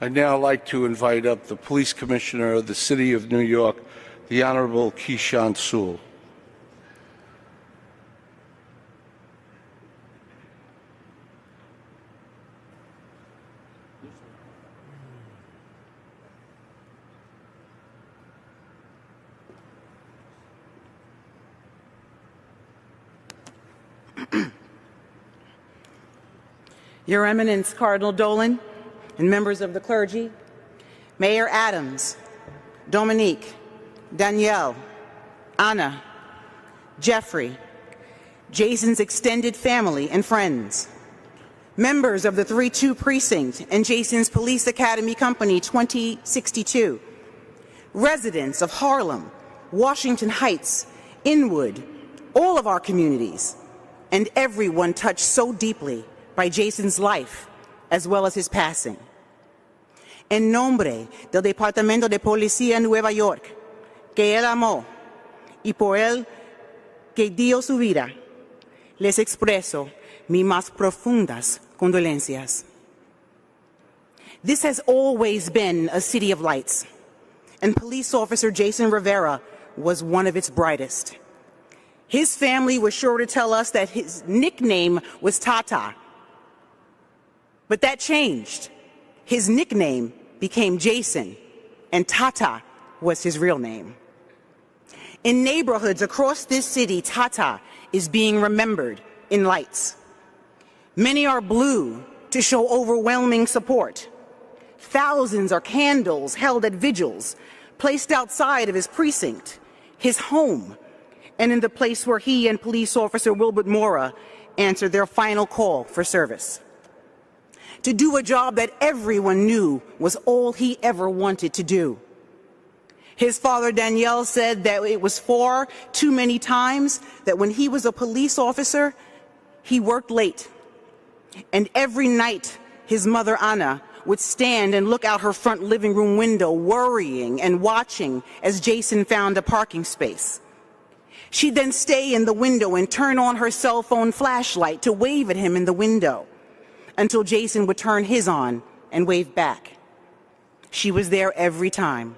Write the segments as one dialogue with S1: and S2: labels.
S1: I'd now like to invite up the Police Commissioner of the City of New York, the Honorable Keechant Sewell.
S2: Your Eminence, Cardinal Dolan, and members of the clergy, Mayor Adams, Dominique, Danielle, Anna, Jeffrey, Jason's extended family and friends, members of the 3-2 Precinct and Jason's Police Academy Company 2062, residents of Harlem, Washington Heights, Inwood, all of our communities, and everyone touched so deeply by Jason's life as well as his passing. En nombre del Departamento de Policía en Nueva York, que él amó y por él que dio su vida, les expreso mis más profundas condolencias. This has always been a city of lights, and police officer Jason Rivera was one of its brightest. His family was sure to tell us that his nickname was Tata, but that changed. His nickname became Jason, and Tata was his real name. In neighborhoods across this city, Tata is being remembered in lights. Many are blue to show overwhelming support. Thousands are candles held at vigils, placed outside of his precinct, his home, and in the place where he and police officer Wilbert Mora answered their final call for service. To do a job that everyone knew was all he ever wanted to do. His father, Danielle, said that it was far too many times that when he was a police officer, he worked late. And every night, his mother, Anna, would stand and look out her front living room window, worrying and watching as Jason found a parking space. She'd then stay in the window and turn on her cell phone flashlight to wave at him in the window, until Jason would turn his on and wave back. She was there every time.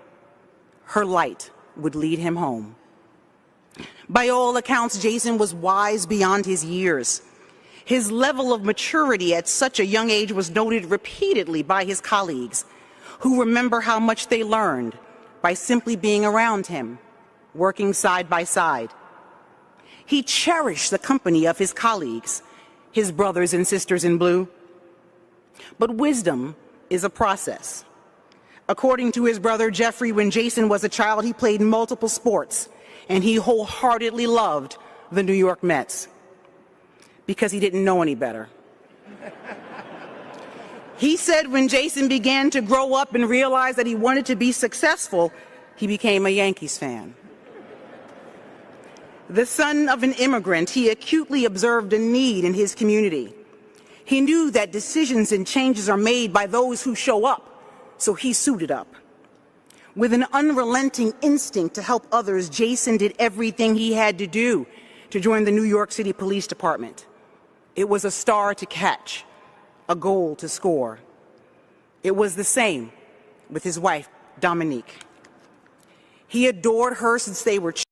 S2: Her light would lead him home. By all accounts, Jason was wise beyond his years. His level of maturity at such a young age was noted repeatedly by his colleagues, who remember how much they learned by simply being around him, working side by side. He cherished the company of his colleagues, his brothers and sisters in blue. But wisdom is a process. According to his brother Jeffrey, when Jason was a child, he played multiple sports, and he wholeheartedly loved the New York Mets because he didn't know any better. He said when Jason began to grow up and realize that he wanted to be successful, he became a Yankees fan. The son of an immigrant, he acutely observed a need in his community. He knew that decisions and changes are made by those who show up, so he suited up. With an unrelenting instinct to help others, Jason did everything he had to do to join the New York City Police Department. It was a star to catch, a goal to score. It was the same with his wife, Dominique. He adored her since they were children.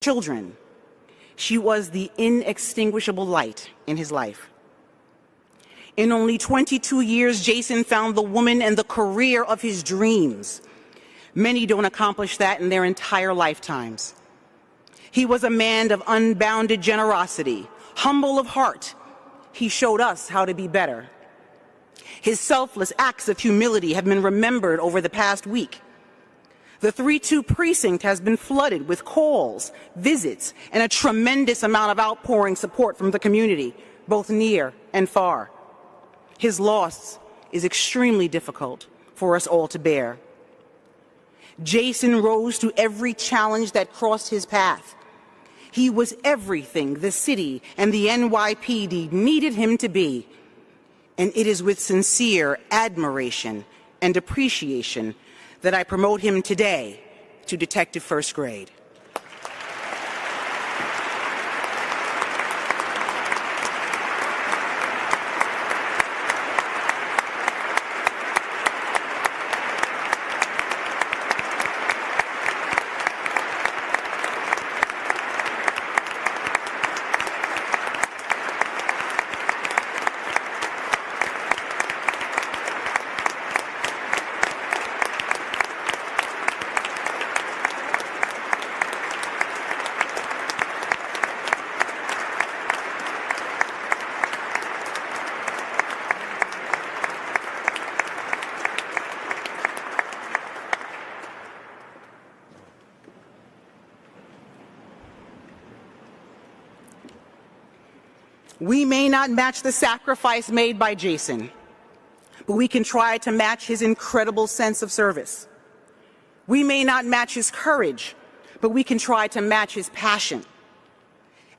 S2: children. She was the inextinguishable light in his life. In only 22 years, Jason found the woman and the career of his dreams. Many don't accomplish that in their entire lifetimes. He was a man of unbounded generosity, humble of heart. He showed us how to be better. His selfless acts of humility have been remembered over the past week. The 3-2 precinct has been flooded with calls, visits, and a tremendous amount of outpouring support from the community, both near and far. His loss is extremely difficult for us all to bear. Jason rose to every challenge that crossed his path. He was everything the city and the NYPD needed him to be. And it is with sincere admiration and appreciation that I promote him today to Detective First Grade. We may not match the sacrifice made by Jason, but we can try to match his incredible sense of service. We may not match his courage, but we can try to match his passion.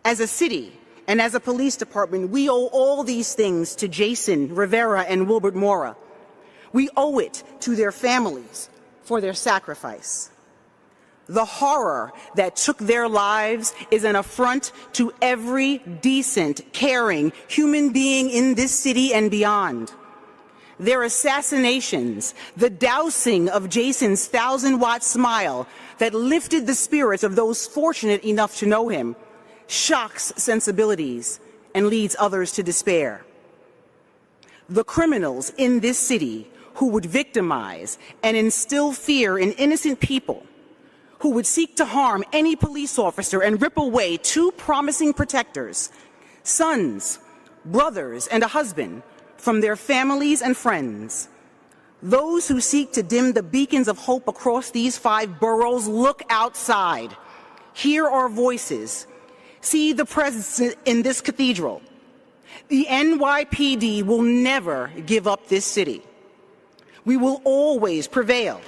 S2: As a city and as a police department, we owe all these things to Jason, Rivera, and Wilbert Mora. We owe it to their families for their sacrifice. The horror that took their lives is an affront to every decent, caring human being in this city and beyond. Their assassinations, the dousing of Jason's 1,000-watt smile that lifted the spirits of those fortunate enough to know him, shocks sensibilities and leads others to despair. The criminals in this city who would victimize and instill fear in innocent people, who would seek to harm any police officer and rip away 2 promising protectors, sons, brothers, and a husband from their families and friends. Those who seek to dim the beacons of hope across these 5 boroughs, look outside. Hear our voices. See the presence in this cathedral. The NYPD will never give up this city. We will always prevail.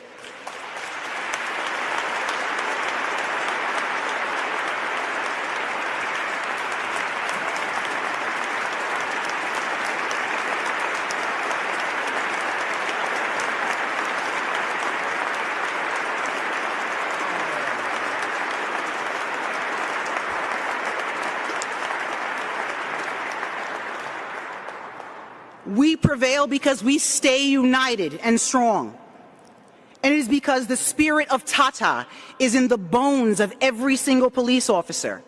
S2: We prevail because we stay united and strong. And it is because the spirit of Tata is in the bones of every single police officer.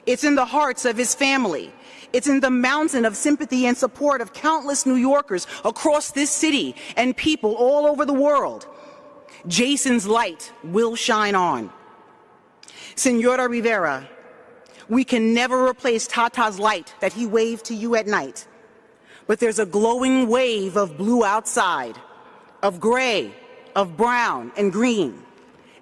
S2: It's in the hearts of his family. It's in the mountain of sympathy and support of countless New Yorkers across this city and people all over the world. Jason's light will shine on. Senora Rivera, we can never replace Tata's light that he waved to you at night. But there's a glowing wave of blue outside, of gray, of brown and green,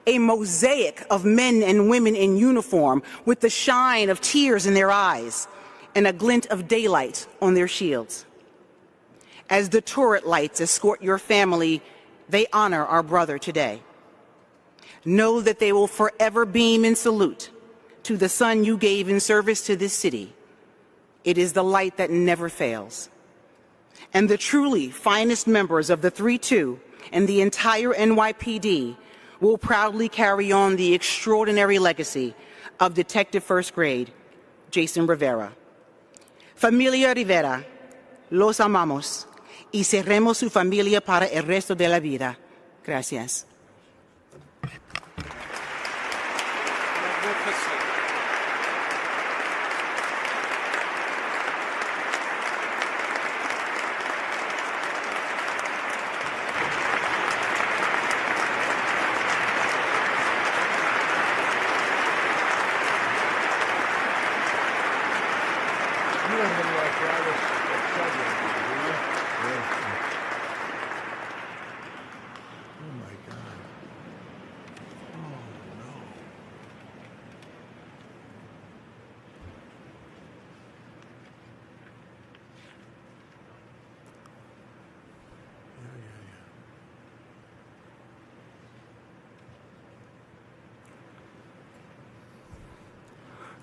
S2: a mosaic of men and women in uniform with the shine of tears in their eyes and a glint of daylight on their shields. As the turret lights escort your family, they honor our brother today. Know that they will forever beam in salute to the son you gave in service to this city. It is the light that never fails. And the truly finest members of the 3-2 and the entire NYPD will proudly carry on the extraordinary legacy of Detective First Grade, Jason Rivera. Familia Rivera, los amamos y seremos su familia para el resto de la vida. Gracias.
S1: Magnificent.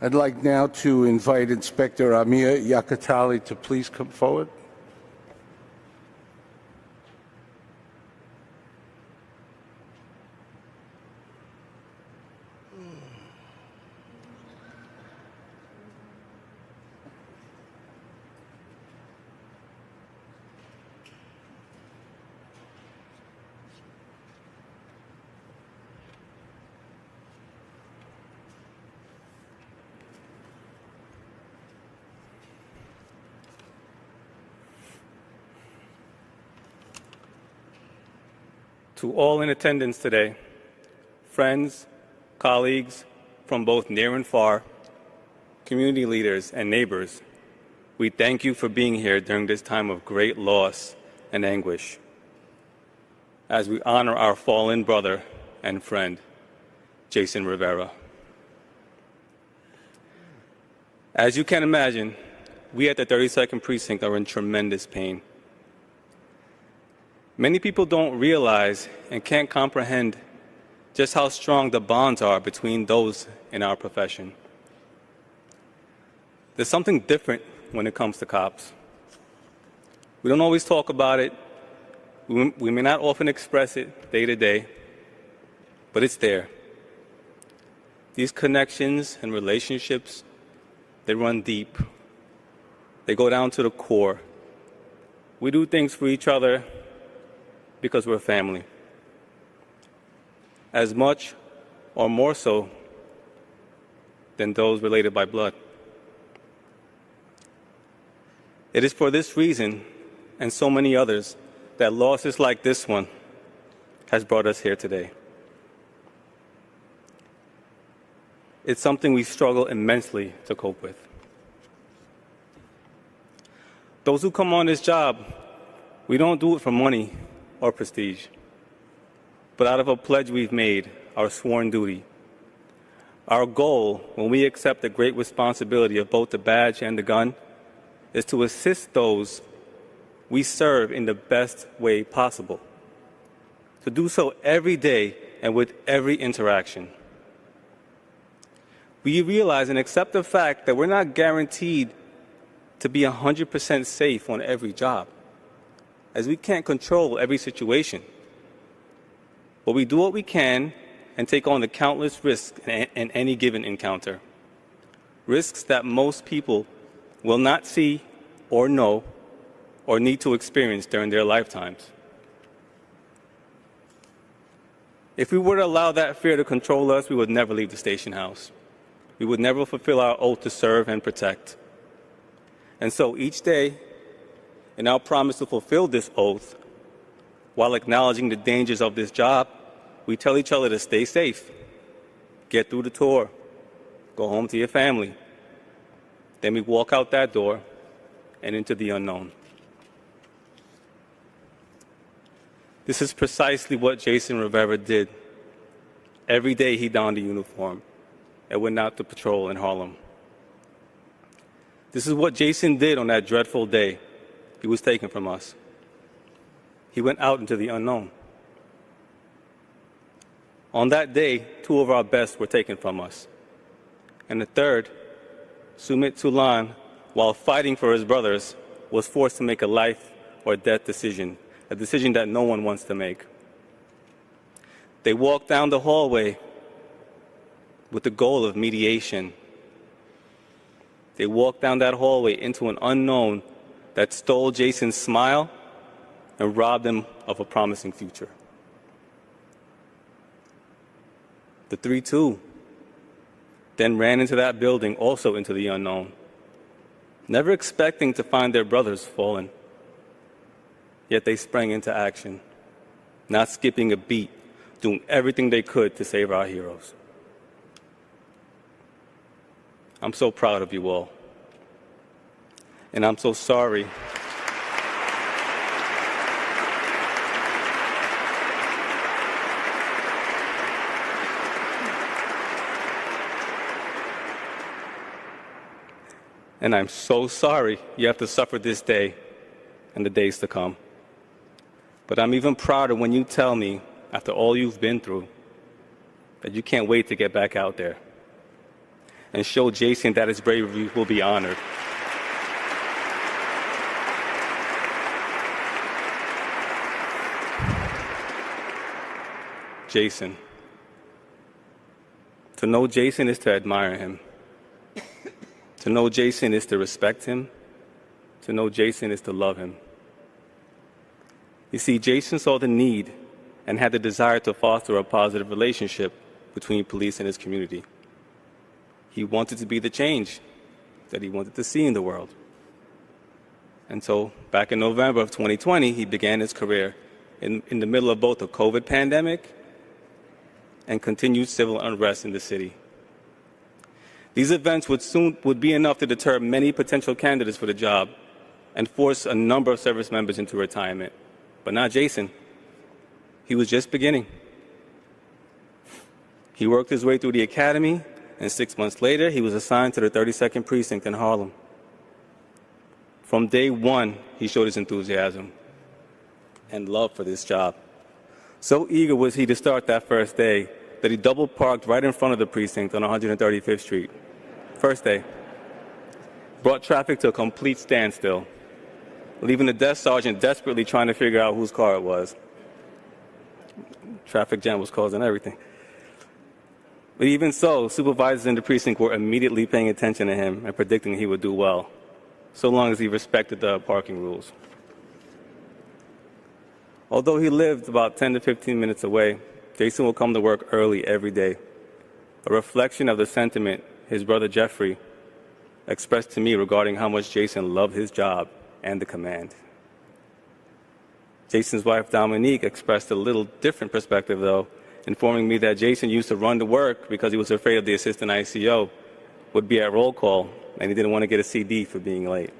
S1: I'd like now to invite Inspector Amir Yakatali to please come forward.
S3: To all in attendance today, friends, colleagues from both near and far, community leaders and neighbors, we thank you for being here during this time of great loss and anguish as we honor our fallen brother and friend, Jason Rivera. As you can imagine, we at the 32nd Precinct are in tremendous pain. Many people don't realize and can't comprehend just how strong the bonds are between those in our profession. There's something different when it comes to cops. We don't always talk about it. We may not often express it day to day, but it's there. These connections and relationships, they run deep. They go down to the core. We do things for each other because we're family. As much or more so than those related by blood. It is for this reason, and so many others, that losses like this one has brought us here today. It's something we struggle immensely to cope with. Those who come on this job, we don't do it for money or prestige, but out of a pledge we've made, our sworn duty. Our goal, when we accept the great responsibility of both the badge and the gun, is to assist those we serve in the best way possible. To do so every day and with every interaction. We realize and accept the fact that we're not guaranteed to be 100% safe on every job, as we can't control every situation. But we do what we can and take on the countless risks in any given encounter. Risks that most people will not see or know or need to experience during their lifetimes. If we were to allow that fear to control us, we would never leave the station house. We would never fulfill our oath to serve and protect. And so each day, in our promise to fulfill this oath, while acknowledging the dangers of this job, we tell each other to stay safe, get through the tour, go home to your family. Then we walk out that door and into the unknown. This is precisely what Jason Rivera did. Every day he donned a uniform and went out to patrol in Harlem. This is what Jason did on that dreadful day he was taken from us. He went out into the unknown. On that day, 2 of our best were taken from us. And the third, Schmidt, while fighting for his brothers, was forced to make a life or death decision, a decision that no one wants to make. They walked down the hallway with the goal of mediation. They walked down that hallway into an unknown that stole Jason's smile and robbed him of a promising future. The 3-2 then ran into that building, also into the unknown, never expecting to find their brothers fallen. Yet they sprang into action, not skipping a beat, doing everything they could to save our heroes. I'm so proud of you all. And I'm so sorry. And I'm so sorry you have to suffer this day and the days to come. But I'm even prouder when you tell me, after all you've been through, that you can't wait to get back out there. and show Jason that his bravery will be honored. Jason. To know Jason is to admire him. To know Jason is to respect him. To know Jason is to love him. You see, Jason saw the need and had the desire to foster a positive relationship between police and his community. He wanted to be the change that he wanted to see in the world. And so, back in November of 2020, he began his career in the middle of both the COVID pandemic and continued civil unrest in the city. These events would be enough to deter many potential candidates for the job and force a number of service members into retirement. But not Jason. He was just beginning. He worked his way through the academy, and 6 months later, he was assigned to the 32nd Precinct in Harlem. From day one, he showed his enthusiasm and love for this job. So eager was he to start that first day that he double parked right in front of the precinct on 135th Street. First day. Brought traffic to a complete standstill, leaving the desk sergeant desperately trying to figure out whose car it was. Traffic jam was causing everything. But even so, supervisors in the precinct were immediately paying attention to him and predicting he would do well, so long as he respected the parking rules. Although he lived about 10 to 15 minutes away, Jason will come to work early every day, a reflection of the sentiment his brother Jeffrey expressed to me regarding how much Jason loved his job and the command. Jason's wife Dominique expressed a little different perspective, though, informing me that Jason used to run to work because he was afraid of the assistant ICO would be at roll call, and he didn't want to get a CD for being late.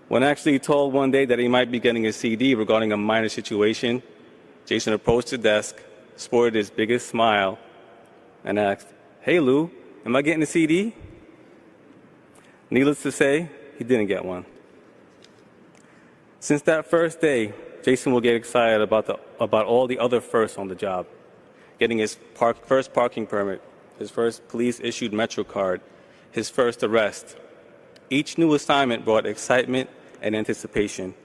S3: When actually told one day that he might be getting a CD regarding a minor situation, Jason approached the desk, sported his biggest smile, and asked, "Hey Lou, am I getting a CD?" Needless to say, he didn't get one. Since that first day, Jason will get excited about all the other firsts on the job. Getting his first parking permit, his first police-issued Metro card, his first arrest. Each new assignment brought excitement and anticipation,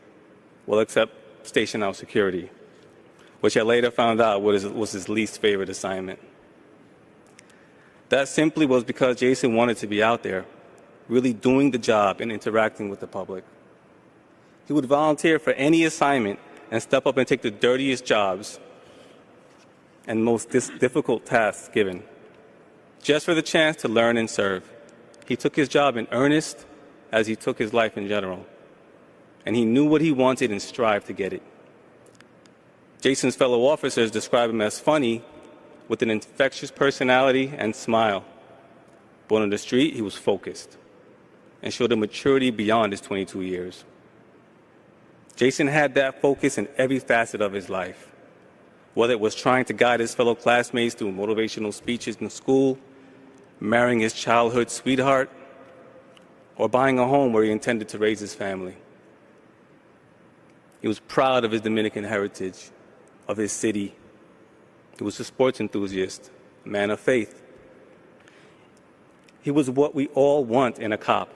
S3: well, except station house security, which I later found out was his least favorite assignment. That simply was because Jason wanted to be out there, really doing the job and interacting with the public. He would volunteer for any assignment and step up and take the dirtiest jobs and most difficult tasks given, just for the chance to learn and serve. He took his job in earnest as he took his life in general, and he knew what he wanted and strived to get it. Jason's fellow officers describe him as funny, with an infectious personality and smile. But on the street, he was focused and showed a maturity beyond his 22 years. Jason had that focus in every facet of his life, whether it was trying to guide his fellow classmates through motivational speeches in school, marrying his childhood sweetheart, or buying a home where he intended to raise his family. He was proud of his Dominican heritage, of his city. He was a sports enthusiast, a man of faith. He was what we all want in a cop,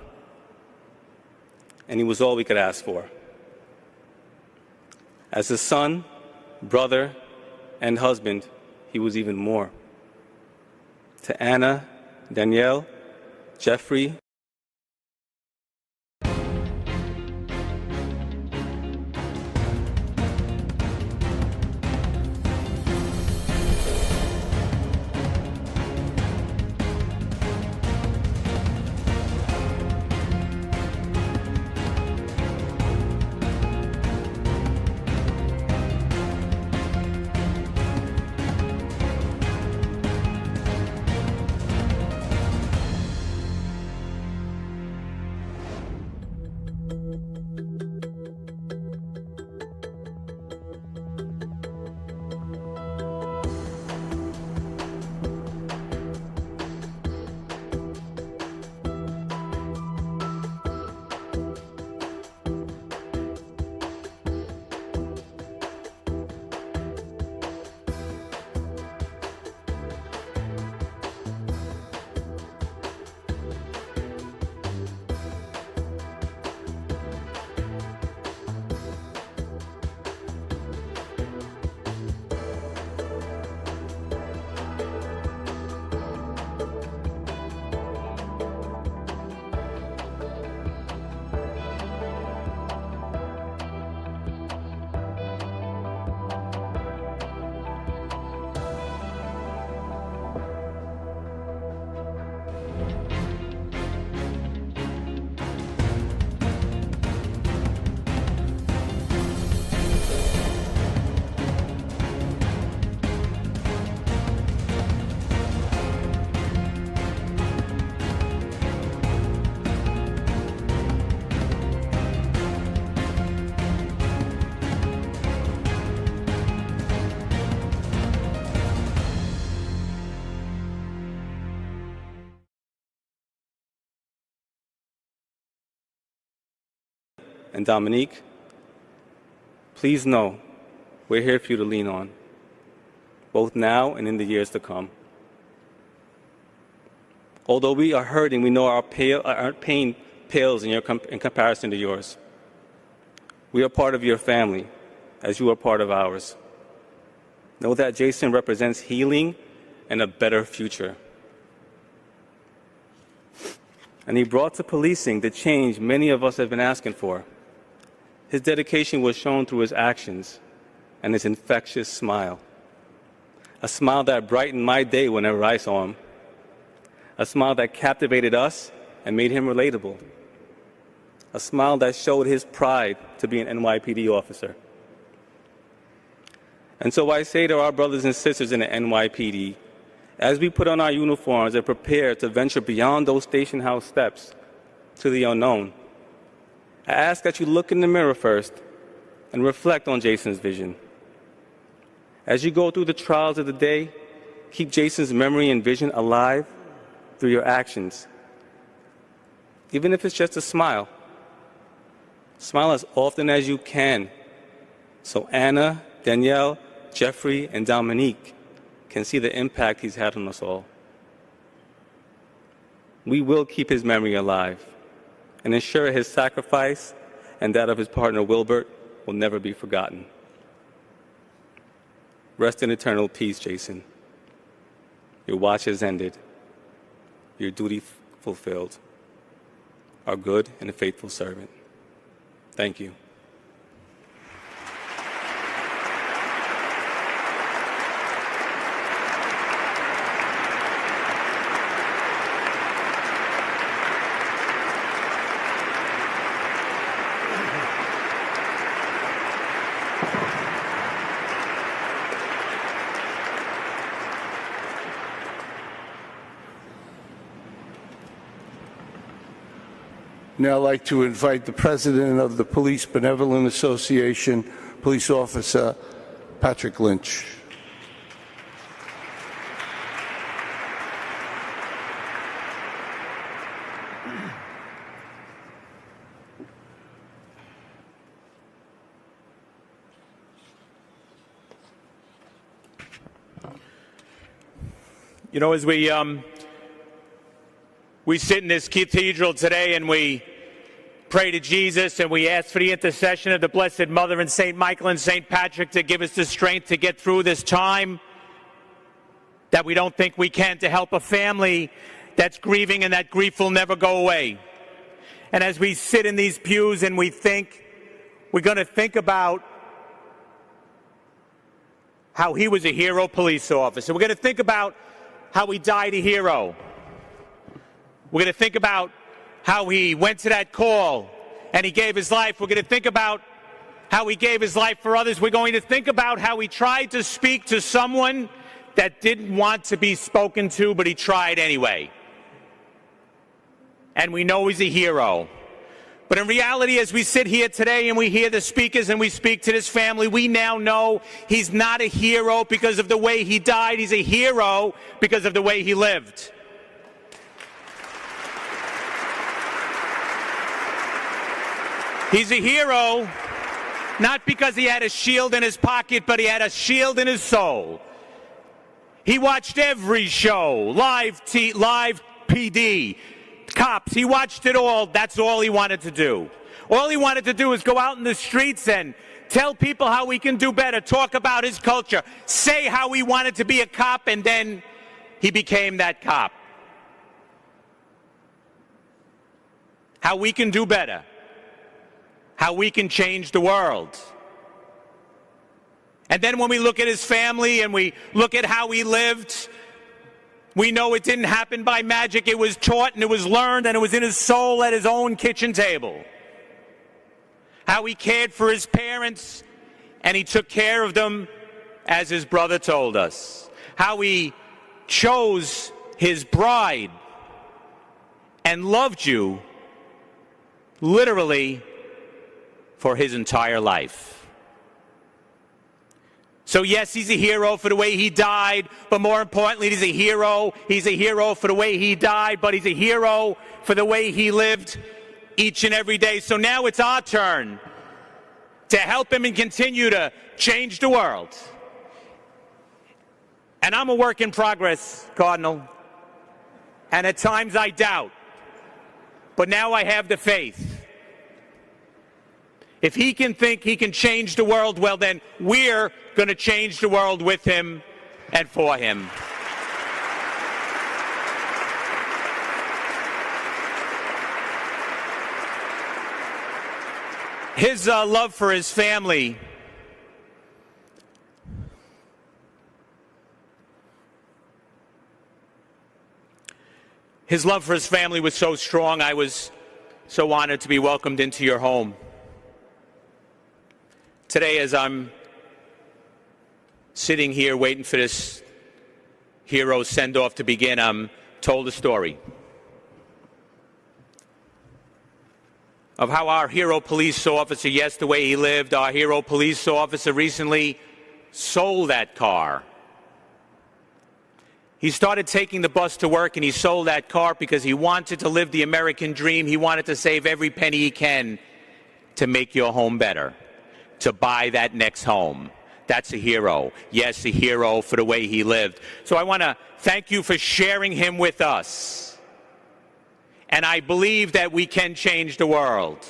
S3: and he was all we could ask for. As a son, brother, and husband, he was even more. To Anna, Danielle, Jeffrey, and Dominique, please know we're here for you to lean on, both now and in the years to come. Although we are hurting, we know our pain pales in comparison to yours. We are part of your family, as you are part of ours. Know that Jason represents healing and a better future. And he brought to policing the change many of us have been asking for. His dedication was shown through his actions and his infectious smile. A smile that brightened my day whenever I saw him. A smile that captivated us and made him relatable. A smile that showed his pride to be an NYPD officer. And so I say to our brothers and sisters in the NYPD, as we put on our uniforms and prepare to venture beyond those station house steps to the unknown, I ask that you look in the mirror first and reflect on Jason's vision. As you go through the trials of the day, keep Jason's memory and vision alive through your actions. Even if it's just a smile. Smile as often as you can, so Anna, Danielle, Jeffrey, and Dominique can see the impact he's had on us all. We will keep his memory alive and ensure his sacrifice and that of his partner Wilbert will never be forgotten. Rest in eternal peace, Jason. Your watch has ended. Your duty fulfilled. Our good and faithful servant. Thank you.
S1: Now I'd like to invite the president of the Police Benevolent Association, Police Officer Patrick Lynch.
S4: You know, as we sit in this cathedral today and we pray to Jesus and we ask for the intercession of the Blessed Mother and St. Michael and St. Patrick to give us the strength to get through this time that we don't think we can, to help a family that's grieving and that grief will never go away. And as we sit in these pews and we think, we're going to think about how he was a hero police officer. We're going to think about how he died a hero. We're going to think about how he went to that call and he gave his life. We're going to think about how he gave his life for others. We're going to think about how he tried to speak to someone that didn't want to be spoken to, but he tried anyway. And we know he's a hero. But in reality, as we sit here today and we hear the speakers and we speak to this family, we now know he's not a hero because of the way he died. He's a hero because of the way he lived. He's a hero not because he had a shield in his pocket, but he had a shield in his soul. He watched every show, live PD, cops. He watched it all. That's all he wanted to do. All he wanted to do was go out in the streets and tell people how we can do better, talk about his culture, say how he wanted to be a cop, and then he became that cop. How we can do better. How we can change the world. And then when we look at his family and we look at how he lived, we know it didn't happen by magic. It was taught and it was learned and it was in his soul at his own kitchen table. How he cared for his parents and he took care of them as his brother told us. How he chose his bride and loved you literally for his entire life. So yes, he's a hero for the way he died, but more importantly, he's a hero. He's a hero for the way he died, but he's a hero for the way he lived. each and every day. So now it's our turn to help him and continue to change the world. And I'm a work in progress, Cardinal. And at times I doubt. But now I have the faith. If he can think he can change the world, well, then we're going to change the world with him and for him. His love for his family was so strong. I was so honored to be welcomed into your home. Today, as I'm sitting here waiting for this hero send-off to begin, I'm told a story of how our hero police officer, yes, the way he lived, our hero police officer recently sold that car. He started taking the bus to work, and he sold that car because he wanted to live the American dream. He wanted to save every penny he can to make your home better, to buy that next home. That's a hero. Yes, a hero for the way he lived. So I want to thank you for sharing him with us. And I believe that we can change the world.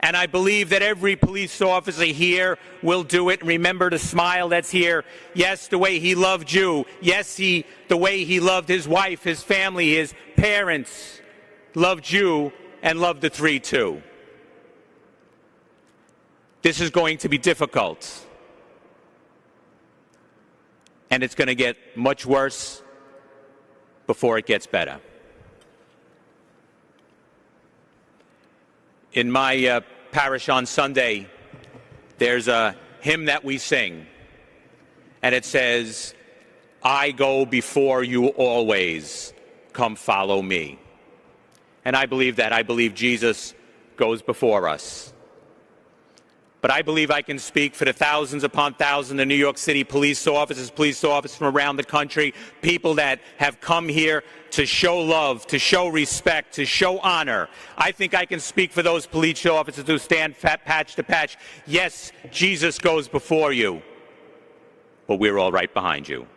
S4: And I believe that every police officer here will do it. And remember the smile that's here. Yes, the way he loved you. Yes, the way he loved his wife, his family, his parents, loved you and loved the three too. This is going to be difficult. And it's going to get much worse before it gets better. In my parish on Sunday, there's a hymn that we sing, and it says, "I go before you always, come follow me." And I believe that. I believe Jesus goes before us. But I believe I can speak for the thousands upon thousands of New York City police officers from around the country, people that have come here to show love, to show respect, to show honor. I think I can speak for those police officers who stand patch to patch. Yes, Jesus goes before you, but we're all right behind you.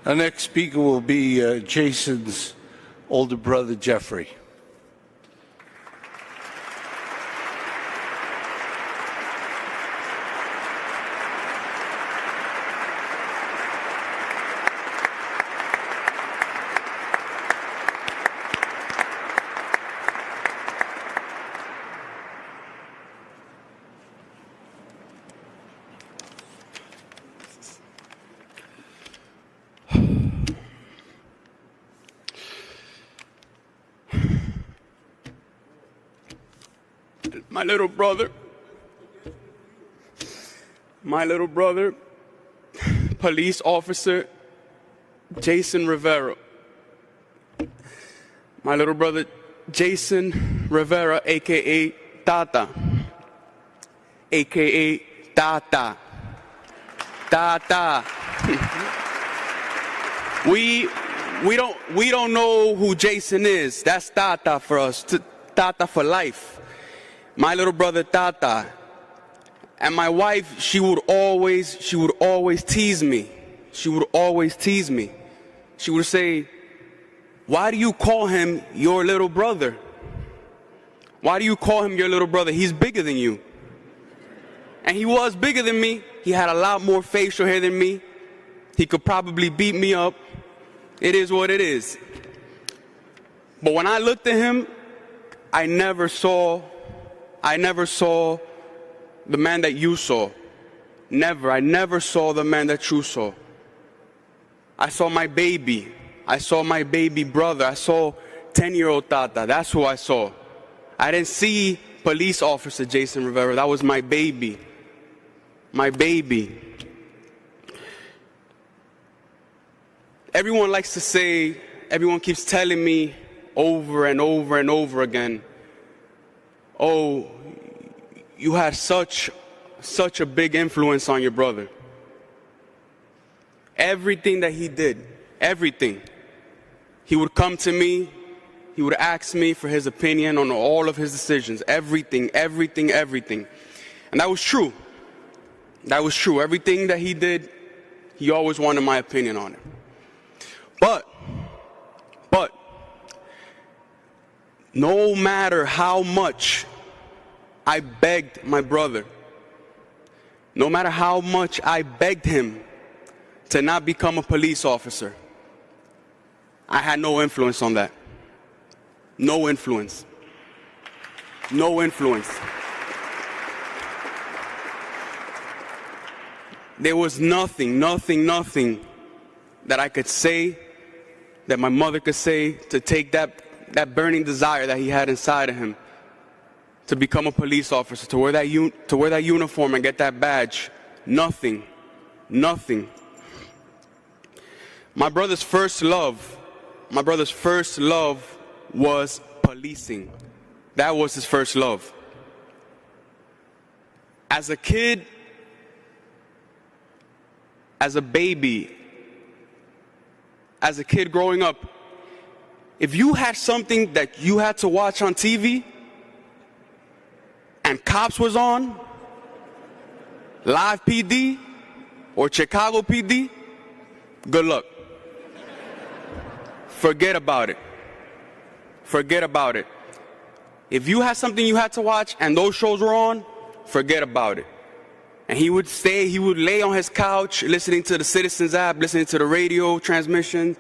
S1: Our next speaker will be Jason's older brother, Jeffrey.
S5: My little brother, police officer Jason Rivera. My little brother Jason Rivera, a.k.a. Tata. A.k.a. Tata. Tata. We don't know who Jason is. That's Tata for us. Tata for life. My little brother Tata. And my wife, she would always tease me. She would always tease me. She would say, "Why do you call him your little brother? Why do you call him your little brother? He's bigger than you." And he was bigger than me. He had a lot more facial hair than me. He could probably beat me up. It is what it is. But when I looked at him, I never saw the man that you saw. Never. I never saw the man that you saw. I saw my baby. I saw my baby brother. I saw 10-year-old Tata. That's who I saw. I didn't see police officer Jason Rivera. That was my baby. My baby. everyone likes to say, everyone keeps telling me over and over and over again, oh, you had such a big influence on your brother. Everything that he did, everything. He would come to me, he would ask me for his opinion on all of his decisions, everything. And that was true. That was true. Everything that he did, he always wanted my opinion on it. But, no matter how much I begged my brother, no matter how much I begged him to not become a police officer, I had no influence on that. No influence. No influence. There was nothing that I could say, that my mother could say, to take that burning desire that he had inside of him to become a police officer, to wear that uniform and get that badge. Nothing. My brother's first love was policing. That was his first love. As a kid, as a baby, as a kid growing up, if you had something that you had to watch on TV and Cops was on, Live PD or Chicago PD, good luck. Forget about it. Forget about it. If you had something you had to watch and those shows were on, forget about it. And he would lay on his couch listening to the Citizens app, listening to the radio transmission.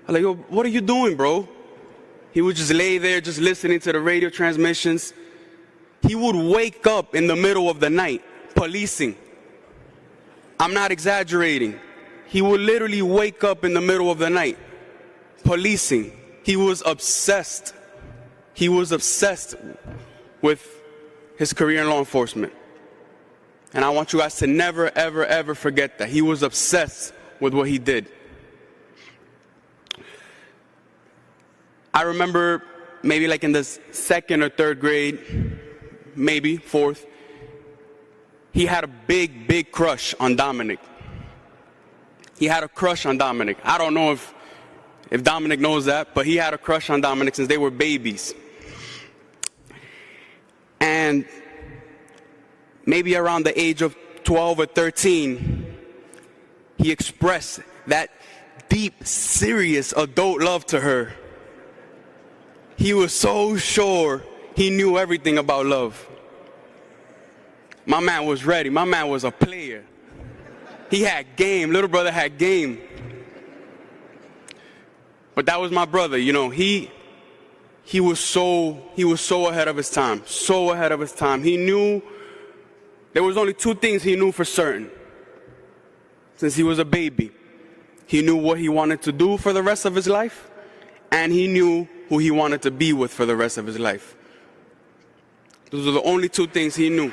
S5: I'm like, yo, what are you doing, bro? He would just lay there, just listening to the radio transmissions. He would wake up in the middle of the night, policing. I'm not exaggerating. He would literally wake up in the middle of the night, policing. He was obsessed. He was obsessed with his career in law enforcement. And I want you guys to never, ever, ever forget that. He was obsessed with what he did. I remember maybe like in the second or third grade, maybe fourth, he had a big crush on Dominic. He had a crush on Dominic. I don't know if Dominic knows that, but he had a crush on Dominic since they were babies. And maybe around the age of 12 or 13, he expressed that deep, serious adult love to her. He was so sure he knew everything about love. My man was ready. My man was a player. He had game. Little brother had game. But that was my brother. You know, he was so ahead of his time. So ahead of his time. He knew there was only two things he knew for certain. Since he was a baby, he knew what he wanted to do for the rest of his life, and he knew who he wanted to be with for the rest of his life. Those are the only two things he knew.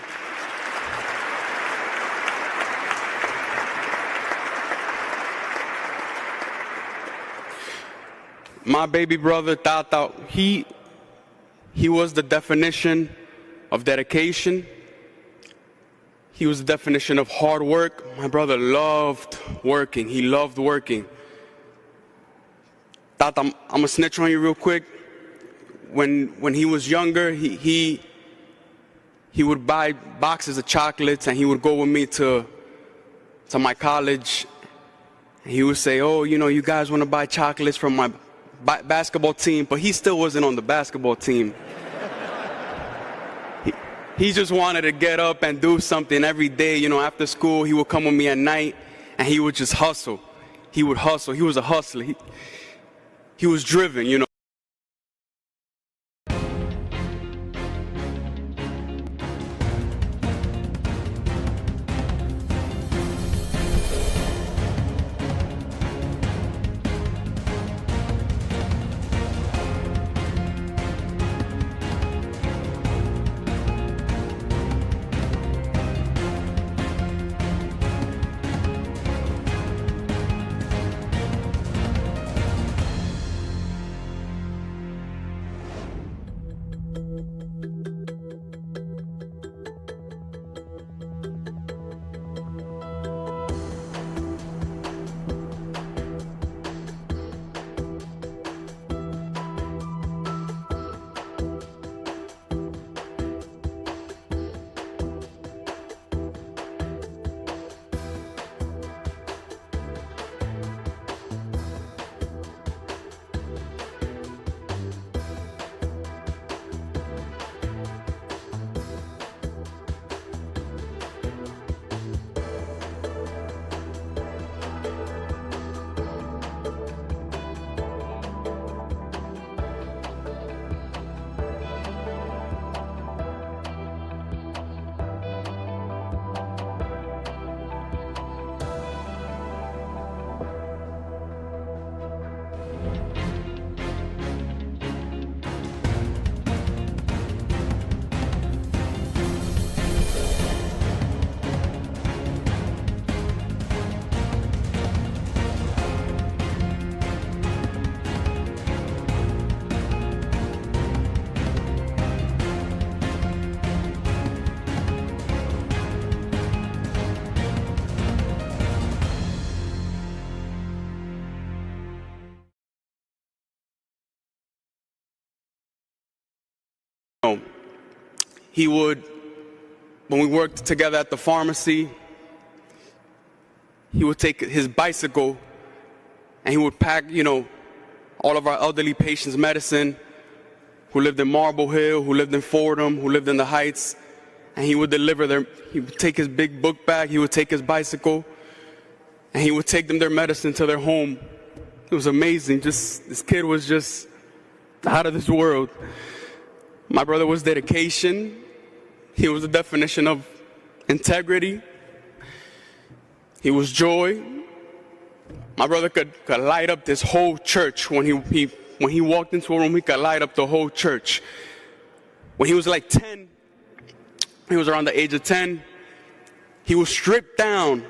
S5: My baby brother, Tata, he was the definition of dedication. He was the definition of hard work. My brother loved working. He loved working. Tata, I'm gonna snitch on you real quick. When he was younger, he would buy boxes of chocolates and he would go with me to my college. He would say, oh, you know, you guys want to buy chocolates from my basketball team, but he still wasn't on the basketball team. He just wanted to get up and do something every day. You know, after school, he would come with me at night, and he would just hustle. He would hustle. He was a hustler. He was driven, you know. when we worked together at the pharmacy, he would take his bicycle and he would pack, all of our elderly patients' medicine, who lived in Marble Hill, who lived in Fordham, who lived in the Heights, and he would he would take his big book bag, he would take his bicycle, and he would take them their medicine to their home. It was amazing. This kid was just out of this world. My brother was dedication. He was the definition of integrity. He was joy. My brother could light up this whole church. When he walked into a room, he could light up the whole church. When he was like 10, he was around the age of 10, he was stripped down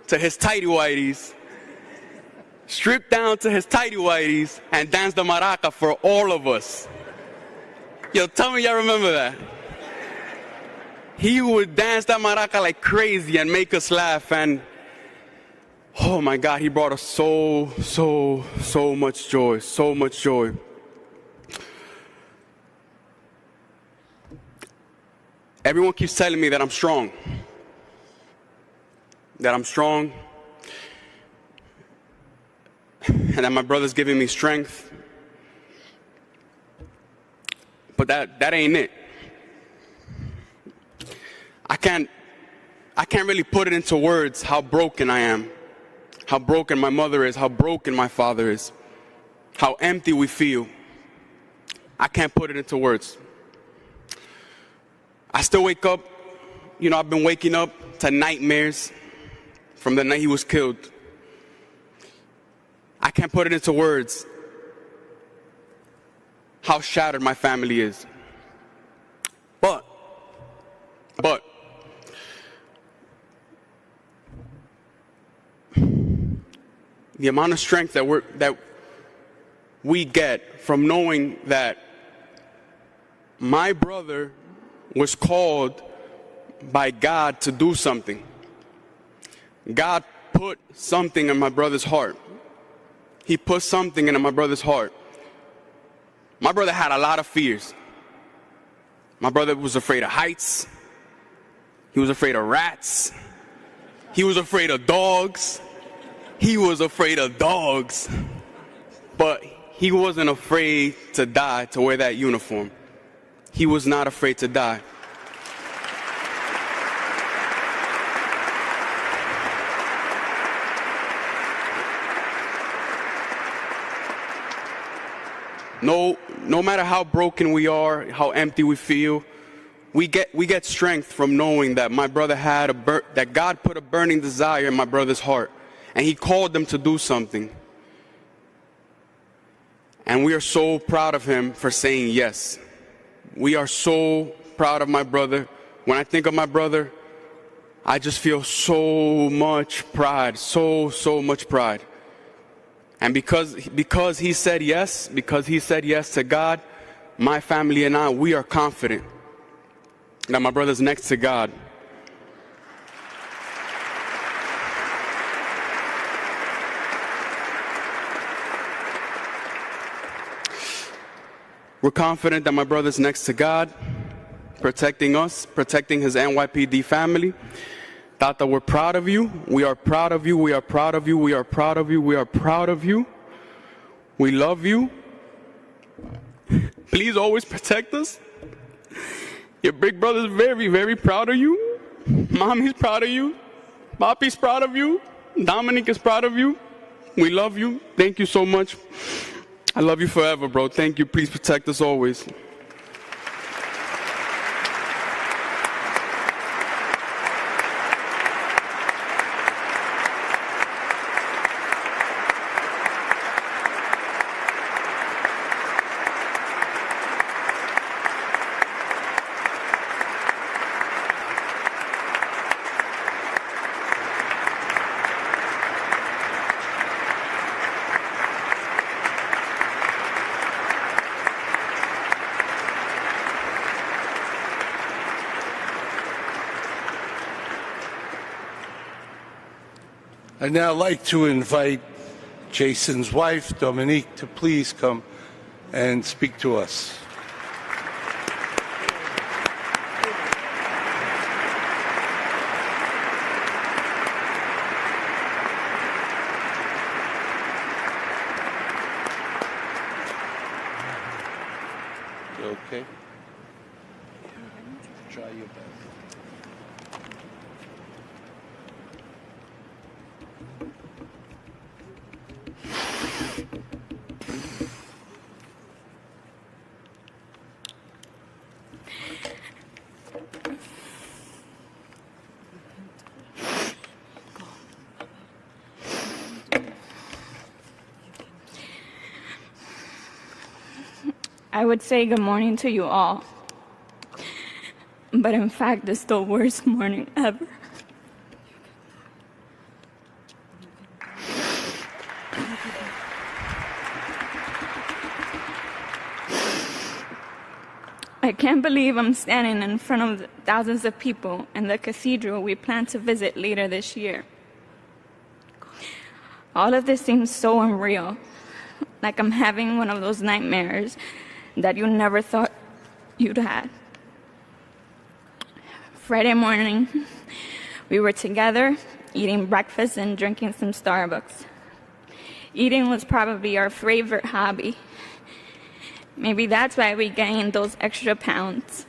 S5: to his tighty-whities, and danced the maraca for all of us. Yo, tell me y'all remember that. He would dance that maraca like crazy and make us laugh, and oh my God, he brought us so much joy, so much joy. Everyone keeps telling me that I'm strong. And that my brother's giving me strength. But that ain't it. I can't really put it into words how broken I am. How broken my mother is, how broken my father is, how empty we feel. I can't put it into words. I still wake up, I've been waking up to nightmares from the night he was killed. I can't put it into words how shattered my family is. But the amount of strength that we get from knowing that my brother was called by God to do something. God put something in my brother's heart. He put something in my brother's heart. My brother had a lot of fears. My brother was afraid of heights. He was afraid of rats. He was afraid of dogs. But he wasn't afraid to die to wear that uniform. He was not afraid to die. No matter how broken we are, how empty we feel, we get strength from knowing that my brother had that God put a burning desire in my brother's heart, and he called them to do something. And we are so proud of him for saying yes. We are so proud of my brother. When I think of my brother, I just feel so much pride, so much pride. And because he said yes to God, my family and I, we are confident that my brother's next to God. We're confident that my brother's next to God, protecting us, protecting his NYPD family. Tata, we're proud of you. We are proud of you. We are proud of you. We are proud of you. We are proud of you. We love you. Please always protect us. Your big brother's very, very proud of you. Mommy's proud of you. Papi's proud of you. Dominic is proud of you. We love you. Thank you so much. I love you forever, bro. Thank you. Please protect us always.
S1: I'd now like to invite Jason's wife, Dominique, to please come and speak to us. Okay? Try your best.
S6: I would say good morning to you all, but in fact, it's the worst morning ever. I can't believe I'm standing in front of thousands of people in the cathedral we plan to visit later this year. All of this seems so unreal, like I'm having one of those nightmares that you never thought you'd had. Friday morning, we were together, eating breakfast and drinking some Starbucks. Eating was probably our favorite hobby. Maybe that's why we gained those extra pounds.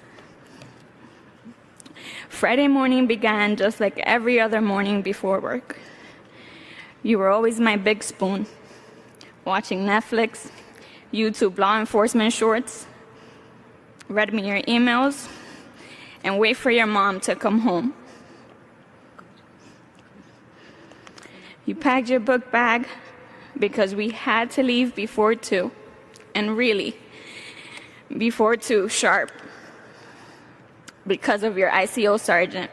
S6: Friday morning began just like every other morning before work. You were always my big spoon, watching Netflix, YouTube law enforcement shorts, read me your emails, and wait for your mom to come home. You packed your book bag because we had to leave before 2, and really, before 2 sharp, because of your ICO sergeant.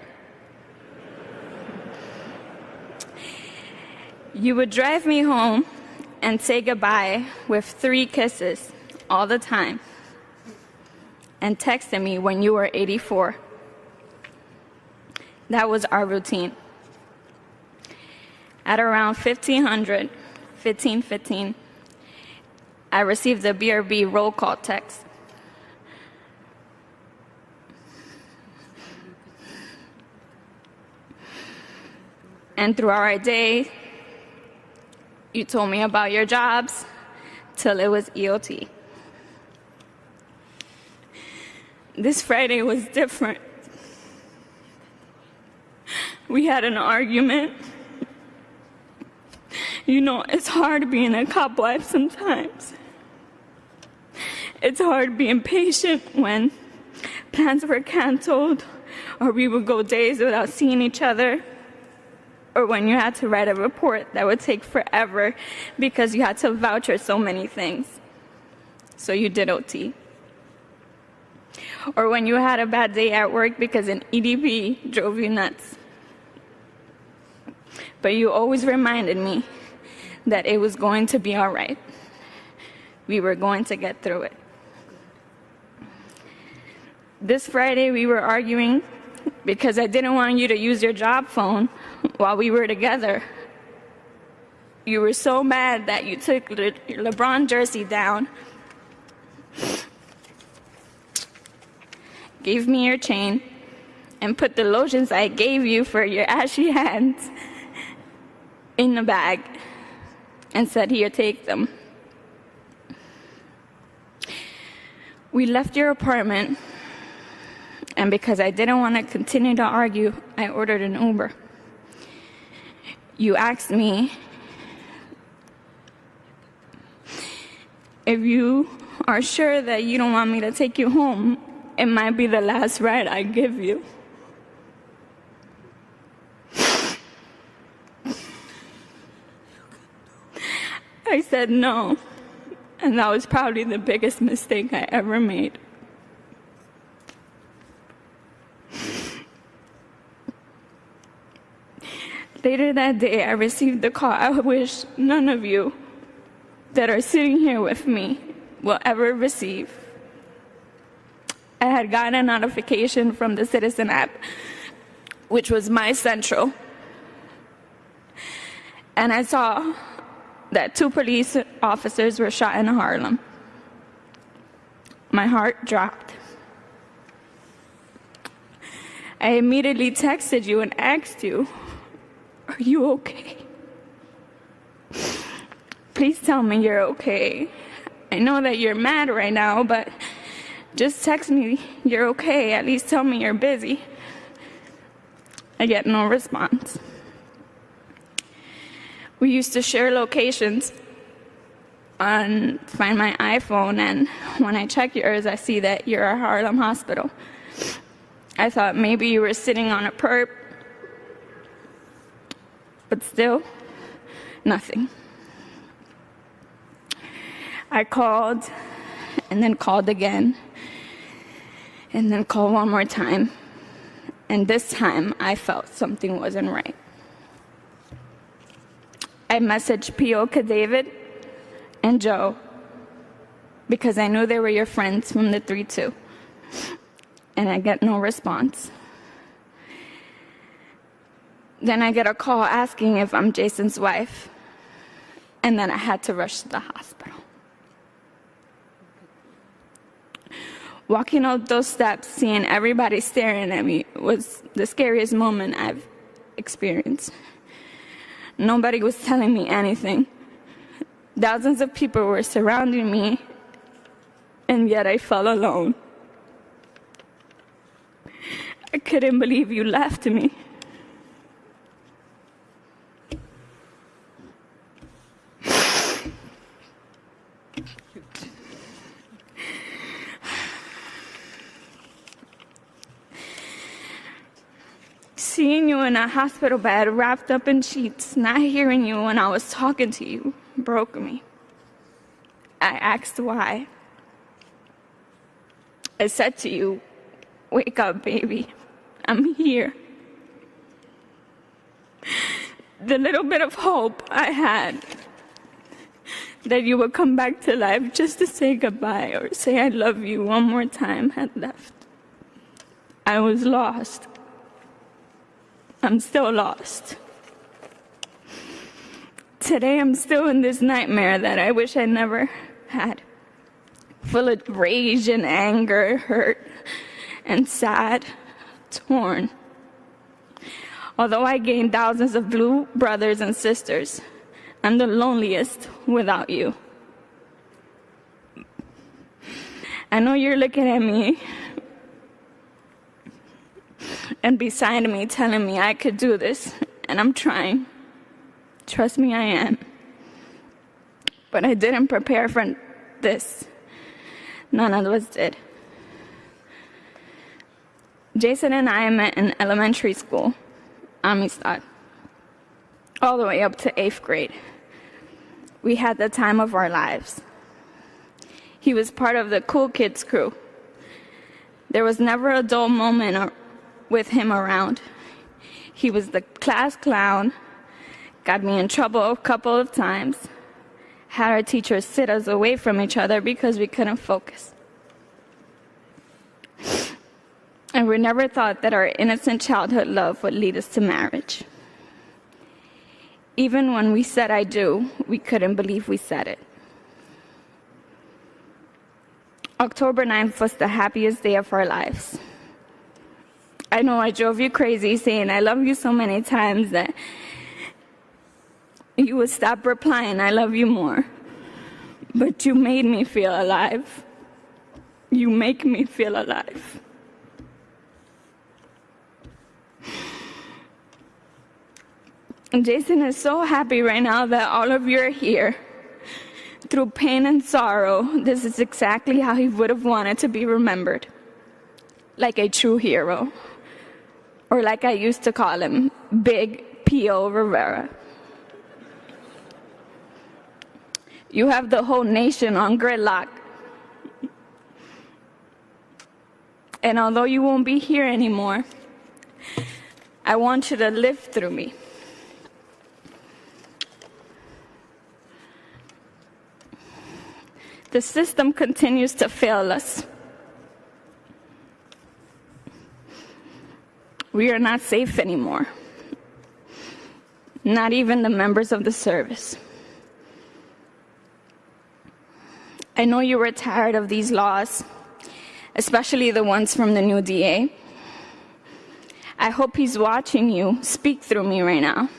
S6: You would drive me home and say goodbye with 3 kisses all the time, and texted me when you were 84. That was our routine. At around 15:15, I received a BRB roll call text. And throughout our day, you told me about your jobs till it was EOT. This Friday was different. We had an argument. You know, it's hard being a cop wife sometimes. It's hard being patient when plans were canceled, or we would go days without seeing each other, or when you had to write a report that would take forever because you had to voucher so many things. So you did OT. Or when you had a bad day at work because an EDP drove you nuts. But you always reminded me that it was going to be all right. We were going to get through it. This Friday, we were arguing because I didn't want you to use your job phone while we were together. You were so mad that you took your LeBron jersey down, gave me your chain, and put the lotions I gave you for your ashy hands in the bag and said, "Here, take them." We left your apartment, and because I didn't want to continue to argue, I ordered an Uber. You asked me if you are sure that you don't want me to take you home, it might be the last ride I give you. I said no, and that was probably the biggest mistake I ever made. Later that day, I received the call I wish none of you that are sitting here with me will ever receive. I had gotten a notification from the Citizen app, which was my central, and I saw that 2 police officers were shot in Harlem. My heart dropped. I immediately texted you and asked you, "Are you okay? Please tell me you're okay. I know that you're mad right now, but Just text me you're okay. At least tell me you're busy. I get no response. We used to share locations on Find My iPhone, and when I check yours, I see that you're at Harlem Hospital. I thought maybe you were sitting on a perp, but still, nothing. I called, and then called again, and then called one more time, and this time I felt something wasn't right. I messaged P.O.K. David and Joe because I knew they were your friends from the 3-2, and I get no response. Then I get a call asking if I'm Jason's wife, and then I had to rush to the hospital. Walking up those steps, seeing everybody staring at me was the scariest moment I've experienced. Nobody was telling me anything. Thousands of people were surrounding me, and yet I felt alone. I couldn't believe you left me. Seeing you in a hospital bed, wrapped up in sheets, not hearing you when I was talking to you, broke me. I asked why. I said to you, "Wake up, baby. I'm here." The little bit of hope I had that you would come back to life just to say goodbye or say I love you one more time had left. I was lost. I'm still lost. Today I'm still in this nightmare that I wish I never had, full of rage and anger, hurt and sad, torn. Although I gained thousands of blue brothers and sisters, I'm the loneliest without you. I know you're looking at me and beside me telling me I could do this, and I'm trying. Trust me, I am. But I didn't prepare for this. None of us did. Jason and I met in elementary school, Amistad, all the way up to 8th grade. We had the time of our lives. He was part of the cool kids crew. There was never a dull moment with him around. He was the class clown, got me in trouble a couple of times, had our teachers sit us away from each other because we couldn't focus. And we never thought that our innocent childhood love would lead us to marriage. Even when we said I do, we couldn't believe we said it. October 9th was the happiest day of our lives. I know I drove you crazy saying I love you so many times that you would stop replying I love you more. But you made me feel alive. You make me feel alive. And Jason is so happy right now that all of you are here. Through pain and sorrow, this is exactly how he would have wanted to be remembered. Like a true hero. Or like I used to call him, Big P.O. Rivera. You have the whole nation on gridlock. And although you won't be here anymore, I want you to live through me. The system continues to fail us. We are not safe anymore. Not even the members of the service. I know you were tired of these laws, especially the ones from the new DA. I hope he's watching you speak through me right now.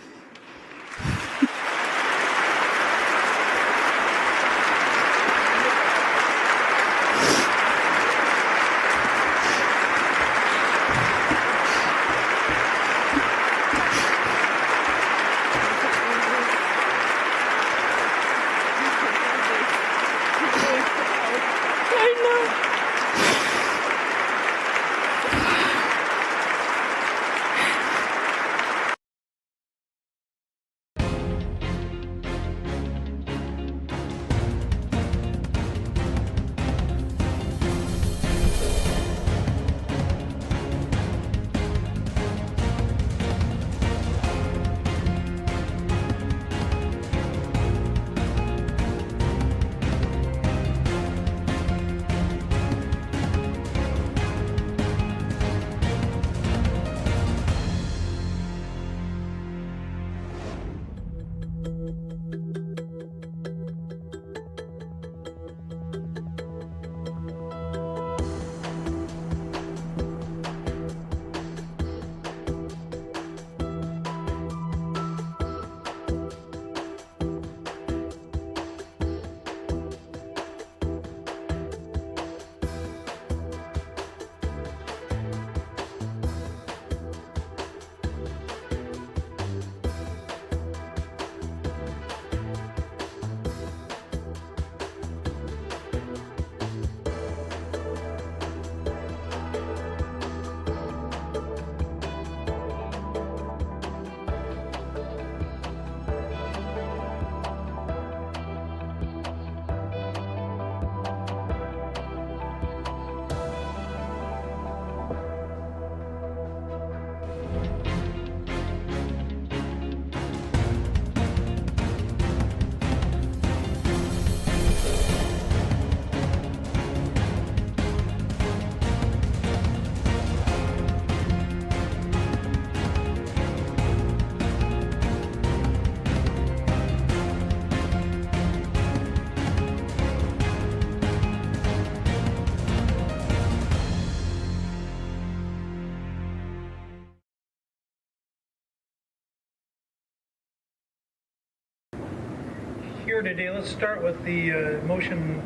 S7: here today. Let's start with the motion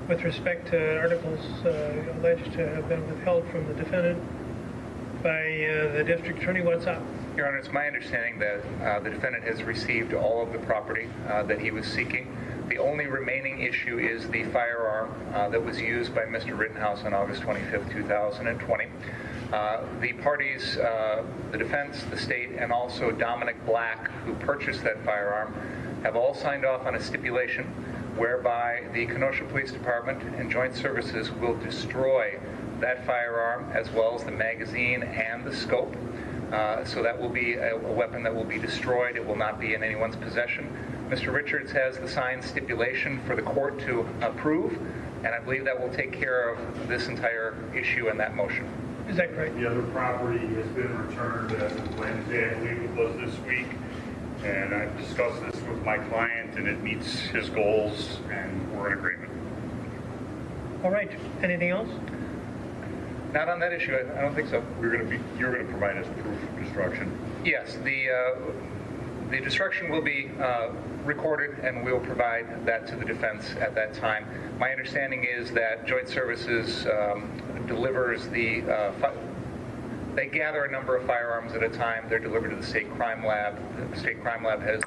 S7: with respect to articles alleged to have been withheld from the defendant by the district attorney. What's up?
S8: Your Honor, it's my understanding that the defendant has received all of the property that he was seeking. The only remaining issue is the firearm that was used by Mr. Rittenhouse on August 25th, 2020. The parties, the defense, the state, and also Dominic Black, who purchased that firearm, have all signed off on a stipulation whereby the Kenosha Police Department and Joint Services will destroy that firearm as well as the magazine and the scope. So that will be a weapon that will be destroyed. It will not be in anyone's possession. Mr. Richards has the signed stipulation for the court to approve, and I believe that will take care of this entire issue and that motion.
S7: Is that correct?
S9: The other property has been returned as of Wednesday, I believe it was this week. And I've discussed this with my client, and it meets his goals, and we're in agreement.
S7: All right. Anything else?
S8: Not on that issue. I don't think so.
S9: You're going to provide us proof of destruction.
S8: Yes, the destruction will be recorded, and we'll provide that to the defense at that time. My understanding is that Joint Services delivers they gather a number of firearms at a time. They're delivered to the State Crime Lab. The State Crime Lab has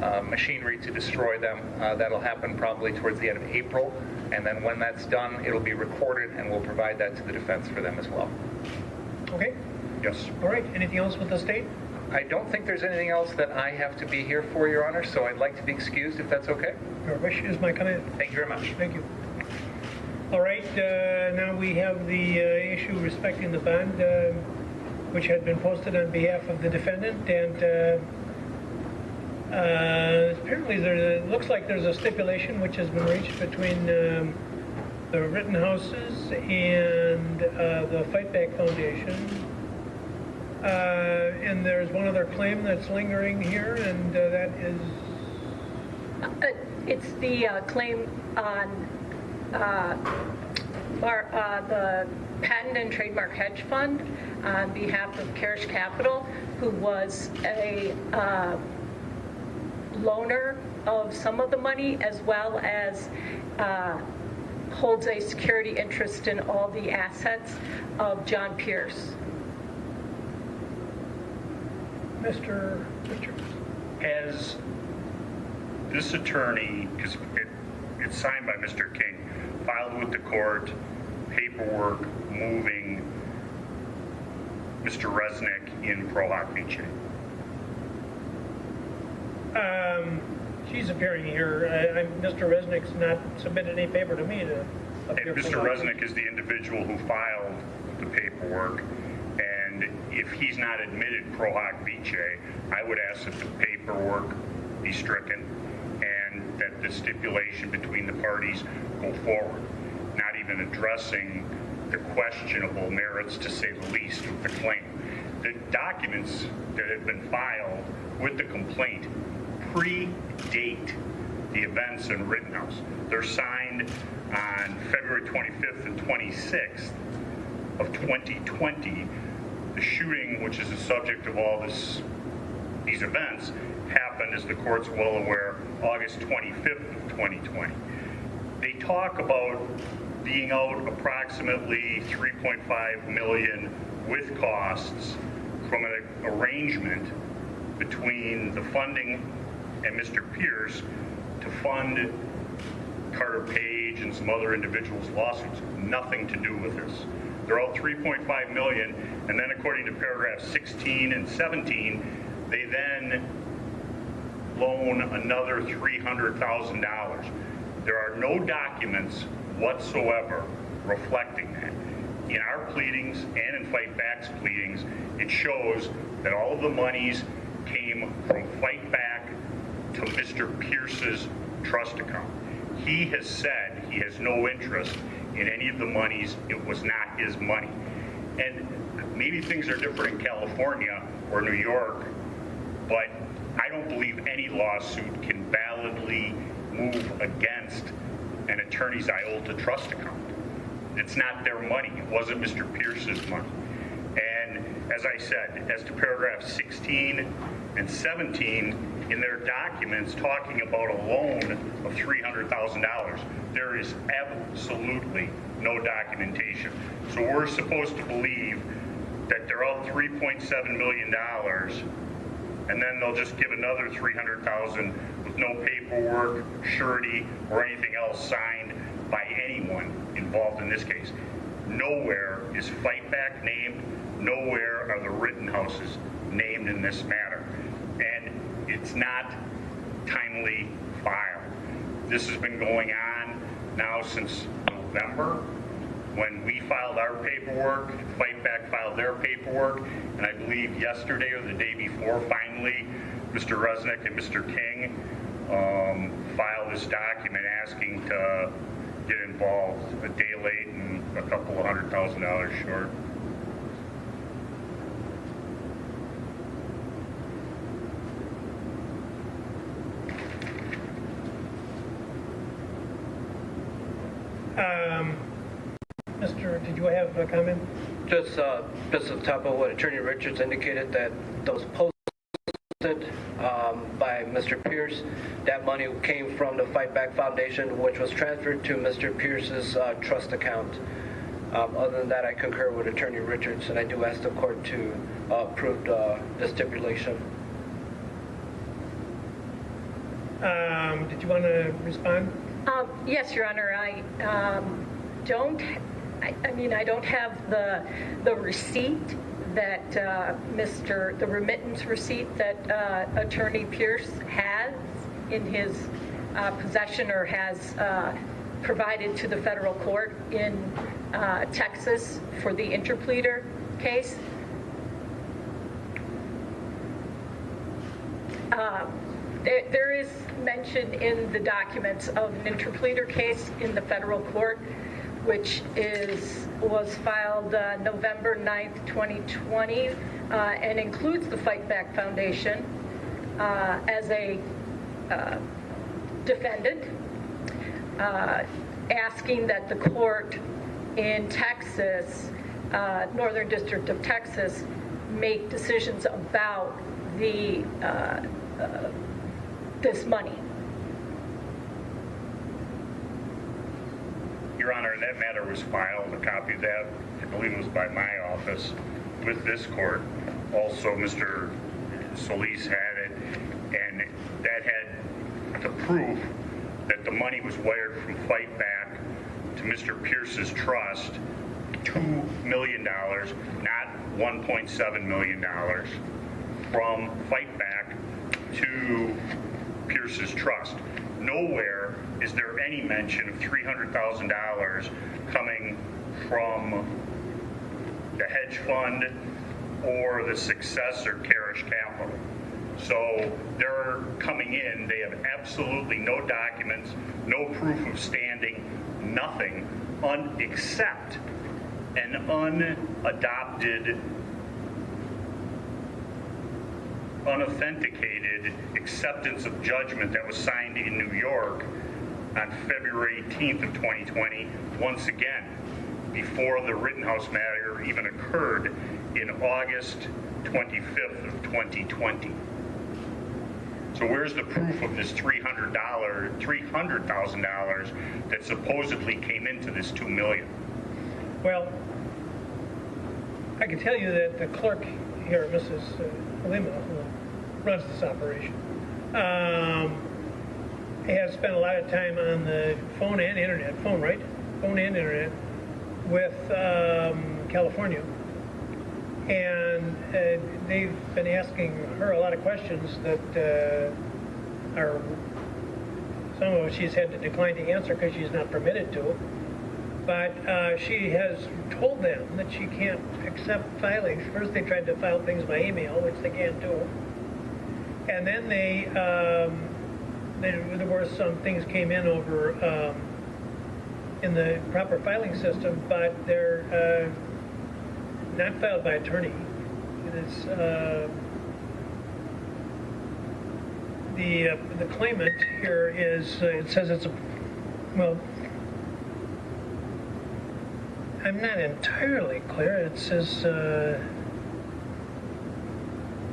S8: the machinery to destroy them. That'll happen probably towards the end of April. And then when that's done, it'll be recorded, and we'll provide that to the defense for them as well.
S7: Okay.
S9: Yes.
S7: All right. Anything else with the state?
S8: I don't think there's anything else that I have to be here for, Your Honor, so I'd like to be excused if that's okay.
S7: Your wish is my command.
S8: Thank you very much.
S7: Thank you. All right. Now we have the issue respecting the bond, which had been posted on behalf of the defendant, and apparently it looks like there's a stipulation which has been reached between the Rittenhouses and the Fight Back Foundation. And there's one other claim that's lingering here, and that is...
S10: It's the claim on the Patent and Trademark Hedge Fund on behalf of Carish Capital, who was a loaner of some of the money, as well as holds a security interest in all the assets of John Pierce.
S7: Mr. Richards.
S9: Has this attorney, because it's signed by Mr. King, filed with the court paperwork moving Mr. Resnick in Pro Hoc Vice?
S7: She's appearing here. Mr. Resnick's not submitted any paper to me to appear.
S9: And Mr. Resnick is the individual who filed the paperwork. And if he's not admitted Pro Hoc Vice, I would ask that the paperwork be stricken and that the stipulation between the parties go forward, not even addressing the questionable merits, to say the least, of the claim. The documents that have been filed with the complaint predate the events in Rittenhouse. They're signed on February 25th and 26th of 2020. The shooting, which is the subject of all these events, happened, as the court's well aware, August 25th of 2020. They talk about being out approximately $3.5 million with costs from an arrangement between the funding and Mr. Pierce to fund Carter Page and some other individuals' lawsuits. Nothing to do with this. They're out $3.5 million, and then according to paragraphs 16 and 17, they then loan another $300,000. There are no documents whatsoever reflecting that. In our pleadings and in Fight Back's pleadings, it shows that all of the monies came from Fight Back to Mr. Pierce's trust account. He has said he has no interest in any of the monies. It was not his money. And maybe things are different in California or New York, but I don't believe any lawsuit can validly move against an attorney's IOLTA trust account. It's not their money. It wasn't Mr. Pierce's money. And as I said, as to paragraph 16 and 17 in their documents talking about a loan of $300,000. There is absolutely no documentation. So we're supposed to believe that they're out $3.7 million, and then they'll just give another $300,000 with no paperwork, surety, or anything else signed by anyone involved in this case. Nowhere is Fight Back named. Nowhere are the Rittenhouses named in this matter. And it's not timely filed. This has been going on now since November, when we filed our paperwork. Fight Back filed their paperwork, and I believe yesterday or the day before, finally, Mr. Resnick and Mr. King filed this document asking to get involved a day late and a couple of $100,000 short.
S7: Mr., did you have a comment?
S11: Just at the top of what Attorney Richards indicated, that those posted by Mr. Pierce, that money came from the Fight Back Foundation, which was transferred to Mr. Pierce's trust account. Other than that, I concur with Attorney Richards, and I do ask the court to approve the stipulation.
S7: Did you want to respond?
S10: Yes, Your Honor. I don't have the receipt that the remittance receipt that Attorney Pierce has in his possession or has provided to the federal court in Texas for the interpleader case. There is mention in the documents of an interpleader case in the federal court, which was filed November 9th, 2020, and includes the Fight Back Foundation as a defendant, asking that the court in Texas, Northern District of Texas, make decisions about the this money.
S9: Your Honor, that matter was filed, a copy of that, I believe it was by my office, with this court. Also, Mr. Solis had it, and that had the proof that the money was wired from Fight Back to Mr. Pierce's trust, $2 million, not $1.7 million, from Fight Back to Pierce's trust. Nowhere is there any mention of $300,000 coming from the hedge fund or the successor Carish Capital. So they're coming in, they have absolutely no documents, no proof of standing, nothing, except an unadopted, unauthenticated acceptance of judgment that was signed in New York on February 18th of 2020, once again, before the Rittenhouse matter even occurred in August 25th of 2020. So where's the proof of this $300,000 that supposedly came into this $2 million?
S7: Well, I can tell you that the clerk here, Mrs. Lima, who runs this operation, has spent a lot of time on the phone and internet, phone and internet, with California. And they've been asking her a lot of questions that are, some of which she's had to decline to answer because she's not permitted to. But she has told them that she can't accept filings. First they tried to file things by email, which they can't do. And then there were some things came in over in the proper filing system, but they're not filed by attorney. It is the claimant here is, it says it's a, well, I'm not entirely clear. It says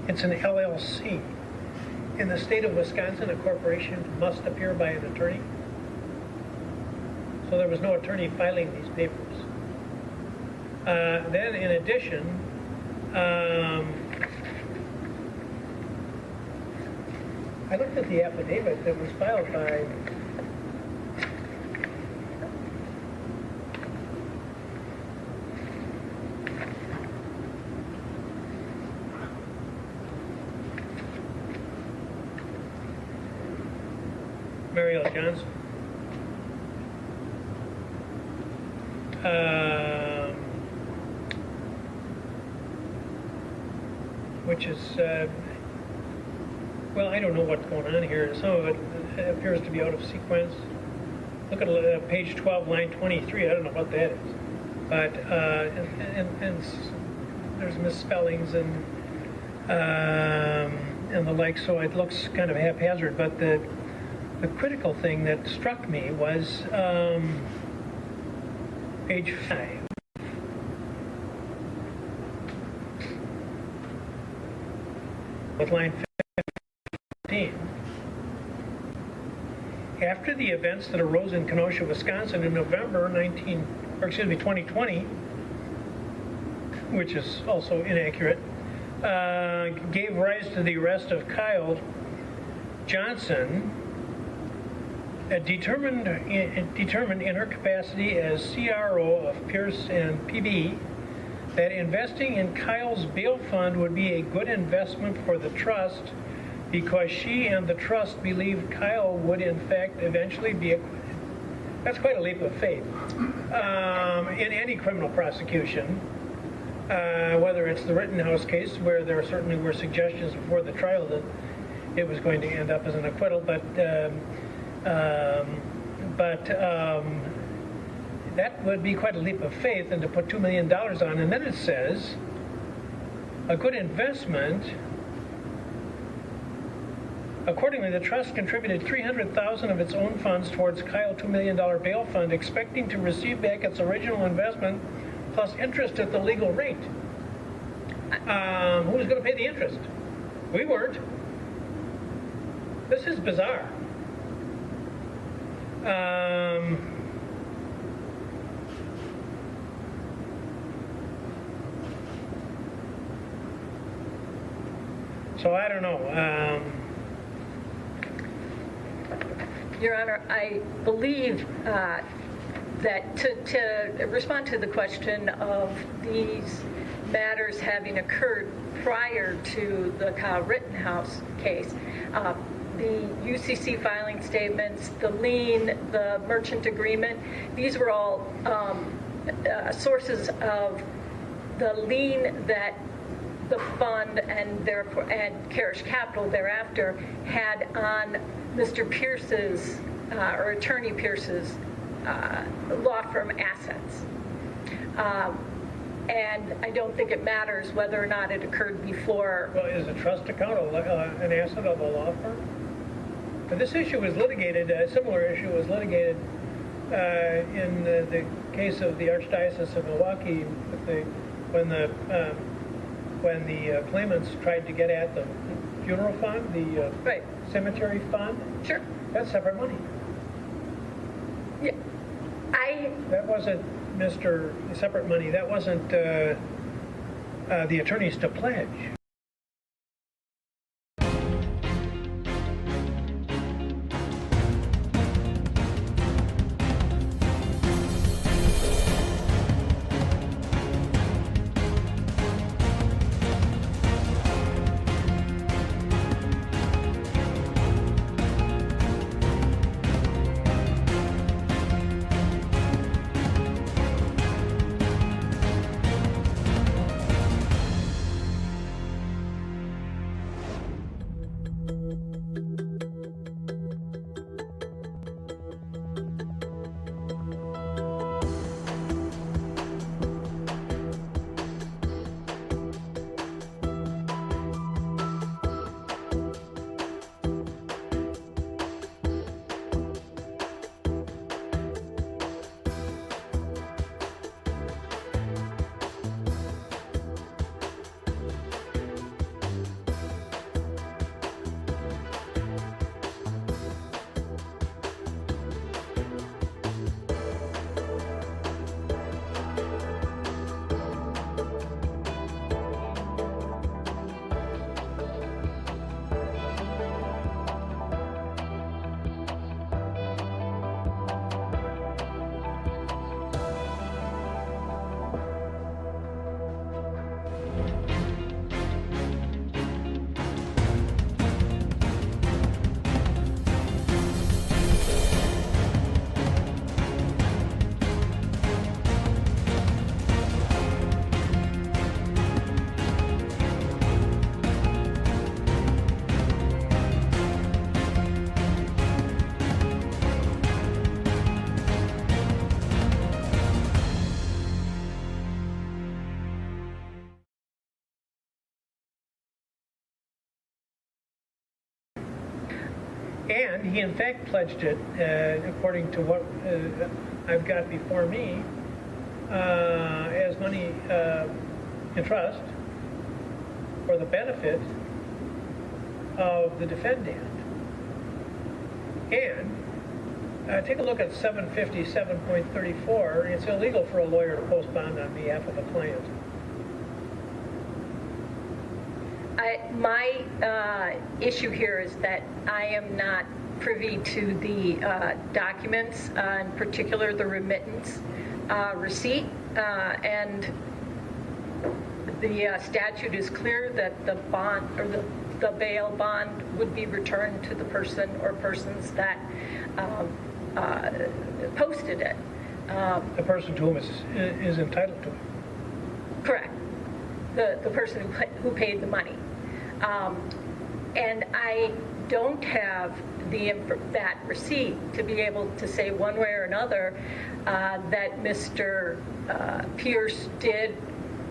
S7: it's an LLC. In the state of Wisconsin, a corporation must appear by an attorney. So there was no attorney filing these papers. Then in addition, I looked at the affidavit that was filed by Mariel Johnson. Which is, well, I don't know what's going on here. Some of it appears to be out of sequence. Look at page 12, line 23. I don't know what that is. But, and there's misspellings and the like, so it looks kind of haphazard. But the critical thing that struck me was page 5. With line 15. After the events that arose in Kenosha, Wisconsin in November 2020, which is also inaccurate, gave rise to the arrest of Kyle Johnson, determined in her capacity as CRO of Pierce and PB that investing in Kyle's bail fund would be a good investment for the trust because she and the trust believed Kyle would in fact eventually be acquitted. That's quite a leap of faith. In any criminal prosecution, whether it's the Rittenhouse case, where there certainly were suggestions before the trial that it was going to end up as an acquittal, but that would be quite a leap of faith, and to put $2 million on. And then it says, a good investment. Accordingly, the trust contributed $300,000 of its own funds towards Kyle $2 million bail fund, expecting to receive back its original investment plus interest at the legal rate. Who was going to pay the interest? We weren't. This is bizarre. So I don't know.
S10: Your Honor, I believe that to respond to the question of these matters having occurred prior to the Kyle Rittenhouse case, the UCC filing statements, the lien, the merchant agreement, these were all sources of the lien that the fund and therefore and Carish Capital thereafter had on Mr. Pierce's or Attorney Pierce's law firm assets. And I don't think it matters whether or not it occurred before.
S7: Well, is a trust account an asset of a law firm? But this issue was litigated, a similar issue was litigated in the case of the Archdiocese of Milwaukee when the claimants tried to get at the funeral fund, the
S10: right.
S7: cemetery fund.
S10: Sure.
S7: That's separate money.
S10: Yeah.
S7: That wasn't separate money. That wasn't the attorneys to pledge. And he in fact pledged it, according to what I've got before me, as money in trust for the benefit of the defendant. And take a look at 757.34. It's illegal for a lawyer to post bond on behalf of a client.
S10: My issue here is that I am not privy to the documents, in particular the remittance receipt, and the statute is clear that the bond or the bail bond would be returned to the person or persons that posted it.
S7: The person to whom is entitled to it.
S10: Correct. The person who paid the money. And I don't have that receipt to be able to say one way or another that Mr. Pierce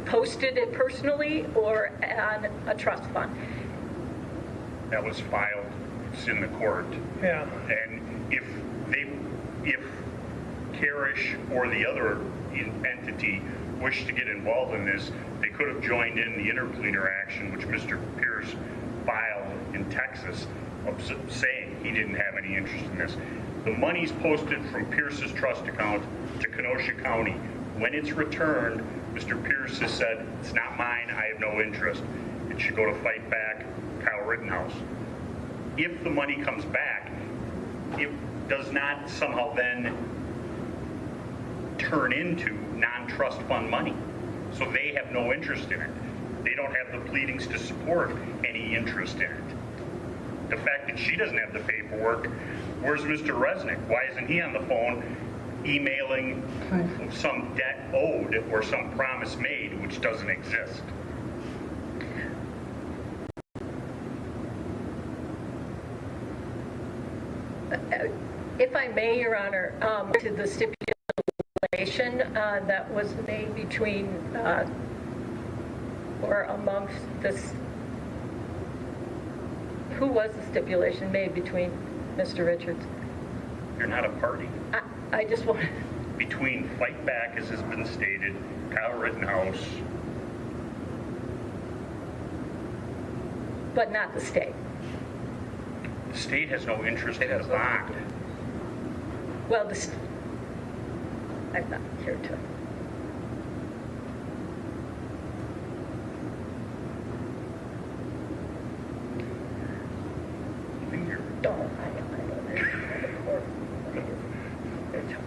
S10: posted it personally or on a trust fund.
S9: That was filed. It's in the court.
S7: Yeah.
S9: And if Karish or the other entity wished to get involved in this, they could have joined in the interpleader action, which Mr. Pierce filed in Texas, saying he didn't have any interest in this. The money's posted from Pierce's trust account to Kenosha County. When it's returned, Mr. Pierce has said, it's not mine, I have no interest. It should go to Fight Back, Kyle Rittenhouse. If the money comes back, it does not somehow then turn into non-trust fund money. So they have no interest in it. They don't have the pleadings to support any interest in it. The fact that she doesn't have the paperwork, where's Mr. Resnick? Why isn't he on the phone emailing proof of some debt owed or some promise made which doesn't exist?
S10: If I may, Your Honor, to the stipulation that was made between or amongst this, who was the stipulation made between Mr. Richards?
S9: You're not a party.
S10: I just want
S9: Between Fight Back, as has been stated, Kyle Rittenhouse.
S10: but not the state.
S9: The state has no interest in the bond.
S10: Well, I'm not here to. Don't. I don't know. The court. They're telling us.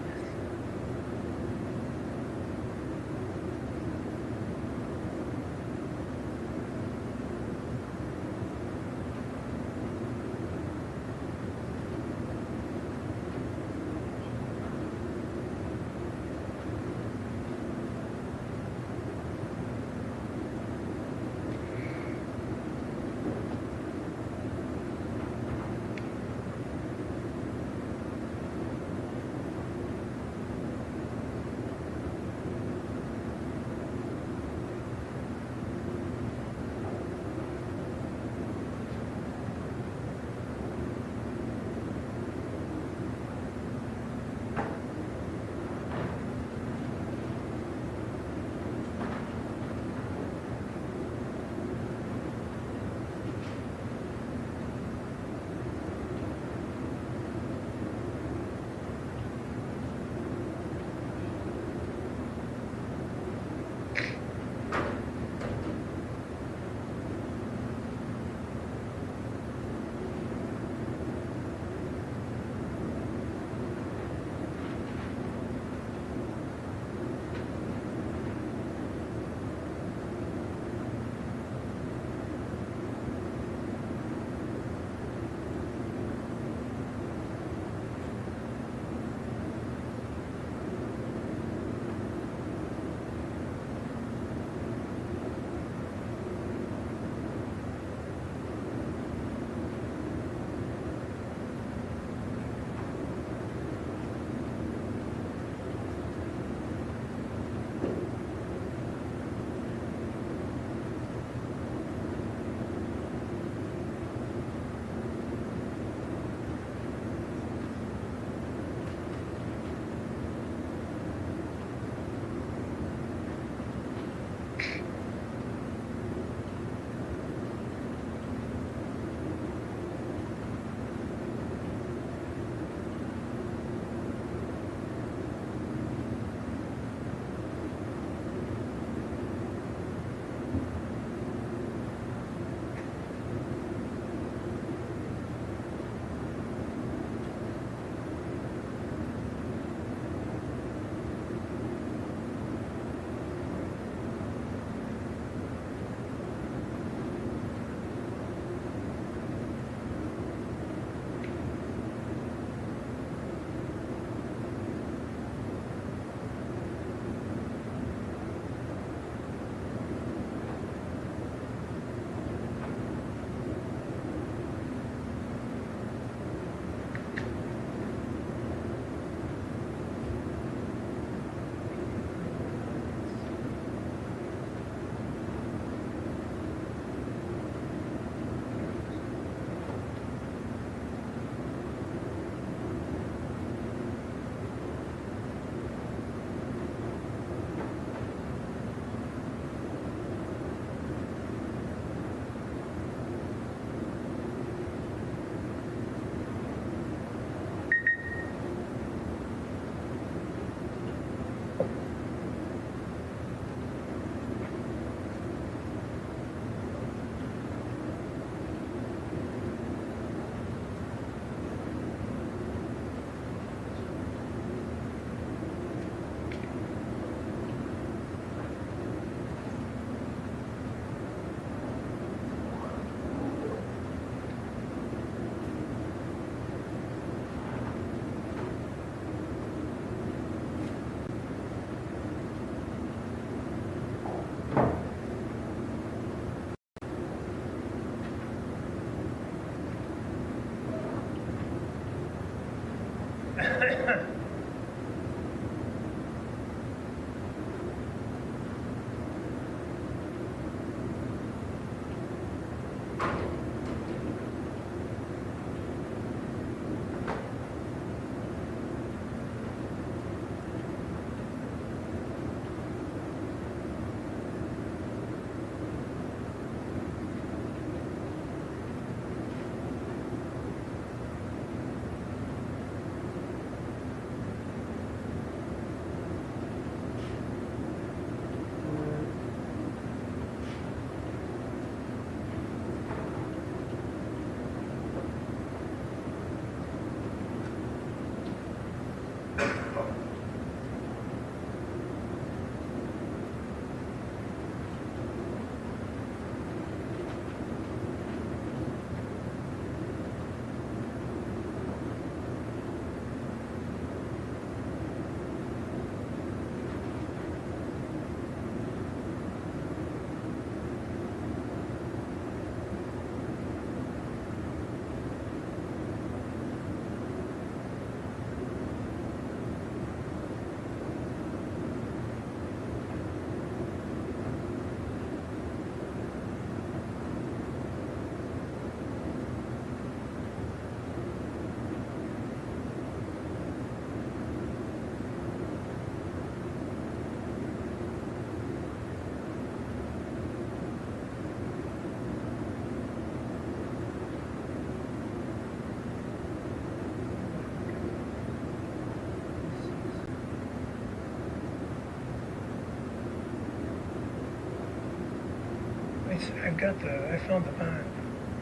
S7: I found the bond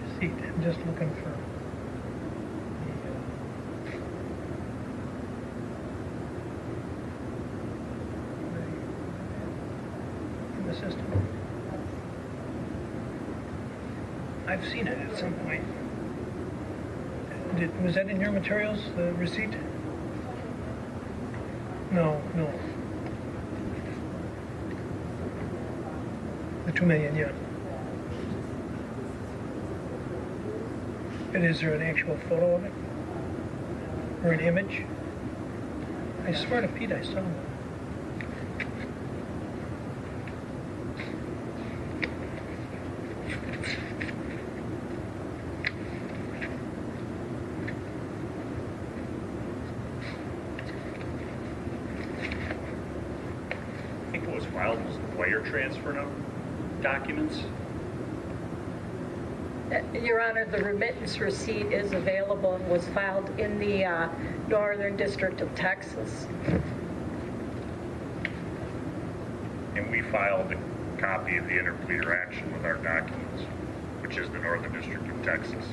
S7: receipt. I'm just looking for in the system. I've seen it at some point. Was that in your materials, the receipt? No. The $2 million, yeah. But is there an actual photo of it? Or an image? I swear to Pete I saw one.
S9: I think what was filed was the wire transfer documents.
S10: Your Honor, the remittance receipt is available and was filed in the Northern District of Texas.
S9: And we filed a copy of the interpleader action with our documents, which is the Northern District of Texas.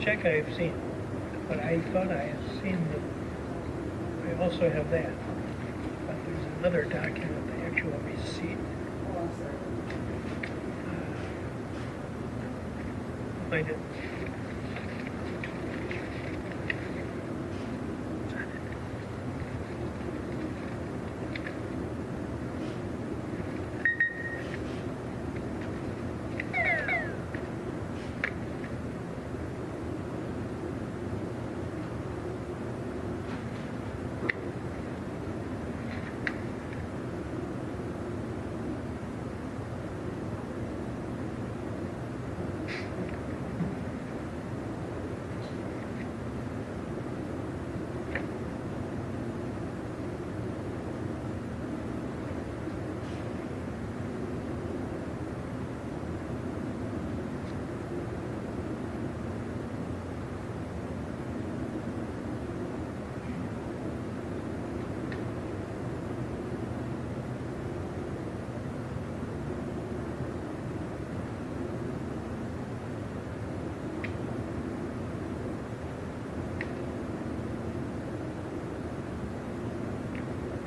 S7: check I've seen, but I thought I had seen the, I also have that. But there's another document, the actual receipt. Find it.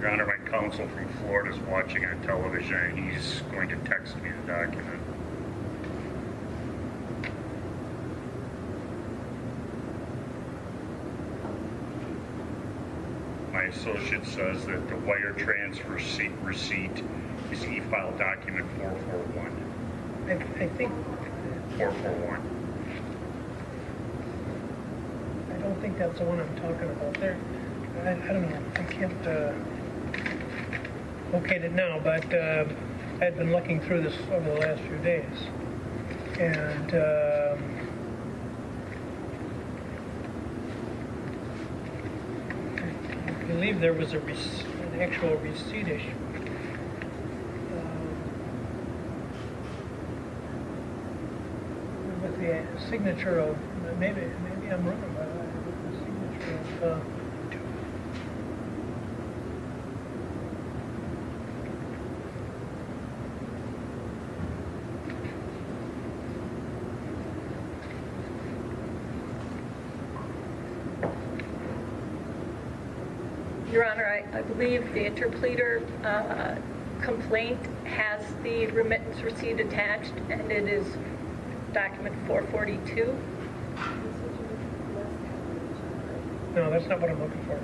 S9: Your Honor, my counsel from Florida is watching on television, and he's going to text me the document. My associate says that the wire transfer receipt is e-file document 441.
S7: I think
S9: 441.
S7: I don't think that's the one I'm talking about there. I don't know. I can't locate it now, but I've been looking through this over the last few days, and I believe there was an actual receipt issue. With the signature of, maybe I'm wrong about that, with the signature of
S10: Your Honor, I believe the interpleader complaint has the remittance receipt attached, and it is document 442.
S7: No, that's not what I'm looking for.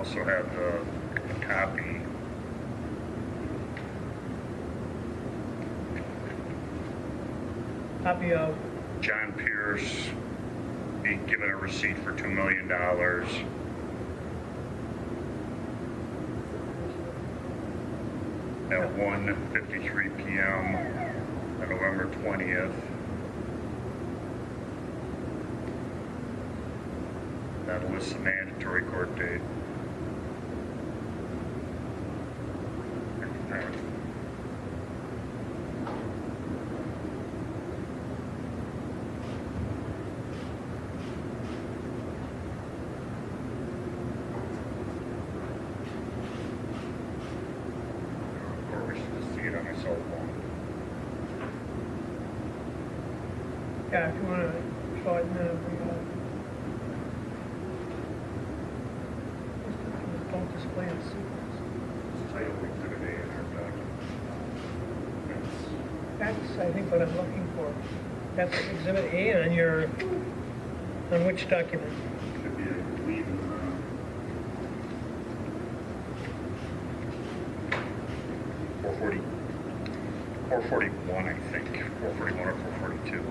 S9: also have the copy.
S7: Copy of,
S9: John Pierce being given a receipt for $2 million. At 1:53 p.m. on November 20th. That lists the mandatory court date.
S7: yeah, if you want to show it, and then bring it up. Just don't display in sequence.
S9: Title Exhibit A in our document.
S7: That's, I think, what I'm looking for. That's Exhibit A on your, on which document?
S9: Should be, I believe, in 441, I think. 441 or 442.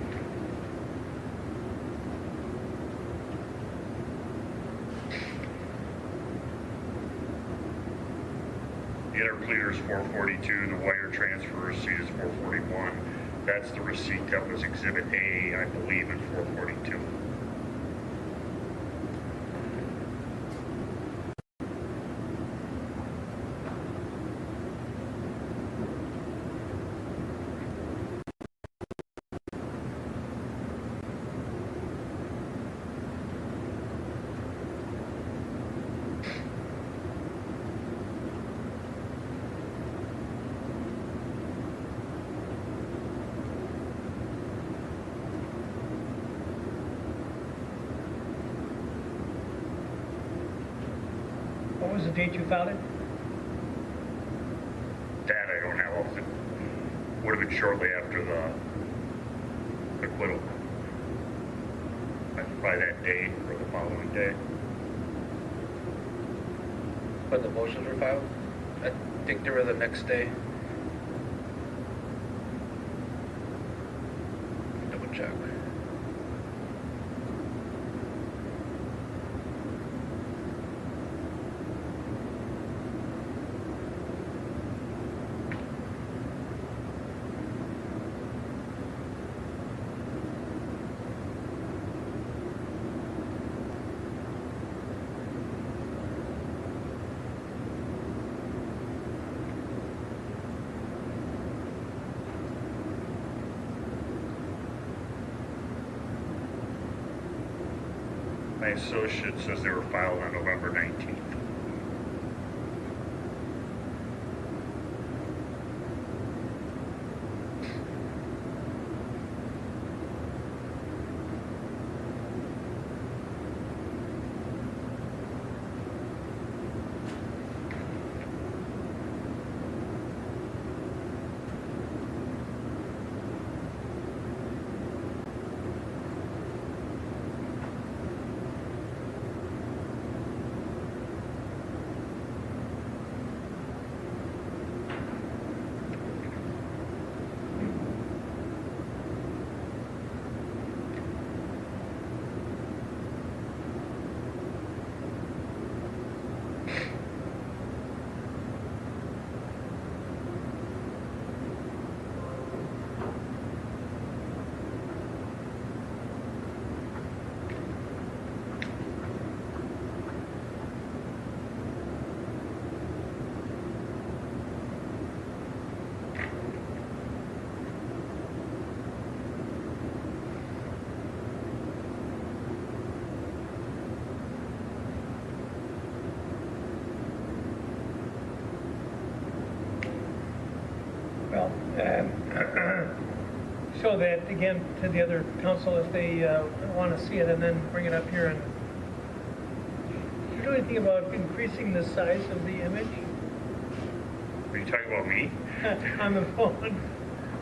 S9: The interpleader is 442. The wire transfer receipt is 441. That's the receipt that was Exhibit A, I believe, in 442.
S7: What was the date you filed it?
S9: That I don't have. It would have been shortly after the acquittal. By that day or the following day.
S11: When the motions were filed, I think they were the next day. Double check.
S9: My associate says they were filed on November 19th.
S7: Well, show that again to the other council if they want to see it, and then bring it up here. And do you do anything about increasing the size of the image
S9: Are you talking about me?
S7: on the phone?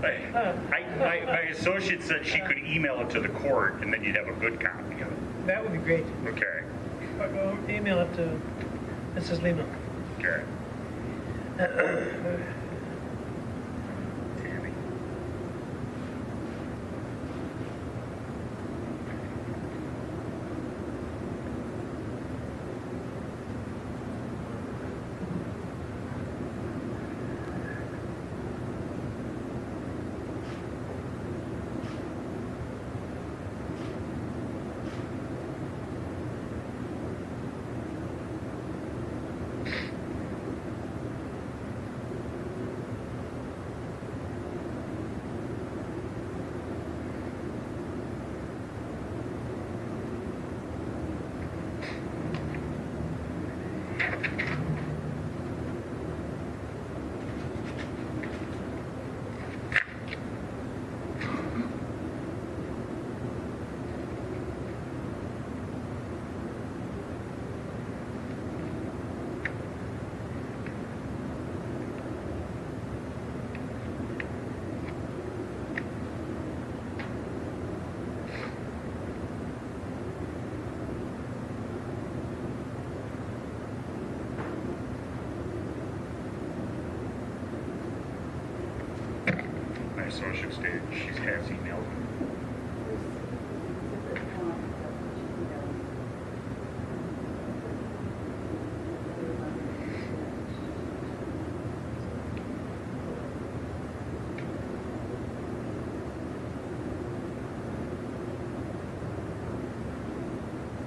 S9: My associate said she could email it to the court and then you'd have a good copy of it.
S7: That would be great.
S9: Okay.
S7: Email it to Mrs. Lehman.
S9: Okay. My associate stated she has emailed me.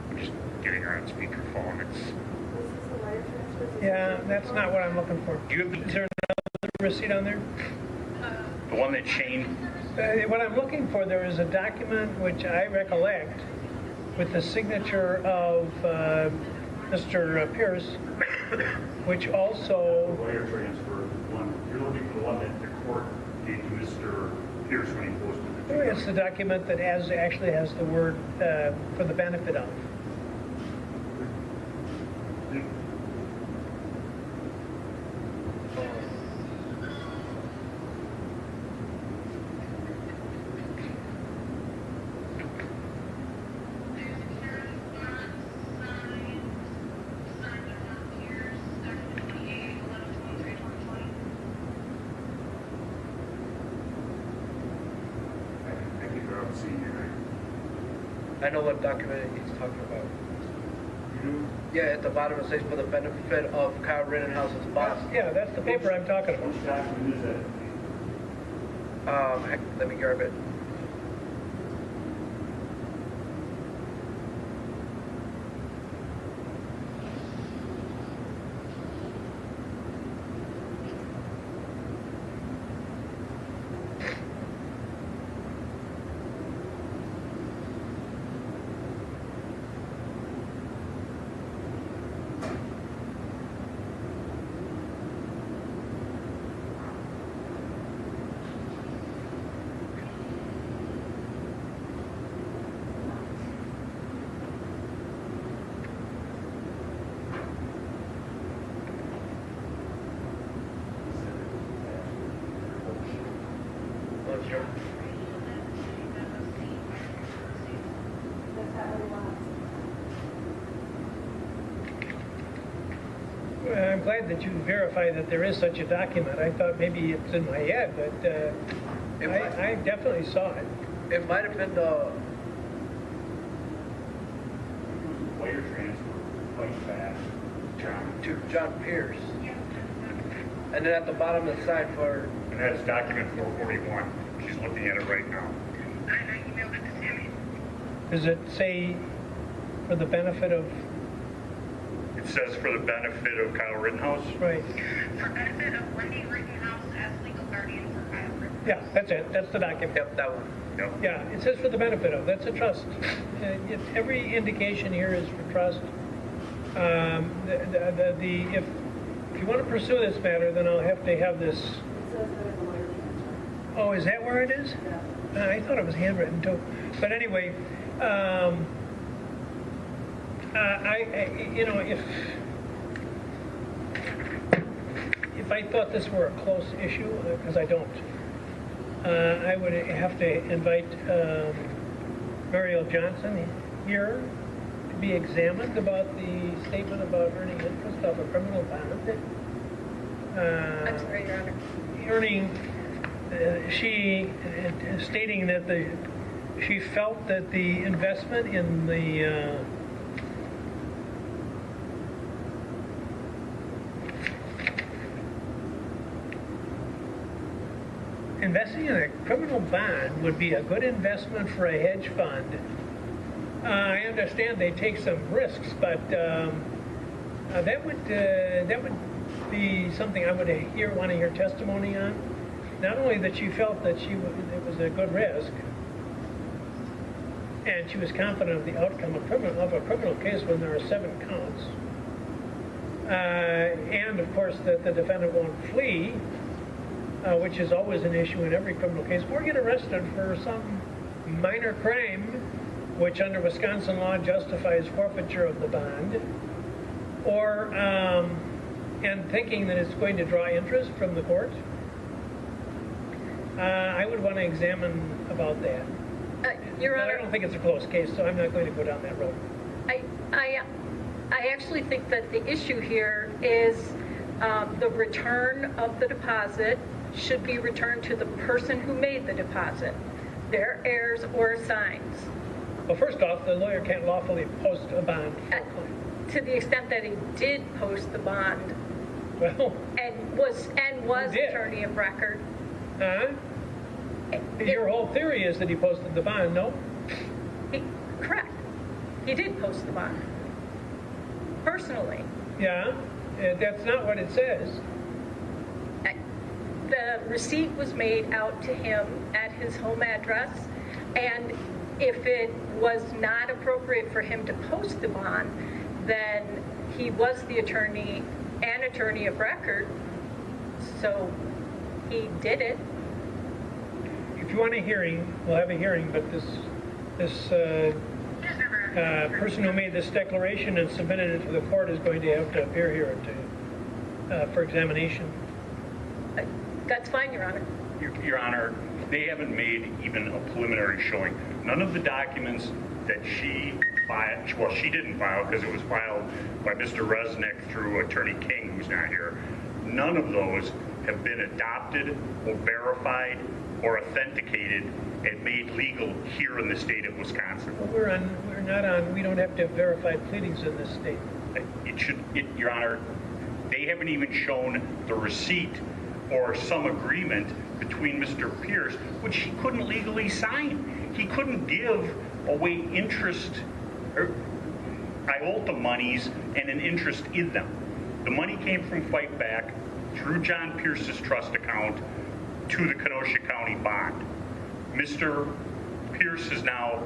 S9: I'm just getting her on speakerphone.
S7: Yeah, that's not what I'm looking for.
S9: Do you have
S7: Is there another receipt on there?
S9: the one that Shane?
S7: What I'm looking for, there is a document which I recollect with the signature of Mr. Pierce, which also...
S9: Wire transfer one. You're looking for the one that the court gave to Mr. Pierce when he posted the...
S7: It's the document that actually has the word for the benefit of.
S11: I know what document he's talking about. Yeah, at the bottom it says for the benefit of Kyle Rittenhouse's boss.
S7: Yeah, that's the paper I'm talking about.
S9: Which document is that?
S11: Let me grab it.
S7: I'm glad that you verified that there is such a document. I thought maybe it's in my head, but I definitely saw it.
S11: It might have been the...
S9: Wire transfer, quite fast.
S11: to John Pierce. And then at the bottom of the side for...
S9: And that's document 441. She's looking at it right now.
S7: Does it say for the benefit of...
S9: It says for the benefit of Kyle Rittenhouse.
S7: Right.
S12: For benefit of Wendy Rittenhouse as legal guardian for Kyle Rittenhouse.
S7: Yeah, that's it. That's the document.
S11: Yep, that one.
S9: Yep.
S7: Yeah, it says for the benefit of. That's a trust. Every indication here is for trust. If you want to pursue this matter, then I'll have to have this. Oh, is that where it is? I thought it was handwritten too. But anyway, you know, if I thought this were a close issue, because I don't, I would have to invite Mariel Johnson here to be examined about the statement about earning interest of a criminal bond?
S10: I'm sorry, Your Honor.
S7: Stating that she felt that the investment in the investing in a criminal bond would be a good investment for a hedge fund. I understand they take some risks, but that would be something I would want to hear testimony on. Not only that she felt that it was a good risk, and she was confident of the outcome of a criminal case when there are 7 counts, and of course that the defendant won't flee, which is always an issue in every criminal case, or get arrested for some minor crime, which under Wisconsin law justifies forfeiture of the bond, or and thinking that it's going to draw interest from the court. I would want to examine about that.
S10: Your
S7: But
S10: Honor,
S7: I don't think it's a closed case, so I'm not going to go down that road.
S10: I actually think that the issue here is the return of the deposit should be returned to the person who made the deposit, their heirs or assigns.
S7: Well, first off, the lawyer can't lawfully post a bond for a claim.
S10: To the extent that he did post the bond
S7: Well,
S10: and was
S7: did?
S10: attorney of record.
S7: Your whole theory is that he posted the bond, no?
S10: Correct. He did post the bond. Personally.
S7: Yeah, that's not what it says.
S10: The receipt was made out to him at his home address, and if it was not appropriate for him to post the bond, then he was the attorney and attorney of record, so he did it.
S7: If you want a hearing, we'll have a hearing, but this person who made this declaration and submitted it to the court is going to have to appear here for examination.
S10: That's fine, Your Honor.
S9: Your Honor, they haven't made even a preliminary showing. None of the documents that she filed, well, she didn't file because it was filed by Mr. Resnick through Attorney King, who's not here. None of those have been adopted or verified or authenticated and made legal here in the state of Wisconsin.
S7: Well, we don't have to have verified pleadings in this state.
S9: Your Honor, they haven't even shown the receipt or some agreement between Mr. Pierce, which he couldn't legally sign. He couldn't give away interest or IOLTA monies and an interest in them. The money came from Fight Back through John Pierce's trust account to the Kenosha County bond. Mr. Pierce has now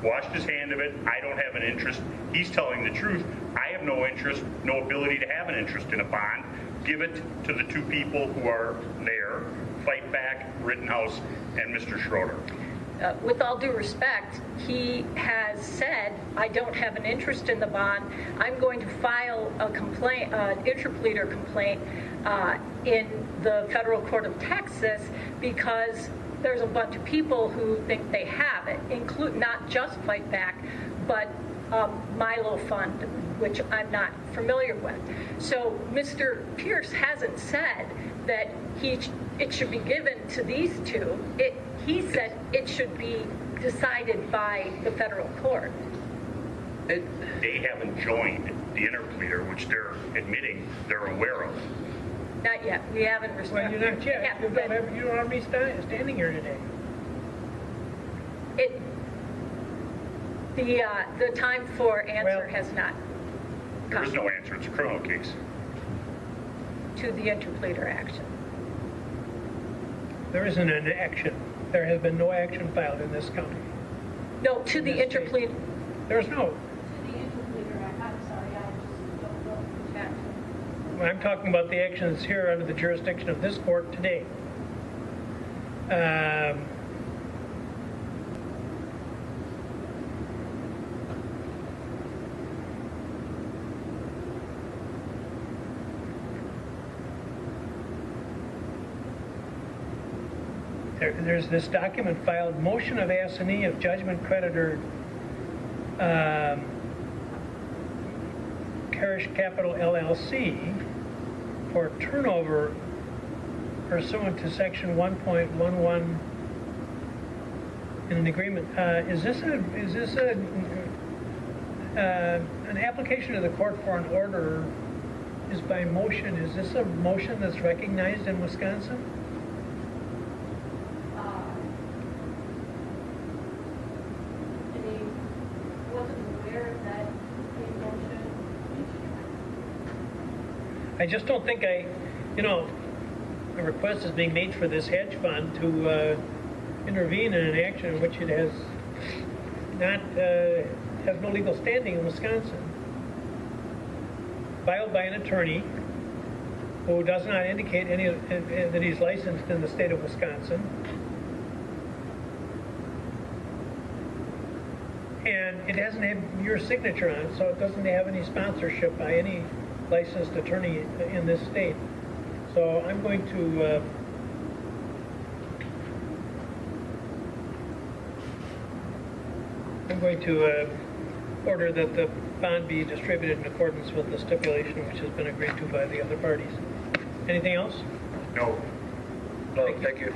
S9: washed his hand of it. I don't have an interest. He's telling the truth. I have no interest, no ability to have an interest in a bond. Give it to the 2 people who are there, Fight Back, Rittenhouse, and Mr. Schroeder.
S10: With all due respect, he has said, I don't have an interest in the bond. I'm going to file a complaint, interpleader complaint in the federal court of Texas because there's a bunch of people who think they have it, include not just Fight Back, but Milo Fund, which I'm not familiar with. So Mr. Pierce hasn't said that it should be given to these 2. He said it should be decided by the federal court.
S9: They haven't joined the interpleader, which they're admitting they're aware of.
S10: Not yet. We haven't
S7: Well, you're not yet. You don't have me standing here today.
S10: The time for answer has not
S9: There
S10: come
S9: is no answer. It's a criminal case.
S10: to the interpleader action.
S7: There isn't an action. There has been no action filed in this county.
S10: No, to the interpleader.
S7: There's no.
S10: To the interpleader, I'm sorry, I just don't know that.
S7: I'm talking about the action that's here under the jurisdiction of this court today. There's this document filed, motion of assignee of judgment creditor Parish Capital LLC for turnover pursuant to section 1.11 in an agreement. Is this an application to the court for an order is by motion? Is this a motion that's recognized in Wisconsin? I just don't think a request is being made for this hedge fund to intervene in an action in which it has no legal standing in Wisconsin. Filed by an attorney who does not indicate that he's licensed in the state of Wisconsin. And it doesn't have your signature on it, so it doesn't have any sponsorship by any licensed attorney in this state. So I'm going to order that the bond be distributed in accordance with the stipulation which has been agreed to by the other parties. Anything else?
S9: No.
S11: No, thank you.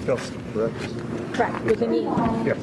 S13: Yes, correct.
S14: Correct, with an E.
S13: Yes.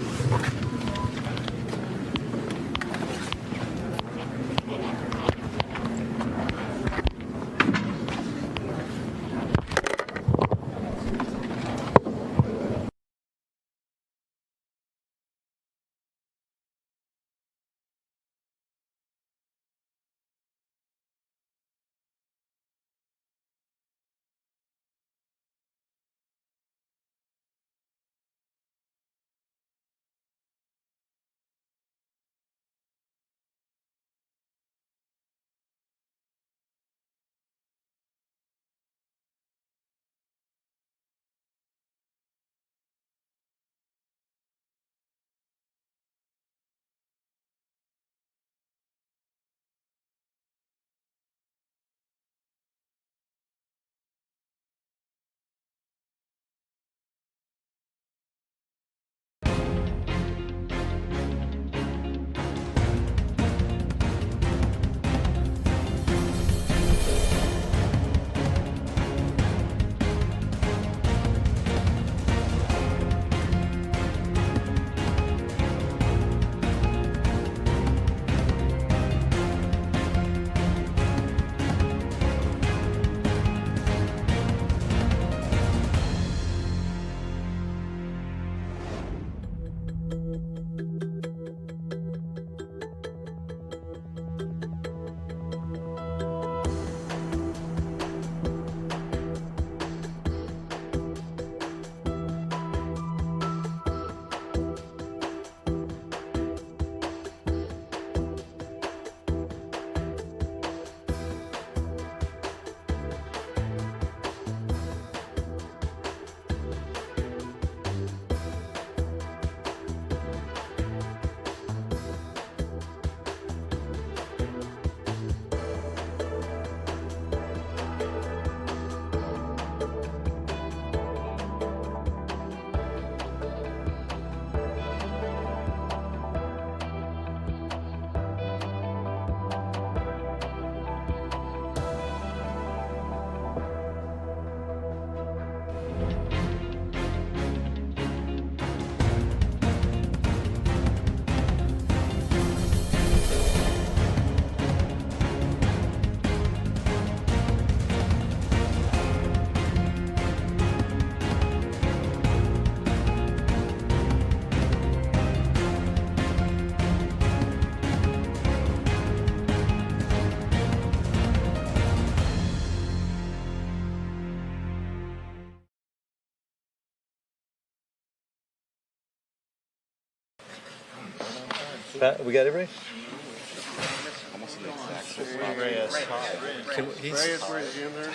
S14: Pat, we got everybody?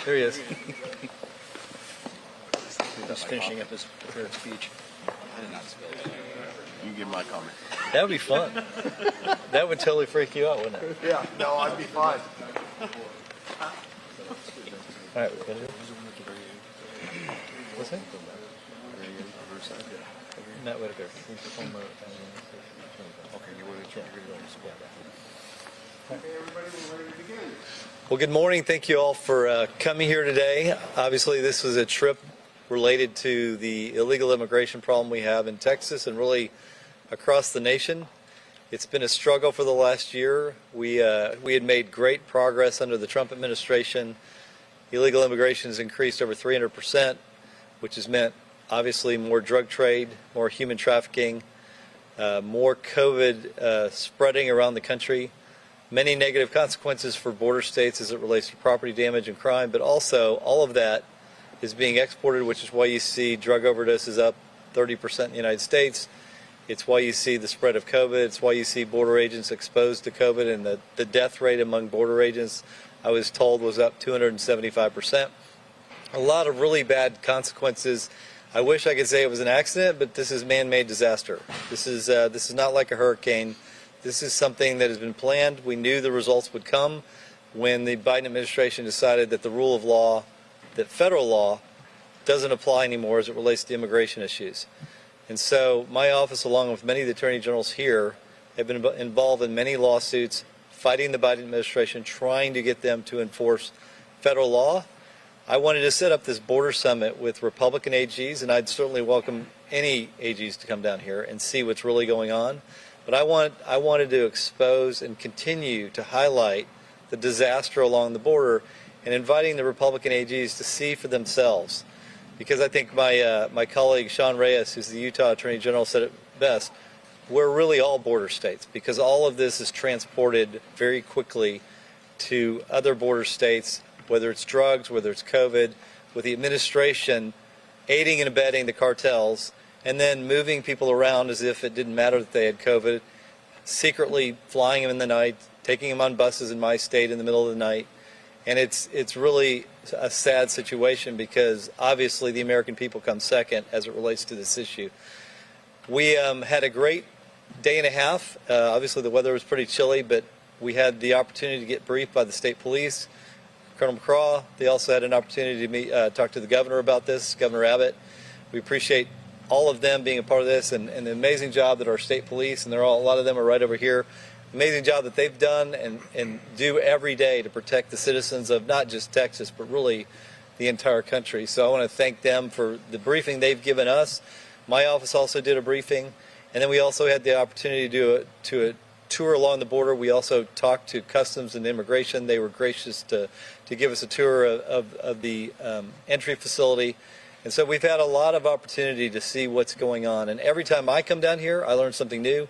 S14: There he is.
S13: He's finishing up his prepared speech. I did not spill it. You can give my comment.
S14: That would be fun. That would totally freak you out, wouldn't it?
S13: Yeah, no, I'd be fine.
S14: All right, we're gonna do it. What's that? Not what it is.
S13: Okay, you want to check your
S14: Well, good morning. Thank you all for coming here today. Obviously, this was a trip related to the illegal immigration problem we have in Texas and really across the nation. It's been a struggle for the last year. We had made great progress under the Trump administration. Illegal immigration has increased over 300%, which has meant obviously more drug trade, more human trafficking, more COVID spreading around the country, many negative consequences for border states as it relates to property damage and crime, but also all of that is being exported, which is why you see drug overdoses up 30% in the United States. It's why you see the spread of COVID. It's why you see border agents exposed to COVID, and the death rate among border agents, I was told, was up 275%. A lot of really bad consequences. I wish I could say it was an accident, but this is man-made disaster. This is not like a hurricane. This is something that has been planned. We knew the results would come when the Biden administration decided that the rule of law, that federal law, doesn't apply anymore as it relates to immigration issues. And so my office, along with many of the attorney generals here, have been involved in many lawsuits fighting the Biden administration, trying to get them to enforce federal law. I wanted to set up this border summit with Republican AGs, and I'd certainly welcome any AGs to come down here and see what's really going on. But I wanted to expose and continue to highlight the disaster along the border and inviting the Republican AGs to see for themselves. Because I think my colleague Sean Reyes, who's the Utah Attorney General, said it best, we're really all border states because all of this is transported very quickly to other border states, whether it's drugs, whether it's COVID, with the administration aiding and abetting the cartels and then moving people around as if it didn't matter that they had COVID, secretly flying them in the night, taking them on buses in my state in the middle of the night. And it's really a sad situation because obviously the American people come second as it relates to this issue. We had a great day and a half. Obviously the weather was pretty chilly, but we had the opportunity to get briefed by the state police, Colonel McCraw. They also had an opportunity to meet, talk to the governor about this, Governor Abbott. We appreciate all of them being a part of this and the amazing job that our state police, and a lot of them are right over here, amazing job that they've done and do every day to protect the citizens of not just Texas, but really the entire country. So I want to thank them for the briefing they've given us. My office also did a briefing, and then we also had the opportunity to do a tour along the border. We also talked to Customs and Immigration. They were gracious to give us a tour of the entry facility. And so we've had a lot of opportunity to see what's going on. And every time I come down here, I learn something new.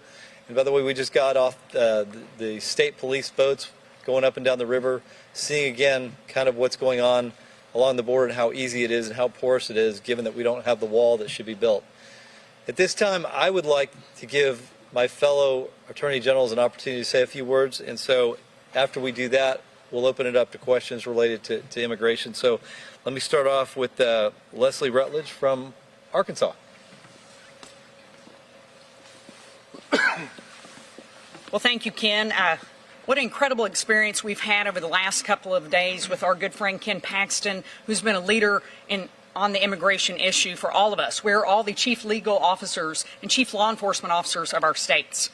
S14: And by the way, we just got off the state police boats going up and down the river, seeing again kind of what's going on along the border and how easy it is and how porous it is, given that we don't have the wall that should be built. At this time, I would like to give my fellow attorney generals an opportunity to say a few words. And so after we do that, we'll open it up to questions related to immigration. So let me start off with Leslie Rutledge from Arkansas.
S15: Well, thank you, Ken. What an incredible experience we've had over the last couple of days with our good friend Ken Paxton, who's been a leader on the immigration issue for all of us. We're all the chief legal officers and chief law enforcement officers of our states.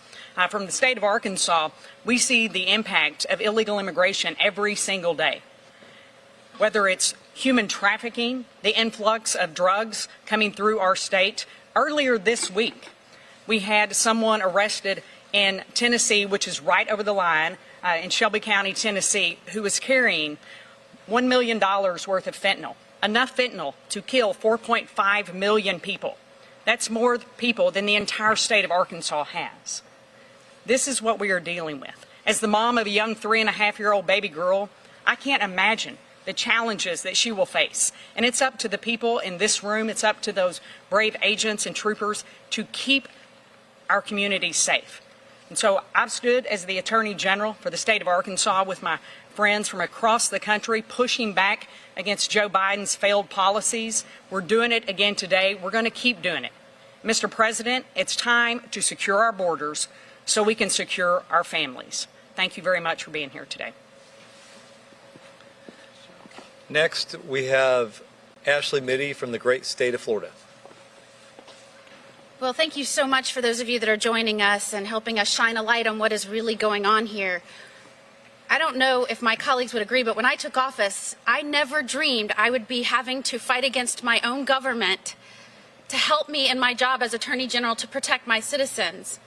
S15: From the state of Arkansas, we see the impact of illegal immigration every single day. Whether it's human trafficking, the influx of drugs coming through our state. Earlier this week, we had someone arrested in Tennessee, which is right over the line, in Shelby County, Tennessee, who was carrying $1 million worth of fentanyl. Enough fentanyl to kill 4.5 million people. That's more people than the entire state of Arkansas has. This is what we are dealing with. As the mom of a young 3.5-year-old baby girl, I can't imagine the challenges that she will face. And it's up to the people in this room, it's up to those brave agents and troopers to keep our communities safe. And so I've stood as the Attorney General for the state of Arkansas with my friends from across the country pushing back against Joe Biden's failed policies. We're doing it again today. We're going to keep doing it. Mr. President, it's time to secure our borders so we can secure our families. Thank you very much for being here today.
S14: Next, we have Ashley Mitty from the great state of Florida.
S16: Well, thank you so much for those of you that are joining us and helping us shine a light on what is really going on here. I don't know if my colleagues would agree, but when I took office, I never dreamed I would be having to fight against my own government to help me in my job as Attorney General to protect my citizens.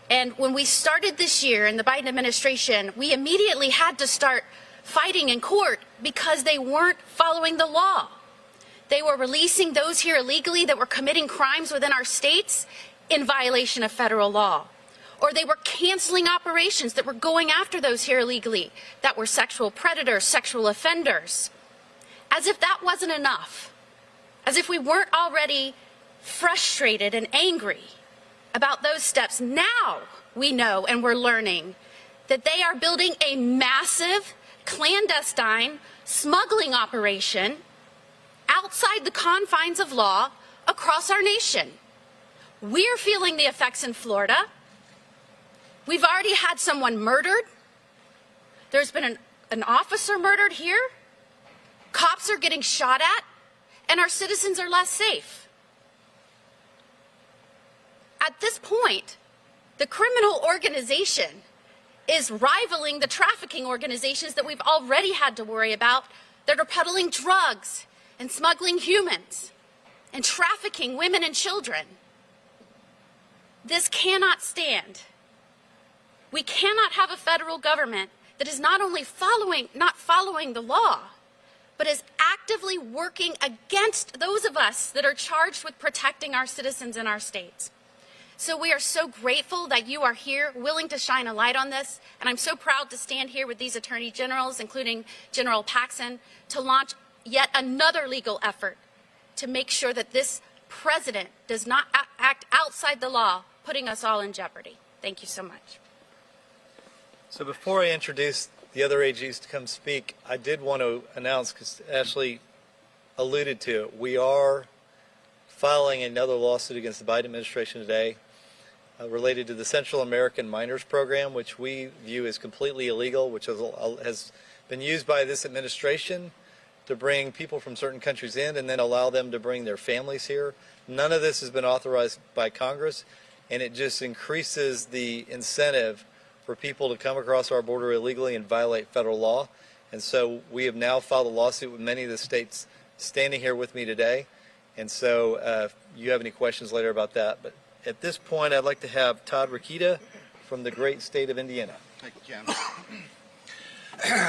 S16: And when we started this year in the Biden administration, we immediately had to start fighting in court because they weren't following the law. They were releasing those here illegally that were committing crimes within our states in violation of federal law. Or they were canceling operations that were going after those here illegally that were sexual predators, sexual offenders. As if that wasn't enough. As if we weren't already frustrated and angry about those steps. Now we know and we're learning that they are building a massive clandestine smuggling operation outside the confines of law across our nation. We're feeling the effects in Florida. We've already had someone murdered. There's been an officer murdered here. Cops are getting shot at, and our citizens are less safe. At this point, the criminal organization is rivaling the trafficking organizations that we've already had to worry about that are peddling drugs and smuggling humans and trafficking women and children. This cannot stand. We cannot have a federal government that is not only not following the law, but is actively working against those of us that are charged with protecting our citizens in our states. So we are so grateful that you are here, willing to shine a light on this, and I'm so proud to stand here with these attorney generals, including General Paxson, to launch yet another legal effort to make sure that this president does not act outside the law, putting us all in jeopardy. Thank you so much.
S14: So before I introduce the other AGs to come speak, I did want to announce, because Ashley alluded to it, we are filing another lawsuit against the Biden administration today related to the Central American Minors Program, which we view as completely illegal, which has been used by this administration to bring people from certain countries in and then allow them to bring their families here. None of this has been authorized by Congress, and it just increases the incentive for people to come across our border illegally and violate federal law. And so we have now filed a lawsuit with many of the states standing here with me today. And so if you have any questions later about that. But at this point, I'd like to have Todd Rokita from the great state of Indiana.
S17: Thank you, Ken.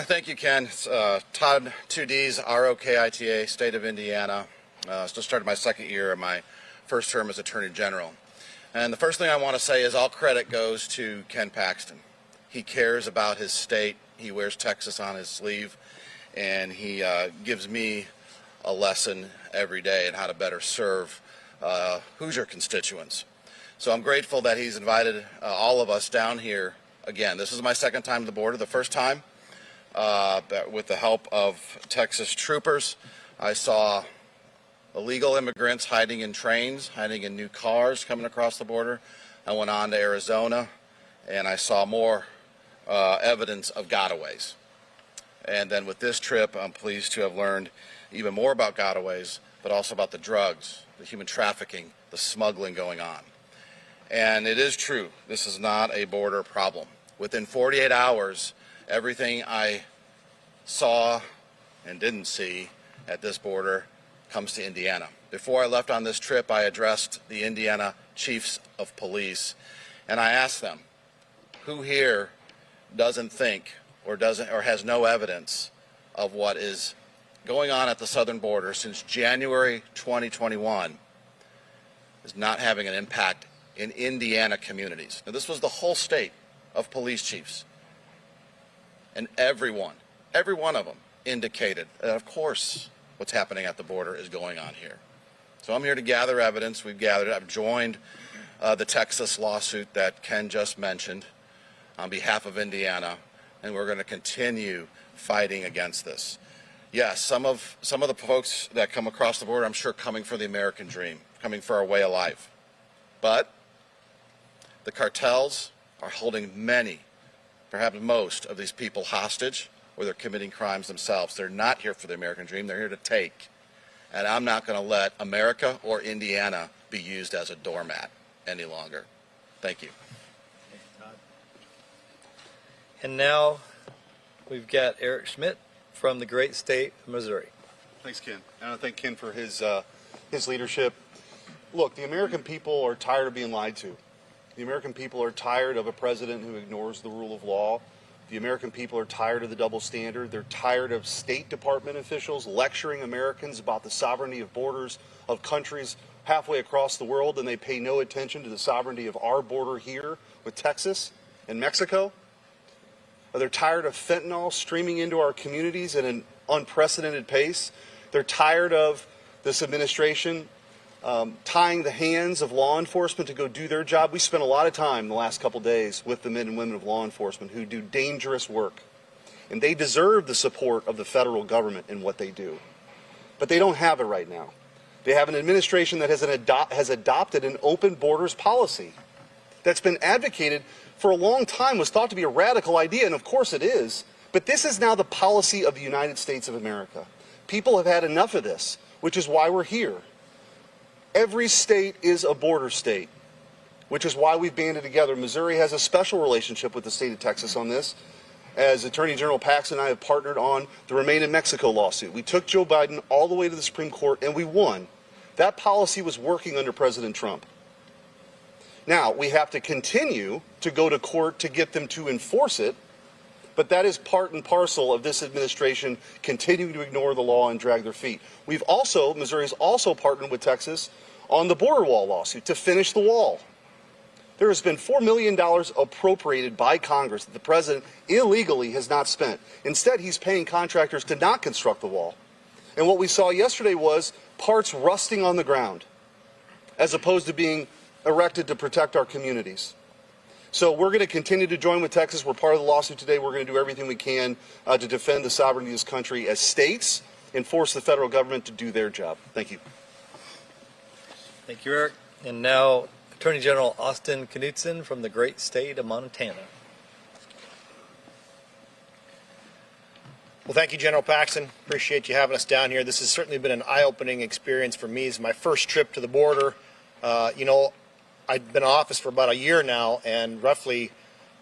S17: Thank you, Ken. Todd, 2Ds, R-O-K-I-T-A, state of Indiana. Still started my second year of my first term as Attorney General. And the first thing I want to say is all credit goes to Ken Paxton. He cares about his state. He wears Texas on his sleeve. And he gives me a lesson every day in how to better serve Hoosier constituents. So I'm grateful that he's invited all of us down here again. This is my second time to the border. The first time, with the help of Texas troopers, I saw illegal immigrants hiding in trains, hiding in new cars coming across the border. I went on to Arizona, and I saw more evidence of gotaways. And then with this trip, I'm pleased to have learned even more about gotaways, but also about the drugs, the human trafficking, the smuggling going on. And it is true, this is not a border problem. Within 48 hours, everything I saw and didn't see at this border comes to Indiana. Before I left on this trip, I addressed the Indiana chiefs of police, and I asked them, who here doesn't think or has no evidence of what is going on at the southern border since January 2021 is not having an impact in Indiana communities? Now, this was the whole state of police chiefs, and every one of them indicated that, of course, what's happening at the border is going on here. So I'm here to gather evidence. We've gathered it. I've joined the Texas lawsuit that Ken just mentioned on behalf of Indiana, and we're going to continue fighting against this. Yes, some of the folks that come across the border, I'm sure, coming for the American dream, coming for our way of life. But the cartels are holding many, perhaps most, of these people hostage, or they're committing crimes themselves. They're not here for the American dream. They're here to take. And I'm not going to let America or Indiana be used as a doormat any longer. Thank you.
S14: And now we've got Eric Schmidt from the great state of Missouri.
S18: Thanks, Ken. And I thank Ken for his leadership. Look, the American people are tired of being lied to. The American people are tired of a president who ignores the rule of law. The American people are tired of the double standard. They're tired of State Department officials lecturing Americans about the sovereignty of borders of countries halfway across the world, and they pay no attention to the sovereignty of our border here with Texas and Mexico. They're tired of fentanyl streaming into our communities at an unprecedented pace. They're tired of this administration tying the hands of law enforcement to go do their job. We spent a lot of time the last couple days with the men and women of law enforcement who do dangerous work. And they deserve the support of the federal government in what they do. But they don't have it right now. They have an administration that has adopted an open borders policy that's been advocated for a long time, was thought to be a radical idea, and of course it is. But this is now the policy of the United States of America. People have had enough of this, which is why we're here. Every state is a border state, which is why we've banded together. Missouri has a special relationship with the state of Texas on this, as Attorney General Paxton and I have partnered on the Remain in Mexico lawsuit. We took Joe Biden all the way to the Supreme Court, and we won. That policy was working under President Trump. Now, we have to continue to go to court to get them to enforce it, but that is part and parcel of this administration continuing to ignore the law and drag their feet. Missouri's also partnered with Texas on the border wall lawsuit to finish the wall. There has been $4 million appropriated by Congress that the president illegally has not spent. Instead, he's paying contractors to not construct the wall. And what we saw yesterday was parts rusting on the ground, as opposed to being erected to protect our communities. So we're going to continue to join with Texas. We're part of the lawsuit today. We're going to do everything we can to defend the sovereignty of this country as states and force the federal government to do their job. Thank you.
S14: Thank you, Eric. And now Attorney General Austin Knudsen from the great state of Montana.
S19: Well, thank you, General Paxton. Appreciate you having us down here. This has certainly been an eye-opening experience for me. It's my first trip to the border. I've been in office for about a year now, and roughly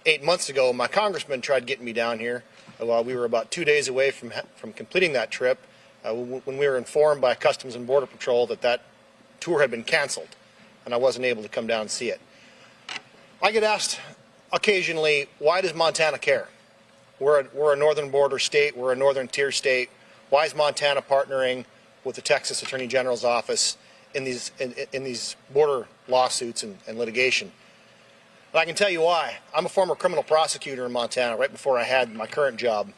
S19: 8 months ago, my congressman tried getting me down here. We were about 2 days away from completing that trip when we were informed by Customs and Border Patrol that tour had been canceled, and I wasn't able to come down and see it. I get asked occasionally, why does Montana care? We're a northern border state. We're a northern tier state. Why is Montana partnering with the Texas Attorney General's office in these border lawsuits and litigation? And I can tell you why. I'm a former criminal prosecutor in Montana right before I had my current job.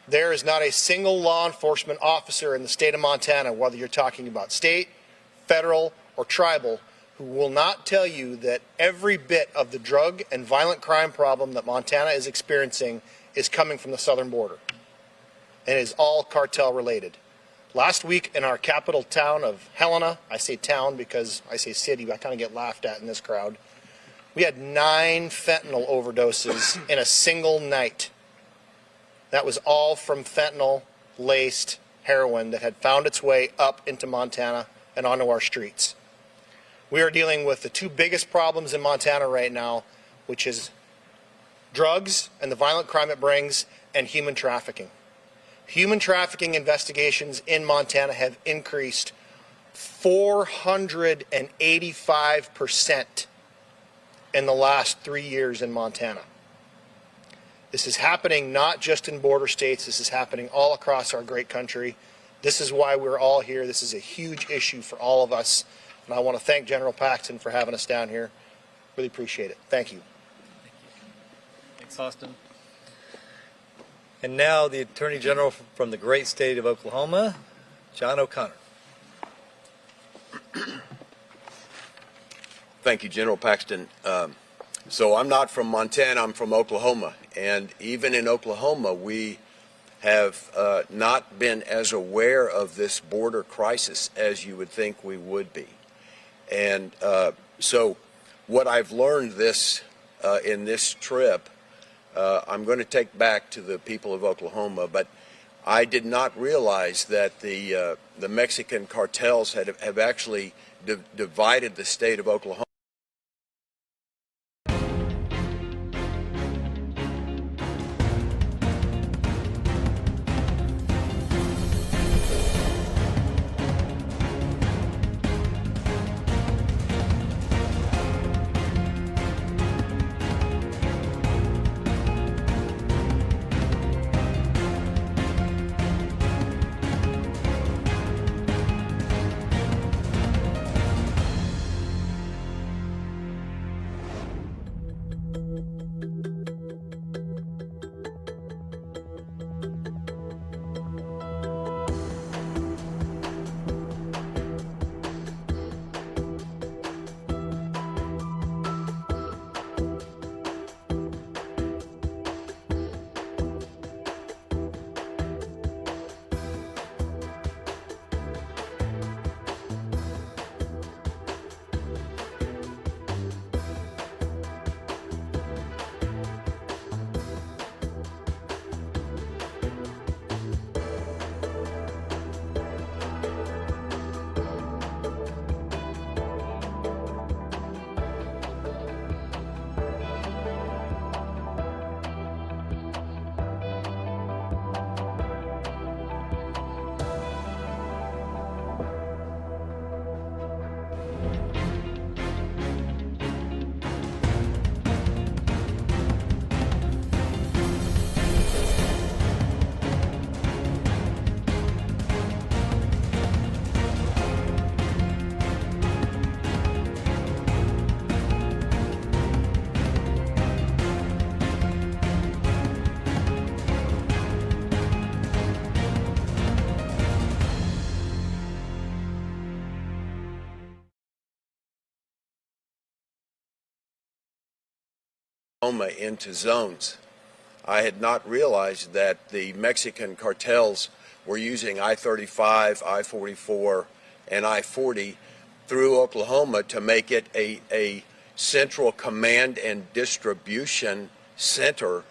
S19: There is not a single law enforcement officer in the state of Montana, whether you're talking about state, federal, or tribal, who will not tell you that every bit of the drug and violent crime problem that Montana is experiencing is coming from the southern border. And it is all cartel related. Last week in our capital town of Helena, I say town because I say city, but I kind of get laughed at in this crowd, we had 9 fentanyl overdoses in a single night. That was all from fentanyl-laced heroin that had found its way up into Montana and onto our streets. We are dealing with the 2 biggest problems in Montana right now, which is drugs and the violent crime it brings, and human trafficking. Human trafficking investigations in Montana have increased 485% in the last 3 years in Montana. This is happening not just in border states, this is happening all across our great country. This is why we're all here. This is a huge issue for all of us. And I want to thank General Paxton for having us down here. Really appreciate it. Thank you.
S14: Thanks, Austin. And now the Attorney General from the great state of Oklahoma, John O'Connor.
S13: Thank you, General Paxton. So I'm not from Montana, I'm from Oklahoma. And even in Oklahoma, we have not been as aware of this border crisis as you would think we would be. And so what I've learned in this trip, I'm going to take back to the people of Oklahoma, but I did not realize that the Mexican cartels have actually divided the state of Oklahoma. Into zones. I had not realized that the Mexican cartels were using I-35, I-44, and I-40 through Oklahoma to make it a central command and distribution center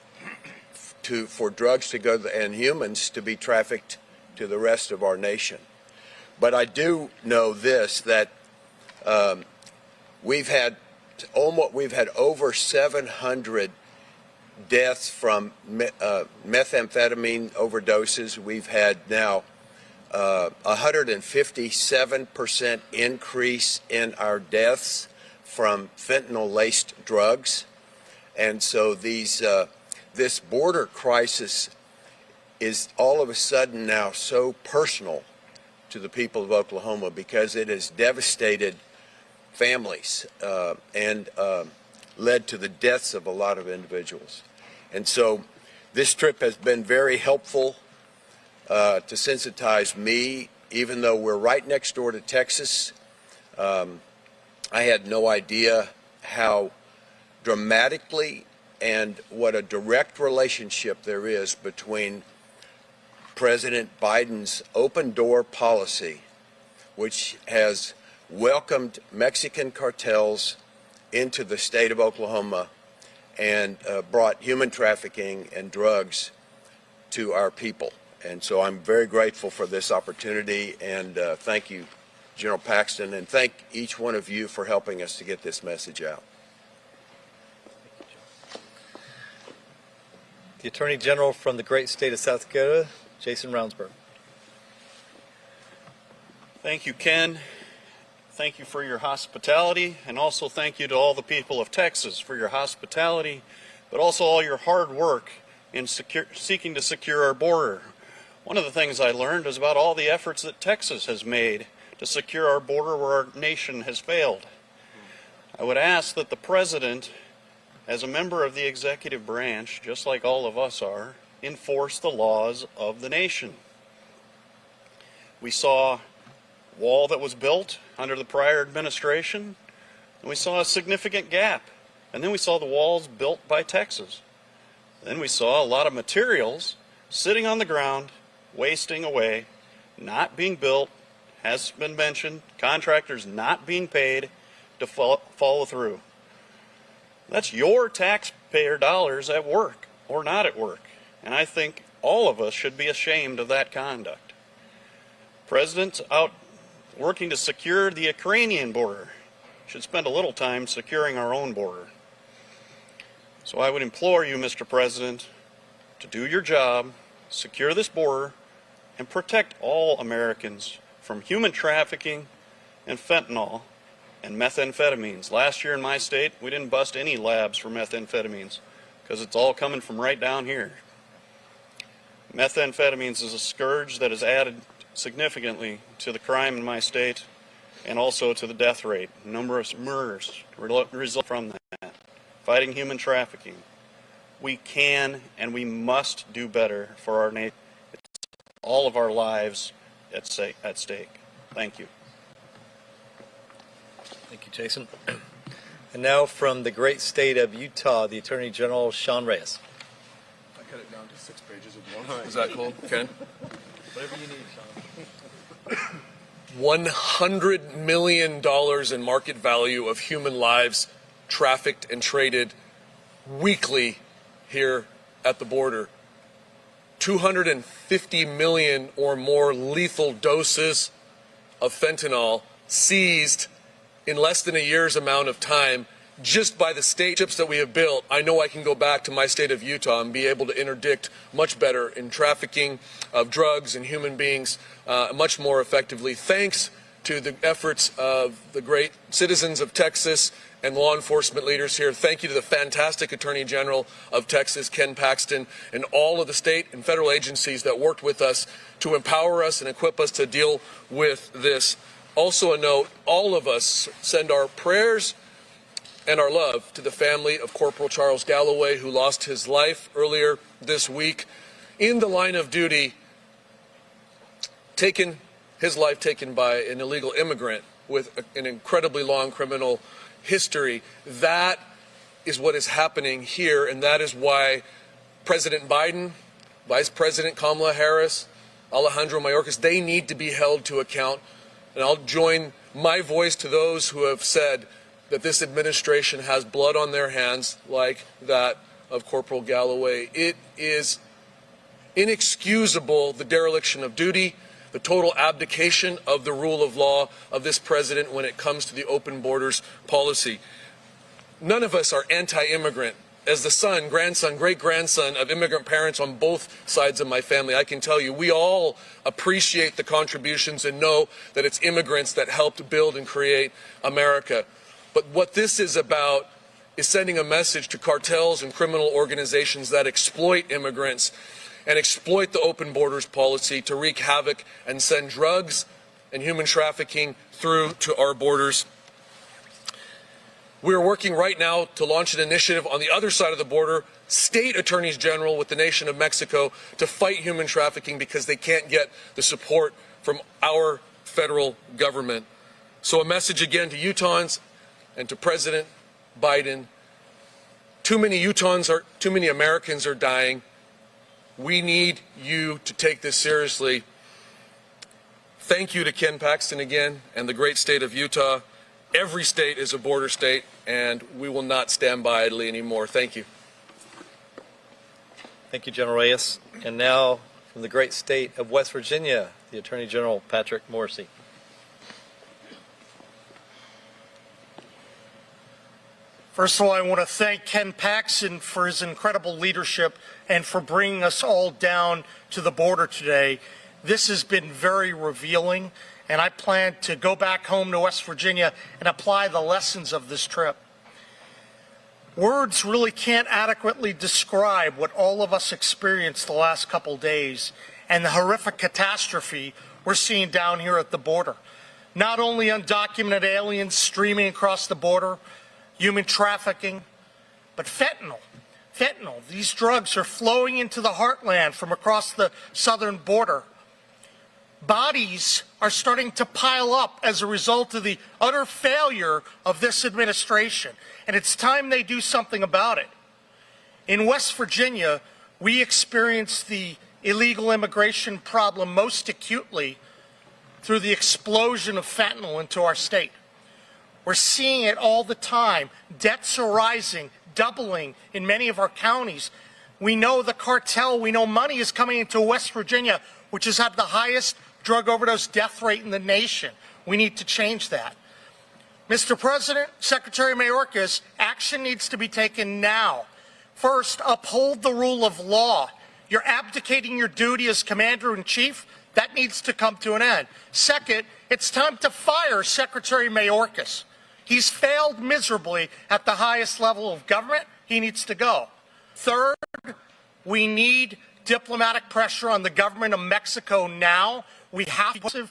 S13: for drugs to go and humans to be trafficked to the rest of our nation. But I do know this, that we've had over 700 deaths from methamphetamine overdoses. We've had now 157% increase in our deaths from fentanyl-laced drugs. And so this border crisis is all of a sudden now so personal to the people of Oklahoma because it has devastated families and led to the deaths of a lot of individuals. And so this trip has been very helpful to sensitize me, even though we're right next door to Texas. I had no idea how dramatically and what a direct relationship there is between President Biden's open door policy, which has welcomed Mexican cartels into the state of Oklahoma and brought human trafficking and drugs to our people. And so I'm very grateful for this opportunity, and thank you, General Paxton, and thank each one of you for helping us to get this message out.
S14: The Attorney General from the great state of South Dakota, Jason Rounsberg.
S18: Thank you, Ken. Thank you for your hospitality, and also thank you to all the people of Texas for your hospitality, but also all your hard work in seeking to secure our border. One of the things I learned is about all the efforts that Texas has made to secure our border where our nation has failed. I would ask that the President, as a member of the executive branch, just like all of us are, enforce the laws of the nation. We saw a wall that was built under the prior administration. and we saw a significant gap. And then we saw the walls built by Texas. Then we saw a lot of materials sitting on the ground, wasting away, not being built, has been mentioned, contractors not being paid to follow through. That's your taxpayer dollars at work or not at work. And I think all of us should be ashamed of that conduct. President's out working to secure the Ukrainian border. Should spend a little time securing our own border. So I would implore you, Mr. President, to do your job, secure this border, and protect all Americans from human trafficking and fentanyl and methamphetamines. Last year in my state, we didn't bust any labs for methamphetamines because it's all coming from right down here. Methamphetamines is a scourge that has added significantly to the crime in my state and also to the death rate. Numerous murders result from that. Fighting human trafficking. We can and we must do better for our nation. It's all of our lives at stake. Thank you.
S14: Thank you, Jason. And now from the great state of Utah, the Attorney General, Sean Reyes.
S20: I cut it down to 6 pages of one. Is that cool, Ken?
S14: Whatever you need, Sean.
S20: $100 million in market value of human lives trafficked and traded weekly here at the border. 250 million or more lethal doses of fentanyl seized in less than a year's amount of time just by the state ships that we have built. I know I can go back to my state of Utah and be able to interdict much better in trafficking of drugs and human beings much more effectively, thanks to the efforts of the great citizens of Texas and law enforcement leaders here. Thank you to the fantastic Attorney General of Texas, Ken Paxton, and all of the state and federal agencies that worked with us to empower us and equip us to deal with this. Also a note, all of us send our prayers and our love to the family of Corporal Charles Galloway, who lost his life earlier this week in the line of duty, his life taken by an illegal immigrant with an incredibly long criminal history. That is what is happening here, and that is why President Biden, Vice President Kamala Harris, Alejandro Mayorkas, they need to be held to account. And I'll join my voice to those who have said that this administration has blood on their hands like that of Corporal Galloway. It is inexcusable, the dereliction of duty, the total abdication of the rule of law of this president when it comes to the open borders policy. None of us are anti-immigrant. As the son, grandson, great-grandson of immigrant parents on both sides of my family, I can tell you we all appreciate the contributions and know that it's immigrants that helped build and create America. But what this is about is sending a message to cartels and criminal organizations that exploit immigrants and exploit the open borders policy to wreak havoc and send drugs and human trafficking through to our borders. We are working right now to launch an initiative on the other side of the border, state attorneys general with the nation of Mexico, to fight human trafficking because they can't get the support from our federal government. So a message again to Utahns and to President Biden. Too many Americans are dying. We need you to take this seriously. Thank you to Ken Paxton again and the great state of Utah. Every state is a border state, and we will not stand by idly anymore. Thank you.
S14: Thank you, General Reyes. And now from the great state of West Virginia, the Attorney General, Patrick Morrisey.
S21: First of all, I want to thank Ken Paxton for his incredible leadership and for bringing us all down to the border today. This has been very revealing, and I plan to go back home to West Virginia and apply the lessons of this trip. Words really can't adequately describe what all of us experienced the last couple days and the horrific catastrophe we're seeing down here at the border. Not only undocumented aliens streaming across the border, human trafficking, but fentanyl. Fentanyl. These drugs are flowing into the heartland from across the southern border. Bodies are are starting to pile up as a result of the utter failure of this administration, and it's time they do something about it. In West Virginia, we experienced the illegal immigration problem most acutely through the explosion of fentanyl into our state. We're seeing it all the time. Deaths are rising, doubling in many of our counties. We know the cartel, we know money is coming into West Virginia, which has had the highest drug overdose death rate in the nation. We need to change that. Mr. President, Secretary Mayorkas, action needs to be taken now. First, uphold the rule of law. You're abdicating your duty as Commander-in-Chief. That needs to come to an end. Second, it's time to fire Secretary Mayorkas. He's failed miserably at the highest level of government. He needs to go. Third, we need diplomatic pressure on the government of Mexico now. We have to put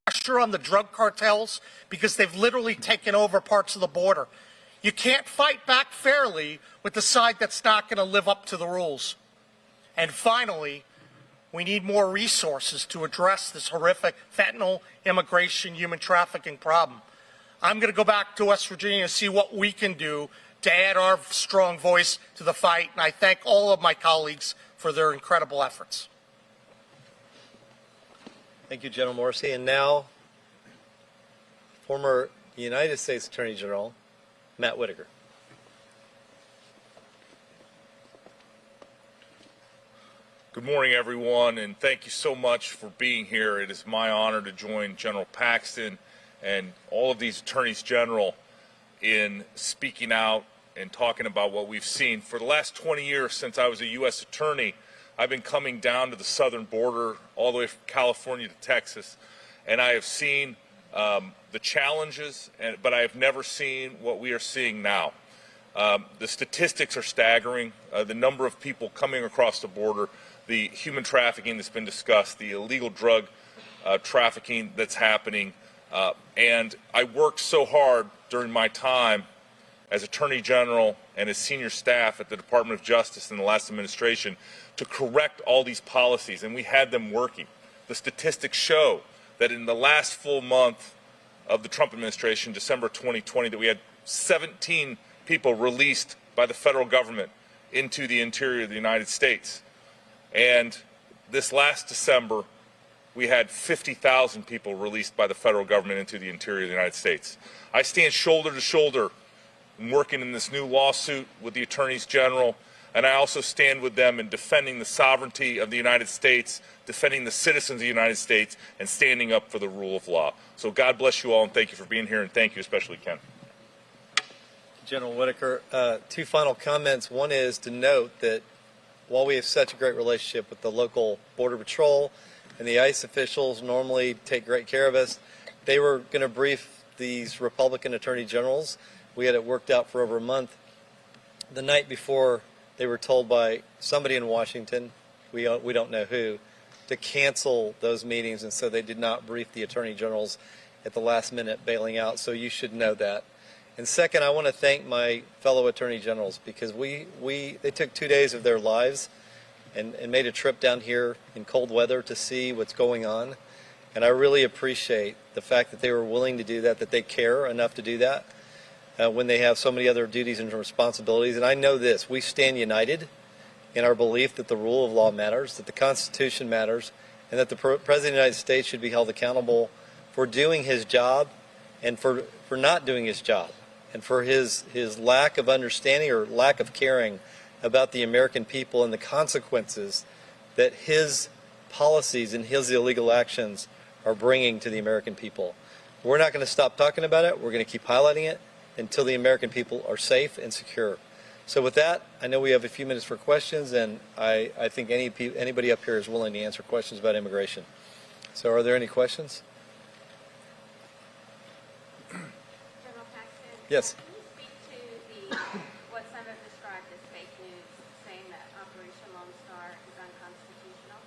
S21: pressure on the drug cartels because they've literally taken over parts of the border. You can't fight back fairly with the side that's not going to live up to the rules. And finally, we need more resources to address this horrific fentanyl, immigration, human trafficking problem. I'm going to go back to West Virginia and see what we can do to add our strong voice to the fight, and I thank all of my colleagues for their incredible efforts.
S14: Thank you, General Morrissey. And now, former United States Attorney General Matt Whitaker.
S2: Good morning, everyone, and thank you so much for being here. It is my honor to join General Paxton and all of these attorneys general in speaking out and talking about what we've seen. For the last 20 years since I was a U.S. attorney, I've been coming down to the southern border all the way from California to Texas, and I have seen the challenges, but I have never seen what we are seeing now. The statistics are staggering. The number of people coming across the border, the human trafficking that's been discussed, the illegal drug trafficking that's happening, and I worked so hard during my time as Attorney General and as senior staff at the Department of Justice in the last administration to correct all these policies, and we had them working. The statistics show that in the last full month of the Trump administration, December 2020, that we had 17 people released by the federal government into the interior of the United States. And this last December, we had 50,000 people released by the federal government into the interior of the United States. I stand shoulder to shoulder in working in this new lawsuit with the attorneys general, and I also stand with them in defending the sovereignty of the United States, defending the citizens of the United States, and standing up for the rule of law. So God bless you all, and thank you for being here, and thank you especially, Ken.
S14: General Whitaker, two final comments. One is to note that while we have such a great relationship with the local Border Patrol and the ICE officials normally take great care of us, they were going to brief these Republican attorney generals. We had it worked out for over a month. The night before, they were told by somebody in Washington, we don't know who, to cancel those meetings, and so they did not brief the attorney generals at the last minute, bailing out. So you should know that. And second, I want to thank my fellow attorney generals because they took 2 days of their lives and made a trip down here in cold weather to see what's going on. And I really appreciate the fact that they were willing to do that, that they care enough to do that when they have so many other duties and responsibilities. And I know this, we stand united in our belief that the rule of law matters, that the Constitution matters, and that the President of the United States should be held accountable for doing his job and for not doing his job, and for his lack of understanding or lack of caring about the American people and the consequences that his policies and his illegal actions are bringing to the American people. We're not going to stop talking about it. We're going to keep highlighting it until the American people are safe and secure. So with that, I know we have a few minutes for questions, and I think anybody up here is willing to answer questions about immigration. So are there any questions?
S22: General Paxton,
S14: Yes.
S22: can you speak to what some have described as fake news, saying that Operation Lone Star is unconstitutional?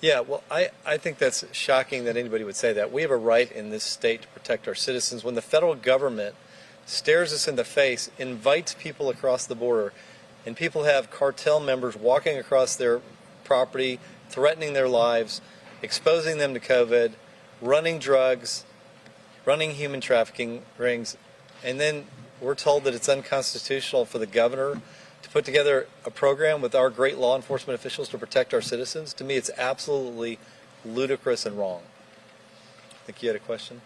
S14: Yeah, well, I think that's shocking that anybody would say that. We have a right in this state to protect our citizens. When the federal government stares us in the face, invites people across the border, and people have cartel members walking across their property, threatening their lives, exposing them to COVID, running drugs, running human trafficking rings, and then we're told that it's unconstitutional for the governor to put together a program with our great law enforcement officials to protect our citizens. To me, it's absolutely ludicrous and wrong. I think you had a question?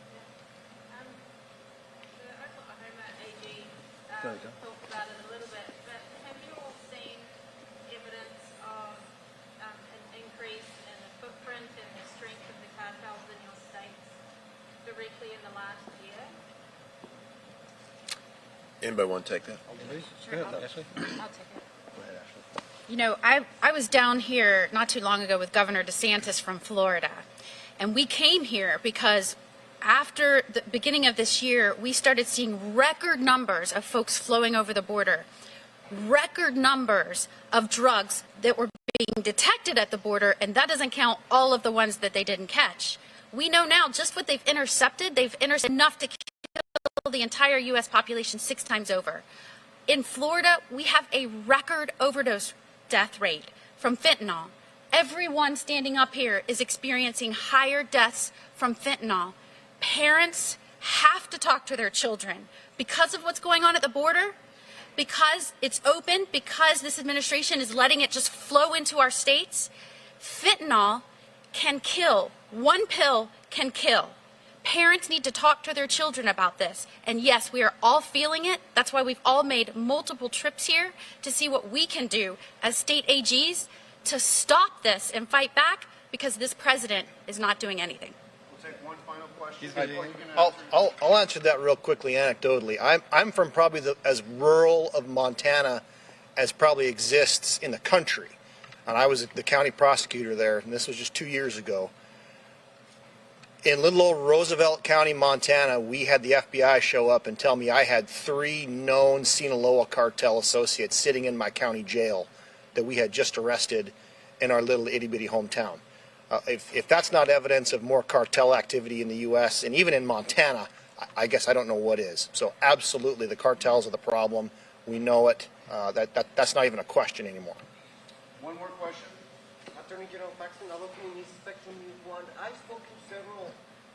S22: Talked about it a little bit, but have you all seen evidence of an increase in the footprint and the strength of the cartels in your states directly in the last year?
S13: Anybody want to take that?
S22: Sure, I'll take it.
S13: Go ahead, Ashley.
S16: You know, I was down here not too long ago with Governor DeSantis from Florida, and we came here because after the beginning of this year, we started seeing record numbers of folks flowing over the border, record numbers of drugs that were being detected at the border, and that doesn't count all of the ones that they didn't catch. We know now just what they've intercepted enough to kill the entire U.S. population 6 times over. In Florida, we have a record overdose death rate from fentanyl. Everyone standing up here is experiencing higher deaths from fentanyl. Parents have to talk to their children because of what's going on at the border, because it's open, because this administration is letting it just flow into our states. Fentanyl can kill. One pill can kill. Parents need to talk to their children about this. And yes, we are all feeling it. That's why we've all made multiple trips here to see what we can do as state AGs to stop this and fight back, because this president is not doing anything.
S18: We'll take one final question.
S19: I'll answer that real quickly anecdotally. I'm from probably as rural of Montana as probably exists in the country. And I was the county prosecutor there, and this was just 2 years ago. In little old Roosevelt County, Montana, we had the FBI show up and tell me I had 3 known Sinaloa cartel associates sitting in my county jail that we had just arrested in our little itty-bitty hometown. If that's not evidence of more cartel activity in the U.S. and even in Montana, I guess I don't know what is. So absolutely, the cartels are the problem. We know it. That's not even a question anymore.
S18: One more question.
S3: Attorney General Paxton, I don't think it's Spectrum News 1. I spoke to several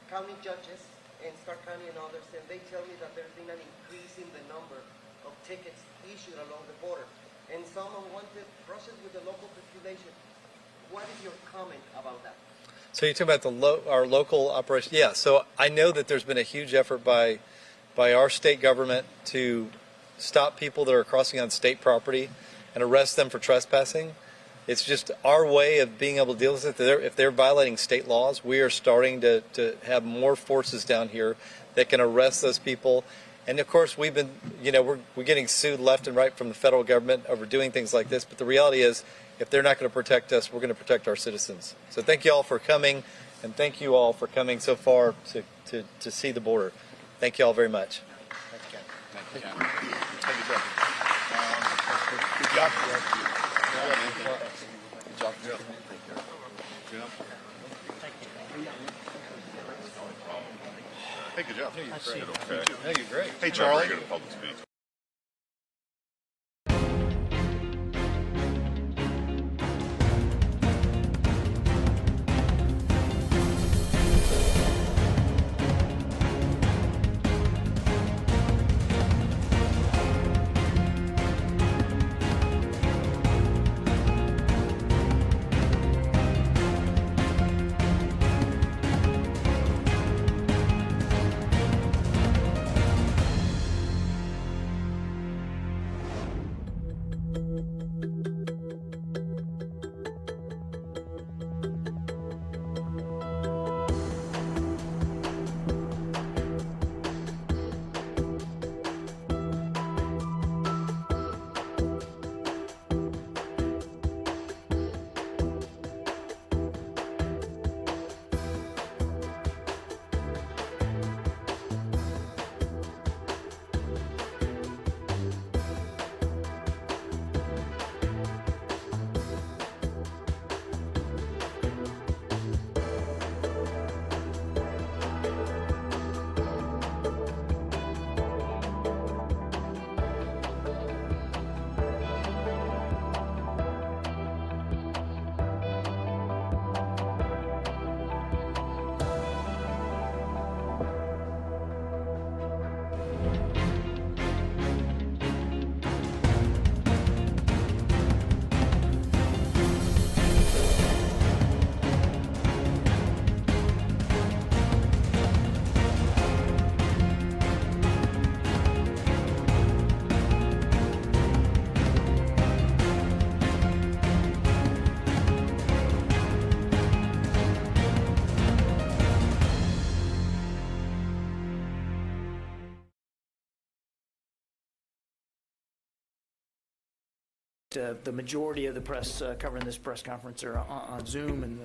S3: county judges in Stark County and others, and they tell me that there's been an increase in the number of tickets issued along the border, and some unwanted brushes with the local population. What is your comment about that?
S14: So you're talking about our local operation? Yeah, so I know that there's been a huge effort by our state government to stop people that are crossing on state property and arrest them for trespassing. It's just our way of being able to deal with it. If they're violating state laws, we are starting to have more forces down here that can arrest those people. And of course, we've been, we're getting sued left and right from the federal government over doing things like this. But the reality is, if they're not going to protect us, we're going to protect our citizens. So thank you all for coming, and thank you all for coming so far to see the border. Thank you all very much.
S18: Thank you, Ken. Thank you, Jeff. Good job. Good job. Good job. Hey, good job.
S2: Hey,
S18: you're great. Hey, Charlie.
S4: the majority of the press covering this press conference are on Zoom, and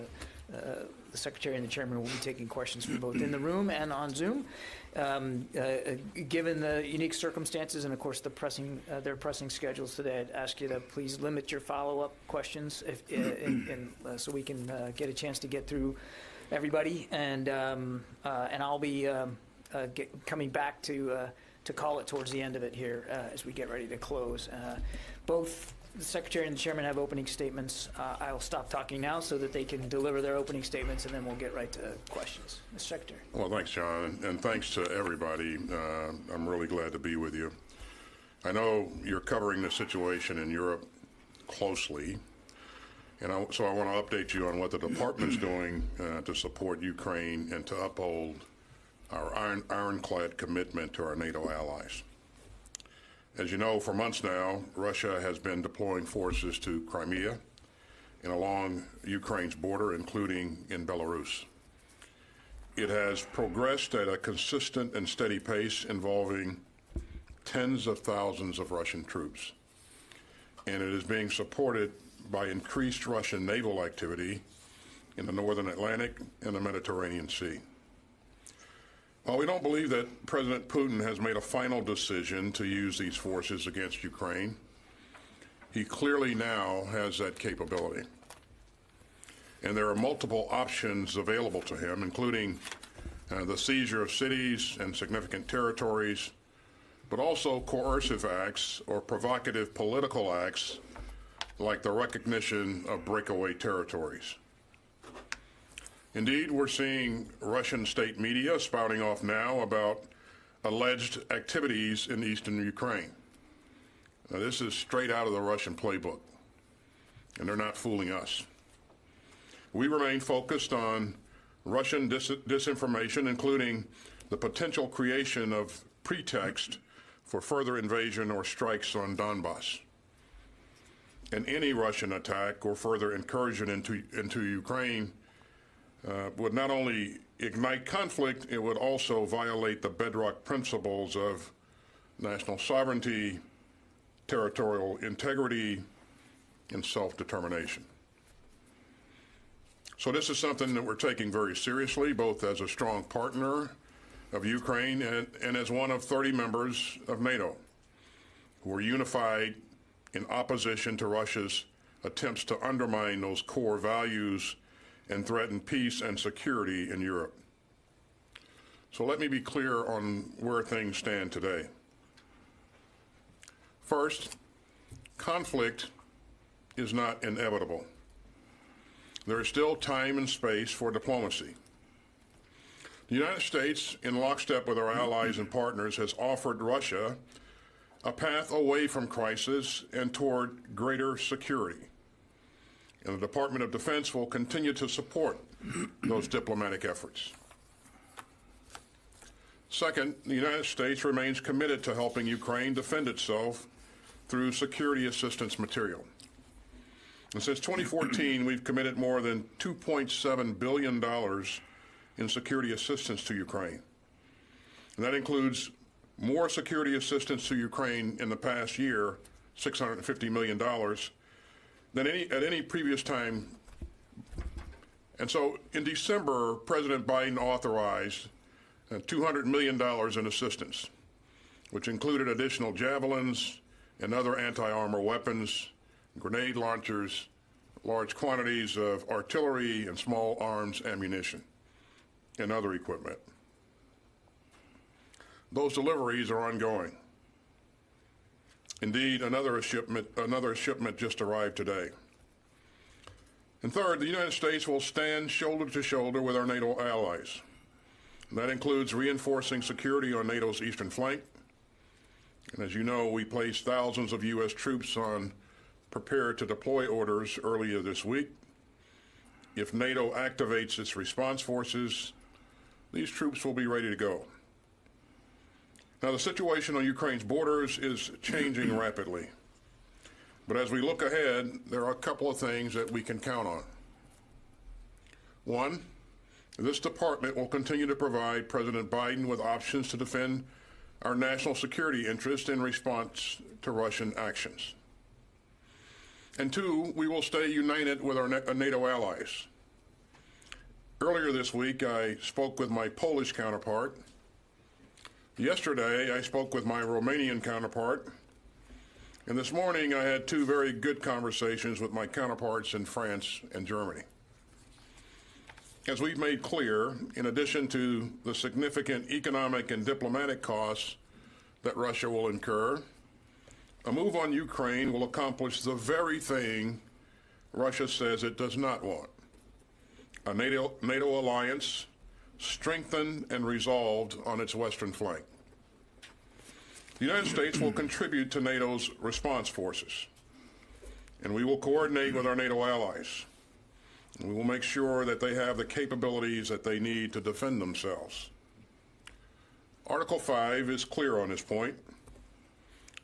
S4: the Secretary and the Chairman will be taking questions from both in the room and on Zoom. Given the unique circumstances and, of course, their pressing schedules today, I'd ask you to please limit your follow-up questions so we can get a chance to get through everybody. And I'll be coming back to call it towards the end of it here as we get ready to close. Both the Secretary and the Chairman have opening statements. I'll stop talking now so that they can deliver their opening statements, and then we'll get right to questions. Mr. Secretary.
S5: Well, thanks, John, and thanks to everybody. I'm really glad to be with you. I know you're covering the situation in Europe closely, and so I want to update you on what the department's doing to support Ukraine and to uphold our ironclad commitment to our NATO allies. As you know, for months now, Russia has been deploying forces to Crimea and along Ukraine's border, including in Belarus. It has progressed at a consistent and steady pace, involving tens of thousands of Russian troops. And it is being supported by increased Russian naval activity in the northern Atlantic and the Mediterranean Sea. While we don't believe that President Putin has made a final decision to use these forces against Ukraine, he clearly now has that capability. And there are multiple options available to him, including the seizure of cities and significant territories, but also coercive acts or provocative political acts like the recognition of breakaway territories. Indeed, we're seeing Russian state media spouting off now about alleged activities in eastern Ukraine. Now, this is straight out of the Russian playbook, and they're not fooling us. We remain focused on Russian disinformation, including the potential creation of pretext for further invasion or strikes on Donbass. And any Russian attack or further incursion into Ukraine would not only ignite conflict, it would also violate the bedrock principles of national sovereignty, territorial integrity, and self-determination. So this is something that we're taking very seriously, both as a strong partner of Ukraine and as one of 30 members of NATO, who are unified in opposition to Russia's attempts to undermine those core values and threaten peace and security in Europe. So let me be clear on where things stand today. First, conflict is not inevitable. There is still time and space for diplomacy. The United States, in lockstep with our allies and partners, has offered Russia a path away from crisis and toward greater security. And the Department of Defense will continue to support those diplomatic efforts. Second, the United States remains committed to helping Ukraine defend itself through security assistance material. And since 2014, we've committed more than $2.7 billion in security assistance to Ukraine. And that includes more security assistance to Ukraine in the past year, $650 million, than at any previous time. And so in December, President Biden authorized $200 million in assistance, which included additional javelins and other anti-armor weapons, grenade launchers, large quantities of artillery and small arms ammunition, and other equipment. Those deliveries are ongoing. Indeed, another shipment just arrived today. And third, the United States will stand shoulder to shoulder with our NATO allies. And that includes reinforcing security on NATO's eastern flank. And as you know, we placed thousands of U.S. troops on prepare to deploy orders earlier this week. If NATO activates its response forces, these troops will be ready to go. Now, the situation on Ukraine's borders is changing rapidly. But as we look ahead, there are a couple of things that we can count on. One, this department will continue to provide President Biden with options to defend our national security interests in response to Russian actions. And two, we will stay united with our NATO allies. Earlier this week, I spoke with my Polish counterpart. Yesterday, I spoke with my Romanian counterpart. And this morning, I had two very good conversations with my counterparts in France and Germany. As we've made clear, in addition to the significant economic and diplomatic costs that Russia will incur, a move on Ukraine will accomplish the very thing Russia says it does not want: a NATO alliance strengthened and resolved on its western flank. The United States will contribute to NATO's response forces, and we will coordinate with our NATO allies. We will make sure that they have the capabilities that they need to defend themselves. Article 5 is clear on this point.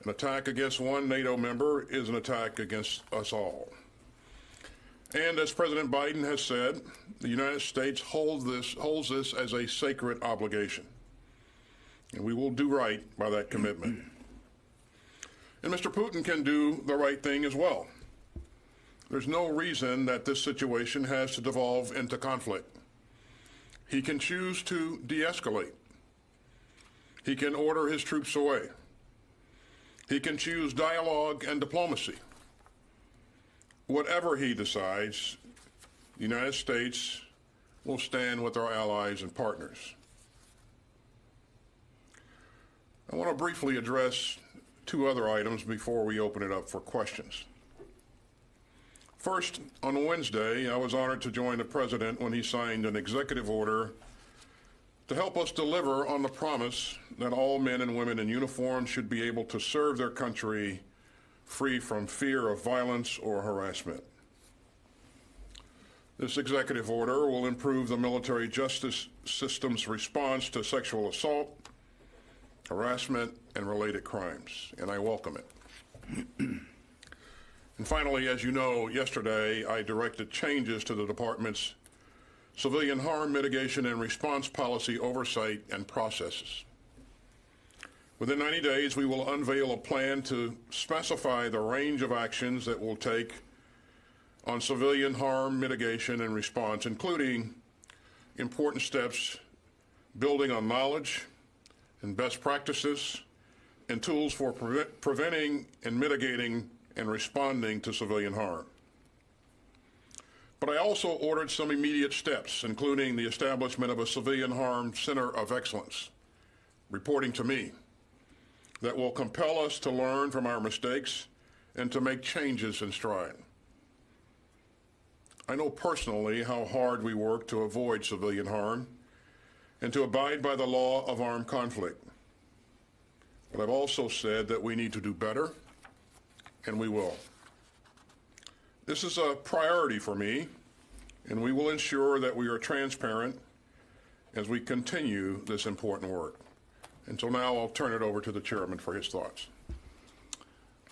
S5: An attack against one NATO member is an attack against us all. And as President Biden has said, the United States holds this as a sacred obligation. And we will do right by that commitment. And Mr. Putin can do the right thing as well. There's no reason that this situation has to devolve into conflict. He can choose to de-escalate. He can order his troops away. He can choose dialogue and diplomacy. Whatever he decides, the United States will stand with our allies and partners. I want to briefly address two other items before we open it up for questions. First, on Wednesday, I was honored to join the President when he signed an executive order to help us deliver on the promise that all men and women in uniform should be able to serve their country free from fear of violence or harassment. This executive order will improve the military justice system's response to sexual assault, harassment, and related crimes, and I welcome it. And finally, as you know, yesterday I directed changes to the department's civilian harm mitigation and response policy oversight and processes. Within 90 days, we will unveil a plan to specify the range of actions that we'll take on civilian harm mitigation and response, including important steps building on knowledge and best practices and tools for preventing and mitigating and responding to civilian harm. But I also ordered some immediate steps, including the establishment of a Civilian Harm Center of Excellence, reporting to me, that will compel us to learn from our mistakes and to make changes in stride. I know personally how hard we work to avoid civilian harm and to abide by the law of armed conflict. But I've also said that we need to do better, and we will. This is a priority for me, and we will ensure that we are transparent as we continue this important work. Until now, I'll turn it over to the chairman for his thoughts.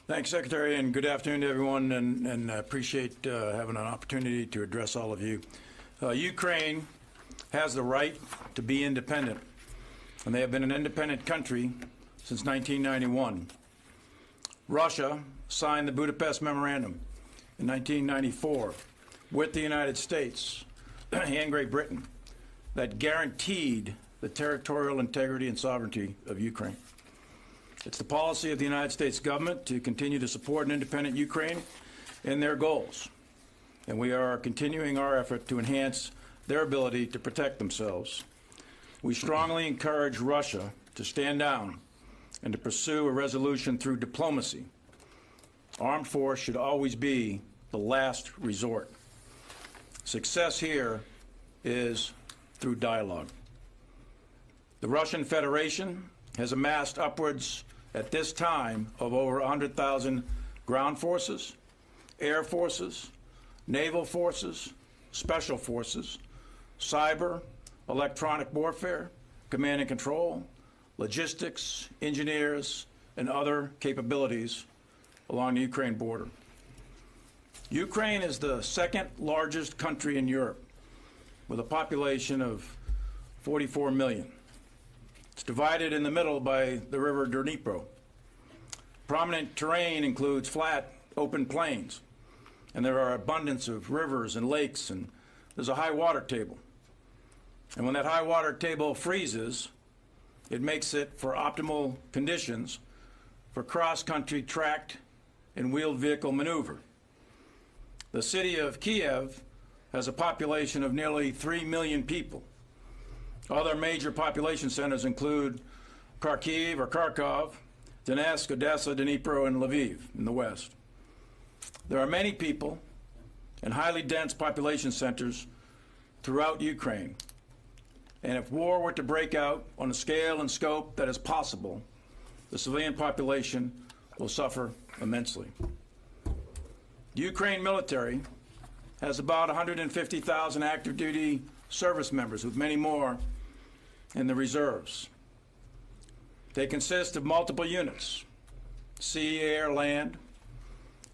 S1: Thanks, Secretary, and good afternoon to everyone, and I appreciate having an opportunity to address all of you. Ukraine has the right to be independent, and they have been an independent country since 1991. Russia signed the Budapest Memorandum in 1994 with the United States and Great Britain that guaranteed the territorial integrity and sovereignty of Ukraine. It's the policy of the United States government to continue to support an independent Ukraine in their goals, and we are continuing our effort to enhance their ability to protect themselves. We strongly encourage Russia to stand down and to pursue a resolution through diplomacy. Armed force should always be the last resort. Success here is through dialogue. The Russian Federation has amassed upwards at this time of over 100,000 ground forces, air forces, naval forces, special forces, cyber, electronic warfare, command and control, logistics, engineers, and other capabilities along the Ukraine border. Ukraine is the second largest country in Europe with a population of 44 million. It's divided in the middle by the river Dnipro. Prominent terrain includes flat, open plains, and there are abundance of rivers and lakes, and there's a high water table. And when that high water table freezes, it makes it for optimal conditions for cross-country tracked and wheeled vehicle maneuver. The city of Kiev has a population of nearly 3 million people. Other major population centers include Kharkiv or Kharkov, Donetsk, Odessa, Dnipro, and Lviv in the west. There are many people and highly dense population centers throughout Ukraine. And if war were to break out on a scale and scope that is possible, the civilian population will suffer immensely. The Ukraine military has about 150,000 active duty service members, with many more in the reserves. They consist of multiple units, sea, air, land,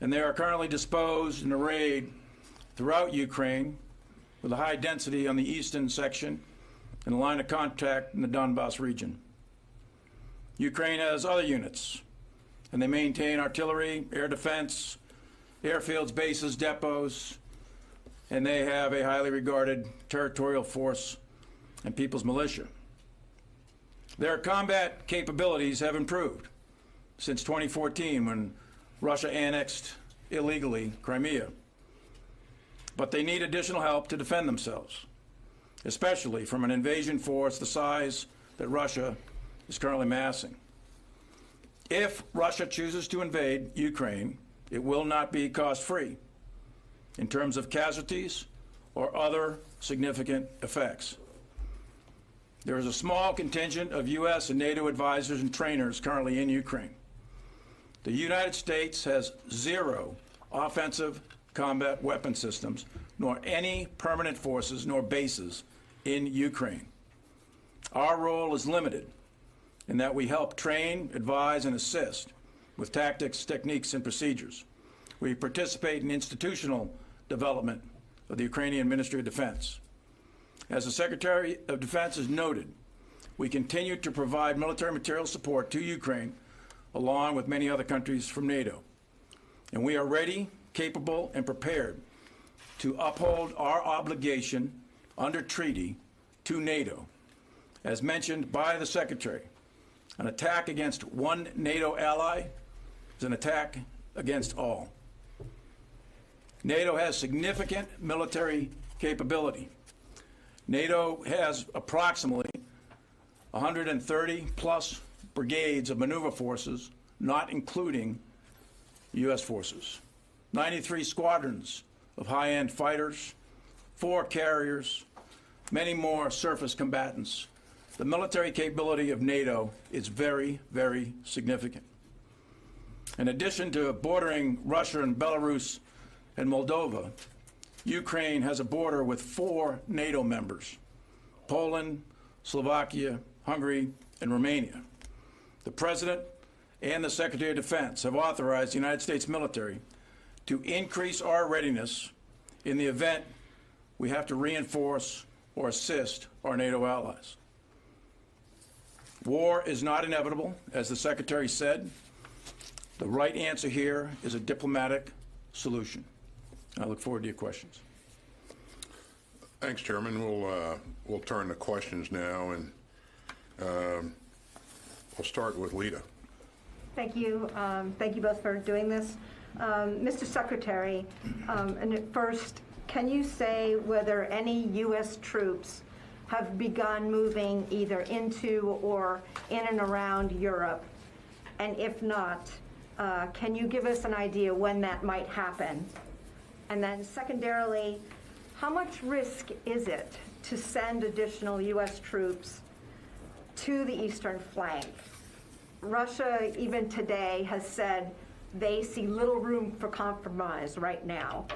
S1: and they are currently disposed and arrayed throughout Ukraine with a high density on the eastern section and a line of contact in the Donbas region. Ukraine has other units, and they maintain artillery, air defense, airfields, bases, depots, and they have a highly regarded territorial force and people's militia. Their combat capabilities have improved since 2014, when Russia annexed illegally Crimea. But they need additional help to defend themselves, especially from an invasion force the size that Russia is currently massing. If Russia chooses to invade Ukraine, it will not be cost-free in terms of casualties or other significant effects. There is a small contingent of U.S. and NATO advisors and trainers currently in Ukraine. The United States has zero offensive combat weapon systems, nor any permanent forces nor bases in Ukraine. Our role is limited in that we help train, advise, and assist with tactics, techniques, and procedures. We participate in institutional development of the Ukrainian Ministry of Defense. As the Secretary of Defense has noted, we continue to provide military material support to Ukraine, along with many other countries from NATO. And we are ready, capable, and prepared to uphold our obligation under treaty to NATO. As mentioned by the Secretary, an attack against one NATO ally is an attack against all. NATO has significant military capability. NATO has approximately 130 plus brigades of maneuver forces, not including U.S. forces, 93 squadrons of high-end fighters, 4 carriers, many more surface combatants. The military capability of NATO is very, very significant. In addition to bordering Russia and Belarus and Moldova, Ukraine has a border with 4 NATO members: Poland, Slovakia, Hungary, and Romania. The President and the Secretary of Defense have authorized the United States military to increase our readiness in the event we have to reinforce or assist our NATO allies. War is not inevitable, as the Secretary said. The right answer here is a diplomatic solution. I look forward to your questions.
S5: Thanks, Chairman. We'll turn to questions now, and we'll start with Lita.
S6: Thank you. Thank you both for doing this. Mr. Secretary, and at first, can you say whether any U.S. troops have begun moving either into or in and around Europe? And if not, can you give us an idea when that might happen? And then secondarily, how much risk is it to send additional U.S. troops to the eastern flank? Russia, even today, has said they see little room for compromise right now.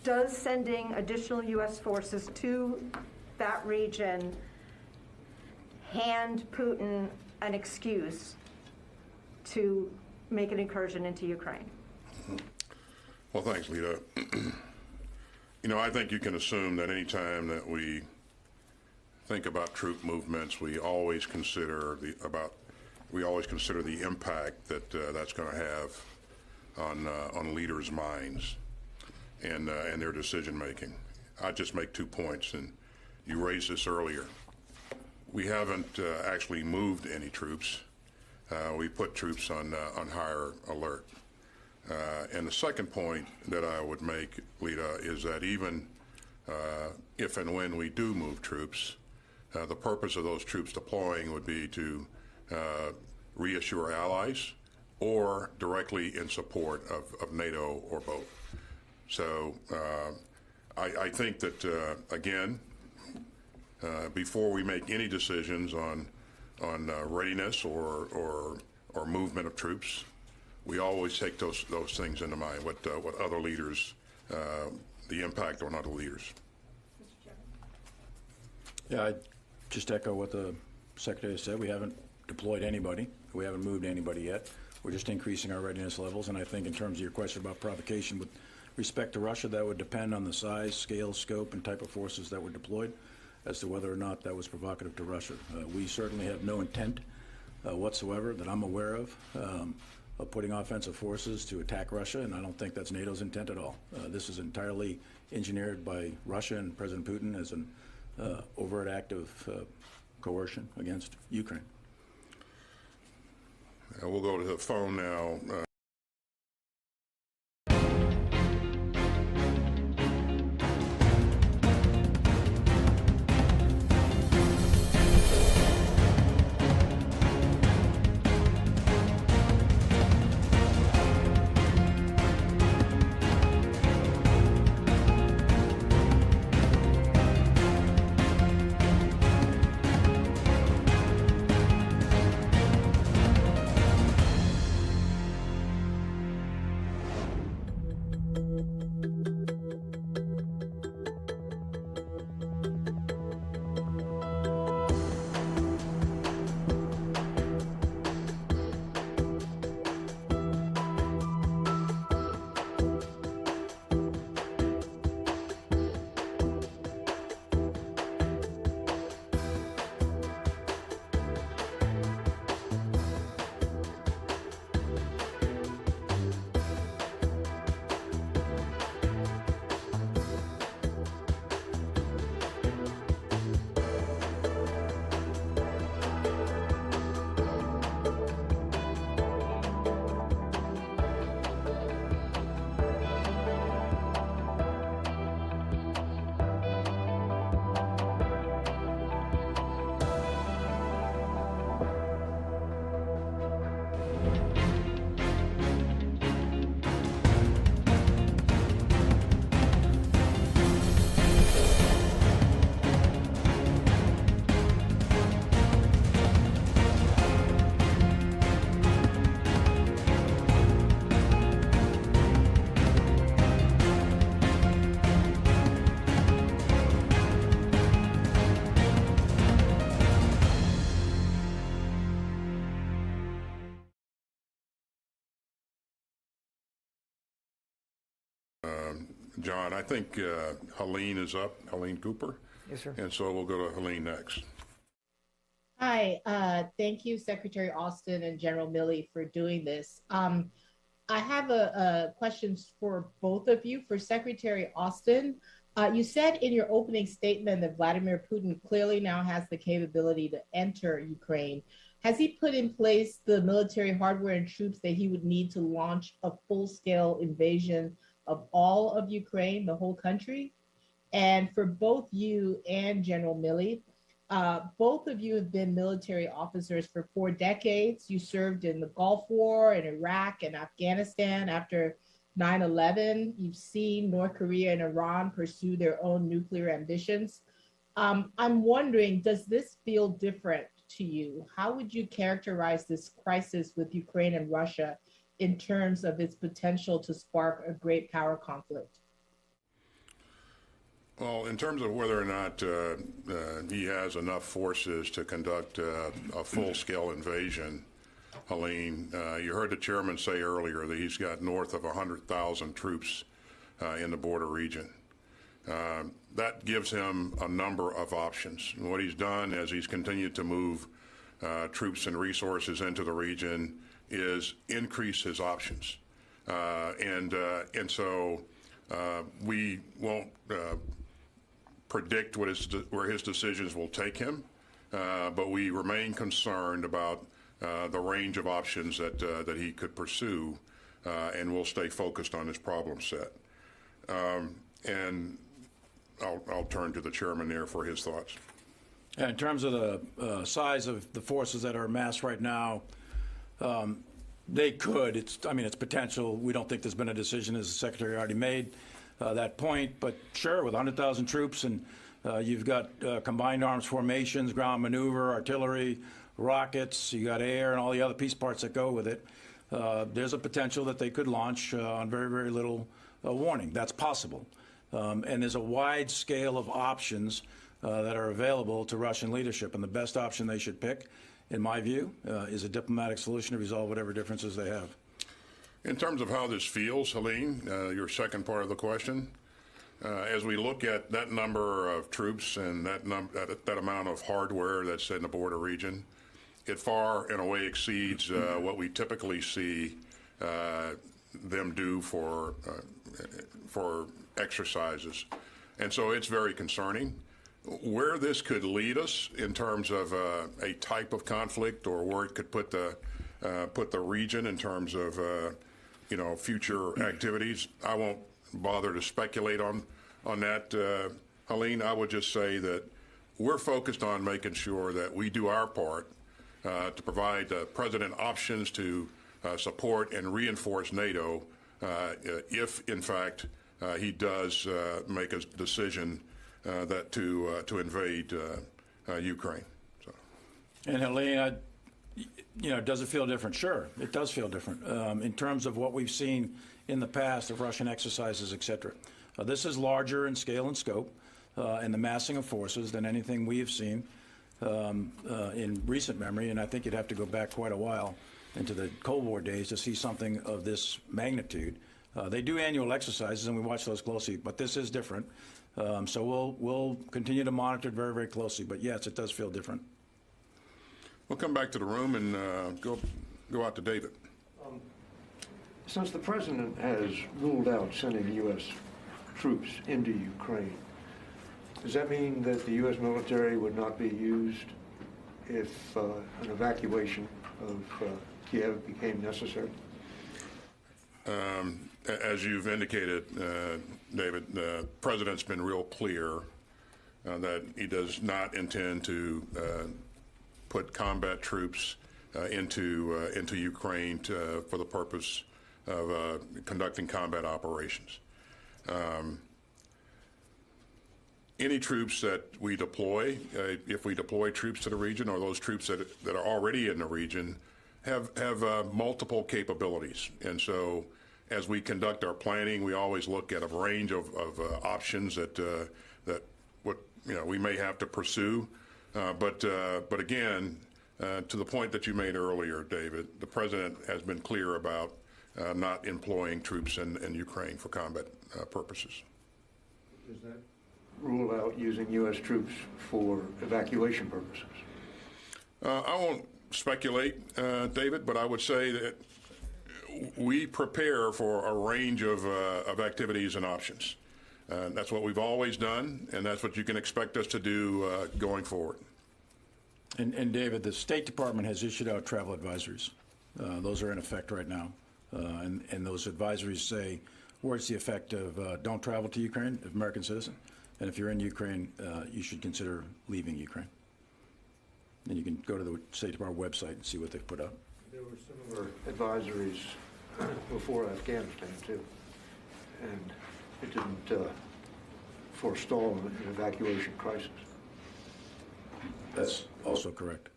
S6: Does sending additional U.S. forces to that region hand Putin an excuse to make an incursion into Ukraine?
S5: Well, thanks, Lita. You know, I think you can assume that any time that we think about troop movements, we always consider the impact that that's going to have on leaders' minds and their decision making. I'll just make 2 points, and you raised this earlier. We haven't actually moved any troops. We put troops on higher alert. And the second point that I would make, Lita, is that even if and when we do move troops, the purpose of those troops deploying would be to reassure allies or directly in support of NATO or both. So I think that, again, before we make any decisions on readiness or movement of troops, we always take those things into mind, what other leaders, the impact on other leaders.
S1: Yeah, I just echo what the Secretary said. We haven't deployed anybody. We haven't moved anybody yet. We're just increasing our readiness levels. And I think in terms of your question about provocation with respect to Russia, that would depend on the size, scale, scope, and type of forces that were deployed as to whether or not that was provocative to Russia. We certainly have no intent whatsoever that I'm aware of putting offensive forces to attack Russia, and I don't think that's NATO's intent at all. This is entirely engineered by Russia and President Putin as an overt act of coercion against Ukraine.
S5: We'll go to the phone now. John, I think Helene is up, Helene Cooper.
S4: Yes, sir.
S5: And so we'll go to Helene next.
S8: Hi, thank you, Secretary Austin and General Milley, for doing this. I have a questions for both of you. For Secretary Austin, you said in your opening statement that Vladimir Putin clearly now has the capability to enter Ukraine. Has he put in place the military hardware and troops that he would need to launch a full-scale invasion of all of Ukraine, the whole country? And for both you and General Milley, both of you have been military officers for 4 decades. You served in the Gulf War, in Iraq and Afghanistan after 9/11. You've seen North Korea and Iran pursue their own nuclear ambitions. I'm wondering, does this feel different to you? How would you characterize this crisis with Ukraine and Russia in terms of its potential to spark a great power conflict?
S5: Well, in terms of whether or not he has enough forces to conduct a full-scale invasion, Helene, you heard the chairman say earlier that he's got north of 100,000 troops in the border region. That gives him a number of options. And what he's done as he's continued to move troops and resources into the region is increase his options. And so we won't predict where his decisions will take him, but we remain concerned about the range of options that he could pursue, and we'll stay focused on his problem set. And I'll turn to the chairman there for his thoughts.
S1: In terms of the size of the forces that are amassed right now, they could. It's potential. We don't think there's been a decision, as the Secretary already made that point. But sure, with 100,000 troops, and you've got combined arms formations, ground maneuver, artillery, rockets, you got air, and all the other piece parts that go with it, there's a potential that they could launch on very, very little warning. That's possible. And there's a wide scale of options that are available to Russian leadership. And the best option they should pick, in my view, is a diplomatic solution to resolve whatever differences they have.
S5: In terms of how this feels, Helene, your second part of the question, as we look at that number of troops and that amount of hardware that's in the border region, it far and away exceeds what we typically see them do for exercises. And so it's very concerning. Where this could lead us in terms of a type of conflict, or where it could put the region in terms of future activities, I won't bother to speculate on that, Helene. I would just say that we're focused on making sure that we do our part to provide the president options to support and reinforce NATO if, in fact, he does make a decision to invade Ukraine. So.
S1: And Helene, does it feel different? Sure, it does feel different in terms of what we've seen in the past of Russian exercises, et cetera. This is larger in scale and scope and the massing of forces than anything we have seen in recent memory, and I think you'd have to go back quite a while into the Cold War days to see something of this magnitude. They do annual exercises, and we watch those closely, but this is different. So we'll continue to monitor it very, very closely. But yes, it does feel different.
S5: We'll come back to the room and go out to David.
S10: Since the president has ruled out sending U.S. troops into Ukraine, does that mean that the U.S. military would not be used if an evacuation of Kiev became necessary?
S5: As you've indicated, David, the president's been real clear that he does not intend to put combat troops into Ukraine for the purpose of conducting combat operations. Any troops that we deploy, if we deploy troops to the region, or those troops that are already in the region, have multiple capabilities. And so as we conduct our planning, we always look at a range of options that we may have to pursue. But again, to the point that you made earlier, David, the president has been clear about not employing troops in Ukraine for combat purposes.
S10: Does that rule out using U.S. troops for evacuation purposes?
S5: I won't speculate, David, but I would say that we prepare for a range of activities and options. That's what we've always done, and that's what you can expect us to do going forward.
S1: And David, the State Department has issued out travel advisories. Those are in effect right now. And those advisories say, what's the effect of don't travel to Ukraine, if American citizen, and if you're in Ukraine, you should consider leaving Ukraine. And you can go to the State Department website and see what they've put up.
S10: There were similar advisories before Afghanistan, too. And it didn't forestall an evacuation crisis.
S1: That's also correct.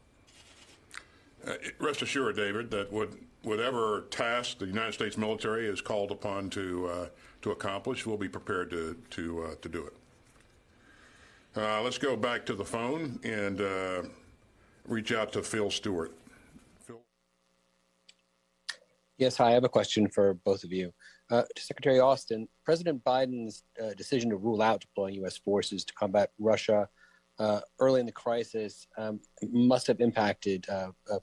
S5: Rest assured, David, that whatever task the United States military is called upon to accomplish, we'll be prepared to do it. Let's go back to the phone and reach out to Phil Stewart. Phil?
S12: Yes, hi. I have a question for both of you. To Secretary Austin, President Biden's decision to rule out deploying U.S. forces to combat Russia early in the crisis must have impacted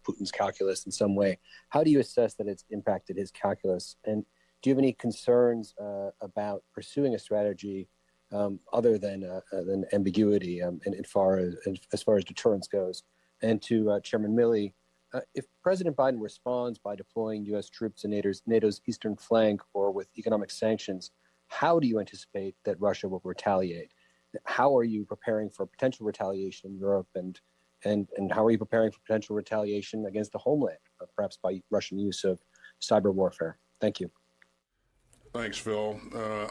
S12: Putin's calculus in some way. How do you assess that it's impacted his calculus? And do you have any concerns about pursuing a strategy other than ambiguity as far as deterrence goes? And to Chairman Milley, if President Biden responds by deploying U.S. troops in NATO's eastern flank or with economic sanctions, how do you anticipate that Russia will retaliate? How are you preparing for potential retaliation in Europe, and how are you preparing for potential retaliation against the homeland, perhaps by Russian use of cyber warfare? Thank you.
S5: Thanks, Phil.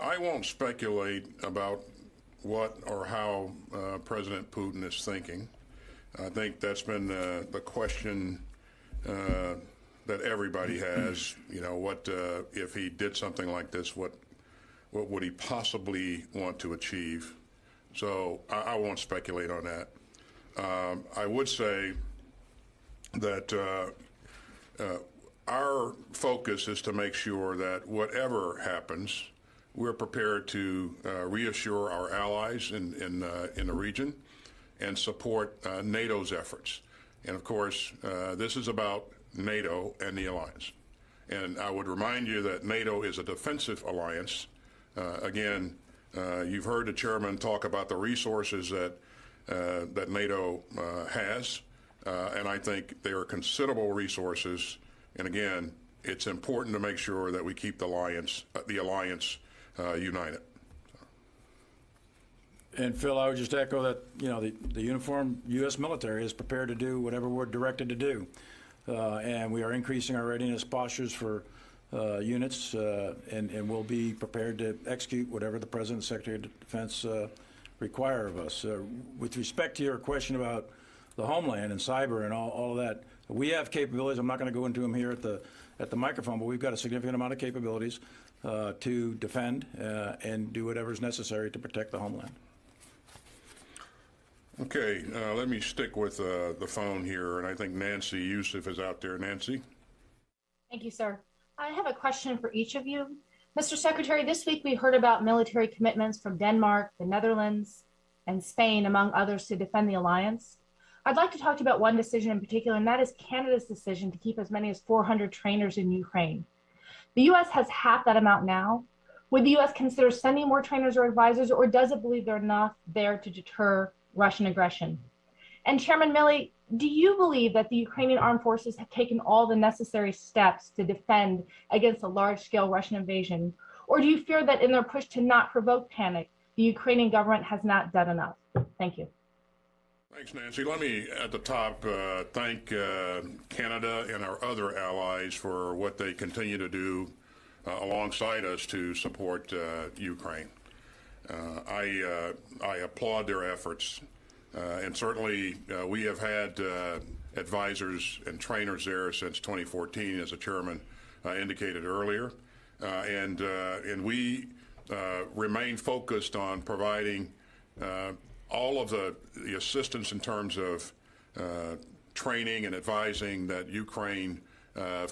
S5: I won't speculate about what or how President Putin is thinking. I think that's been the question that everybody has. You know, what if he did something like this? What would he possibly want to achieve? So I won't speculate on that. I would say that our focus is to make sure that whatever happens, we're prepared to reassure our allies in the region and support NATO's efforts. And of course, this is about NATO and the alliance. And I would remind you that NATO is a defensive alliance. Again, you've heard the chairman talk about the resources that NATO has, and I think they are considerable resources. And again, it's important to make sure that we keep the alliance united.
S1: And Phil, I would just echo that, you know, the uniformed U.S. military is prepared to do whatever we're directed to do. And we are increasing our readiness postures for units, and we'll be prepared to execute whatever the President and Secretary of Defense require of us. With respect to your question about the homeland and cyber and all of that, we have capabilities. I'm not going to go into them here at the microphone, but we've got a significant amount of capabilities to defend and do whatever is necessary to protect the homeland.
S5: Okay, let me stick with the phone here, and I think Nancy Youssef is out there. Nancy?
S7: Thank you, sir. I have a question for each of you. Mr. Secretary, this week we heard about military commitments from Denmark, the Netherlands, and Spain, among others, to defend the alliance. I'd like to talk to you about one decision in particular, and that is Canada's decision to keep as many as 400 trainers in Ukraine. The U.S. has half that amount now. Would the U.S. consider sending more trainers or advisors, or does it believe they're enough there to deter Russian aggression? And Chairman Milley, do you believe that the Ukrainian armed forces have taken all the necessary steps to defend against a large-scale Russian invasion? Or do you fear that in their push to not provoke panic, the Ukrainian government has not done enough? Thank you.
S5: Thanks, Nancy. Let me, at the top, thank Canada and our other allies for what they continue to do alongside us to support Ukraine. I applaud their efforts, and certainly we have had advisors and trainers there since 2014, as the chairman indicated earlier, and we remain focused on providing all of the assistance in terms of training and advising that Ukraine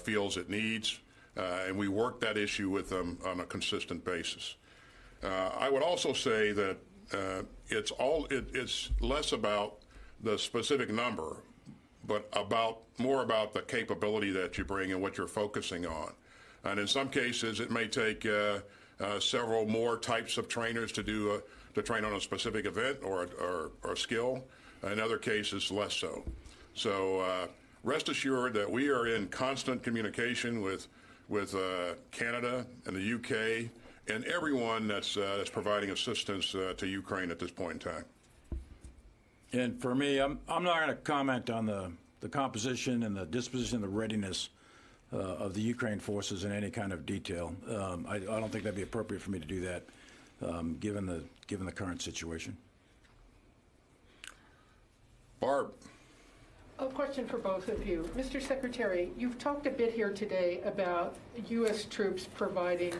S5: feels it needs, and we work that issue with them on a consistent basis. I would also say that it's less about the specific number, but more about the capability that you bring and what you're focusing on. And in some cases, it may take several more types of trainers to train on a specific event or skill. In other cases, less so. So rest assured that we are in constant communication with Canada and the UK and everyone that's providing assistance to Ukraine at this point in time.
S1: And for me, I'm not going to comment on the composition and the disposition and the readiness of the Ukraine forces in any kind of detail. I don't think that'd be appropriate for me to do that, given the current situation.
S5: Barb.
S9: A question for both of you. Mr. Secretary, you've talked a bit here today about U.S. troops providing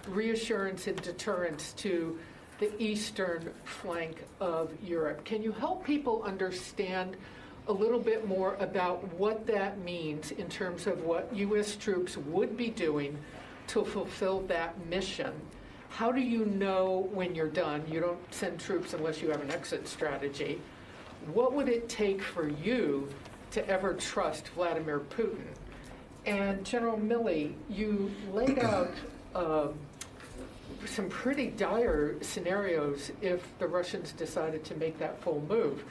S9: reassurance and deterrence to the eastern flank of Europe. Can you help people understand a little bit more about what that means in terms of what U.S. troops would be doing to fulfill that mission? How do you know when you're done? You don't send troops unless you have an exit strategy. What would it take for you to ever trust Vladimir Putin? And General Milley, you laid out some pretty dire scenarios if the Russians decided to make that full move.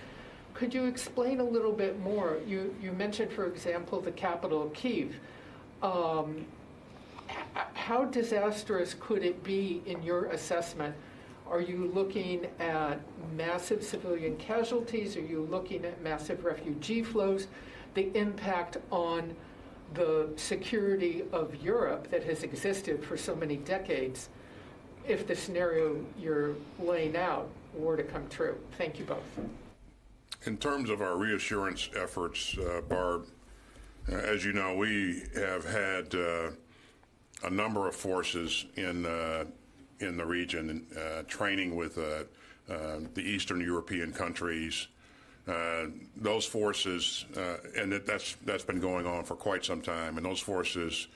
S9: Could you explain a little bit more? You mentioned, for example, the capital of Kyiv. How disastrous could it be in your assessment? Are you looking at massive civilian casualties? Are you looking at massive refugee flows? The impact on the security of Europe that has existed for so many decades, if the scenario you're laying out were to come true? Thank you both.
S5: In terms of our reassurance efforts, Barb, as you know, we have had a number of forces in the region, training with the Eastern European countries. Those forces, and that's been going on for quite some time, and those forces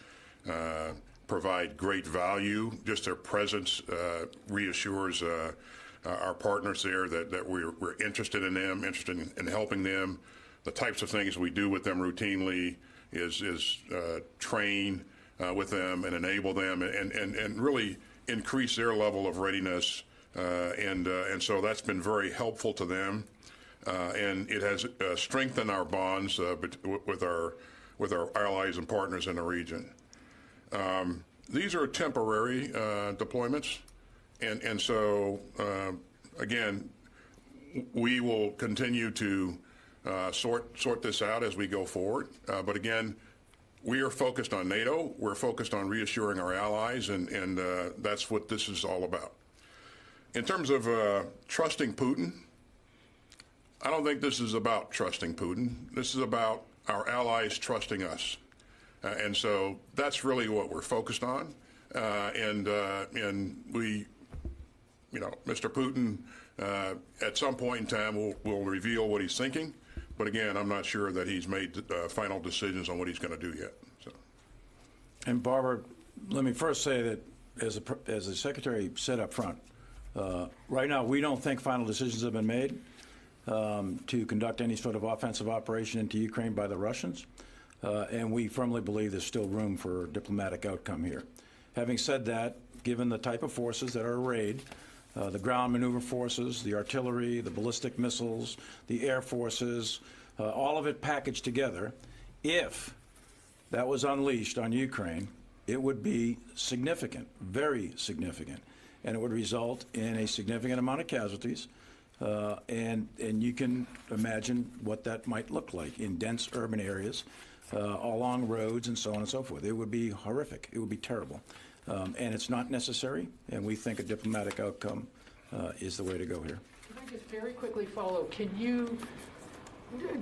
S5: provide great value. Just their presence reassures our partners there that we're interested in them, interested in helping them. The types of things we do with them routinely is train with them and enable them and really increase their level of readiness. And so that's been very helpful to them. And it has strengthened our bonds with our allies and partners in the region. These are temporary deployments, and so again, we will continue to sort this out as we go forward. But again, we are focused on NATO. We're focused on reassuring our allies, and that's what this is all about. In terms of trusting Putin, I don't think this is about trusting Putin. This is about our allies trusting us. And so that's really what we're focused on. And we, Mr. Putin, at some point in time will reveal what he's thinking. But again, I'm not sure that he's made final decisions on what he's going to do yet. So.
S1: And Barbara, let me first say that as the Secretary said up front, right now we don't think final decisions have been made to conduct any sort of offensive operation into Ukraine by the Russians. And we firmly believe there's still room for diplomatic outcome here. Having said that, given the type of forces that are arrayed, the ground maneuver forces, the artillery, the ballistic missiles, the air forces, all of it packaged together, if that was unleashed on Ukraine, it would be significant, very significant, and it would result in a significant amount of casualties. And you can imagine what that might look like in dense urban areas, along roads and so on and so forth. It would be horrific. It would be terrible. And it's not necessary, and we think a diplomatic outcome is the way to go here.
S9: Can I just very quickly follow? Do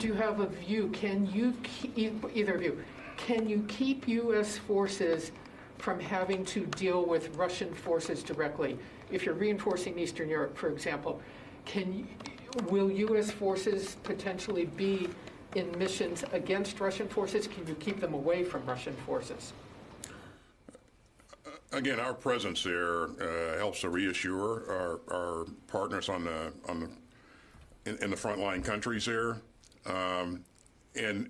S9: you have a view? Can you, either of you, can you keep U.S. forces from having to deal with Russian forces directly? If you're reinforcing Eastern Europe, for example, will U.S. forces potentially be in missions against Russian forces? Can you keep them away from Russian forces?
S5: Again, our presence there helps to reassure our partners in the frontline countries there. And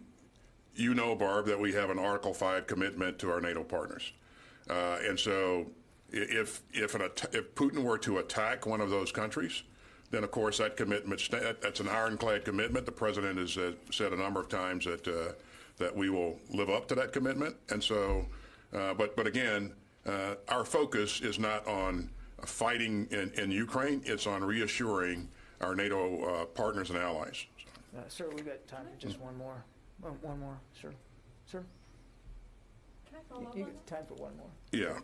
S5: you know, Barb, that we have an Article 5 commitment to our NATO partners. And so if Putin were to attack one of those countries, then of course that commitment, that's an ironclad commitment. The president has said a number of times that we will live up to that commitment. And so, but again, our focus is not on fighting in Ukraine. It's on reassuring our NATO partners and allies.
S4: Sir, we've got time for just one more. One more, sir. Sir?
S22: Can I follow up
S4: You
S22: on
S4: got time for one more.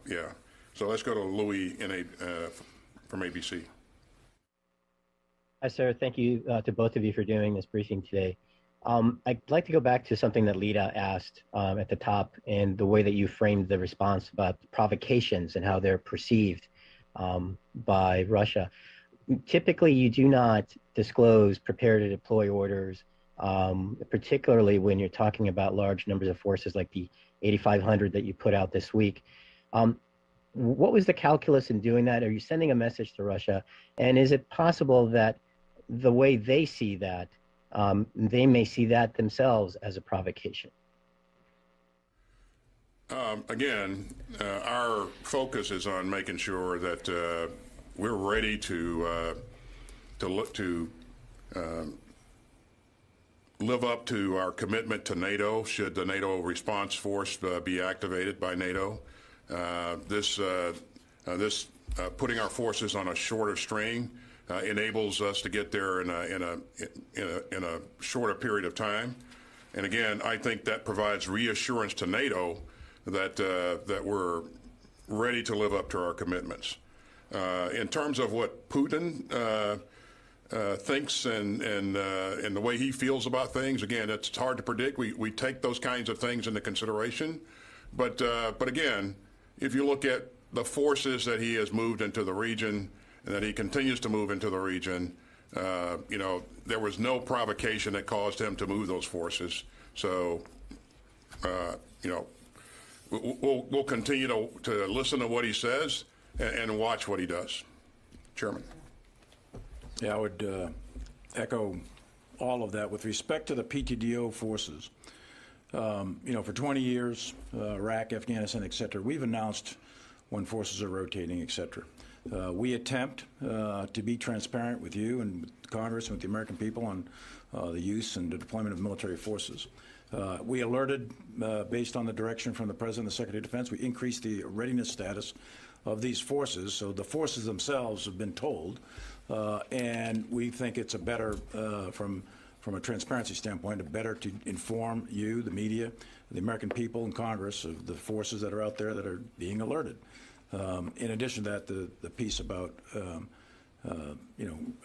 S5: Yeah. So let's go to Louis from ABC.
S11: Hi, sir. Thank you to both of you for doing this briefing today. I'd like to go back to something that Lita asked at the top and the way that you framed the response about provocations and how they're perceived by Russia. Typically, you do not disclose prepare to deploy orders, particularly when you're talking about large numbers of forces like the 8,500 that you put out this week. What was the calculus in doing that? Are you sending a message to Russia? And is it possible that the way they see that, they may see that themselves as a provocation?
S5: Again, our focus is on making sure that we're ready to live up to our commitment to NATO should the NATO response force be activated by NATO. This putting our forces on a shorter string enables us to get there in a shorter period of time. And again, I think that provides reassurance to NATO that we're ready to live up to our commitments. In terms of what Putin thinks and the way he feels about things, again, it's hard to predict. We take those kinds of things into consideration, but again, if you look at the forces that he has moved into the region and that he continues to move into the region, there was no provocation that caused him to move those forces. So, we'll continue to listen to what he says and watch what he does. Chairman.
S1: Yeah, I would echo all of that. With respect to the PTDO forces, for 20 years, Iraq, Afghanistan, et cetera, we've announced when forces are rotating, et cetera. We attempt to be transparent with you and with Congress and with the American people on the use and the deployment of military forces. We alerted, based on the direction from the President and the Secretary of Defense, we increased the readiness status of these forces. So the forces themselves have been told, and we think it's a better, from a transparency standpoint, better to inform you, the media, the American people and Congress of the forces that are out there that are being alerted. In addition to that, the piece about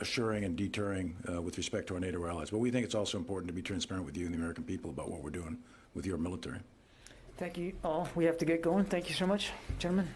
S1: assuring and deterring with respect to our NATO allies. But we think it's also important to be transparent with you and the American people about what we're doing with your military.
S4: Thank you all. We have to get going. Thank you so much, gentlemen.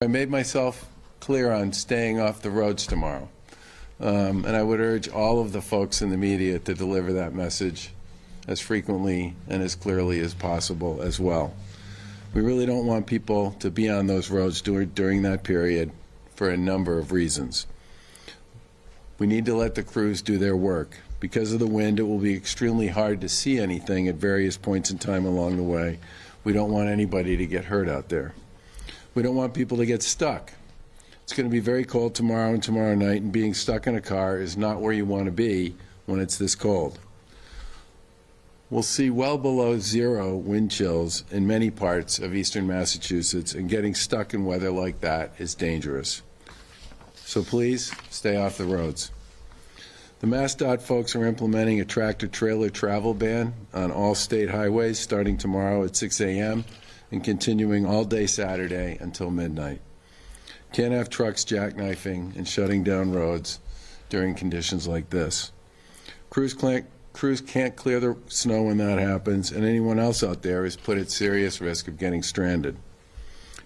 S15: I made myself clear on staying off the roads tomorrow. And I would urge all of the folks in the media to deliver that message as frequently and as clearly as possible as well. We really don't want people to be on those roads during that period for a number of reasons. We need to let the crews do their work. Because of the wind, it will be extremely hard to see anything at various points in time along the way. We don't want anybody to get hurt out there. We don't want people to get stuck. It's going to be very cold tomorrow and tomorrow night, and being stuck in a car is not where you want to be when it's this cold. we'll see well below 0 wind chills in many parts of eastern Massachusetts, and getting stuck in weather like that is dangerous. So please stay off the roads. The MassDOT folks are implementing a tractor-trailer travel ban on all state highways starting tomorrow at 6 a.m. and continuing all day Saturday until midnight. Can't have trucks jackknifing and shutting down roads during conditions like this. Crews can't clear the snow when that happens, and anyone else out there is put at serious risk of getting stranded.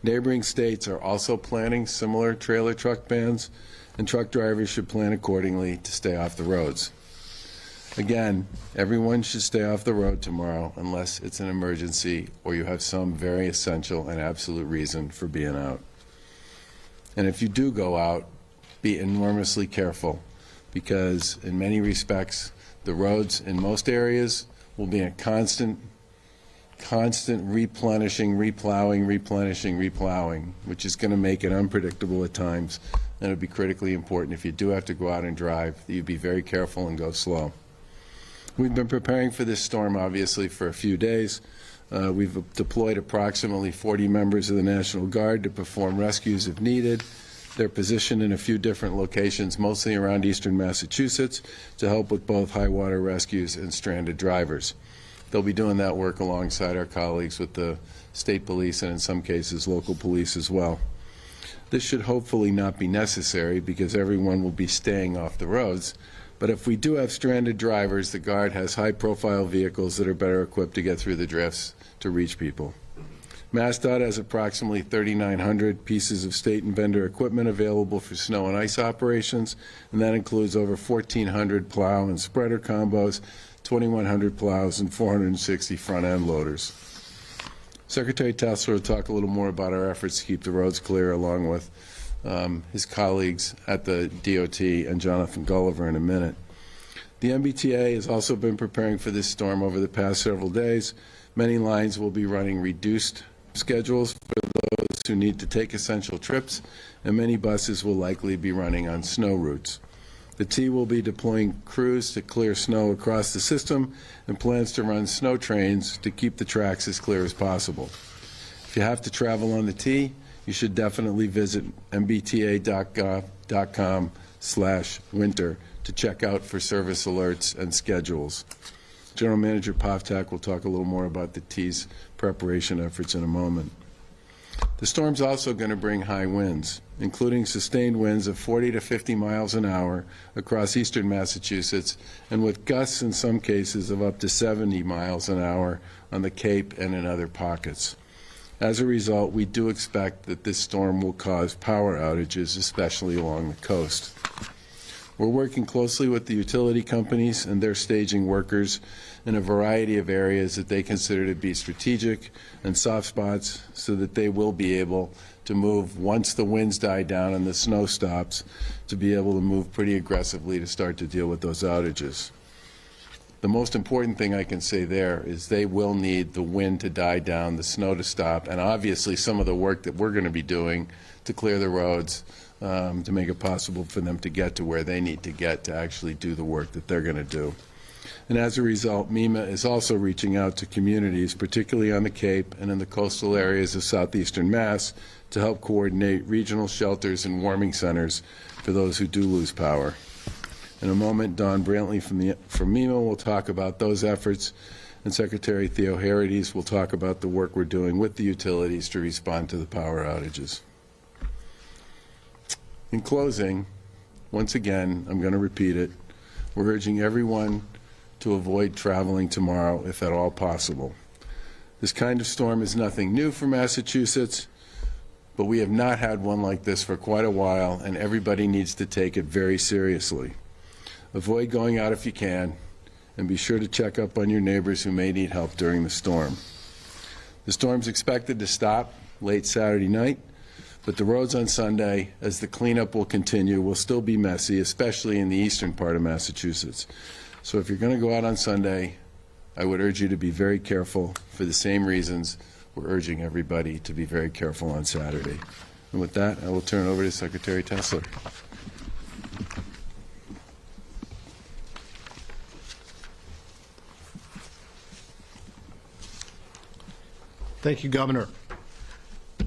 S15: Neighboring states are also planning similar trailer truck bans, and truck drivers should plan accordingly to stay off the roads. Again, everyone should stay off the road tomorrow unless it's an emergency or you have some very essential and absolute reason for being out. And if you do go out, be enormously careful, because in many respects, the roads in most areas will be a constant replenishing, replowing, which is going to make it unpredictable at times. And it would be critically important, if you do have to go out and drive, that you be very careful and go slow. We've been preparing for this storm, obviously, for a few days. We've deployed approximately 40 members of the National Guard to perform rescues if needed. They're positioned in a few different locations, mostly around eastern Massachusetts, to help with both high water rescues and stranded drivers. They'll be doing that work alongside our colleagues with the state police and in some cases local police as well. This should hopefully not be necessary because everyone will be staying off the roads. But if we do have stranded drivers, the Guard has high-profile vehicles that are better equipped to get through the drifts to reach people. MassDOT has approximately 3,900 pieces of state and vendor equipment available for snow and ice operations, and that includes over 1,400 plow and spreader combos, 2,100 plows, and 460 front-end loaders. Secretary Tesler will talk a little more about our efforts to keep the roads clear, along with his colleagues at the DOT and Jonathan Gulliver in a minute. The MBTA has also been preparing for this storm over the past several days. Many lines will be running reduced schedules for those who need to take essential trips, and many buses will likely be running on snow routes. The T will be deploying crews to clear snow across the system and plans to run snow trains to keep the tracks as clear as possible. If you have to travel on the T, you should definitely visit mbta.gov.com/winter to check out for service alerts and schedules. General Manager Povtak will talk a little more about the T's preparation efforts in a moment. The storm's also going to bring high winds, including sustained winds of 40 to 50 miles an hour across eastern Massachusetts, and with gusts in some cases of up to 70 miles an hour on the Cape and in other pockets. As a result, we do expect that this storm will cause power outages, especially along the coast. We're working closely with the utility companies and their staging workers in a variety of areas that they consider to be strategic and soft spots, so that they will be able to move once the winds die down and the snow stops, to be able to move pretty aggressively to start to deal with those outages. The most important thing I can say there is they will need the wind to die down, the snow to stop, and obviously some of the work that we're going to be doing to clear the roads to make it possible for them to get to where they need to get to actually do the work that they're going to do. And as a result, MEMA is also reaching out to communities, particularly on the Cape and in the coastal areas of southeastern Mass, to help coordinate regional shelters and warming centers for those who do lose power. In a moment, Don Brantley from MEMA will talk about those efforts, and Secretary Theo Herides will talk about the work we're doing with the utilities to respond to the power outages. In closing, once again, I'm going to repeat it, we're urging everyone to avoid traveling tomorrow if at all possible. This kind of storm is nothing new for Massachusetts, but we have not had one like this for quite a while, and everybody needs to take it very seriously. Avoid going out if you can, and be sure to check up on your neighbors who may need help during the storm. The storm's expected to stop late Saturday night, but the roads on Sunday, as the cleanup will continue, will still be messy, especially in the eastern part of Massachusetts. So if you're going to go out on Sunday, I would urge you to be very careful for the same reasons we're urging everybody to be very careful on Saturday. And with that, I will turn it over to Secretary Tesler.
S17: Thank you, Governor. I'd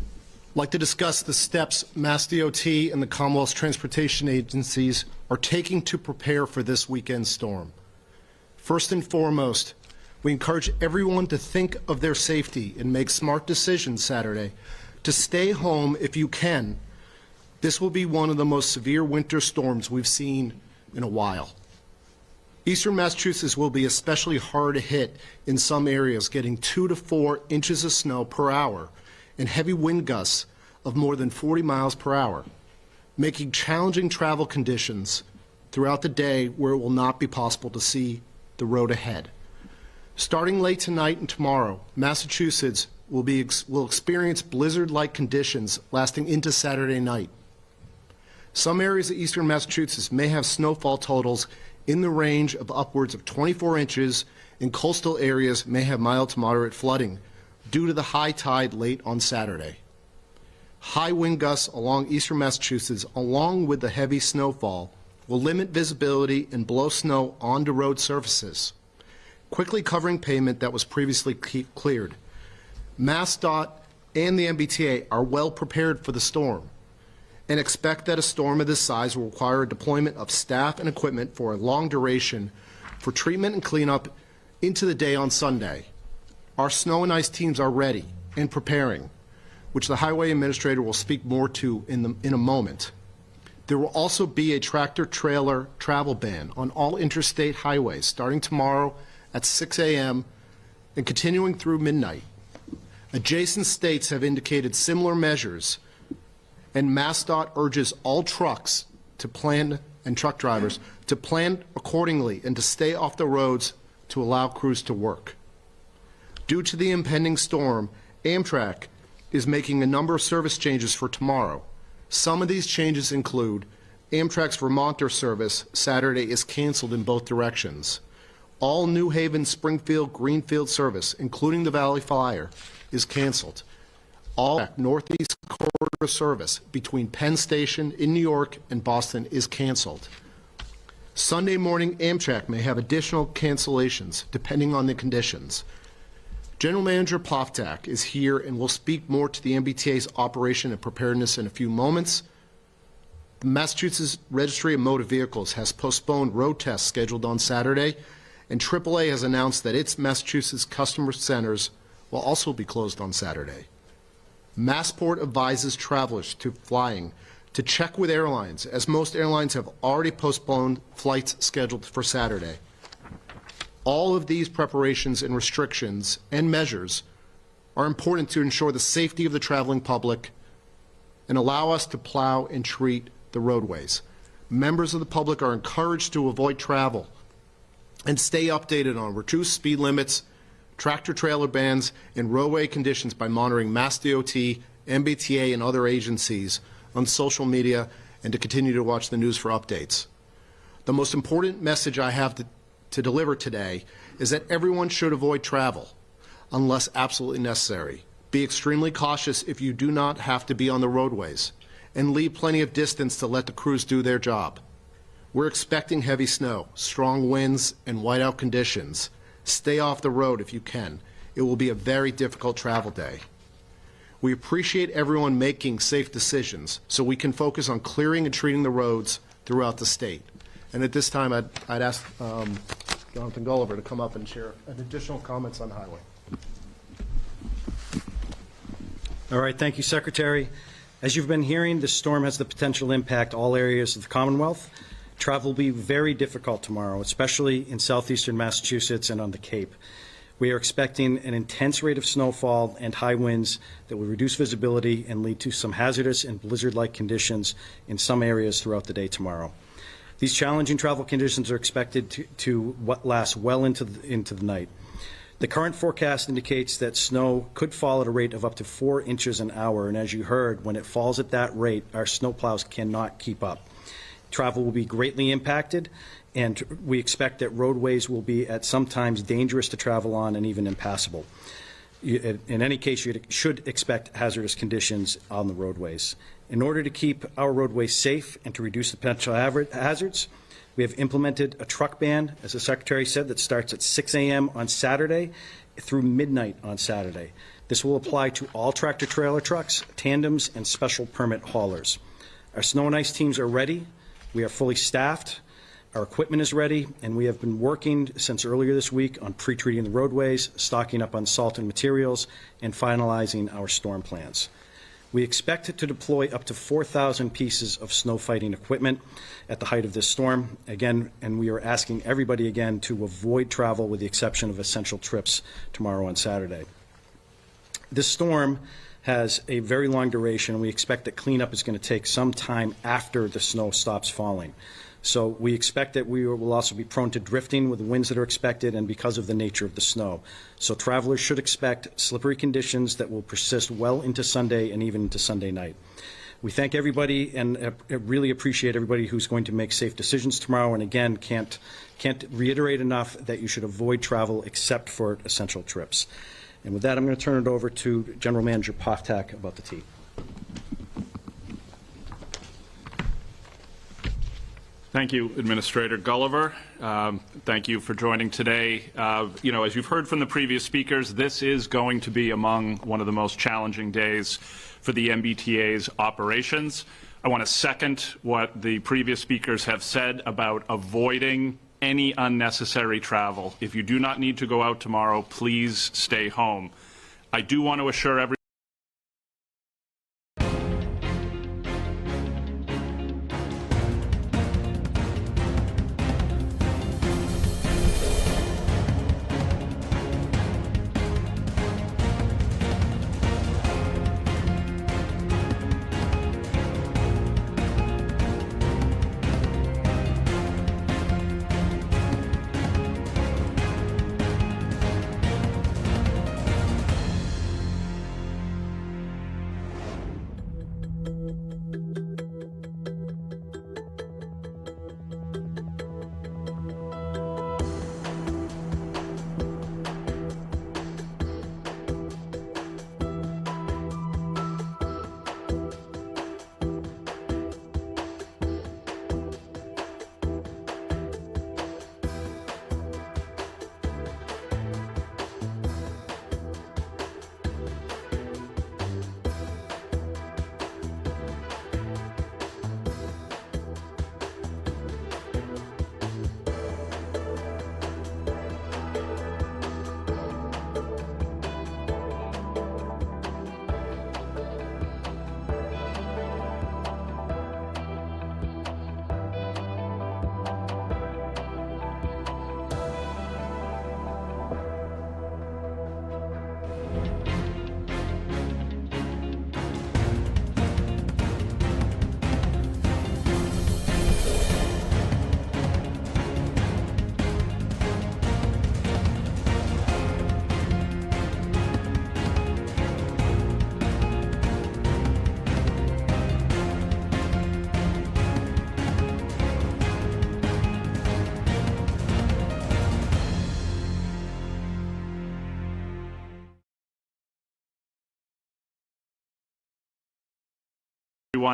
S17: like to discuss the steps Mass DOT and the Commonwealth's transportation agencies are taking to prepare for this weekend storm. First and foremost, we encourage everyone to think of their safety and make smart decisions Saturday to stay home if you can. This will be one of the most severe winter storms we've seen in a while. Eastern Massachusetts will be especially hard hit in some areas, getting 2 to 4 inches of snow per hour and heavy wind gusts of more than 40 miles per hour, making challenging travel conditions throughout the day where it will not be possible to see the road ahead. Starting late tonight and tomorrow, Massachusetts will experience blizzard-like conditions lasting into Saturday night. Some areas of eastern Massachusetts may have snowfall totals in the range of upwards of 24 inches, and coastal areas may have mild to moderate flooding due to the high tide late on Saturday. High wind gusts along eastern Massachusetts, along with the heavy snowfall, will limit visibility and blow snow onto road surfaces, quickly covering pavement that was previously cleared. MassDOT and the MBTA are well prepared for the storm and expect that a storm of this size will require a deployment of staff and equipment for a long duration for treatment and cleanup into the day on Sunday. Our snow and ice teams are ready and preparing, which the highway administrator will speak more to in a moment. There will also be a tractor-trailer travel ban on all interstate highways starting tomorrow at 6 a.m. and continuing through midnight. Adjacent states have indicated similar measures, and MassDOT urges all trucks to plan and truck drivers to plan accordingly and to stay off the roads to allow crews to work. Due to the impending storm, Amtrak is making a number of service changes for tomorrow. Some of these changes include Amtrak's Vermonter service Saturday is canceled in both directions. All New Haven, Springfield, Greenfield service, including the Valley Flyer, is canceled. All Northeast Corridor service between Penn Station in New York and Boston is canceled. Sunday morning, Amtrak may have additional cancellations depending on the conditions. General Manager Plovtak is here and will speak more to the MBTA's operation and preparedness in a few moments. The Massachusetts Registry of Motor Vehicles has postponed road tests scheduled on Saturday, and AAA has announced that its Massachusetts customer centers will also be closed on Saturday. Massport advises travelers to flying to check with airlines, as most airlines have already postponed flights scheduled for Saturday. All of these preparations and restrictions and measures are important to ensure the safety of the traveling public and allow us to plow and treat the roadways. Members of the public are encouraged to avoid travel and stay updated on reduced speed limits, tractor-trailer bans, and roadway conditions by monitoring MassDOT, MBTA, and other agencies on social media, and to continue to watch the news for updates. The most important message I have to deliver today is that everyone should avoid travel unless absolutely necessary. Be extremely cautious if you do not have to be on the roadways, and leave plenty of distance to let the crews do their job. We're expecting heavy snow, strong winds, and whiteout conditions. Stay off the road if you can. It will be a very difficult travel day. We appreciate everyone making safe decisions so we can focus on clearing and treating the roads throughout the state. And at this time, I'd ask Jonathan Gulliver to come up and share additional comments on the highway.
S20: All right, thank you, Secretary. As you've been hearing, this storm has the potential to impact all areas of the Commonwealth. Travel will be very difficult tomorrow, especially in southeastern Massachusetts and on the Cape. We are expecting an intense rate of snowfall and high winds that will reduce visibility and lead to some hazardous and blizzard-like conditions in some areas throughout the day tomorrow. These challenging travel conditions are expected to last well into the night. The current forecast indicates that snow could fall at a rate of up to 4 inches an hour, and as you heard, when it falls at that rate, our snowplows cannot keep up. Travel will be greatly impacted, and we expect that roadways will be at sometimes dangerous to travel on and even impassable. In any case, you should expect hazardous conditions on the roadways. In order to keep our roadways safe and to reduce the potential hazards, we have implemented a truck ban, as the Secretary said, that starts at 6 a.m. on Saturday through midnight on Saturday. This will apply to all tractor-trailer trucks, tandems, and special permit haulers. Our snow and ice teams are ready. We are fully staffed. Our equipment is ready, and we have been working since earlier this week on pre-treating the roadways, stocking up on salt and materials, and finalizing our storm plans. We expect to deploy up to 4,000 pieces of snow fighting equipment at the height of this storm. Again, and we are asking everybody again to avoid travel with the exception of essential trips tomorrow on Saturday. This storm has a very long duration, and we expect that cleanup is going to take some time after the snow stops falling. So we expect that we will also be prone to drifting with the winds that are expected and because of the nature of the snow. So travelers should expect slippery conditions that will persist well into Sunday and even into Sunday night. We thank everybody and really appreciate everybody who's going to make safe decisions tomorrow. And again, can't reiterate enough that you should avoid travel except for essential trips. And with that, I'm going to turn it over to General Manager Poftak about the tea.
S13: Thank you, Administrator Gulliver. Thank you for joining today. As you've heard from the previous speakers, this is going to be among one of the most challenging days for the MBTA's operations. I want to second what the previous speakers have said about avoiding any unnecessary travel. If you do not need to go out tomorrow, please stay home. I do want to assure everyone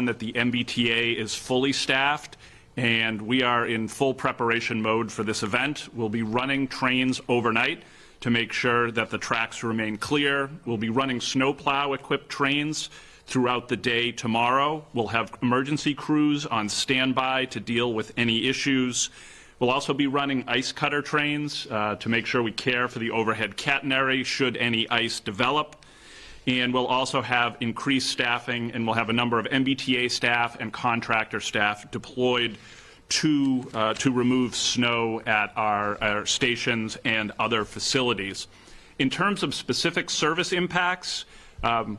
S13: that the MBTA is fully staffed and we are in full preparation mode for this event. We'll be running trains overnight to make sure that the tracks remain clear. We'll be running snowplow equipped trains throughout the day tomorrow. We'll have emergency crews on standby to deal with any issues. We'll also be running ice cutter trains to make sure we care for the overhead catenary should any ice develop. And we'll also have increased staffing, and we'll have a number of MBTA staff and contractor staff deployed to remove snow at our stations and other facilities. In terms of specific service impacts,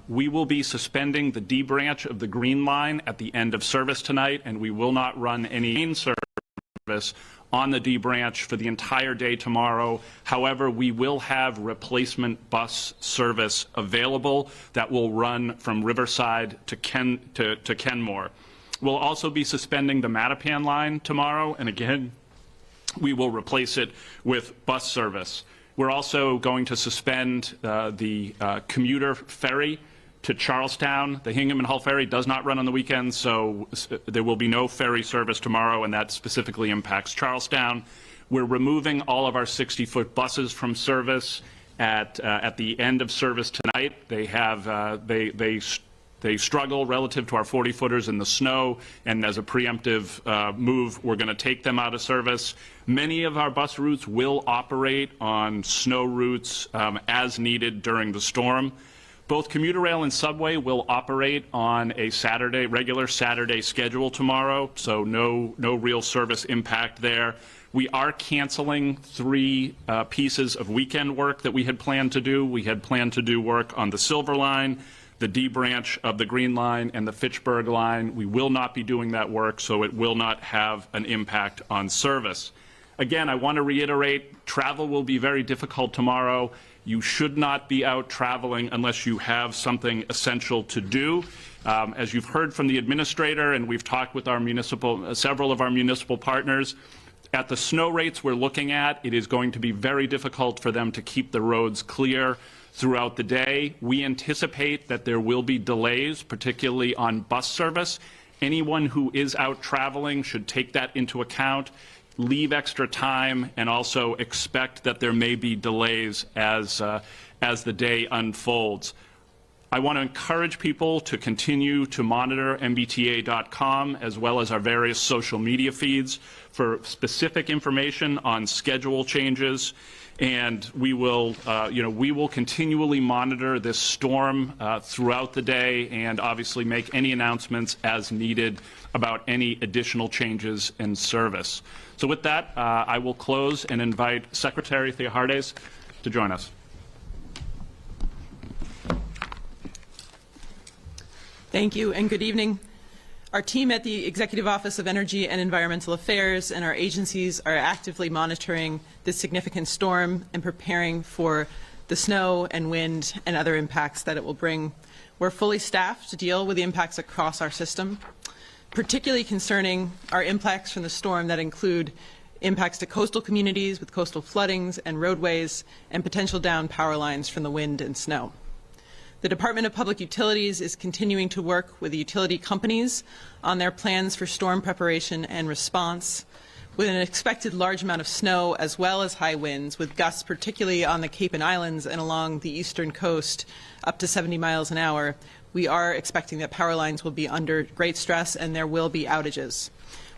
S13: we will be suspending the D branch of the Green Line at the end of service tonight, and we will not run any main service on the D branch for the entire day tomorrow. However, we will have replacement bus service available that will run from Riverside to Kenmore. We'll also be suspending the Mattapan line tomorrow, and again, we will replace it with bus service. We're also going to suspend the commuter ferry to Charlestown. The Hingham and Hull ferry does not run on the weekends, so there will be no ferry service tomorrow, and that specifically impacts Charlestown. We're removing all of our 60-foot buses from service, at the end of service tonight. They have they struggle relative to our 40-footers in the snow, and as a preemptive move, we're going to take them out of service. Many of our bus routes will operate on snow routes as needed during the storm. Both commuter rail and subway will operate on a regular Saturday schedule tomorrow, so no real service impact there. We are canceling 3 pieces of weekend work that we had planned to do. We had planned to do work on the Silver Line, the D branch of the Green Line, and the Fitchburg Line. We will not be doing that work, so it will not have an impact on service. Again, I want to reiterate, travel will be very difficult tomorrow. You should not be out traveling unless you have something essential to do. As you've heard from the administrator, and we've talked with our several of our municipal partners, at the snow rates we're looking at, it is going to be very difficult for them to keep the roads clear throughout the day. We anticipate that there will be delays, particularly on bus service. Anyone who is out traveling should take that into account, leave extra time, and also expect that there may be delays as the day unfolds. I want to encourage people to continue to monitor mbta.com as well as our various social media feeds for specific information on schedule changes. And we will continually monitor this storm throughout the day, and obviously make any announcements as needed about any additional changes in service. So with that, I will close and invite Secretary Theohardes to join us.
S16: Thank you and good evening. Our team at the Executive Office of Energy and Environmental Affairs and our agencies are actively monitoring this significant storm and preparing for the snow and wind and other impacts that it will bring. We're fully staffed to deal with the impacts across our system. Particularly concerning are impacts from the storm that include impacts to coastal communities with coastal floodings and roadways, and potential down power lines from the wind and snow. The Department of Public Utilities is continuing to work with the utility companies on their plans for storm preparation and response. With an expected large amount of snow as well as high winds, with gusts particularly on the Cape and Islands and along the eastern coast up to 70 miles an hour, we are expecting that power lines will be under great stress and there will be outages.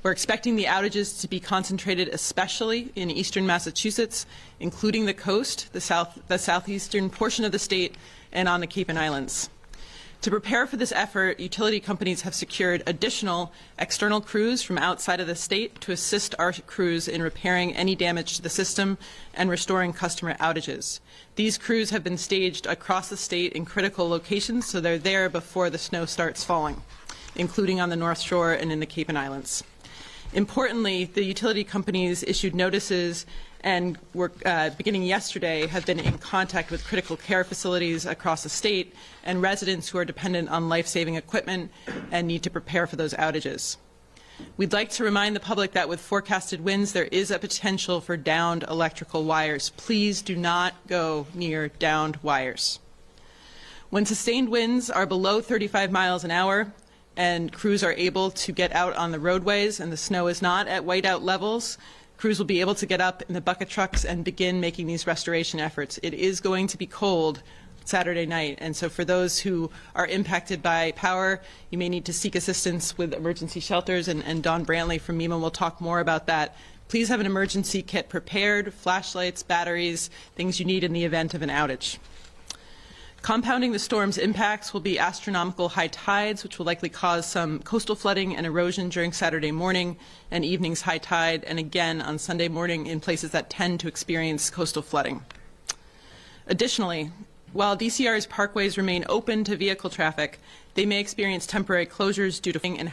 S16: We're expecting the outages to be concentrated especially in eastern Massachusetts, including the coast, the southeastern portion of the state, and on the Cape and Islands. To prepare for this effort, utility companies have secured additional external crews from outside of the state to assist our crews in repairing any damage to the system and restoring customer outages. These crews have been staged across the state in critical locations, so they're there before the snow starts falling, including on the North Shore and in the Cape and Islands. Importantly, the utility companies issued notices and were, beginning yesterday, have been in contact with critical care facilities across the state and residents who are dependent on life-saving equipment and need to prepare for those outages. We'd like to remind the public that with forecasted winds, there is a potential for downed electrical wires. Please do not go near downed wires. When sustained winds are below 35 miles an hour and crews are able to get out on the roadways and the snow is not at whiteout levels, crews will be able to get up in the bucket trucks and begin making these restoration efforts. It is going to be cold Saturday night, and so for those who are impacted by power, you may need to seek assistance with emergency shelters, and Don Brantley from MEMA will talk more about that. Please have an emergency kit prepared, flashlights, batteries, things you need in the event of an outage. Compounding the storm's impacts will be astronomical high tides, which will likely cause some coastal flooding and erosion during Saturday morning and evening's high tide, and again on Sunday morning in places that tend to experience coastal flooding. Additionally, while DCR's parkways remain open to vehicle traffic, they may experience temporary closures due to flooding and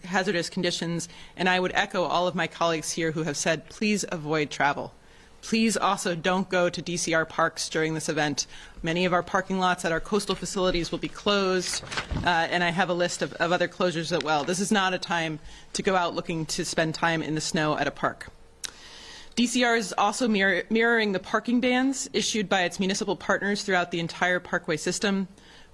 S16: hazardous conditions, and I would echo all of my colleagues here who have said, please avoid travel. Please also don't go to DCR parks during this event. Many of our parking lots at our coastal facilities will be closed, and I have a list of other closures as well. This is not a time to go out looking to spend time in the snow at a park. DCR is also mirroring the parking bans issued by its municipal partners throughout the entire parkway system.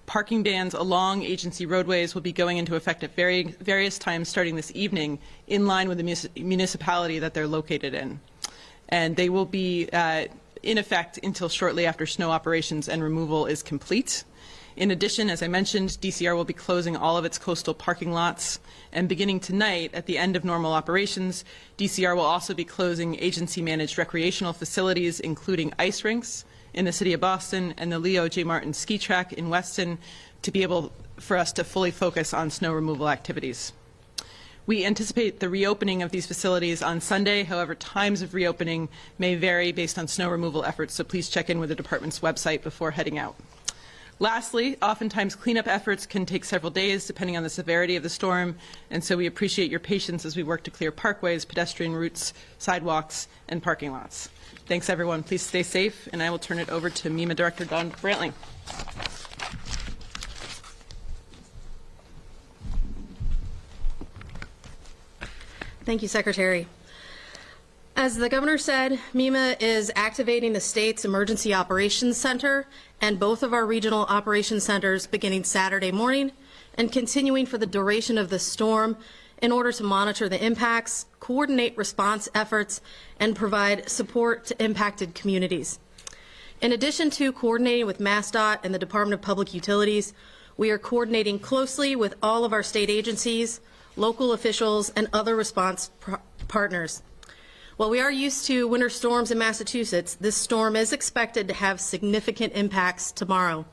S16: Parking bans along agency roadways will be going into effect at various times starting this evening, in line with the municipality that they're located in. And they will be in effect until shortly after snow operations and removal is complete. In addition, as I mentioned, DCR will be closing all of its coastal parking lots, and beginning tonight, at the end of normal operations, DCR will also be closing agency-managed recreational facilities, including ice rinks in the city of Boston and the Leo J. Martin ski track in Weston, to be able for us to fully focus on snow removal activities. We anticipate the reopening of these facilities on Sunday. However, times of reopening may vary based on snow removal efforts, so please check in with the department's website before heading out. Lastly, oftentimes cleanup efforts can take several days depending on the severity of the storm, and so we appreciate your patience as we work to clear parkways, pedestrian routes, sidewalks, and parking lots. Thanks, everyone. Please stay safe, and I will turn it over to MEMA Director Don Brantling.
S19: Thank you, Secretary. As the Governor said, MEMA is activating the state's Emergency Operations Center and both of our regional operations centers beginning Saturday morning and continuing for the duration of the storm in order to monitor the impacts, coordinate response efforts, and provide support to impacted communities. In addition to coordinating with MassDOT and the Department of Public Utilities, we are coordinating closely with all of our state agencies, local officials, and other response partners. While we are used to winter storms in Massachusetts, this storm is expected to have significant impacts tomorrow.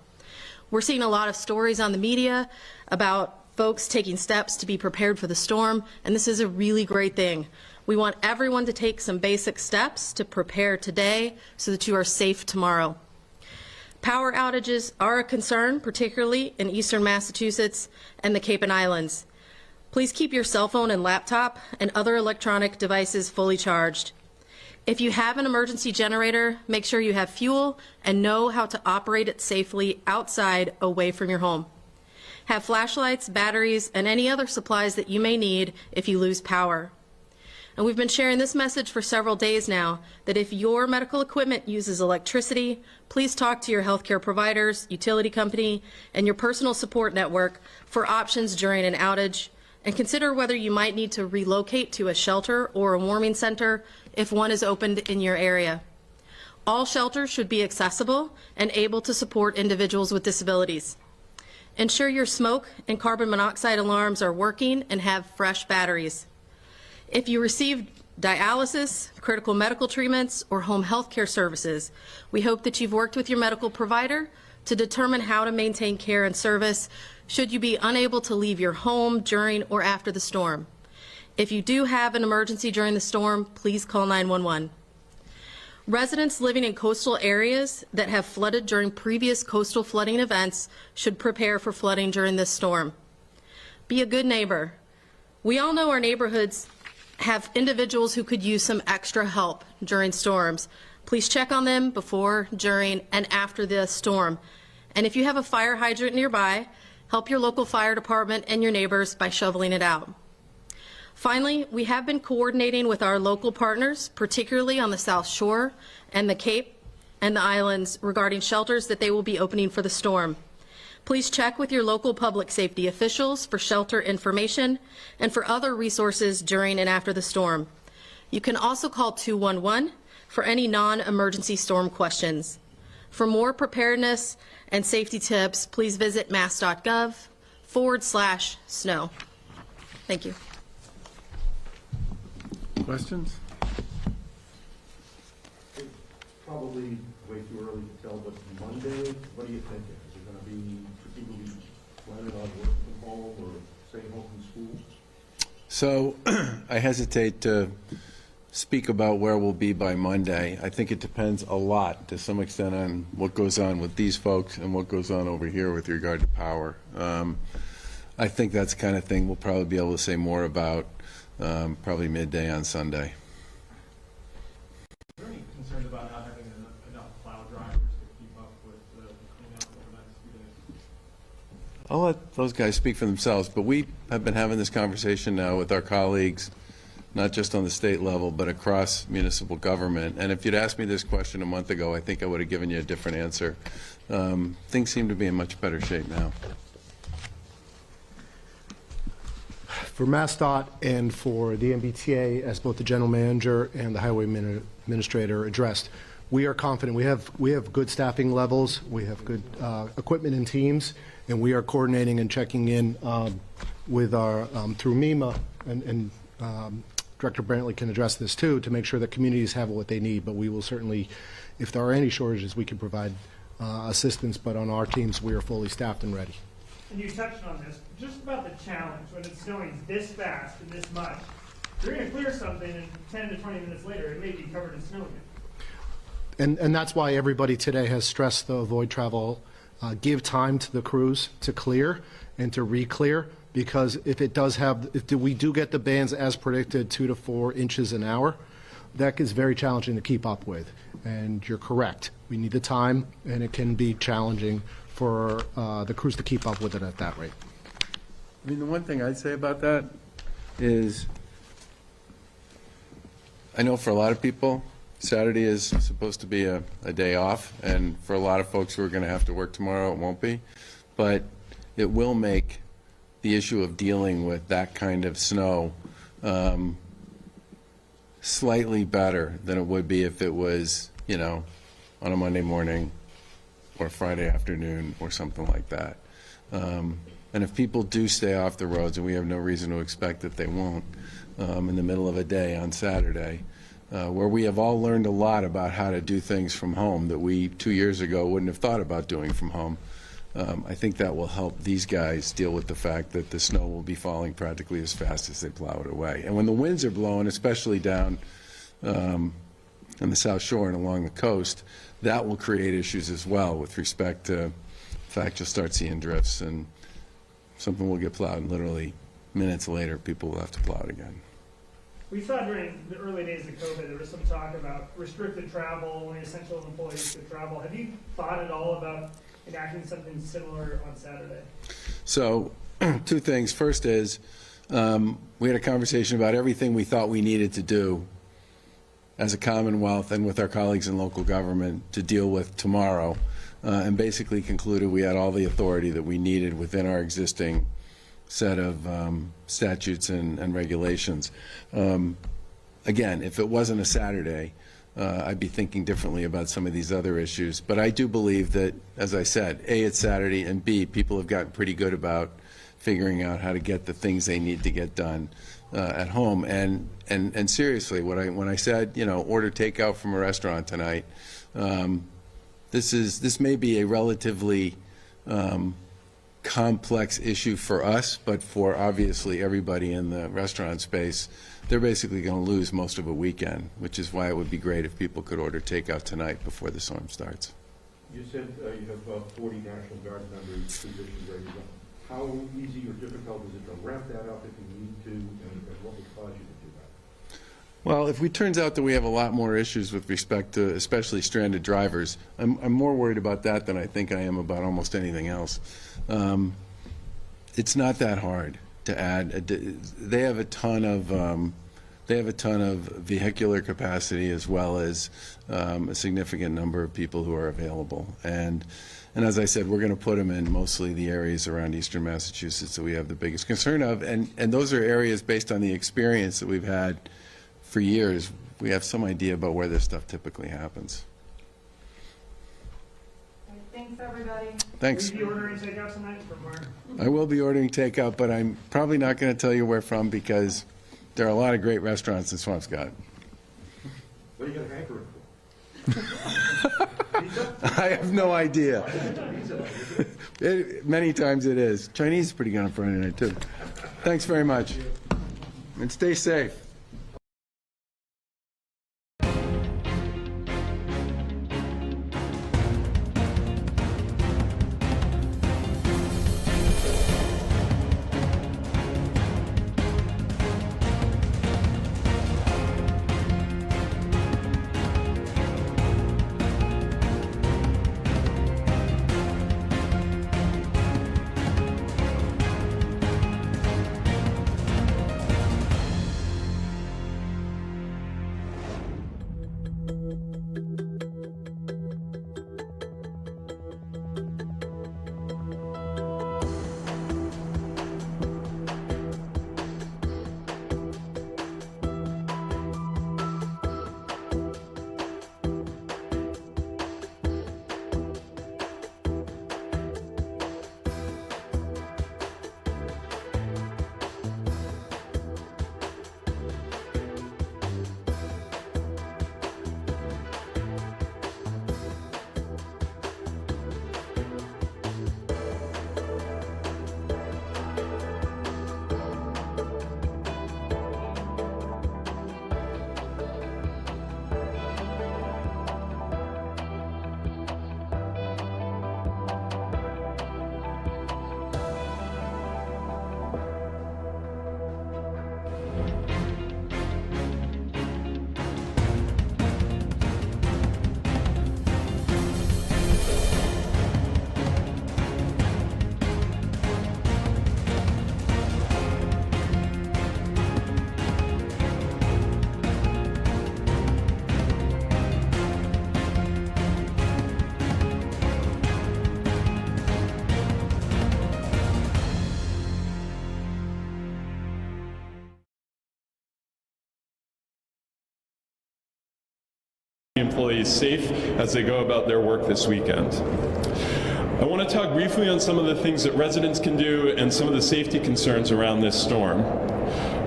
S19: We're seeing a lot of stories on the media about folks taking steps to be prepared for the storm, and this is a really great thing. We want everyone to take some basic steps to prepare today so that you are safe tomorrow. Power outages are a concern, particularly in eastern Massachusetts and the Cape and Islands. Please keep your cell phone and laptop and other electronic devices fully charged. If you have an emergency generator, make sure you have fuel and know how to operate it safely outside, away from your home. Have flashlights, batteries, and any other supplies that you may need if you lose power. And we've been sharing this message for several days now, that if your medical equipment uses electricity, please talk to your healthcare providers, utility company, and your personal support network for options during an outage, and consider whether you might need to relocate to a shelter or a warming center if one is opened in your area. All shelters should be accessible and able to support individuals with disabilities. Ensure your smoke and carbon monoxide alarms are working and have fresh batteries. If you receive dialysis, critical medical treatments, or home health care services, we hope that you've worked with your medical provider to determine how to maintain care and service should you be unable to leave your home during or after the storm. If you do have an emergency during the storm, please call 911. Residents living in coastal areas that have flooded during previous coastal flooding events should prepare for flooding during this storm. Be a good neighbor. We all know our neighborhoods have individuals who could use some extra help during storms. Please check on them before, during, and after the storm. And if you have a fire hydrant nearby, help your local fire department and your neighbors by shoveling it out. Finally, we have been coordinating with our local partners, particularly on the South Shore and the Cape and the islands, regarding shelters that they will be opening for the storm. Please check with your local public safety officials for shelter information and for other resources during and after the storm. You can also call 211 for any non-emergency storm questions. For more preparedness and safety tips, please visit mass.gov/snow. Thank you.
S15: Questions?
S17: It's probably way too early to tell, but Monday, what are you thinking? Is it going to be for people who planning on working from home or staying home from school?
S15: So I hesitate to speak about where we'll be by Monday. I think it depends a lot, to some extent, on what goes on with these folks and what goes on over here with regard to power. I think that's the kind of thing we'll probably be able to say more about probably midday on Sunday.
S21: Is there any concerns about not having enough plow drivers to keep up with the cleanup over the next few days?
S15: I'll let those guys speak for themselves, but we have been having this conversation now with our colleagues, not just on the state level, but across municipal government. And if you'd asked me this question a month ago, I think I would have given you a different answer. Things seem to be in much better shape now.
S17: For MassDOT and for the MBTA, as both the general manager and the highway administrator addressed, we are confident. We have good staffing levels. We have good equipment and teams, and we are coordinating and checking in with our through MEMA, and Director Brantley can address this too, to make sure that communities have what they need. But we will certainly, if there are any shortages, we can provide assistance. But on our teams, we are fully staffed and ready.
S21: And you touched on this, just about the challenge when it's snowing this fast and this much. You're going to clear something, and 10 to 20 minutes later, it may be covered in snow again.
S17: And that's why everybody today has stressed the avoid travel, give time to the crews to clear and to re-clear, because if it does have, if we do get the bands as predicted, 2 to 4 inches an hour, that is very challenging to keep up with. And you're correct. We need the time, and it can be challenging for the crews to keep up with it at that rate.
S15: I mean, the one thing I'd say about that is, I know for a lot of people, Saturday is supposed to be a day off, and for a lot of folks who are going to have to work tomorrow, it won't be. But it will make the issue of dealing with that kind of snow slightly better than it would be if it was, you know, on a Monday morning or Friday afternoon or something like that. And if people do stay off the roads, and we have no reason to expect that they won't, in the middle of a day on Saturday, where we have all learned a lot about how to do things from home that we 2 years ago wouldn't have thought about doing from home. I think that will help these guys deal with the fact that the snow will be falling practically as fast as they plow it away. And when the winds are blowing, especially down on the South Shore and along the coast, that will create issues as well with respect to the fact you'll start seeing drifts, and something will get plowed and literally minutes later people will have to plow it again.
S21: We saw during the early days of COVID, there was some talk about restricted travel, only essential employees could travel. Have you thought at all about enacting something similar on Saturday?
S15: So, 2 things. First is, we had a conversation about everything we thought we needed to do as a Commonwealth and with our colleagues in local government to deal with tomorrow, and basically concluded we had all the authority that we needed within our existing set of statutes and regulations. Again, if it wasn't a Saturday, I'd be thinking differently about some of these other issues. But I do believe that, as I said, A, it's Saturday, and B, people have gotten pretty good about figuring out how to get the things they need to get done at home. And seriously, when I said, you know, order takeout from a restaurant tonight, this may be a relatively complex issue for us, but for obviously everybody in the restaurant space, they're basically going to lose most of a weekend, which is why it would be great if people could order takeout tonight before the storm starts.
S3: You said you have 40 National Guard members positioned ready to go. How easy or difficult is it to ramp that up if you need to, and what would cause you to do that?
S15: Well, if it turns out that we have a lot more issues with respect to especially stranded drivers, I'm more worried about that than I think I am about almost anything else. It's not that hard to add. They have a ton of vehicular capacity, as well as a significant number of people who are available. And as I said, we're going to put them in mostly the areas around eastern Massachusetts that we have the biggest concern of. And those are areas based on the experience that we've had for years. We have some idea about where this stuff typically happens.
S21: Thanks, everybody.
S15: Thanks.
S21: Will you be ordering takeout tonight from where?
S15: I will be ordering takeout, but I'm probably not going to tell you where from, because there are a lot of great restaurants in Swampscott.
S3: What are you going to hankering for?
S15: I have no idea. Many times it is. Chinese is pretty good on Friday night, too. Thanks very much. And stay safe.
S2: employees safe as they go about their work this weekend. I want to talk briefly on some of the things that residents can do and some of the safety concerns around this storm.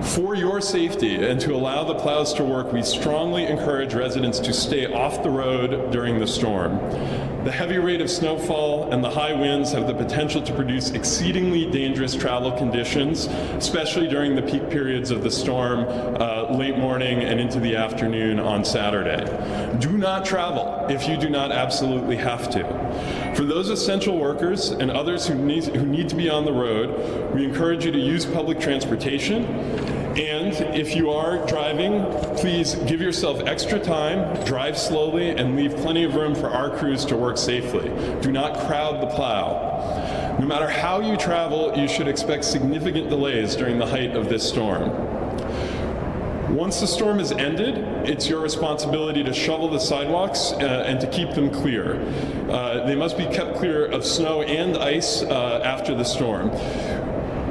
S2: For your safety and to allow the plows to work, we strongly encourage residents to stay off the road during the storm. The heavy rate of snowfall and the high winds have the potential to produce exceedingly dangerous travel conditions, especially during the peak periods of the storm, late morning and into the afternoon on Saturday. Do not travel if you do not absolutely have to. For those essential workers and others who need to be on the road, we encourage you to use public transportation. And if you are driving, please give yourself extra time, drive slowly, and leave plenty of room for our crews to work safely. Do not crowd the plow. No matter how you travel, you should expect significant delays during the height of this storm. Once the storm is ended, it's your responsibility to shovel the sidewalks and to keep them clear. They must be kept clear of snow and ice after the storm.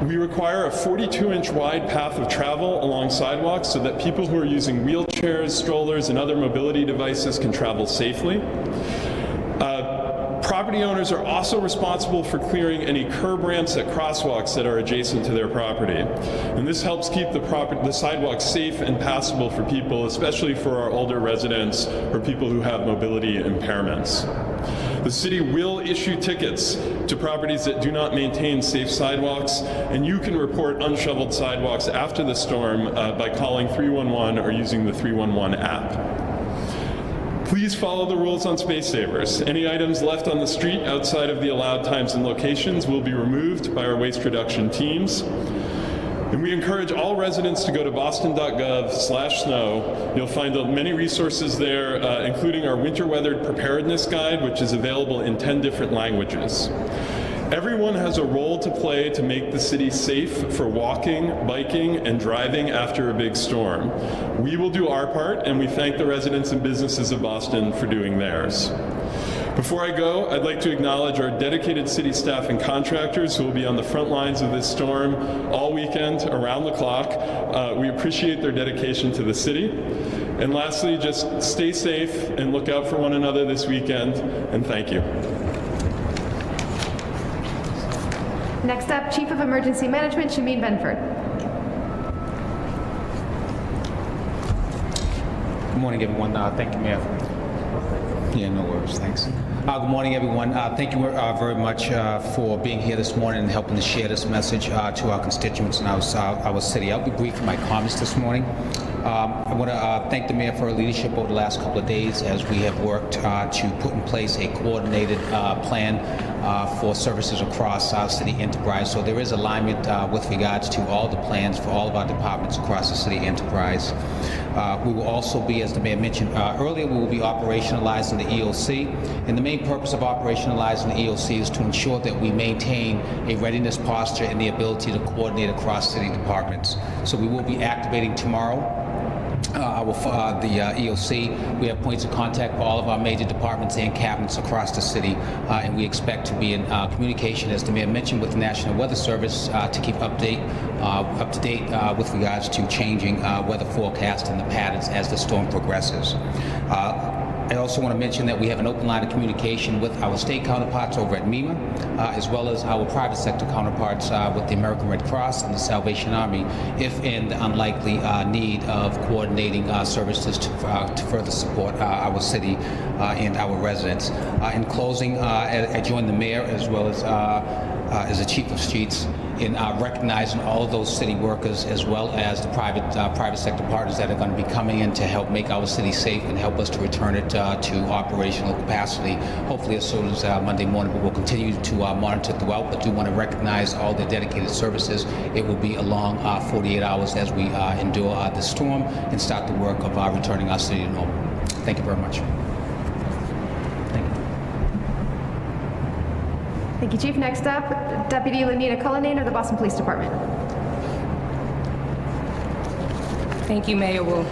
S2: We require a 42-inch wide path of travel along sidewalks so that people who are using wheelchairs, strollers, and other mobility devices can travel safely. Property owners are also responsible for clearing any curb ramps at crosswalks that are adjacent to their property. And this helps keep the sidewalks safe and passable for people, especially for our older residents or people who have mobility impairments. The city will issue tickets to properties that do not maintain safe sidewalks, and you can report unshoveled sidewalks after the storm by calling 311 or using the 311 app. Please follow the rules on space savers. Any items left on the street outside of the allowed times and locations will be removed by our waste reduction teams. And we encourage all residents to go to boston.gov/snow. You'll find many resources there, including our winter weathered preparedness guide, which is available in 10 different languages. Everyone has a role to play to make the city safe for walking, biking, and driving after a big storm. We will do our part, and we thank the residents and businesses of Boston for doing theirs. Before I go, I'd like to acknowledge our dedicated city staff and contractors who will be on the front lines of this storm all weekend, around the clock. We appreciate their dedication to the city. And lastly, just stay safe and look out for one another this weekend, and thank you.
S14: Next up, Chief of Emergency Management, Schmidt Benford.
S23: Good morning, everyone. Thank you, Mayor. Yeah, no worries. Thanks. Good morning, everyone. Thank you very much for being here this morning and helping to share this message to our constituents in our city. I'll be brief in my comments this morning. I want to thank the Mayor for her leadership over the last couple of days as we have worked to put in place a coordinated plan for services across our city enterprise. So there is alignment with regards to all the plans for all of our departments across the city enterprise. We will also be, as the Mayor mentioned earlier, we will be operationalizing the EOC. And the main purpose of operationalizing the EOC is to ensure that we maintain a readiness posture and the ability to coordinate across city departments. So we will be activating tomorrow the EOC. We have points of contact for all of our major departments and cabinets across the city, and we expect to be in communication, as the Mayor mentioned, with the National Weather Service to keep up to date with regards to changing weather forecast and the patterns as the storm progresses. I also want to mention that we have an open line of communication with our state counterparts over at MEMA, as well as our private sector counterparts with the American Red Cross and the Salvation Army, if in the unlikely need of coordinating services to further support our city and our residents. In closing, I join the Mayor as well as the Chief of Streets in recognizing all of those city workers as well as the private sector partners that are going to be coming in to help make our city safe and help us to return it to operational capacity, hopefully as soon as Monday morning. But we'll continue to monitor throughout, but do want to recognize all the dedicated services. It will be a long 48 hours as we endure the storm and start the work of returning our city to normal. Thank you very much.
S14: Thank you, Chief. Next up, Deputy Lenita Cullinane of the Boston Police Department.
S24: Thank you, Mayor Wu.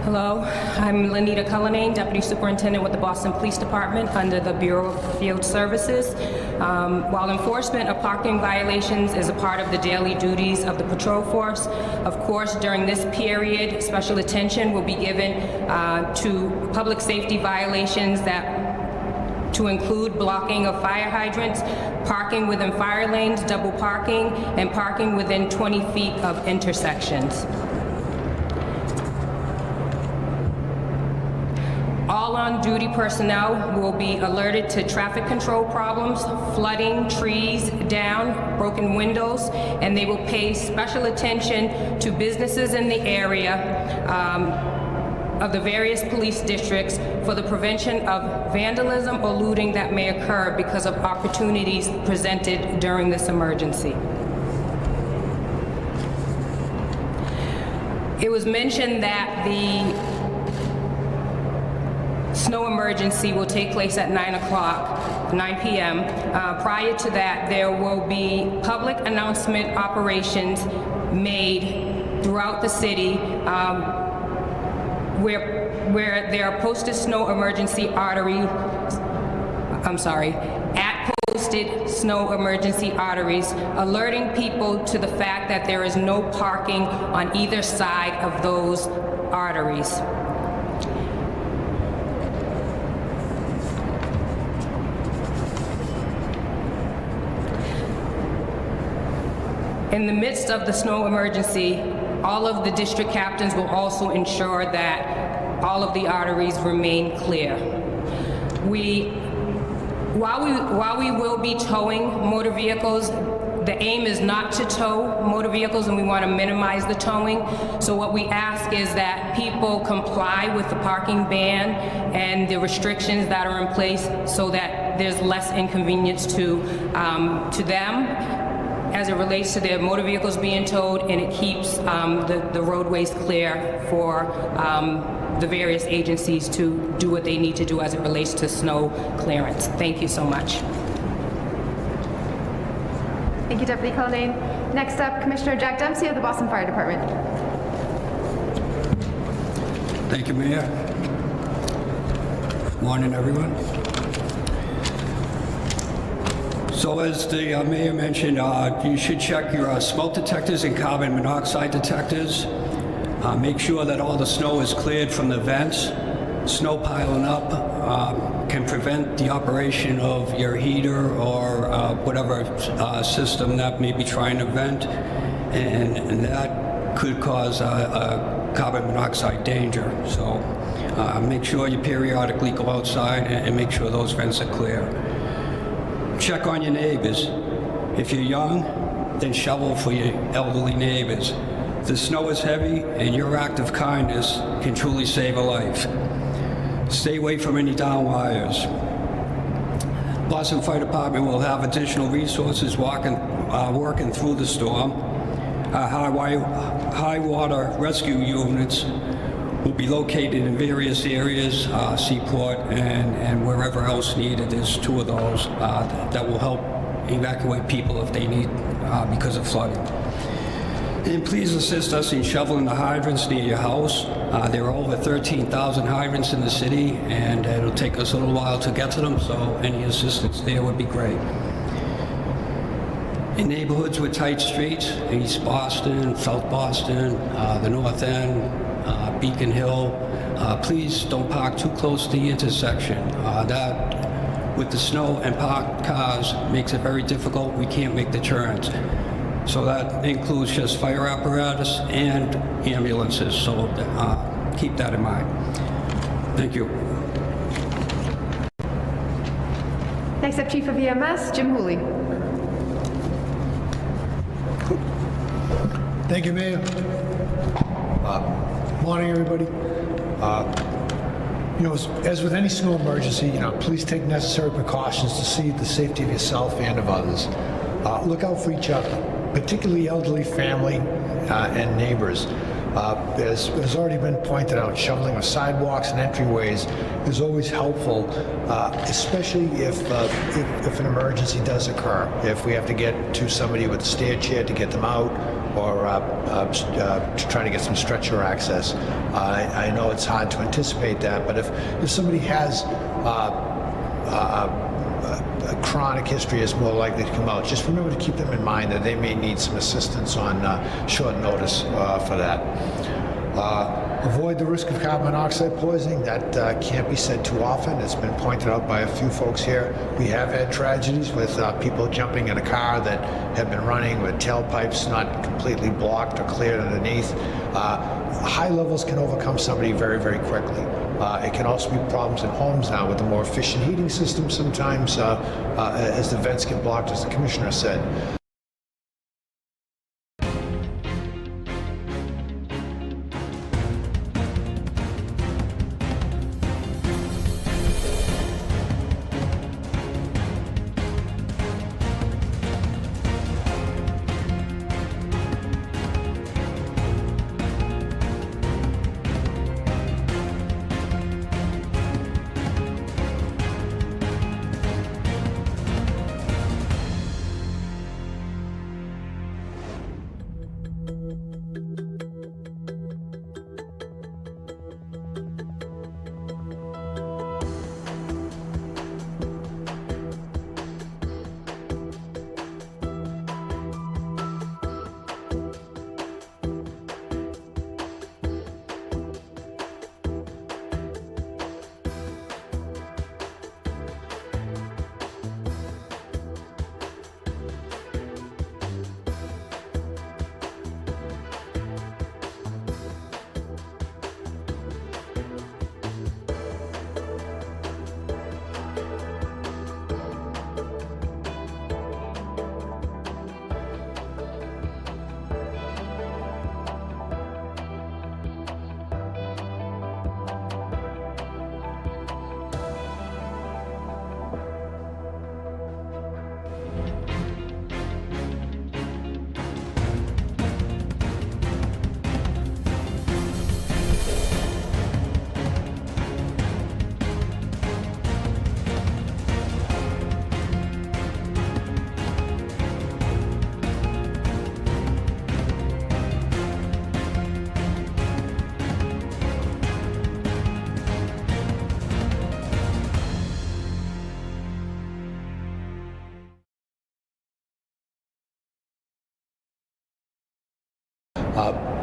S24: Hello, I'm Lenita Cullinane, Deputy Superintendent with the Boston Police Department under the Bureau of Field Services. While enforcement of parking violations is a part of the daily duties of the patrol force, of course, during this period, special attention will be given to public safety violations to include blocking of fire hydrants, parking within fire lanes, double parking, and parking within 20 feet of intersections. All on-duty personnel will be alerted to traffic control problems, flooding, trees down, broken windows, and they will pay special attention to businesses in the area of the various police districts for the prevention of vandalism or looting that may occur because of opportunities presented during this emergency. It was mentioned that the snow emergency will take place at 9 p.m. Prior to that, there will be public announcement operations made throughout the city where there are posted snow emergency posted snow emergency arteries, alerting people to the fact that there is no parking on either side of those arteries. In the midst of the snow emergency, all of the district captains will also ensure that all of the arteries remain clear. While we will be towing motor vehicles, the aim is not to tow motor vehicles, and we want to minimize the towing. So what we ask is that people comply with the parking ban and the restrictions that are in place so that there's less inconvenience to them as it relates to their motor vehicles being towed, and it keeps the roadways clear for the various agencies to do what they need to do as it relates to snow clearance. Thank you so much.
S14: Thank you, Deputy Cullinane. Next up, Commissioner Jack Dempsey of the Boston Fire Department.
S6: Thank you, Mayor. Morning, everyone. So as the Mayor mentioned, you should check your smoke detectors and carbon monoxide detectors. Make sure that all the snow is cleared from the vents. Snow piling up can prevent the operation of your heater or whatever system that may be trying to vent, and that could cause a carbon monoxide danger. So make sure you periodically go outside and make sure those vents are clear. Check on your neighbors. If you're young, then shovel for your elderly neighbors. The snow is heavy, and your act of kindness can truly save a life. Stay away from any down wires. Boston Fire Department will have additional resources working through the storm. High water rescue units will be located in various areas, Seaport and wherever else needed. There's 2 of those that will help evacuate people if they need because of flooding. And please assist us in shoveling the hydrants near your house. There are over 13,000 hydrants in the city, and it'll take us a little while to get to them, so any assistance there would be great. In neighborhoods with tight streets, East Boston, South Boston, the North End, Beacon Hill, please don't park too close to the intersection. That, with the snow and parked cars, makes it very difficult. We can't make the turns. So that includes just fire apparatus and ambulances, so keep that in mind. Thank you.
S14: Next up, Chief of EMS, Jim Hooley.
S8: Thank you, Mayor. Morning, everybody. As with any snow emergency, please take necessary precautions to see the safety of yourself and of others. Look out for each other, particularly elderly family and neighbors. As has already been pointed out, shoveling of sidewalks and entryways is always helpful, especially if an emergency does occur. If we have to get to somebody with a stair chair to get them out, trying to get some stretcher access. I know it's hard to anticipate that, but if somebody has a chronic history, is more likely to come out. Just remember to keep them in mind that they may need some assistance on short notice for that. Avoid the risk of carbon monoxide poisoning. That can't be said too often. It's been pointed out by a few folks here. We have had tragedies with people jumping in a car that have been running with tailpipes not completely blocked or cleared underneath. High levels can overcome somebody very, very quickly. It can also be problems in homes now with the more efficient heating system sometimes as the vents get blocked, as the commissioner said.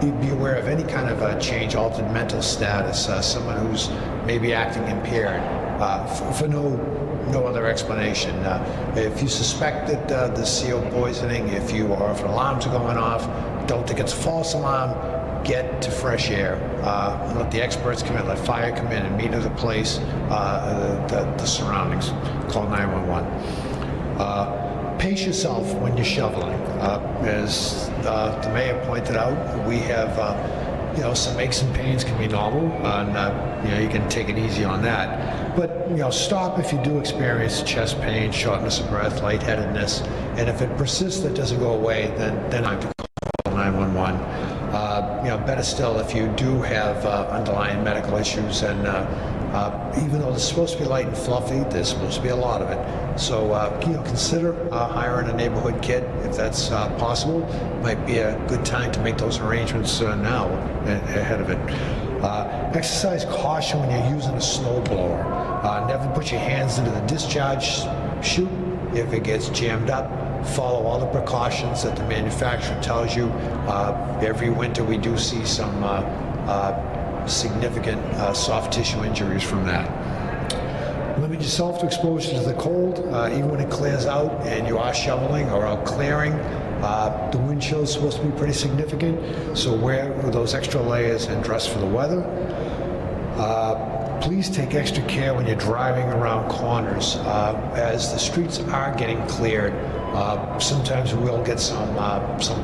S8: Be aware of any kind of change, altered mental status, someone who's maybe acting impaired for no other explanation. If you suspect that there's CO poisoning, if an alarms are going off, don't think it's a false alarm, get to fresh air. Let the experts come in, let fire come in and meet at the place, the surroundings. Call 911. Pace yourself when you're shoveling. As the mayor pointed out, we have, some aches and pains can be normal, and you can take it easy on that. But stop if you do experience chest pain, shortness of breath, lightheadedness, and if it persists, that doesn't go away, then I have to call 911. Better still, if you do have underlying medical issues, and even though it's supposed to be light and fluffy, there's supposed to be a lot of it. So consider hiring a neighborhood kit if that's possible. Might be a good time to make those arrangements now ahead of it. Exercise caution when you're using a snow blower. Never put your hands into the discharge chute if it gets jammed up. Follow all the precautions that the manufacturer tells you. Every winter we do see some significant soft tissue injuries from that. Limit yourself to exposure to the cold, even when it clears out and you are shoveling or out clearing. The wind chill is supposed to be pretty significant, so wear those extra layers and dress for the weather. Please take extra care when you're driving around corners. As the streets are getting cleared, sometimes we'll get some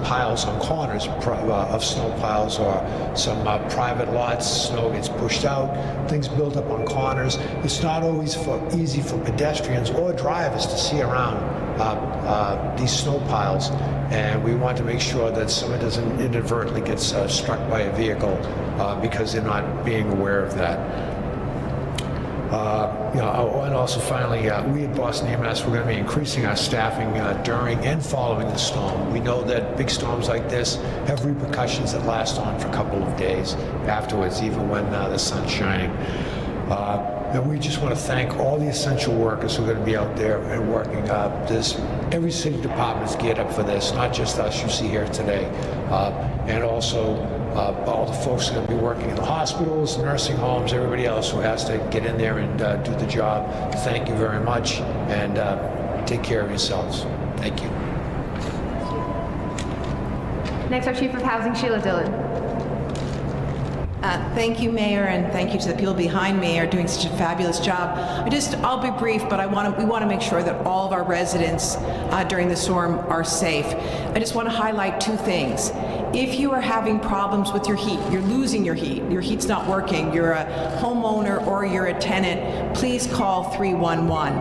S8: piles on corners of snow piles, or some private lots, snow gets pushed out, things build up on corners. It's not always easy for pedestrians or drivers to see around these snow piles, and we want to make sure that someone doesn't inadvertently get struck by a vehicle because they're not being aware of that. And also finally, we at Boston EMS, we're going to be increasing our staffing during and following the storm. We know that big storms like this have repercussions that last on for a couple of days afterwards, even when the sun's shining. And we just want to thank all the essential workers who are going to be out there and working. Every city department is geared up for this, not just us you see here today. And also all the folks who are going to be working in the hospitals, nursing homes, everybody else who has to get in there and do the job. Thank you very much, and take care of yourselves. Thank you.
S14: Next, our Chief of Housing, Sheila Dillon.
S7: Thank you, Mayor, and thank you to the people behind me are doing such a fabulous job. I'll be brief, but we want to make sure that all of our residents during the storm are safe. I just want to highlight two things. If you are having problems with your heat, you're losing your heat's not working, you're a homeowner or you're a tenant, please call 311.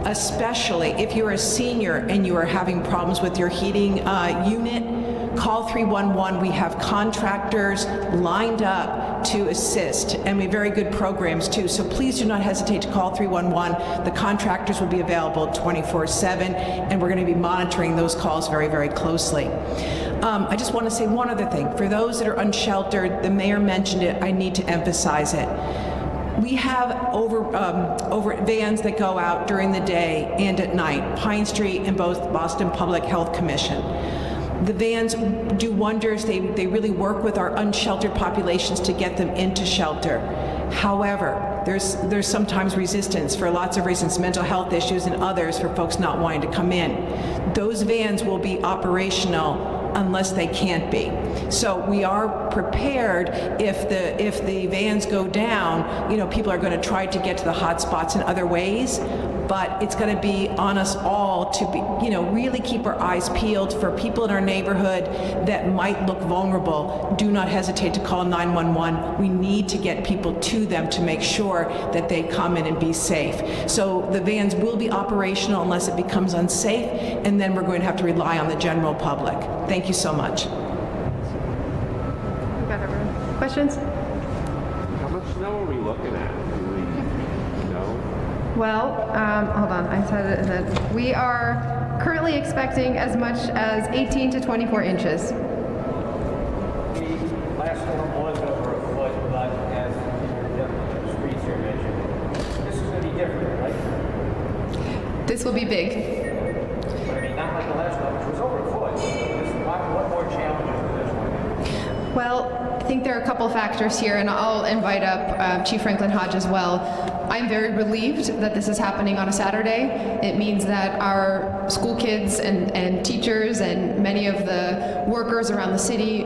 S7: Especially if you're a senior and you are having problems with your heating unit, call 311. We have contractors lined up to assist, and we have very good programs too. So please do not hesitate to call 311. The contractors will be available 24/7, and we're going to be monitoring those calls very, very closely. I just want to say one other thing. For those that are unsheltered, the mayor mentioned it, I need to emphasize it. We have over vans that go out during the day and at night, Pine Street and both Boston Public Health Commission. The vans do wonders. They really work with our unsheltered populations to get them into shelter. However, there's sometimes resistance for lots of reasons, mental health issues and others, for folks not wanting to come in. Those vans will be operational unless they can't be. So we are prepared if the vans go down, people are going to try to get to the hot spots in other ways, but it's going to be on us all to be, really keep our eyes peeled for people in our neighborhood that might look vulnerable. Do not hesitate to call 911. We need to get people to them to make sure that they come in and be safe. So the vans will be operational unless it becomes unsafe, and then we're going to have to rely on the general public. Thank you so much.
S14: Questions?
S10: How much snow are we looking at? Do we know?
S14: Well, hold on. I said that we are currently expecting as much as 18 to 24 inches.
S12: The last storm was over a foot, but as the streets here mentioned, this is going to be different, right?
S14: This will be big.
S12: But I mean, not like the last one, which was over a foot. What more challenges with this one?
S14: Well, I think there are a couple factors here, and I'll invite up Chief Franklin Hodge as well. I'm very relieved that this is happening on a Saturday. It means that our school kids and teachers and many of the workers around the city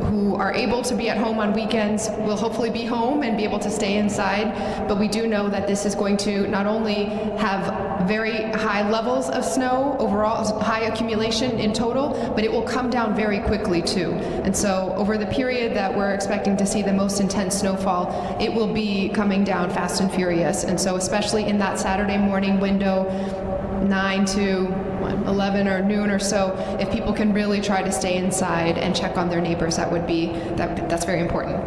S14: who are able to be at home on weekends will hopefully be home and be able to stay inside. But we do know that this is going to not only have very high levels of snow, overall high accumulation in total, but it will come down very quickly too. And so over the period that we're expecting to see the most intense snowfall, it will be coming down fast and furious. And so especially in that Saturday morning window, 9 to 11 or noon or so, if people can really try to stay inside and check on their neighbors, that's very important.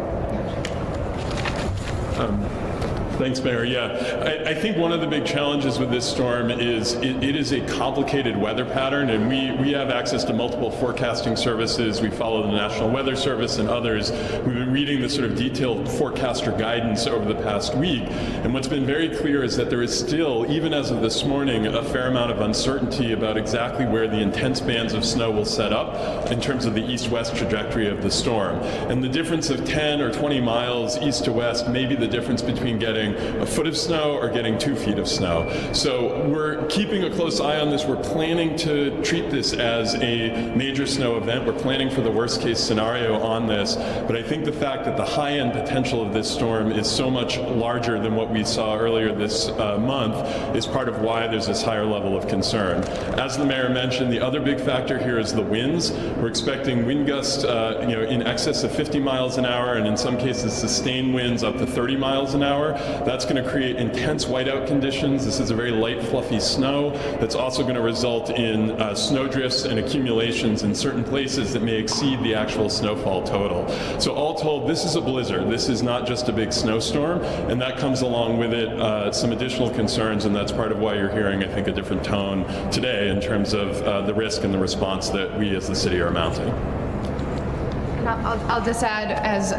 S2: Thanks, Mayor. Yeah, I think one of the big challenges with this storm is it is a complicated weather pattern, and we have access to multiple forecasting services. We follow the National Weather Service and others. We've been reading the sort of detailed forecaster guidance over the past week, and what's been very clear is that there is still, even as of this morning, a fair amount of uncertainty about exactly where the intense bands of snow will set up in terms of the east-west trajectory of the storm. And the difference of 10 or 20 miles east to west may be the difference between getting a foot of snow or getting 2 feet of snow. So we're keeping a close eye on this. We're planning to treat this as a major snow event. We're planning for the worst case scenario on this. But I think the fact that the high end potential of this storm is so much larger than what we saw earlier this month is part of why there's this higher level of concern. As the mayor mentioned, the other big factor here is the winds. We're expecting wind gusts in excess of 50 miles an hour, and in some cases sustained winds up to 30 miles an hour. That's going to create intense whiteout conditions. This is a very light, fluffy snow that's also going to result in snowdrifts and accumulations in certain places that may exceed the actual snowfall total. So all told, this is a blizzard. This is not just a big snowstorm, and that comes along with it some additional concerns, and that's part of why you're hearing, I think, a different tone today in terms of the risk and the response that we as the city are mounting.
S14: And I'll just add, as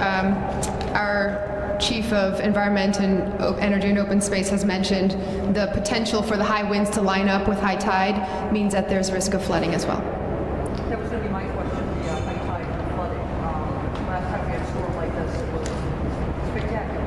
S14: our Chief of Environment and Energy and Open Space has mentioned, the potential for the high winds to line up with high tide means that there's risk of flooding as well.
S12: That was going to be my question, the high tide and flooding. Last time we had a storm like this, it was spectacular.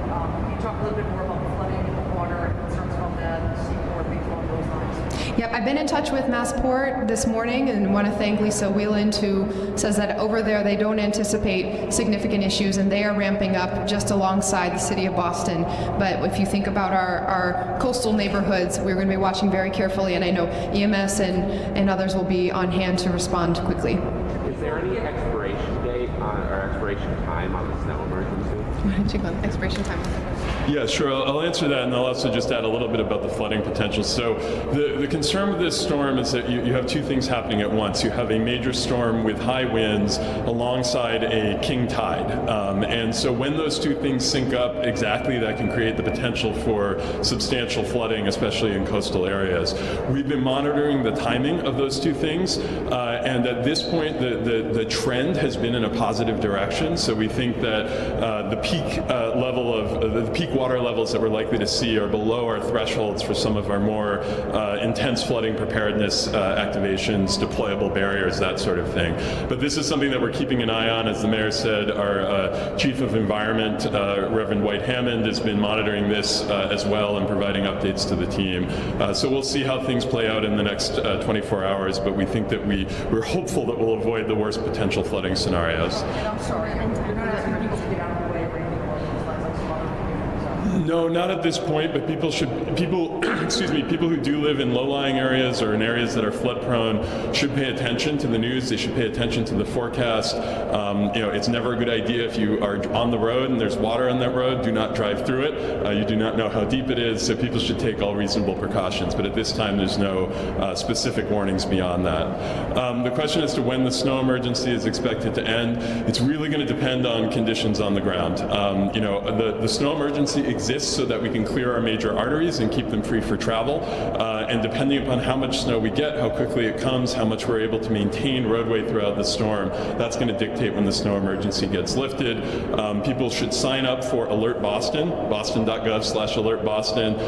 S12: Can you talk a little bit more about the flooding, water, concerns about that, seaport, things along those lines?
S14: Yep, I've been in touch with Massport this morning and want to thank Lisa Whelan, who says that over there they don't anticipate significant issues and they are ramping up just alongside the city of Boston. But if you think about our coastal neighborhoods, we're going to be watching very carefully, and I know EMS and others will be on hand to respond quickly.
S10: Is there any expiration date or expiration time on the snow emergency?
S14: Why don't you go on expiration time?
S2: Yeah, sure. I'll answer that, and I'll also just add a little bit about the flooding potential. So the concern with this storm is that you have two things happening at once. You have a major storm with high winds alongside a king tide. And so when those two things sync up exactly, that can create the potential for substantial flooding, especially in coastal areas. We've been monitoring the timing of those two things, and at this point, the trend has been in a positive direction. So we think that the peak level of the peak water levels that we're likely to see are below our thresholds for some of our more intense flooding preparedness activations, deployable barriers, that sort of thing. But this is something that we're keeping an eye on. As the mayor said, our Chief of Environment, Reverend White Hammond, has been monitoring this as well and providing updates to the team. So we'll see how things play out in the next 24 hours, but we think that we're hopeful that we'll avoid the worst potential flooding scenarios.
S21: And I'm sorry, you're not asking people to get out of the way or anything along those lines like some other communities.
S2: No, not at this point, but people who do live in low-lying areas or in areas that are flood-prone should pay attention to the news. They should pay attention to the forecast. It's never a good idea if you are on the road and there's water on that road, do not drive through it. You do not know how deep it is, so people should take all reasonable precautions. But at this time, there's no specific warnings beyond that. The question as to when the snow emergency is expected to end, it's really going to depend on conditions on the ground. The snow emergency exists so that we can clear our major arteries and keep them free for travel. And depending upon how much snow we get, how quickly it comes, how much we're able to maintain roadway throughout the storm, that's going to dictate when the snow emergency gets lifted. People should sign up for Alert Boston, boston.gov/alertboston.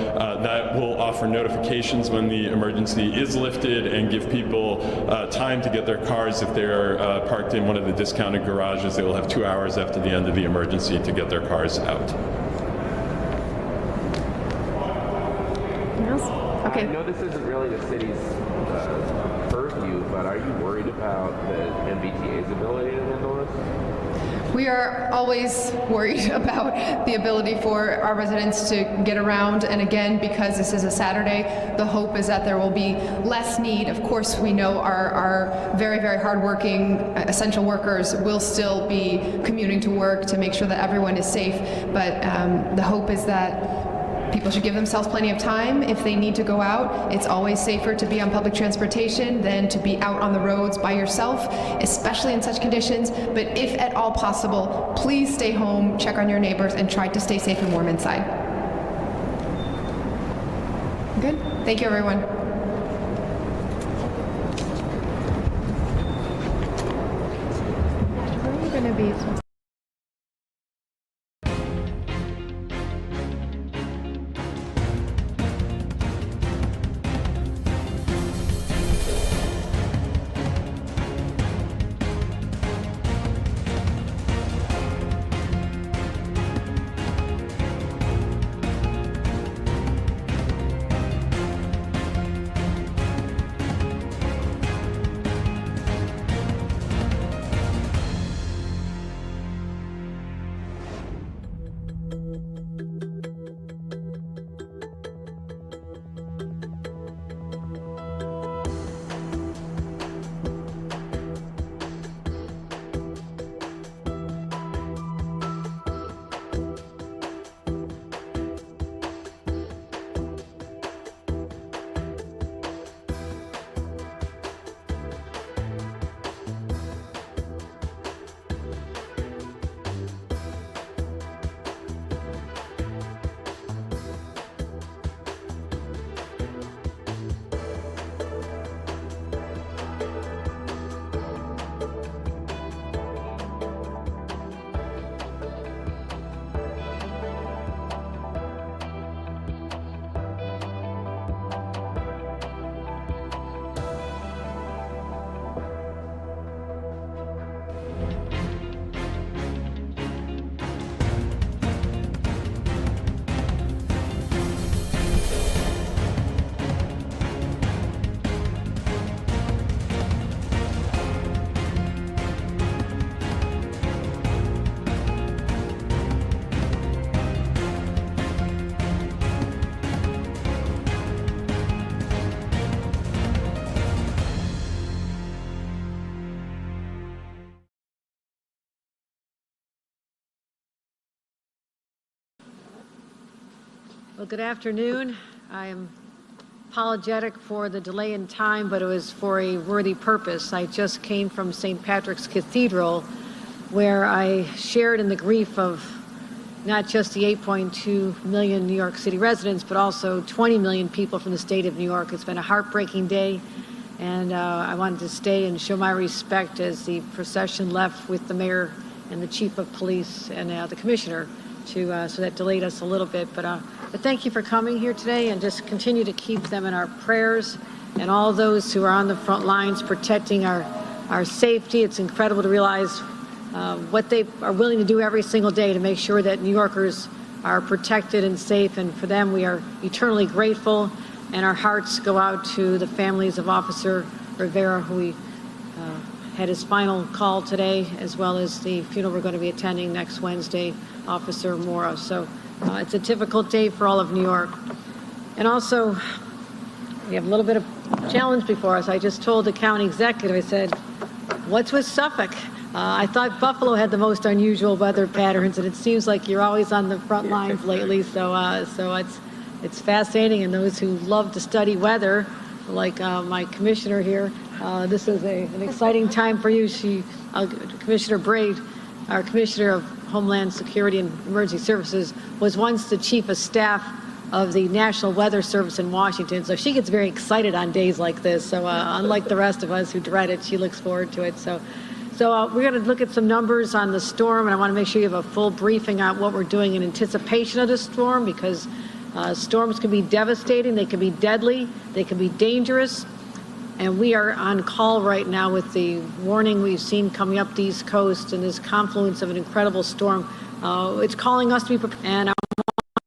S2: That will offer notifications when the emergency is lifted and give people time to get their cars. If they're parked in one of the discounted garages, they will have 2 hours after the end of the emergency to get their cars out.
S10: Okay. I know this isn't really the city's purview, but are you worried about the MBTA's ability to handle this?
S14: We are always worried about the ability for our residents to get around, and again, because this is a Saturday, the hope is that there will be less need. Of course, we know our very, very hardworking essential workers will still be commuting to work to make sure that everyone is safe, but the hope is that people should give themselves plenty of time if they need to go out. It's always safer to be on public transportation than to be out on the roads by yourself, especially in such conditions. But if at all possible, please stay home, check on your neighbors, and try to stay safe and warm inside. Good. Thank you, everyone. Where are you going to be?
S9: Well, good afternoon. I am apologetic for the delay in time, but it was for a worthy purpose. I just came from St. Patrick's Cathedral, where I shared in the grief of not just the 8.2 million New York City residents, but also 20 million people from the state of New York. It's been a heartbreaking day, and I wanted to stay and show my respect as the procession left with the mayor and the chief of police and the commissioner. So that delayed us a little bit, but thank you for coming here today, and just continue to keep them in our prayers, and all those who are on the front lines protecting our safety. It's incredible to realize what they are willing to do every single day to make sure that New Yorkers are protected and safe, and for them we are eternally grateful, and our hearts go out to the families of Officer Rivera, who we had his final call today, as well as the funeral we're going to be attending next Wednesday, Officer Mora. So it's a difficult day for all of New York. And also, we have a little bit of challenge before us. I just told the county executive, I said, what's with Suffolk? I thought Buffalo had the most unusual weather patterns, and it seems like you're always on the front lines lately. So it's fascinating, and those who love to study weather, like my commissioner here, this is an exciting time for you. Commissioner Braid, our Commissioner of Homeland Security and Emergency Services, was once the Chief of Staff of the National Weather Service in Washington, so she gets very excited on days like this. So unlike the rest of us who dread it, she looks forward to it. So we're going to look at some numbers on the storm, and I want to make sure you have a full briefing on what we're doing in anticipation of the storm, because storms can be devastating, they can be deadly, they can be dangerous. And we are on call right now with the warning we've seen coming up the East Coast and this confluence of an incredible storm. It's calling us to be prepared, and I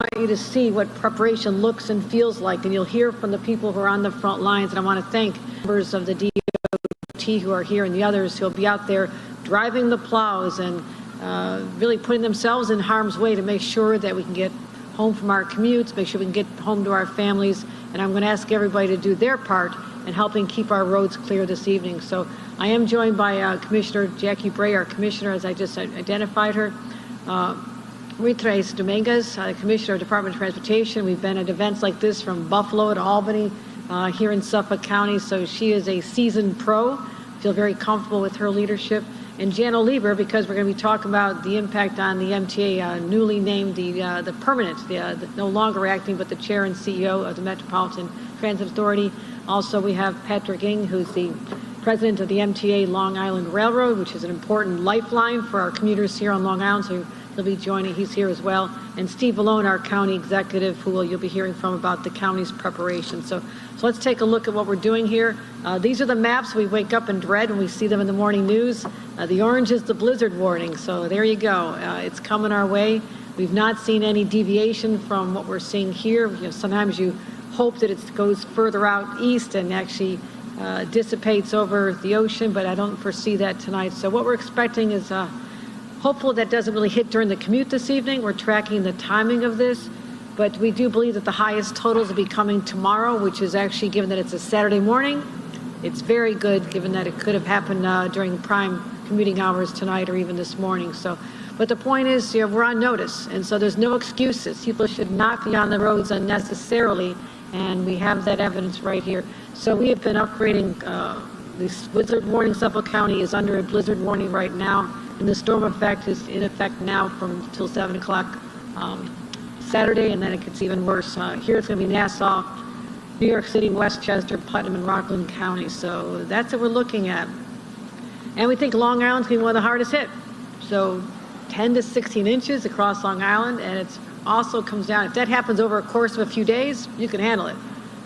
S9: want you to see what preparation looks and feels like, and you'll hear from the people who are on the front lines. And I want to thank members of the DOT who are here and the others who will be out there driving the plows and really putting themselves in harm's way to make sure that we can get home from our commutes, make sure we can get home to our families. And I'm going to ask everybody to do their part in helping keep our roads clear this evening. So I am joined by Commissioner Jackie Bray, our commissioner, as I just identified her. Rita Dominguez, Commissioner of Department of Transportation. We've been at events like this from Buffalo to Albany here in Suffolk County, so she is a seasoned pro. Feel very comfortable with her leadership. And Jan Oliver, because we're going to be talking about the impact on the MTA, newly named the permanent, the no longer acting, but the chair and CEO of the Metropolitan Transit Authority. Also, we have Patrick Ng, who's the president of the MTA Long Island Railroad, which is an important lifeline for our commuters here on Long Island, so he'll be joining. He's here as well. And Steve Malone, our county executive, who you'll be hearing from about the county's preparation. So let's take a look at what we're doing here. These are the maps we wake up and dread when we see them in the morning news. The orange is the blizzard warning, so there you go. It's coming our way. We've not seen any deviation from what we're seeing here. Sometimes you hope that it goes further out east and actually dissipates over the ocean, but I don't foresee that tonight. So what we're expecting is hopeful that doesn't really hit during the commute this evening. We're tracking the timing of this, but we do believe that the highest totals will be coming tomorrow, which is actually, given that it's a Saturday morning, it's very good, given that it could have happened during prime commuting hours tonight or even this morning. So, but the point is, we're on notice, and so there's no excuses. People should not be on the roads unnecessarily, and we have that evidence right here. So we have been upgrading this blizzard warning. Suffolk County is under a blizzard warning right now, and the storm effect is in effect now from till 7 o'clock Saturday, and then it gets even worse. Here it's going to be Nassau, New York City, Westchester, Putnam, and Rockland County. So that's what we're looking at. And we think Long Island's going to be one of the hardest hit. So 10 to 16 inches across Long Island, and it also comes down. If that happens over a course of a few days, you can handle it.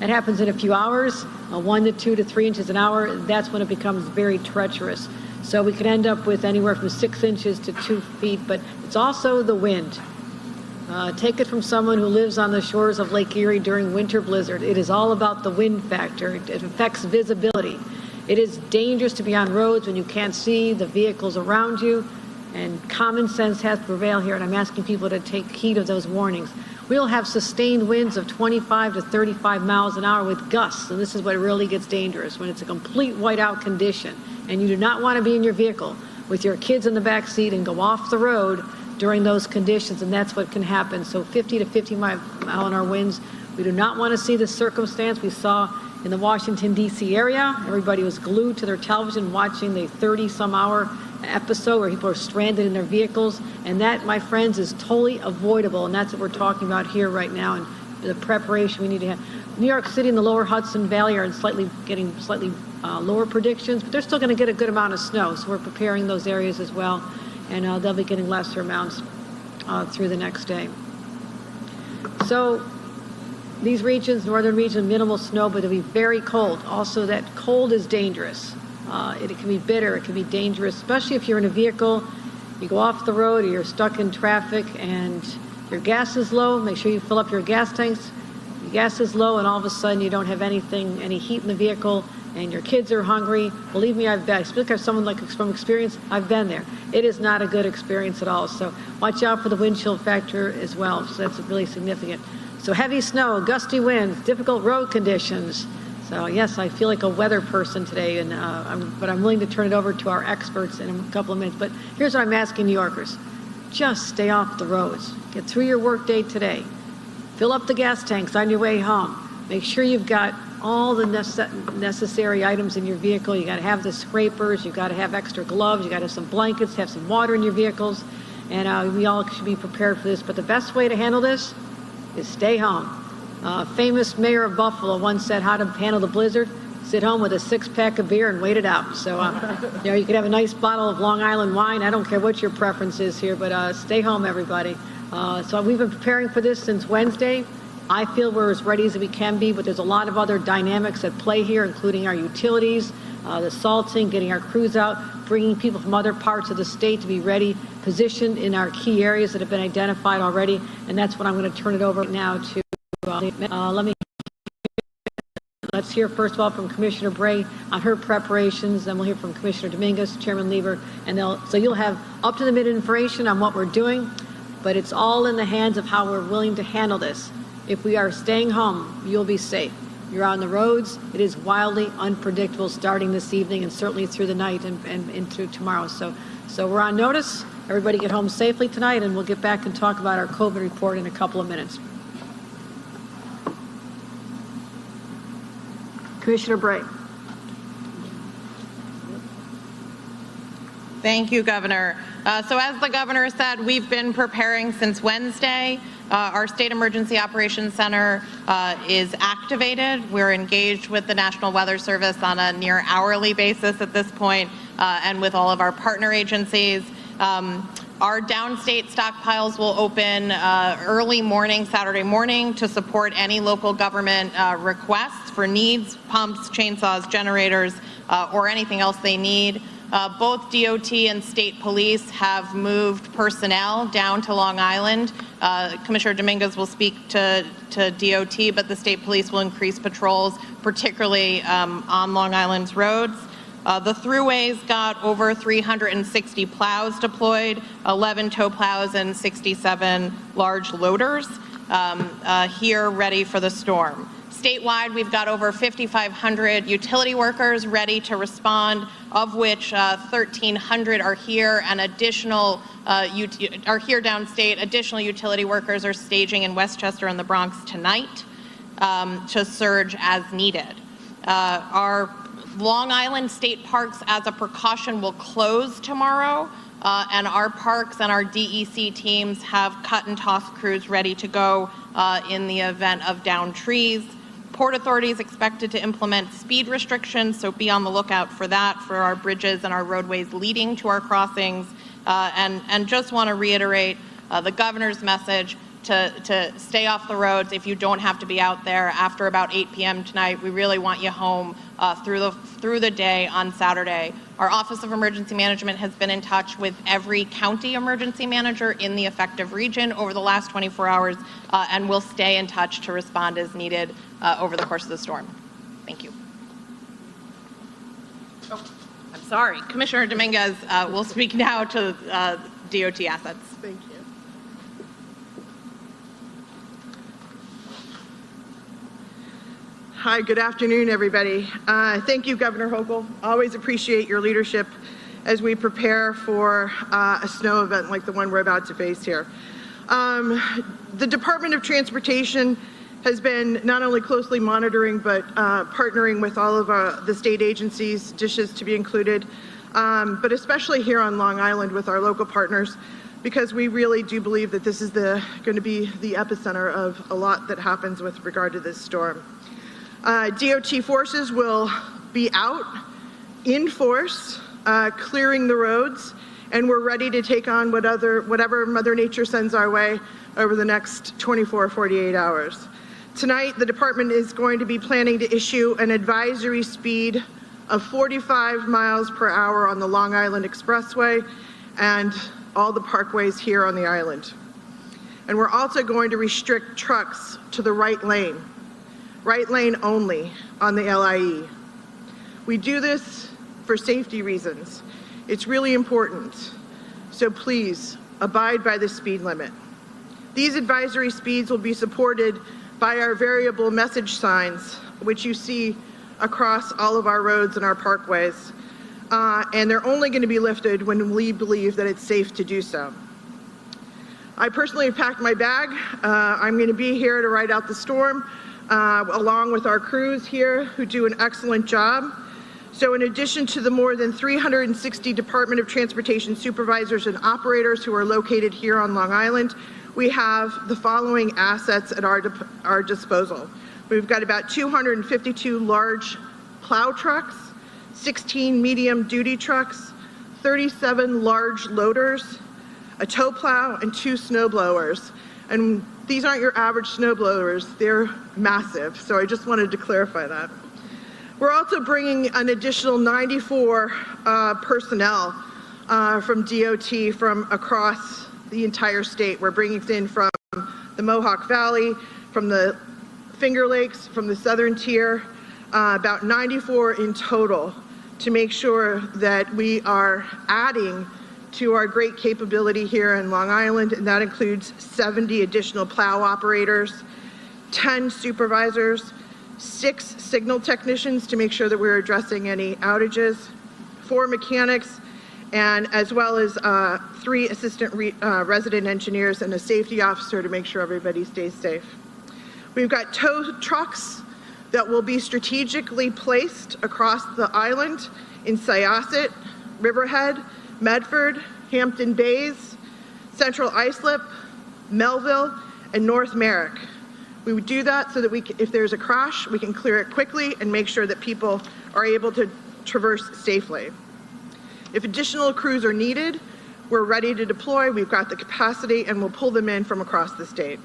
S9: That happens in a few hours, 1 to 2 to 3 inches an hour, that's when it becomes very treacherous. So we could end up with anywhere from 6 inches to 2 feet, but it's also the wind. Take it from someone who lives on the shores of Lake Erie during winter blizzard. It is all about the wind factor. It affects visibility. It is dangerous to be on roads when you can't see the vehicles around you, and common sense has to prevail here, and I'm asking people to take heed of those warnings. We'll have sustained winds of 25 to 35 miles an hour with gusts, and this is what really gets dangerous, when it's a complete whiteout condition, and you do not want to be in your vehicle with your kids in the back seat and go off the road during those conditions, and that's what can happen. So 50 to 50-mile-an-hour winds. We do not want to see the circumstance we saw in the Washington, D.C. area. Everybody was glued to their television watching the 30-some-hour episode where people are stranded in their vehicles, and that, my friends, is totally avoidable, and that's what we're talking about here right now, and the preparation we need to have. New York City and the lower Hudson Valley are getting slightly lower predictions, but they're still going to get a good amount of snow, so we're preparing those areas as well, and they'll be getting lesser amounts through the next day. So these regions, northern region, minimal snow, but it'll be very cold. Also, that cold is dangerous. It can be bitter, it can be dangerous, especially if you're in a vehicle, you go off the road or you're stuck in traffic and your gas is low. Make sure you fill up your gas tanks. Your gas is low and all of a sudden you don't have any heat in the vehicle and your kids are hungry. Believe me, I speak as someone from experience, I've been there. It is not a good experience at all. So watch out for the wind chill factor as well. So that's really significant. So heavy snow, gusty winds, difficult road conditions. So yes, I feel like a weather person today, but I'm willing to turn it over to our experts in a couple of minutes. But here's what I'm asking New Yorkers. Just stay off the roads. Get through your workday today. Fill up the gas tanks on your way home. Make sure you've got all the necessary items in your vehicle. You got to have the scrapers. You got to have extra gloves. You got to have some blankets, have some water in your vehicles. And we all should be prepared for this. But the best way to handle this is stay home. Famous mayor of Buffalo once said how to handle the blizzard: sit home with a 6-pack of beer and wait it out. So, you could have a nice bottle of Long Island wine. I don't care what your preference is here, but stay home, everybody. So we've been preparing for this since Wednesday. I feel we're as ready as we can be, but there's a lot of other dynamics at play here, including our utilities, the salting, getting our crews out, bringing people from other parts of the state to be ready, positioned in our key areas that have been identified already, and that's what I'm going to turn it over now to. Let's hear first of all from Commissioner Bray on her preparations, then we'll hear from Commissioner Dominguez, Chairman Lever, and so you'll have up to the minute information on what we're doing, but it's all in the hands of how we're willing to handle this. If we are staying home, you'll be safe. You're on the roads. It is wildly unpredictable starting this evening and certainly through the night and into tomorrow. So we're on notice. Everybody get home safely tonight, and we'll get back and talk about our COVID report in a couple of minutes. Commissioner Bray.
S5: Thank you, Governor. So as the Governor said, we've been preparing since Wednesday. Our State Emergency Operations Center is activated. We're engaged with the National Weather Service on a near hourly basis at this point, and with all of our partner agencies. Our downstate stockpiles will open early morning, Saturday morning, to support any local government requests for needs, pumps, chainsaws, generators, or anything else they need. Both DOT and state police have moved personnel down to Long Island. Commissioner Dominguez will speak to DOT, but the state police will increase patrols, particularly on Long Island's roads. The thruways got over 360 plows deployed, 11 tow plows and 67 large loaders here ready for the storm. Statewide, we've got over 5,500 utility workers ready to respond, of which 1,300 are here, and additional are here downstate. Additional utility workers are staging in Westchester and the Bronx tonight to surge as needed. Our Long Island state parks, as a precaution, will close tomorrow, and our parks and our DEC teams have cut and toss crews ready to go in the event of downed trees. Port Authority is expected to implement speed restrictions, so be on the lookout for that for our bridges and our roadways leading to our crossings. And just want to reiterate the Governor's message to stay off the roads if you don't have to be out there after about 8 p.m. tonight. We really want you home through the day on Saturday. Our Office of Emergency Management has been in touch with every county emergency manager in the affected region over the last 24 hours, and will stay in touch to respond as needed over the course of the storm. Thank you. Oh, I'm sorry. Commissioner Dominguez will speak now to DOT assets.
S11: Thank you. Hi, good afternoon, everybody. Thank you, Governor Hochul. Always appreciate your leadership
S1: as we prepare for a snow event like the one we're about to face here. The Department of Transportation has been not only closely monitoring, but partnering with all of the state agencies, DISHs to be included, but especially here on Long Island with our local partners, because we really do believe that this is going to be the epicenter of a lot that happens with regard to this storm. DOT forces will be out in force, clearing the roads, and we're ready to take on whatever Mother Nature sends our way over the next 24, 48 hours. Tonight, the department is going to be planning to issue an advisory speed of 45 miles per hour on the Long Island Expressway and all the parkways here on the island. And we're also going to restrict trucks to the right lane only on the LIE. We do this for safety reasons. It's really important. So please abide by the speed limit. These advisory speeds will be supported by our variable message signs, which you see across all of our roads and our parkways. And they're only going to be lifted when we believe that it's safe to do so. I personally have packed my bag. I'm going to be here to ride out the storm, along with our crews here who do an excellent job. So in addition to the more than 360 Department of Transportation supervisors and operators who are located here on Long Island, we have the following assets at our disposal. We've got about 252 large plow trucks, 16 medium duty trucks, 37 large loaders, a tow plow, and 2 snow blowers. And these aren't your average snow blowers, they're massive. So I just wanted to clarify that. We're also bringing an additional 94 personnel from DOT from across the entire state. We're bringing in from the Mohawk Valley, from the Finger Lakes, from the southern tier, about 94 in total, to make sure that we are adding to our great capability here in Long Island, and that includes 70 additional plow operators, 10 supervisors, 6 signal technicians to make sure that we're addressing any outages, 4 mechanics, and as well as 3 assistant resident engineers and a safety officer to make sure everybody stays safe. We've got tow trucks that will be strategically placed across the island in Syosset, Riverhead, Medford, Hampton Bays, Central Islip, Melville, and North Merrick. We would do that so that if there's a crash, we can clear it quickly and make sure that people are able to traverse safely. If additional crews are needed, we're ready to deploy. We've got the capacity, and we'll pull them in from across the state.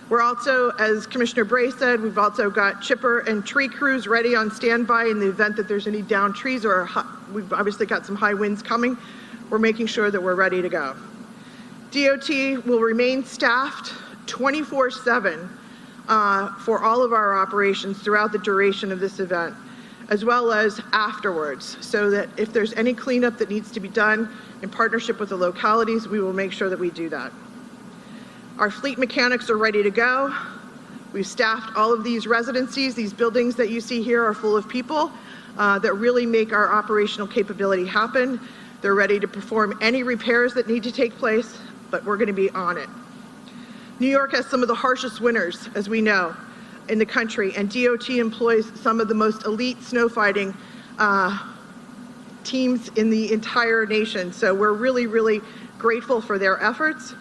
S1: We're also, as Commissioner Bray said, we've also got chipper and tree crews ready on standby in the event that there's any downed trees, or we've obviously got some high winds coming. We're making sure that we're ready to go. DOT will remain staffed 24/7 for all of our operations throughout the duration of this event, as well as afterwards, so that if there's any cleanup that needs to be done in partnership with the localities, we will make sure that we do that. Our fleet mechanics are ready to go. We've staffed all of these residencies. These buildings that you see here are full of people that really make our operational capability happen. They're ready to perform any repairs that need to take place, but we're going to be on it. New York has some of the harshest winters, as we know, in the country, and DOT employs some of the most elite snow fighting teams in the entire nation. So we're really, really grateful for their efforts.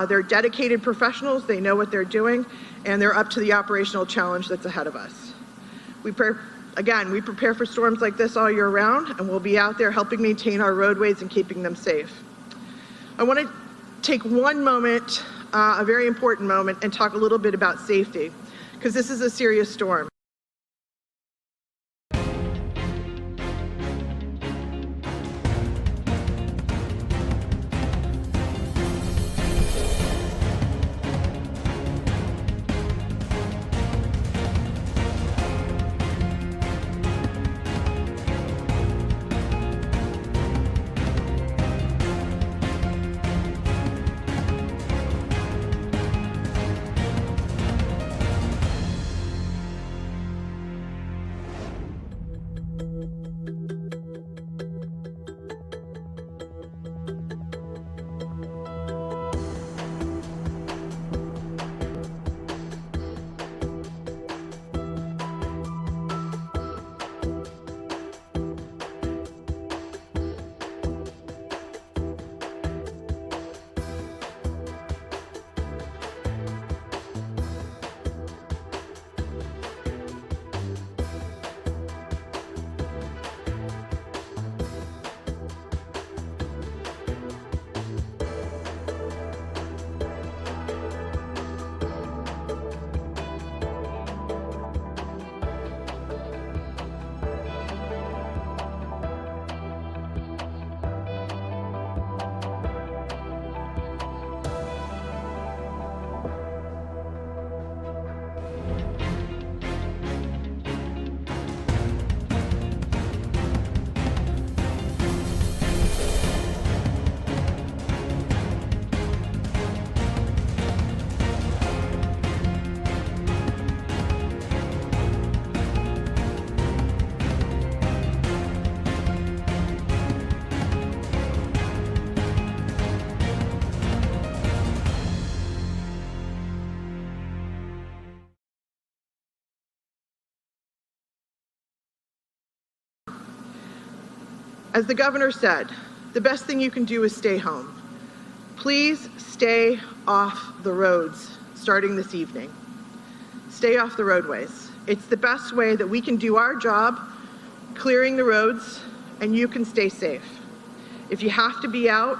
S1: They're dedicated professionals, they know what they're doing, and they're up to the operational challenge that's ahead of us. We prepare for storms like this all year round, and we'll be out there helping maintain our roadways and keeping them safe. I want to take one moment, a very important moment, and talk a little bit about safety, because this is a serious storm. As the governor said, the best thing you can do is stay home. Please stay off the roads starting this evening. Stay off the roadways. It's the best way that we can do our job, clearing the roads, and you can stay safe. If you have to be out,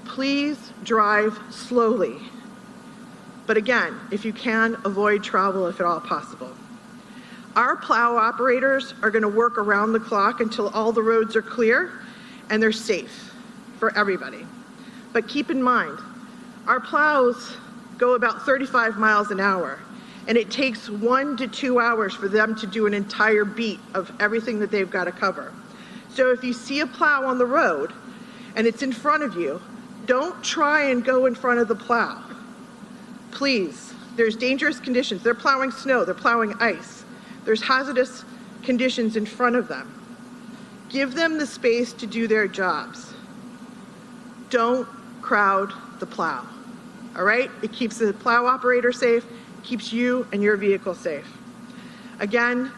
S1: please drive slowly. But again, if you can, avoid travel if at all possible. Our plow operators are going to work around the clock until all the roads are clear and they're safe for everybody. But keep in mind, our plows go about 35 miles an hour, and it takes 1 to 2 hours for them to do an entire beat of everything that they've got to cover. So if you see a plow on the road and it's in front of you, don't try and go in front of the plow. Please, there's dangerous conditions. They're plowing snow, they're plowing ice. There's hazardous conditions in front of them. Give them the space to do their jobs. Don't crowd the plow, all right? It keeps the plow operator safe, keeps you and your vehicle safe. Again,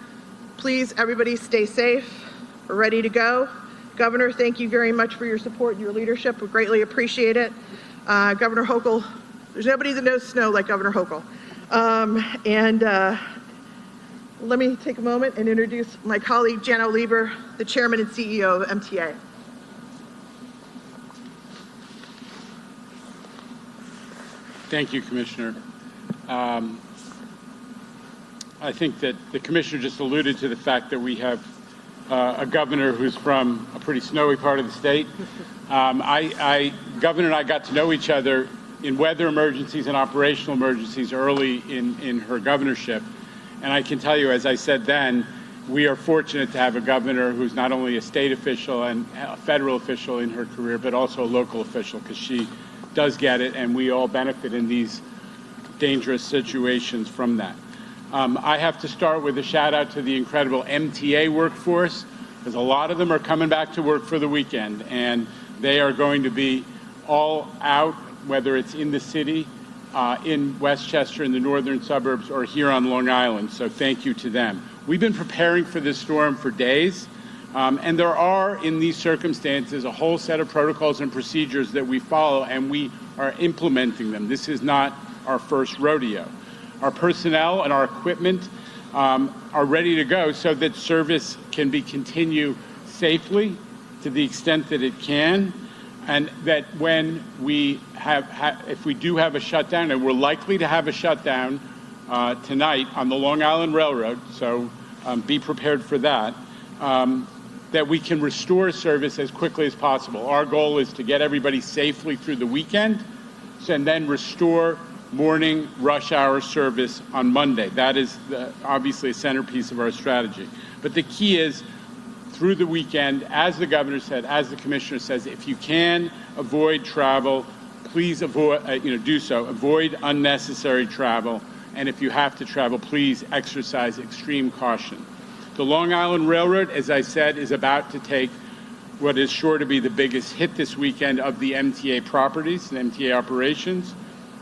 S1: please, everybody stay safe. We're ready to go. Governor, thank you very much for your support and your leadership. We greatly appreciate it. Governor Hochul, there's nobody that knows snow like Governor Hochul. Let me take a moment and introduce my colleague, Jano Lieber, the Chairman and CEO of MTA.
S4: Thank you, Commissioner. I think that the Commissioner just alluded to the fact that we have a governor who's from a pretty snowy part of the state. Governor and I got to know each other in weather emergencies and operational emergencies early in her governorship. And I can tell you, as I said then, we are fortunate to have a governor who's not only a state official and a federal official in her career, but also a local official, because she does get it, and we all benefit in these dangerous situations from that. I have to start with a shout out to the incredible MTA workforce, because a lot of them are coming back to work for the weekend, and they are going to be all out, whether it's in the city, in Westchester, in the northern suburbs, or here on Long Island. So thank you to them. We've been preparing for this storm for days, and there are, in these circumstances, a whole set of protocols and procedures that we follow, and we are implementing them. This is not our first rodeo. Our personnel and our equipment are ready to go so that service can be continued safely to the extent that it can, and that when we if we do have a shutdown, and we're likely to have a shutdown tonight on the Long Island Railroad, so be prepared for that, that we can restore service as quickly as possible. Our goal is to get everybody safely through the weekend and then restore morning rush hour service on Monday. That is obviously a centerpiece of our strategy. But the key is, through the weekend, as the governor said, as the commissioner says, if you can avoid travel, please avoid, do so. Avoid unnecessary travel, and if you have to travel, please exercise extreme caution. The Long Island Railroad, as I said, is about to take what is sure to be the biggest hit this weekend of the MTA properties and MTA operations.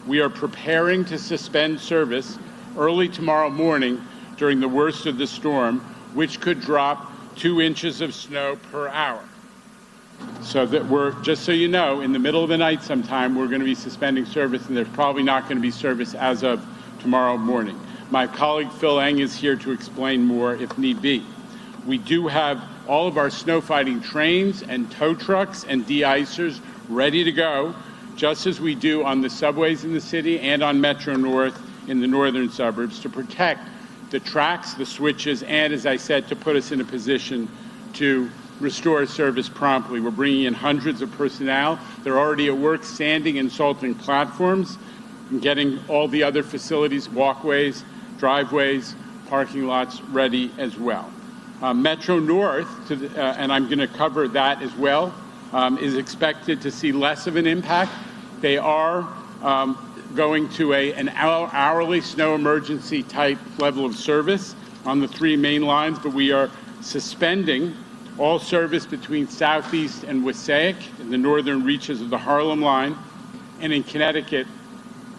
S4: We are preparing to suspend service early tomorrow morning during the worst of the storm, which could drop 2 inches of snow per hour. So that we're, just so you know, in the middle of the night sometime, we're going to be suspending service, and there's probably not going to be service as of tomorrow morning. My colleague Phil Eng is here to explain more if need be. We do have all of our snow fighting trains and tow trucks and de-icers ready to go, just as we do on the subways in the city and on Metro North in the northern suburbs, to protect the tracks, the switches, and, as I said, to put us in a position to restore service promptly. We're bringing in hundreds of personnel. They're already at work sanding and salting platforms and getting all the other facilities, walkways, driveways, parking lots ready as well. Metro North, and I'm going to cover that as well, is expected to see less of an impact. They are going to an hourly snow emergency type level of service on the 3 main lines, but we are suspending all service between Southeast and Wassaic in the northern reaches of the Harlem line. And in Connecticut,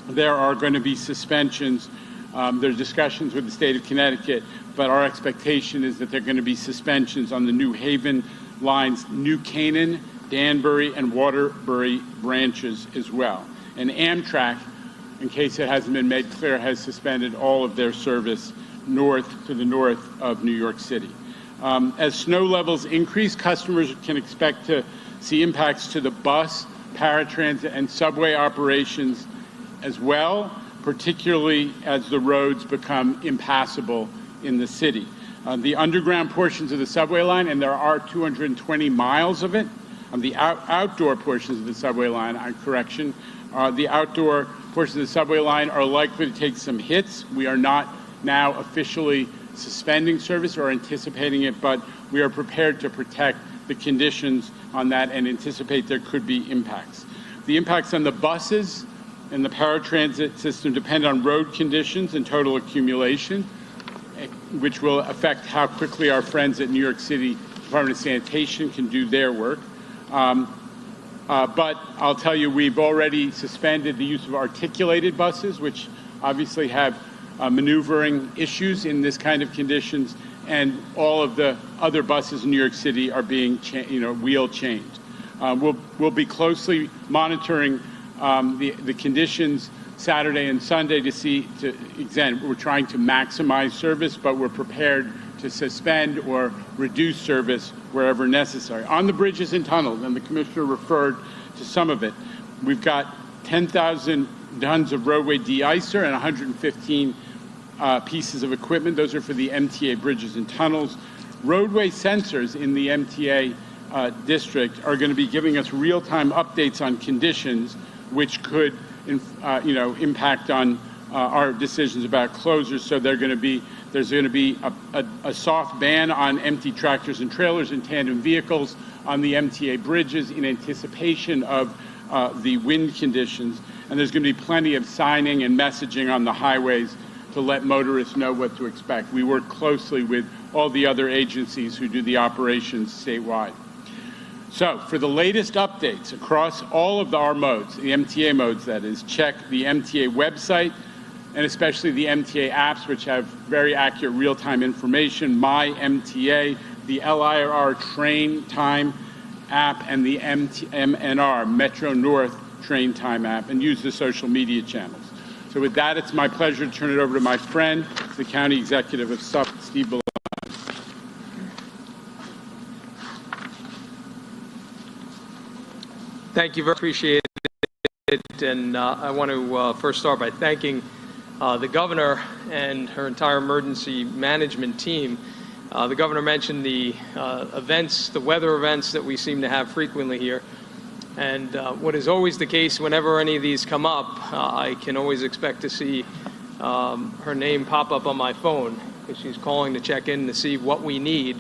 S4: there are going to be suspensions. There are discussions with the state of Connecticut, but our expectation is that there are going to be suspensions on the New Haven lines New Canaan, Danbury, and Waterbury branches as well. And Amtrak, in case it hasn't been made clear, has suspended all of their service to the north of New York City. As snow levels increase, customers can expect to see impacts to the bus, paratransit, and subway operations as well, particularly as the roads become impassable in the city. The underground portions of the subway line, and there are 220 miles of it, the outdoor portions of the subway line, the outdoor portions of the subway line are likely to take some hits. We are not now officially suspending service or anticipating it, but we are prepared to protect the conditions on that and anticipate there could be impacts. The impacts on the buses and the paratransit system depend on road conditions and total accumulation, which will affect how quickly our friends at New York City Department of Sanitation can do their work. But I'll tell you, we've already suspended the use of articulated buses, which obviously have maneuvering issues in this kind of conditions, and all of the other buses in New York City are being wheel changed. We'll be closely monitoring the conditions Saturday and Sunday again, we're trying to maximize service, but we're prepared to suspend or reduce service wherever necessary. On the bridges and tunnels, and the Commissioner referred to some of it, we've got 10,000 tons of roadway de-icer and 115 pieces of equipment. Those are for the MTA bridges and tunnels. Roadway sensors in the MTA district are going to be giving us real-time updates on conditions which could impact on our decisions about closures. So there's going to be a soft ban on empty tractors and trailers and tandem vehicles on the MTA bridges in anticipation of the wind conditions. And there's going to be plenty of signing and messaging on the highways to let motorists know what to expect. We work closely with all the other agencies who do the operations statewide. So for the latest updates across all of our modes, the MTA modes that is, check the MTA website, and especially the MTA apps, which have very accurate real-time information, My MTA, the LIRR Train Time app, and the MNR, Metro North Train Time app, and use the social media channels. So with that, it's my pleasure to turn it over to my friend, the County Executive of Suffolk, Steve Bellone.
S11: Thank you, very appreciate it. And I want to first start by thanking the governor and her entire emergency management team. The governor mentioned the events, the weather events that we seem to have frequently here. And what is always the case whenever any of these come up, I can always expect to see her name pop up on my phone because she's calling to check in to see what we need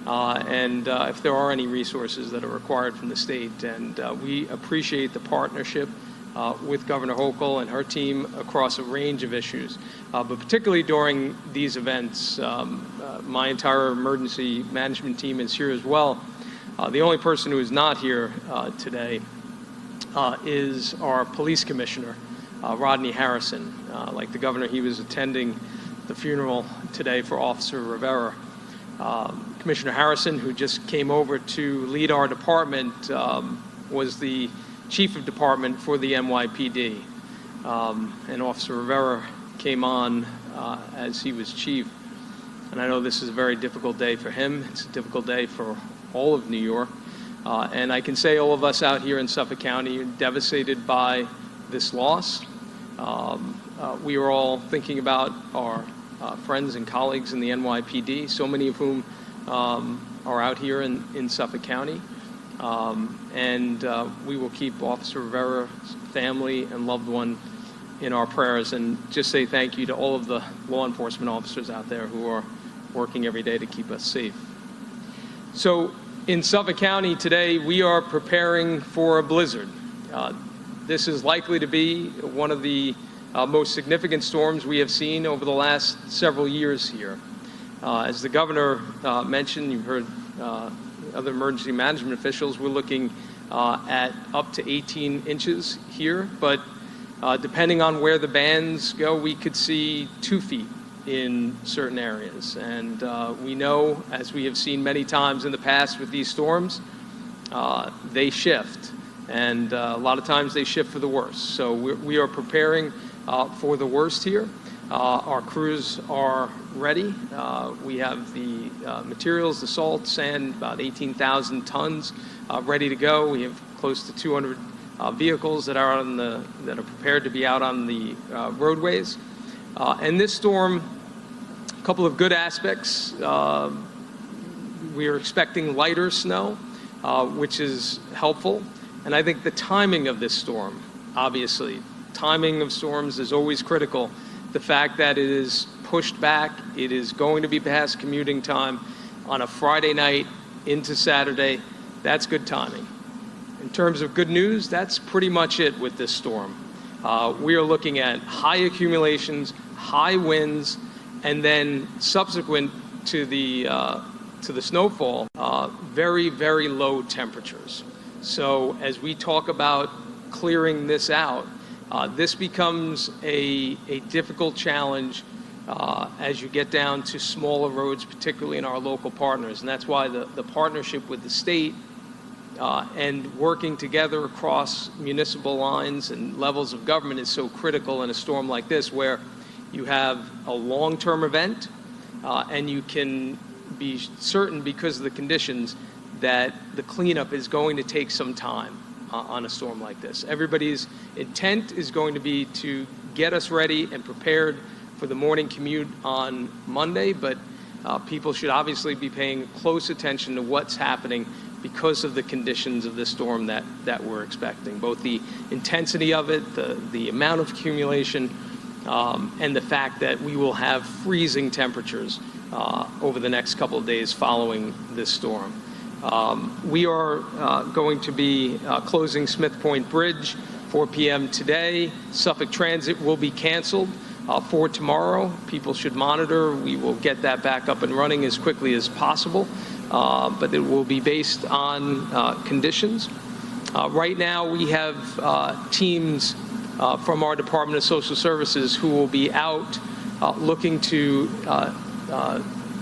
S11: and if there are any resources that are required from the state. And we appreciate the partnership with Governor Hochul and her team across a range of issues. But particularly during these events, my entire emergency management team is here as well. The only person who is not here today is our police commissioner, Rodney Harrison. Like the governor, he was attending the funeral today for Officer Rivera. Commissioner Harrison, who just came over to lead our department, was the chief of department for the NYPD. And Officer Rivera came on as he was chief. And I know this is a very difficult day for him. It's a difficult day for all of New York. And I can say all of us out here in Suffolk County are devastated by this loss. We are all thinking about our friends and colleagues in the NYPD, so many of whom are out here in Suffolk County. And we will keep Officer Rivera's family and loved one in our prayers, and just say thank you to all of the law enforcement officers out there who are working every day to keep us safe. So in Suffolk County today, we are preparing for a blizzard. This is likely to be one of the most significant storms we have seen over the last several years here. As the governor mentioned, you've heard other emergency management officials, we're looking at up to 18 inches here, but depending on where the bands go, we could see 2 feet in certain areas. And we know, as we have seen many times in the past with these storms, they shift. And a lot of times they shift for the worst. So we are preparing for the worst here. Our crews are ready. We have the materials, the salt, sand, about 18,000 tons ready to go. We have close to 200 vehicles that are that are prepared to be out on the roadways. And this storm, a couple of good aspects. We are expecting lighter snow, which is helpful. And I think the timing of this storm, obviously, timing of storms is always critical. The fact that it is pushed back, it is going to be past commuting time on a Friday night into Saturday, that's good timing. In terms of good news, that's pretty much it with this storm. We are looking at high accumulations, high winds, and then subsequent to the snowfall, very, very low temperatures. So as we talk about clearing this out, this becomes a difficult challenge as you get down to smaller roads, particularly in our local partners. And that's why the partnership with the state and working together across municipal lines and levels of government is so critical in a storm like this, where you have a long-term event and you can be certain, because of the conditions, that the cleanup is going to take some time on a storm like this. Everybody's intent is going to be to get us ready and prepared for the morning commute on Monday, but people should obviously be paying close attention to what's happening because of the conditions of this storm that we're expecting, both the intensity of it, the amount of accumulation, and the fact that we will have freezing temperatures over the next couple of days following this storm. We are going to be closing Smith Point Bridge 4 p.m. today. Suffolk Transit will be canceled for tomorrow. People should monitor. We will get that back up and running as quickly as possible, but it will be based on conditions. Right now, we have teams from our Department of Social Services who will be out looking to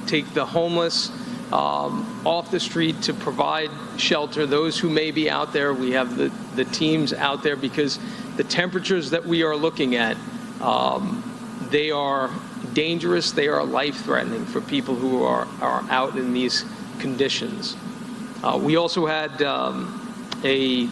S11: take the homeless off the street to provide shelter. Those who may be out there, we have the teams out there, because the temperatures that we are looking at, they are dangerous, they are life-threatening for people who are out in these conditions. We also had a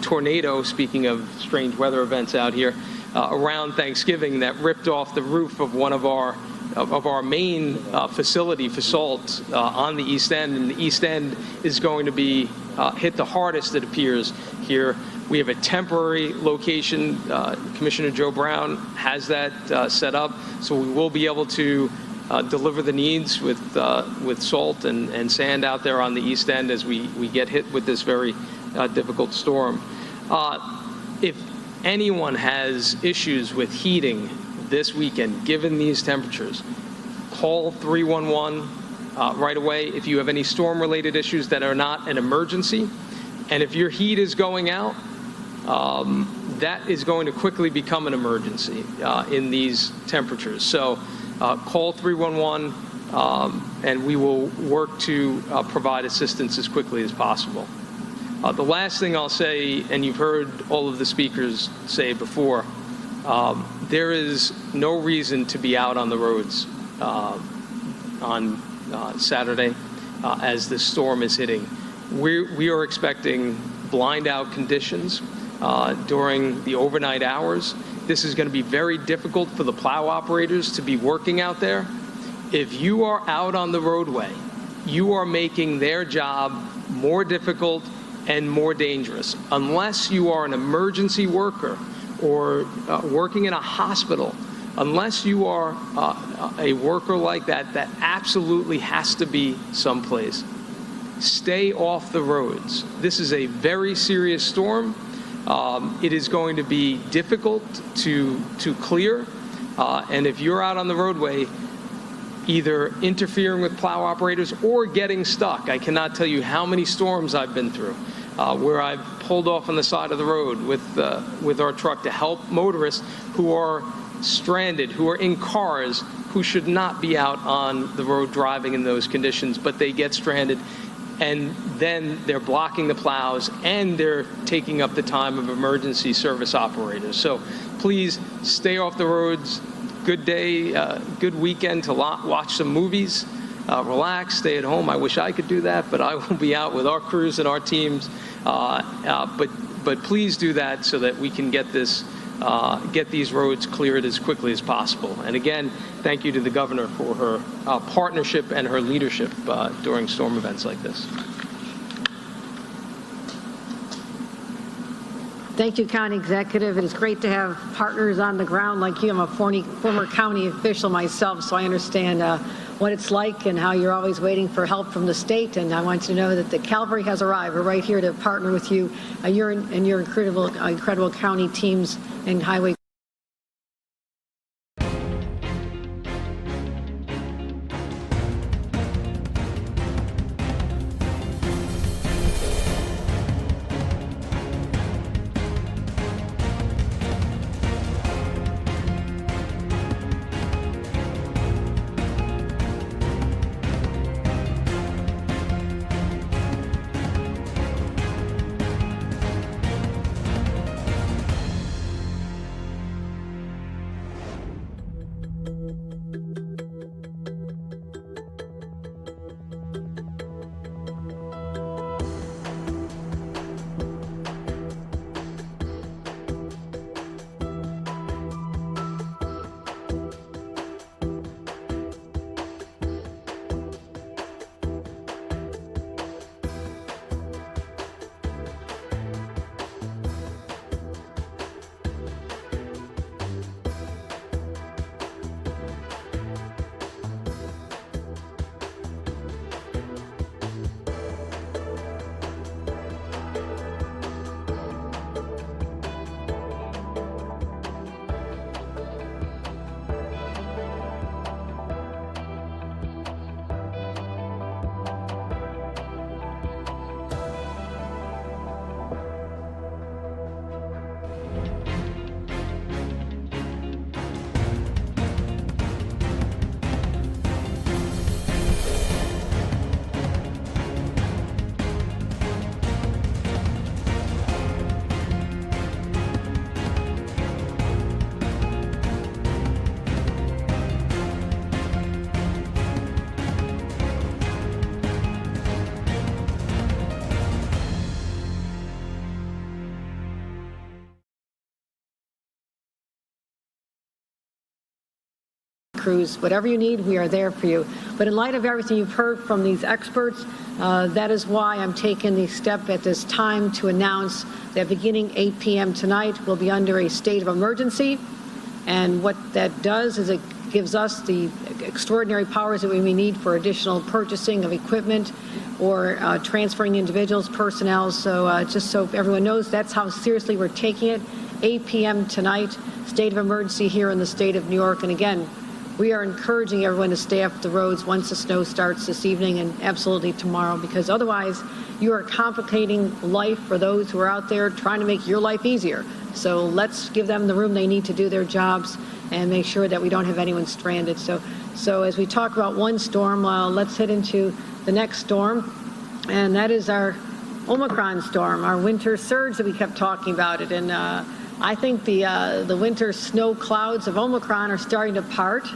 S11: tornado, speaking of strange weather events out here, around Thanksgiving, that ripped off the roof of one of our main facility for salt on the East End, and the East End is going to be hit the hardest, it appears, here. We have a temporary location. Commissioner Joe Brown has that set up, so we will be able to deliver the needs with salt and sand out there on the East End as we get hit with this very difficult storm. If anyone has issues with heating this weekend, given these temperatures, call 311 right away if you have any storm-related issues that are not an emergency. And if your heat is going out, that is going to quickly become an emergency in these temperatures. So call 311 and we will work to provide assistance as quickly as possible. The last thing I'll say, and you've heard all of the speakers say before, there is no reason to be out on the roads on Saturday as this storm is hitting. We are expecting blind out conditions during the overnight hours. This is going to be very difficult for the plow operators to be working out there. If you are out on the roadway, you are making their job more difficult and more dangerous. Unless you are an emergency worker or working in a hospital, unless you are a worker like that, that absolutely has to be someplace. Stay off the roads. This is a very serious storm. It is going to be difficult to clear, and if you're out on the roadway, either interfering with plow operators or getting stuck. I cannot tell you how many storms I've been through where I've pulled off on the side of the road with our truck to help motorists who are stranded, who are in cars, who should not be out on the road driving in those conditions, but they get stranded, and then they're blocking the plows and they're taking up the time of emergency service operators. So please stay off the roads. Good day, good weekend to watch some movies, relax, stay at home. I wish I could do that, but I will be out with our crews and our teams. But please do that so that we can get this, get these roads cleared as quickly as possible. And again, thank you to the governor for her partnership and her leadership during storm events like this.
S9: Thank you, County Executive. It is great to have partners on the ground like you. I'm a former county official myself, so I understand what it's like and how you're always waiting for help from the state. And I want you to know that the cavalry has arrived. We're right here to partner with you, your incredible county teams and highway. Crews, whatever you need, we are there for you. But in light of everything you've heard from these experts, that is why I'm taking the step at this time to announce that beginning 8 p.m. tonight, we'll be under a state of emergency. And what that does is it gives us the extraordinary powers that we may need for additional purchasing of equipment or transferring individuals, personnel. So just so everyone knows, that's how seriously we're taking it. 8 p.m. tonight, state of emergency here in the state of New York. And again, we are encouraging everyone to stay off the roads once the snow starts this evening and absolutely tomorrow, because otherwise you are complicating life for those who are out there trying to make your life easier. So let's give them the room they need to do their jobs and make sure that we don't have anyone stranded. So as we talk about one storm, let's head into the next storm, and that is our Omicron storm, our winter surge that we kept talking about it. And I think the winter snow clouds of Omicron are starting to part.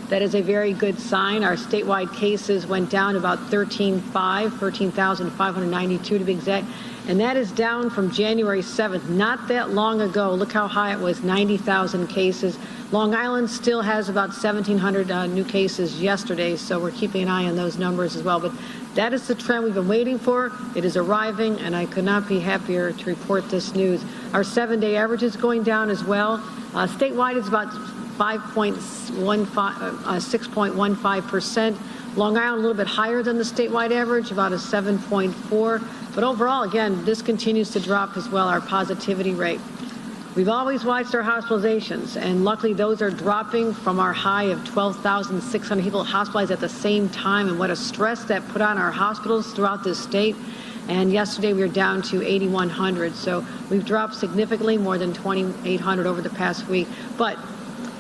S9: That is a very good sign. Our statewide cases went down about 13,592 to be exact. And that is down from January 7th, not that long ago. Look how high it was, 90,000 cases. Long Island still has about 1,700 new cases yesterday, so we're keeping an eye on those numbers as well. But that is the trend we've been waiting for. It is arriving, and I could not be happier to report this news. Our 7-day average is going down as well. Statewide, it's about 6.15%. Long Island a little bit higher than the statewide average, about a 7.4. But overall, again, this continues to drop as well, our positivity rate. We've always watched our hospitalizations, and luckily those are dropping from our high of 12,600 people hospitalized at the same time, and what a stress that put on our hospitals throughout this state. And yesterday we were down to 8,100, so we've dropped significantly, more than 2,800 over the past week. But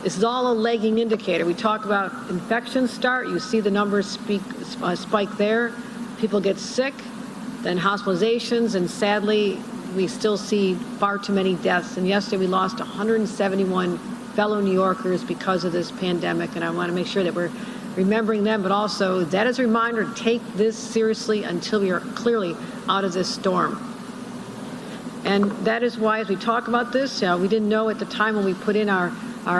S9: This is all a lagging indicator. We talk about infections start. You see the numbers spike there. People get sick, then hospitalizations, and sadly, we still see far too many deaths. And yesterday we lost 171 fellow New Yorkers because of this pandemic, and I want to make sure that we're remembering them, but also that is a reminder to take this seriously until we are clearly out of this storm. And that is why, as we talk about this, we didn't know at the time when we put in our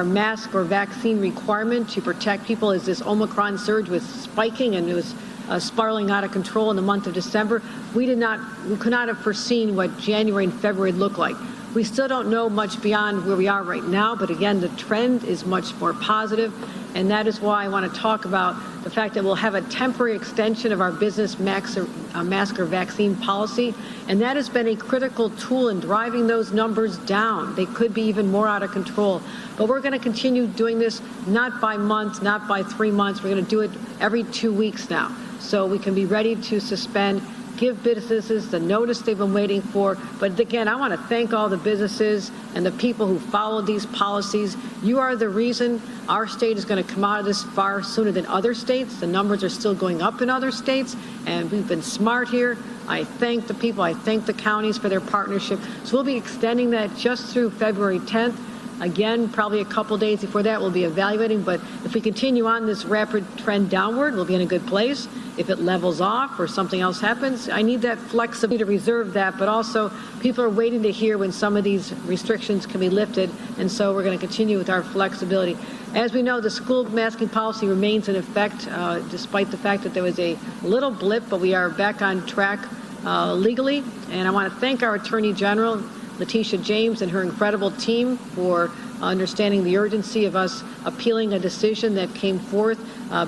S9: mask or vaccine requirement to protect people as this Omicron surge was spiking and it was spiraling out of control in the month of December. We could not have foreseen what January and February would look like. We still don't know much beyond where we are right now, but again, the trend is much more positive, and that is why I want to talk about the fact that we'll have a temporary extension of our business mask or vaccine policy, and that has been a critical tool in driving those numbers down. They could be even more out of control, but we're going to continue doing this not by month, not by 3 months. We're going to do it every 2 weeks now, so we can be ready to suspend, give businesses the notice they've been waiting for. But again, I want to thank all the businesses and the people who followed these policies. You are the reason our state is going to come out of this far sooner than other states. The numbers are still going up in other states, and we've been smart here. I thank the people. I thank the counties for their partnership. So we'll be extending that just through February 10th. Again, probably a couple days before that, we'll be evaluating. But if we continue on this rapid trend downward, we'll be in a good place. If it levels off or something else happens, I need that flexibility to reserve that. But also, people are waiting to hear when some of these restrictions can be lifted. And so we're going to continue with our flexibility. As we know, the school masking policy remains in effect, despite the fact that there was a little blip, but we are back on track legally. And I want to thank our Attorney General, Letitia James, and her incredible team for understanding the urgency of us appealing a decision that came forth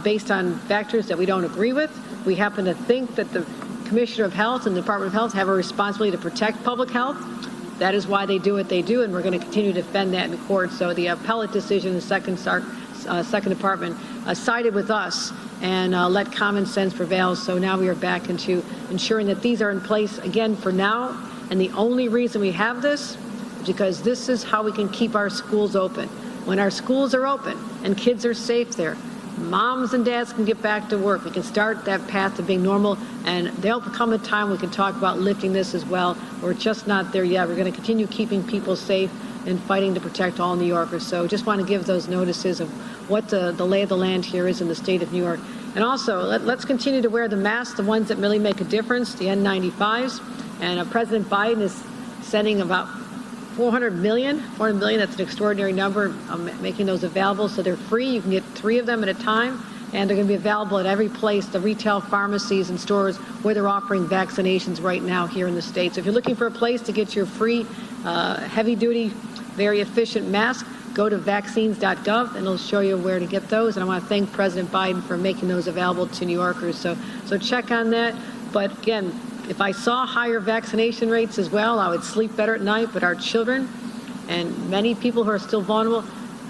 S9: based on factors that we don't agree with. We happen to think that the Commissioner of Health and the Department of Health have a responsibility to protect public health. That is why they do what they do, and we're going to continue to defend that in court. So the appellate decision, the second department sided with us and let common sense prevail. So now we are back into ensuring that these are in place again for now. And the only reason we have this is because this is how we can keep our schools open. When our schools are open and kids are safe there, moms and dads can get back to work. We can start that path to being normal, and there'll come a time we can talk about lifting this as well. We're just not there yet. We're going to continue keeping people safe and fighting to protect all New Yorkers. So just want to give those notices of what the lay of the land here is in the state of New York. And also, let's continue to wear the masks, the ones that really make a difference, the N95s. And President Biden is sending about 400 million, that's an extraordinary number, making those available. So they're free. You can get 3 of them at a time. And they're going to be available at every place, the retail pharmacies and stores where they're offering vaccinations right now here in the state. So if you're looking for a place to get your free, heavy-duty, very efficient mask, go to vaccines.gov, and it'll show you where to get those. And I want to thank President Biden for making those available to New Yorkers. So check on that. But again, if I saw higher vaccination rates as well, I would sleep better at night. But our children and many people who are still vulnerable,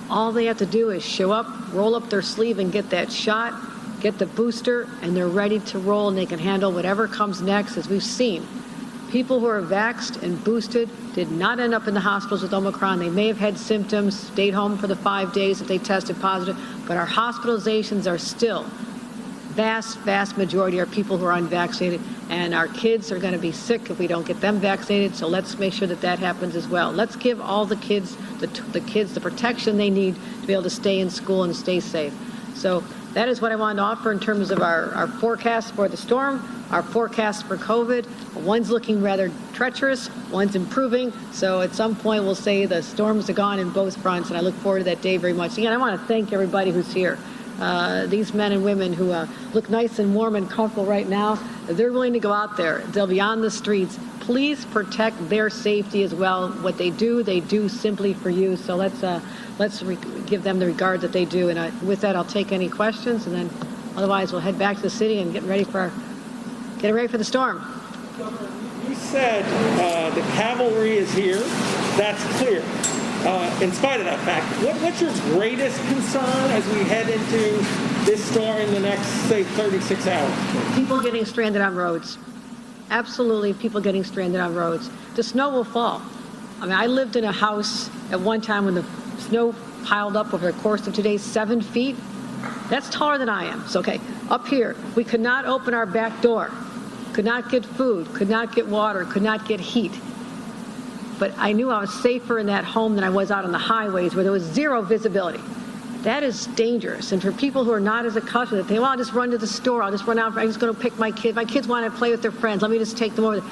S9: all they have to do is show up, roll up their sleeve, and get that shot, get the booster, and they're ready to roll, and they can handle whatever comes next. As we've seen, people who are vaxxed and boosted did not end up in the hospitals with Omicron. They may have had symptoms, stayed home for the 5 days if they tested positive, but our hospitalizations are still vast majority are people who are unvaccinated, and our kids are going to be sick if we don't get them vaccinated. So let's make sure that happens as well. Let's give all the kids the protection they need to be able to stay in school and stay safe. So that is what I wanted to offer in terms of our forecast for the storm, our forecast for COVID. One's looking rather treacherous, one's improving. So at some point we'll say the storms are gone in both fronts, and I look forward to that day very much. Again, I want to thank everybody who's here. These men and women who look nice and warm and comfortable right now, they're willing to go out there. They'll be on the streets. Please protect their safety as well. What they do simply for you. So let's give them the regard that they do. And with that, I'll take any questions, and then otherwise we'll head back to the city and get ready for the storm.
S13: You said the cavalry is here. That's clear. In spite of that fact, what's your greatest concern as we head into this storm in the next, say, 36 hours?
S9: People getting stranded on roads. Absolutely, people getting stranded on roads. The snow will fall. I mean, I lived in a house at one time when the snow piled up over the course of 2 days, 7 feet. That's taller than I am. So, okay, up here, we could not open our back door, could not get food, could not get water, could not get heat. But I knew I was safer in that home than I was out on the highways where there was zero visibility. That is dangerous. And for people who are not as accustomed, that they, well, I'll just run to the store, I'll just run out, I'm just going to pick my kids. My kids want to play with their friends, let me just take them over.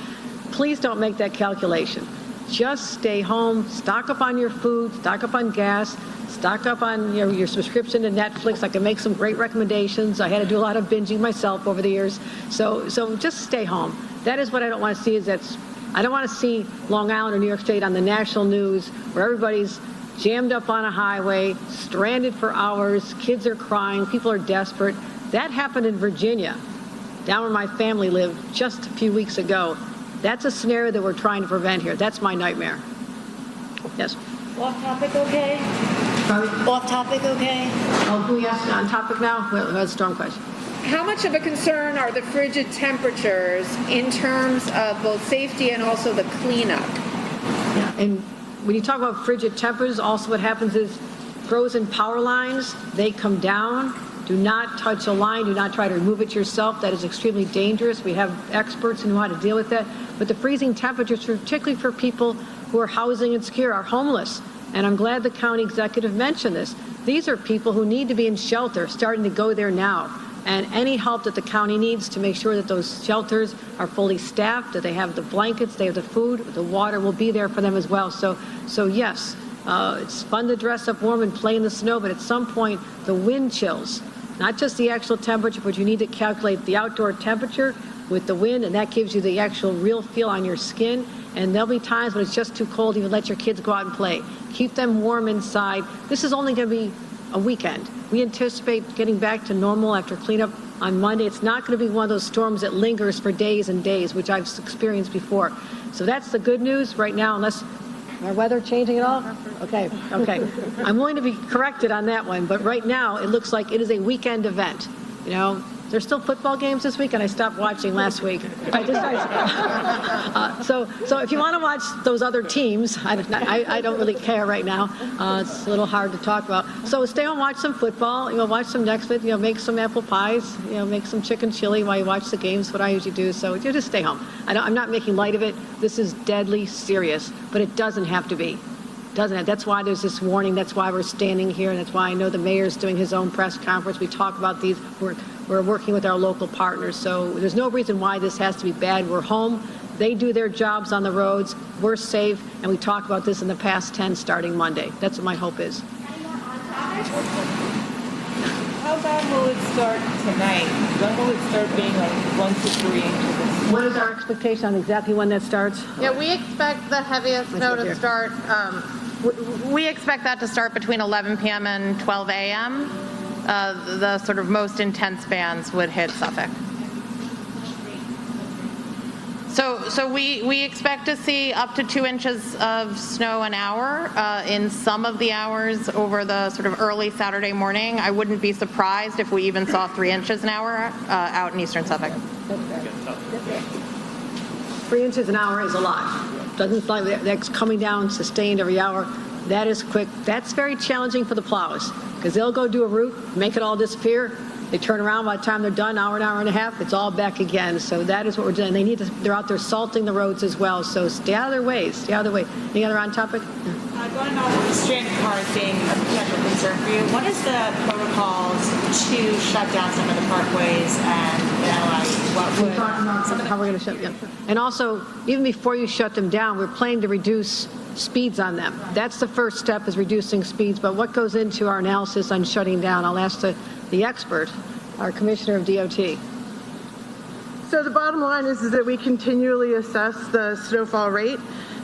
S9: Please don't make that calculation. Just stay home, stock up on your food, stock up on gas, stock up on your subscription to Netflix. I can make some great recommendations. I had to do a lot of binging myself over the years. So just stay home. That is what I don't want to see, I don't want to see Long Island or New York State on the national news where everybody's jammed up on a highway, stranded for hours, kids are crying, people are desperate. That happened in Virginia, down where my family lived just a few weeks ago. That's a scenario that we're trying to prevent here. That's my nightmare. Yes?
S16: Off topic, okay?
S9: Sorry?
S16: Off topic, okay?
S9: Oh, who yes, on topic now? Who has a storm question?
S18: How much of a concern are the frigid temperatures in terms of both safety and also the cleanup?
S9: Yeah, and when you talk about frigid temperatures, also what happens is frozen power lines, they come down. Do not touch a line. Do not try to remove it yourself. That is extremely dangerous. We have experts who know how to deal with that. But the freezing temperatures, particularly for people who are housing insecure, are homeless. And I'm glad the county executive mentioned this. These are people who need to be in shelter, starting to go there now. And any help that the county needs to make sure that those shelters are fully staffed, that they have the blankets, they have the food, the water will be there for them as well. So yes, it's fun to dress up warm and play in the snow, but at some point, the wind chills, not just the actual temperature, but you need to calculate the outdoor temperature with the wind, and that gives you the actual real feel on your skin. And there'll be times when it's just too cold to even let your kids go out and play. Keep them warm inside. This is only going to be a weekend. We anticipate getting back to normal after cleanup on Monday. It's not going to be one of those storms that lingers for days and days, which I've experienced before. So that's the good news right now, unless our weather changing at all? Okay. I'm willing to be corrected on that one, but right now it looks like it is a weekend event. You know, there's still football games this week, and I stopped watching last week. So if you want to watch those other teams, I don't really care right now. It's a little hard to talk about. So stay home, watch some football. Watch some Netflix. Make some apple pies. Make some chicken chili while you watch the games. What I usually do. So you just stay home. I'm not making light of it. This is deadly serious, but it doesn't have to be. That's why there's this warning. That's why we're standing here, and that's why I know the mayor's doing his own press conference. We talk about these. We're working with our local partners, so there's no reason why this has to be bad. We're home. They do their jobs on the roads. We're safe, and we talk about this in the past 10 starting Monday. That's what my hope is.
S16: How bad will it start tonight? When will it start being like 1 to 3 inches?
S9: What is our expectation on exactly when that starts?
S5: Yeah, we expect the heaviest snow to start. We expect that to start between 11 p.m. and 12 a.m. The sort of most intense bands would hit Suffolk. So we expect to see up to 2 inches of snow an hour in some of the hours over the sort of early Saturday morning. I wouldn't be surprised if we even saw 3 inches an hour out in eastern Suffolk.
S9: 3 inches an hour is a lot. Doesn't like that's coming down sustained every hour. That is quick. That's very challenging for the plows because they'll go do a route, make it all disappear. They turn around by the time they're done, an hour and a half, it's all back again. So that is what we're doing. They're out there salting the roads as well. So stay out of their way. Stay out of their way. Any other on topic?
S16: Going on with stranded cars being a potential concern for you, what is the protocols to shut down some of the parkways and
S9: We're talking about how we're going to shut them down. And also, even before you shut them down, we're planning to reduce speeds on them. That's the first step, is reducing speeds. But what goes into our analysis on shutting down? I'll ask the expert, our commissioner of DOT.
S1: So the bottom line is that we continually assess the snowfall rate,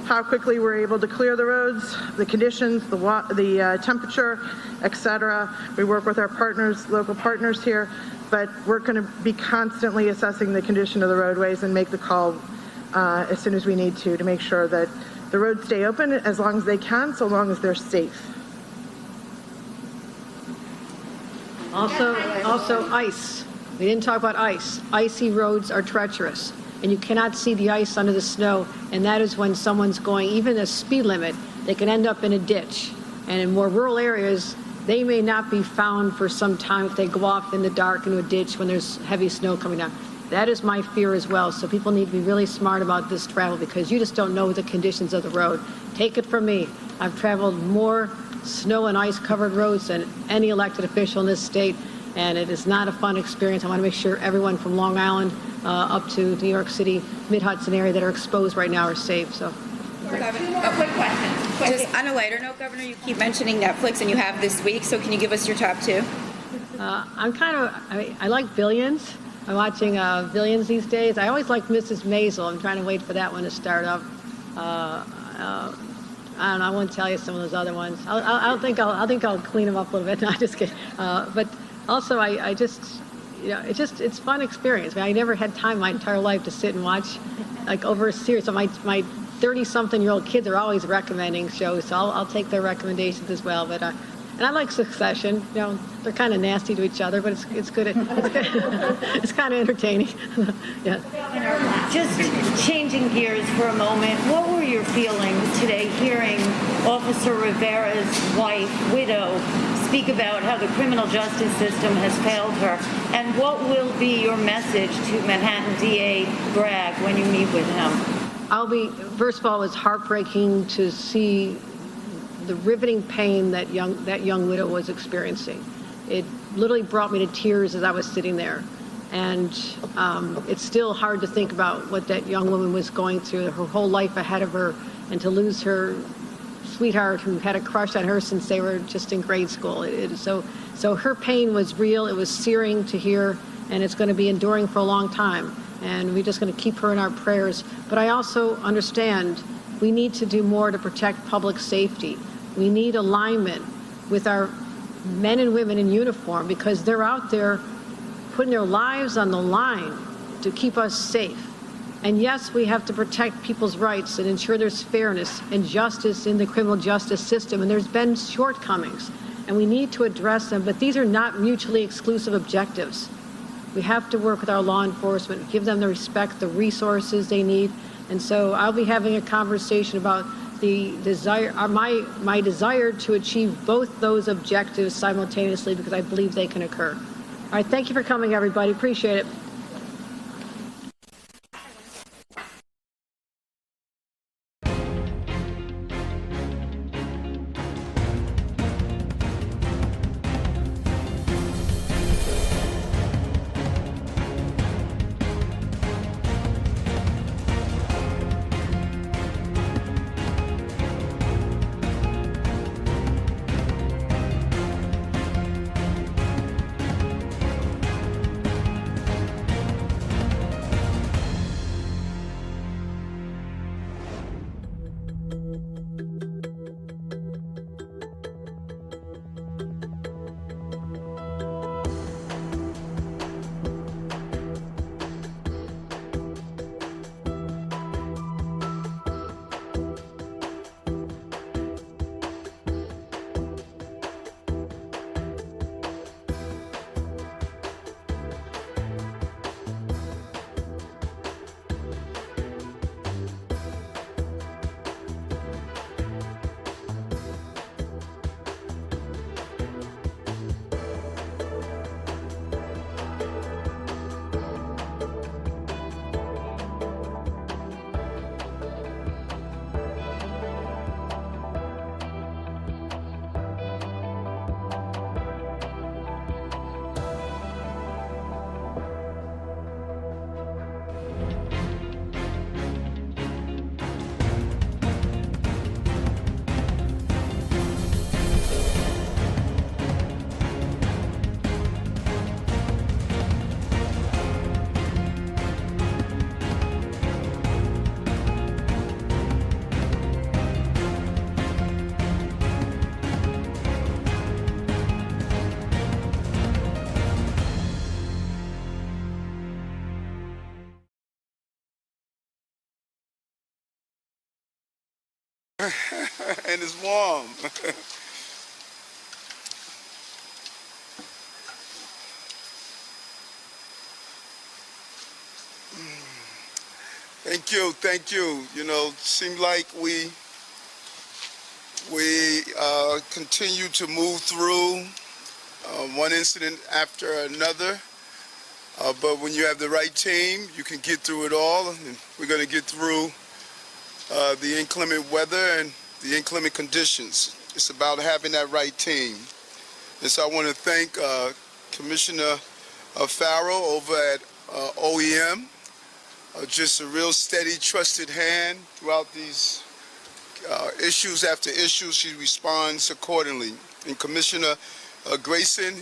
S1: how quickly we're able to clear the roads, the conditions, the temperature, etc. We work with our partners, local partners here, but we're going to be constantly assessing the condition of the roadways and make the call as soon as we need to make sure that the roads stay open as long as they can, so long as they're safe.
S9: Also ice. We didn't talk about ice. Icy roads are treacherous, and you cannot see the ice under the snow, and that is when someone's going, even a speed limit, they can end up in a ditch. And in more rural areas, they may not be found for some time if they go off in the dark into a ditch when there's heavy snow coming down. That is my fear as well. So people need to be really smart about this travel because you just don't know the conditions of the road. Take it from me. I've traveled more snow and ice covered roads than any elected official in this state, and it is not a fun experience. I want to make sure everyone from Long Island up to New York City, Mid-Hudson area that are exposed right now are safe. So.
S17: Two more quick questions. Just on a lighter note, Governor, you keep mentioning Netflix, and you have this week, so can you give us your top two?
S9: I like Billions. I'm watching Billions these days. I always like Mrs. Maisel. I'm trying to wait for that one to start up. I don't know. I won't tell you some of those other ones. I think I'll clean them up a little bit. No, I'm just kidding. But also, it's a fun experience. I mean, I never had time my entire life to sit and watch like over a series. So my 30-something-year-old kids are always recommending shows, so I'll take their recommendations as well. But and I like Succession. You know, they're kind of nasty to each other, but it's good. It's kind of entertaining. Yeah.
S19: Just changing gears for a moment, what were your feelings today hearing Officer Rivera's wife, widow, speak about how the criminal justice system has failed her? And what will be your message to Manhattan DA Bragg when you meet with him?
S9: First of all, it's heartbreaking to see the riveting pain that young widow was experiencing. It literally brought me to tears as I was sitting there. And it's still hard to think about what that young woman was going through, her whole life ahead of her, and to lose her sweetheart who had a crush on her since they were just in grade school. So her pain was real, it was searing to hear, and it's going to be enduring for a long time. And we're just going to keep her in our prayers. But I also understand we need to do more to protect public safety. We need alignment with our men and women in uniform because they're out there putting their lives on the line to keep us safe. And yes, we have to protect people's rights and ensure there's fairness and justice in the criminal justice system. And there's been shortcomings, and we need to address them. But these are not mutually exclusive objectives. We have to work with our law enforcement, give them the respect, the resources they need. And so I'll be having a conversation about the desire, my desire to achieve both those objectives simultaneously because I believe they can occur. All right, thank you for coming, everybody. Appreciate it.
S20: And it's warm. Thank you. You know, seemed like we
S3: continue to move through one incident after another. But when you have the right team, you can get through it all. And we're going to get through the inclement weather and the inclement conditions. It's about having that right team. And so I want to thank Commissioner Farrell over at OEM, just a real steady, trusted hand throughout these issues after issues. She responds accordingly. And Commissioner Grayson,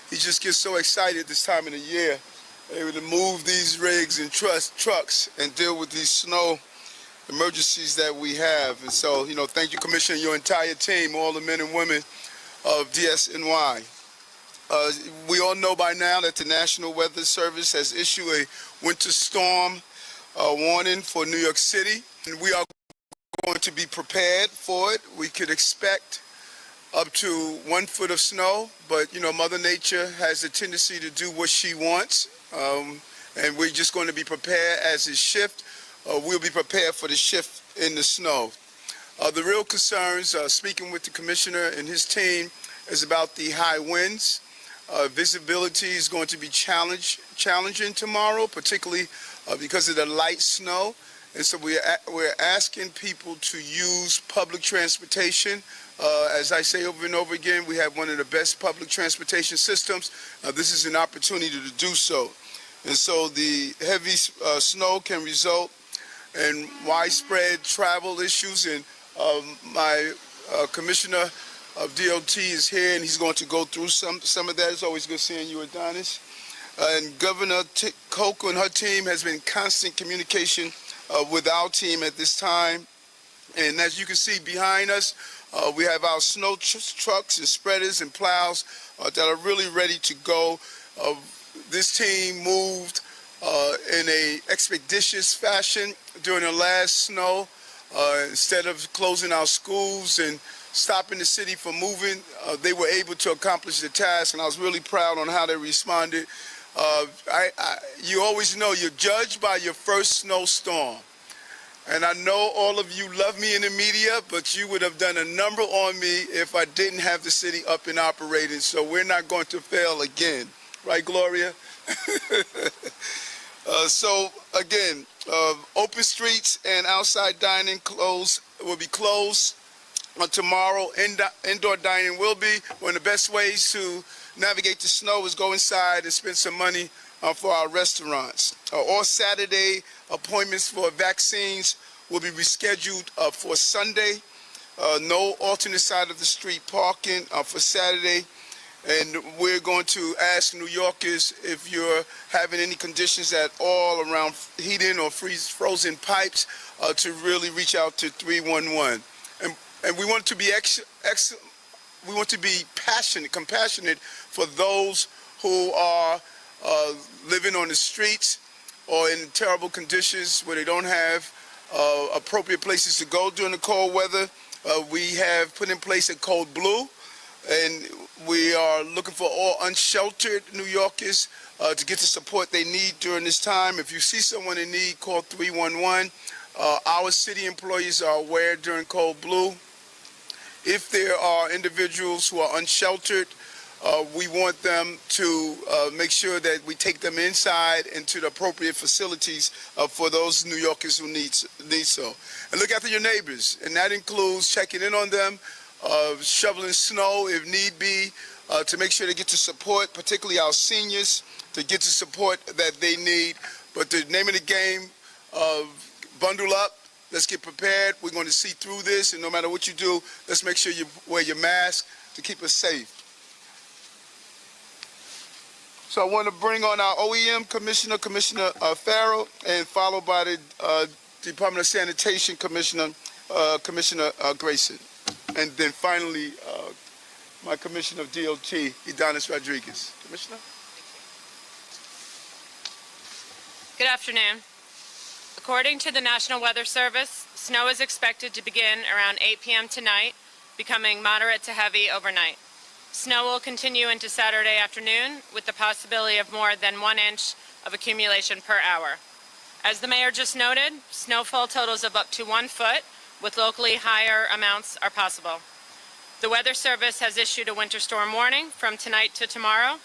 S3: he just gets so excited this time of the year, able to move these rigs and trucks and deal with these snow emergencies that we have. And so, thank you, Commissioner, your entire team, all the men and women of DSNY. We all know by now that the National Weather Service has issued a winter storm warning for New York City, and we are going to be prepared for it. We could expect up to 1 foot of snow, but Mother Nature has a tendency to do what she wants, and we're just going to be prepared as it shifts. We'll be prepared for the shift in the snow. The real concerns, speaking with the commissioner and his team, is about the high winds. Visibility is going to be challenging tomorrow, particularly because of the light snow. And so we're asking people to use public transportation. As I say over and over again, we have one of the best public transportation systems. This is an opportunity to do so. And so the heavy snow can result in widespread travel issues. And my commissioner of DOT is here, and he's going to go through some of that. It's always good seeing you, Adonis. And Governor Coker and her team has been in constant communication with our team at this time. And as you can see behind us, we have our snow trucks and spreaders and plows that are really ready to go. This team moved in a expeditious fashion during the last snow. Instead of closing our schools and stopping the city from moving, they were able to accomplish the task, and I was really proud on how they responded. You always know you're judged by your first snowstorm. And I know all of you love me in the media, but you would have done a number on me if I didn't have the city up and operating. So we're not going to fail again. Right, Gloria? So again, open streets and outside dining will be closed tomorrow. Indoor dining will be. One of the best ways to navigate the snow is go inside and spend some money for our restaurants. All Saturday appointments for vaccines will be rescheduled for Sunday. No alternate side of the street parking for Saturday. And we're going to ask New Yorkers if you're having any conditions at all around heating or frozen pipes to really reach out to 311. And we want to be we want to be compassionate for those who are living on the streets or in terrible conditions where they don't have appropriate places to go during the cold weather. We have put in place a code blue, and we are looking for all unsheltered New Yorkers to get the support they need during this time. If you see someone in need, call 311. Our city employees are aware during Code Blue. If there are individuals who are unsheltered, we want them to make sure that we take them inside into the appropriate facilities for those New Yorkers who need so. And look after your neighbors, and that includes checking in on them, shoveling snow if need be, to make sure they get the support, particularly our seniors, to get the support that they need. But the name of the game, bundle up. Let's get prepared. We're going to see through this, and no matter what you do, let's make sure you wear your mask to keep us safe. So I want to bring on our OEM Commissioner, Commissioner Farrell, and followed by the Department of Sanitation Commissioner, Commissioner Grayson. And then finally, my Commissioner of DOT, Adonis Rodriguez. Commissioner?
S15: Good afternoon. According to the National Weather Service, snow is expected to begin around 8 p.m. tonight, becoming moderate to heavy overnight. Snow will continue into Saturday afternoon with the possibility of more than 1 inch of accumulation per hour. As the mayor just noted, snowfall totals of up to 1 foot with locally higher amounts are possible. The Weather Service has issued a winter storm warning from tonight to tomorrow,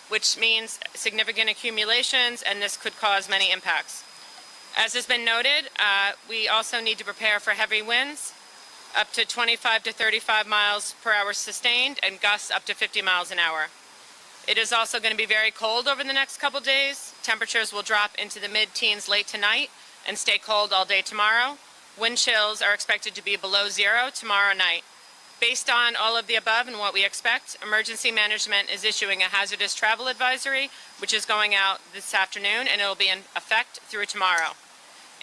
S15: which means significant accumulations, and this could cause many impacts. As has been noted, we also need to prepare for heavy winds, up to 25 to 35 miles per hour sustained, and gusts up to 50 miles an hour. It is also going to be very cold over the next couple days. Temperatures will drop into the mid-teens late tonight and stay cold all day tomorrow. Wind chills are expected to be below zero tomorrow night. Based on all of the above and what we expect, Emergency Management is issuing a hazardous travel advisory, which is going out this afternoon, and it will be in effect through tomorrow.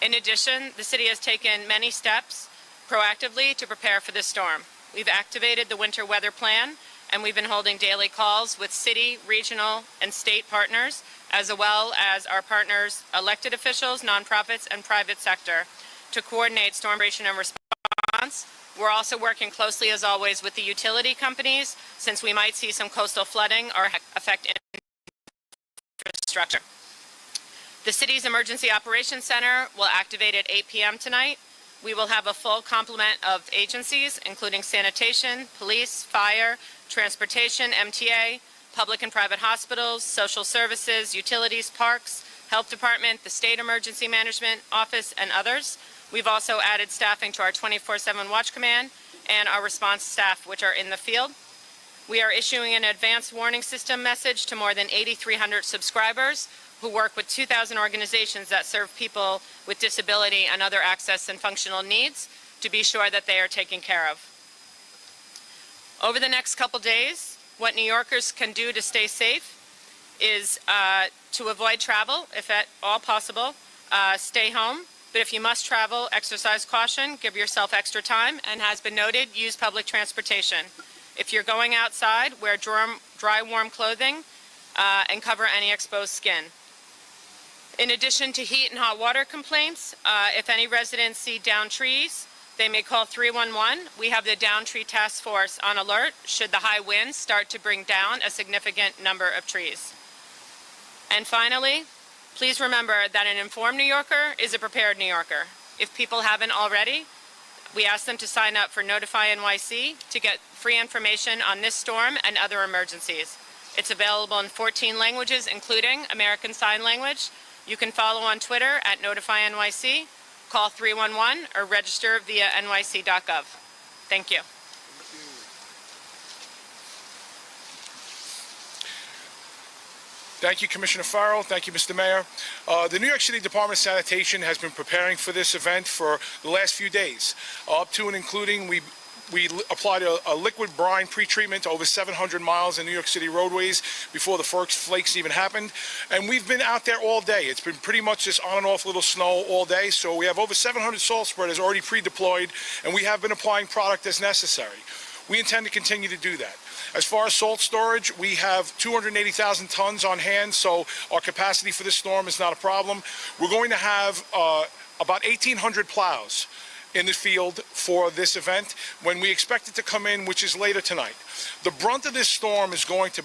S15: In addition, the city has taken many steps proactively to prepare for this storm. We've activated the winter weather plan, and we've been holding daily calls with city, regional, and state partners, as well as our partners, elected officials, nonprofits, and private sector, to coordinate storm preparation and response. We're also working closely, as always, with the utility companies, since we might see some coastal flooding or affect infrastructure. The city's Emergency Operations Center will activate at 8 p.m. tonight. We will have a full complement of agencies, including sanitation, police, fire, transportation, MTA, public and private hospitals, social services, utilities, parks, health department, the state emergency management office, and others. We've also added staffing to our 24/7 watch command and our response staff, which are in the field. We are issuing an advanced warning system message to more than 8,300 subscribers who work with 2,000 organizations that serve people with disability and other access and functional needs, to be sure that they are taken care of. Over the next couple days, what New Yorkers can do to stay safe is to avoid travel, if at all possible, stay home. But if you must travel, exercise caution, give yourself extra time, and has been noted, use public transportation. If you're going outside, wear dry, warm clothing and cover any exposed skin. In addition to heat and hot water complaints, if any residents see downed trees, they may call 311. We have the Downed Tree Task Force on alert should the high winds start to bring down a significant number of trees. And finally, please remember that an informed New Yorker is a prepared New Yorker. If people haven't already, we ask them to sign up for Notify NYC to get free information on this storm and other emergencies. It's available in 14 languages, including American Sign Language. You can follow on Twitter at Notify NYC, call 311, or register via nyc.gov. Thank you.
S6: Thank you, Commissioner Farrell. Thank you, Mr. Mayor. The New York City Department of Sanitation has been preparing for this event for the last few days. Up to and including, we applied a liquid brine pretreatment to over 700 miles in New York City roadways before the first flakes even happened. And we've been out there all day. It's been pretty much just on and off little snow all day. So we have over 700 salt spreaders already pre-deployed, and we have been applying product as necessary. We intend to continue to do that. As far as salt storage, we have 280,000 tons on hand, so our capacity for this storm is not a problem. We're going to have about 1,800 plows in the field for this event when we expect it to come in, which is later tonight. The brunt of this storm is going to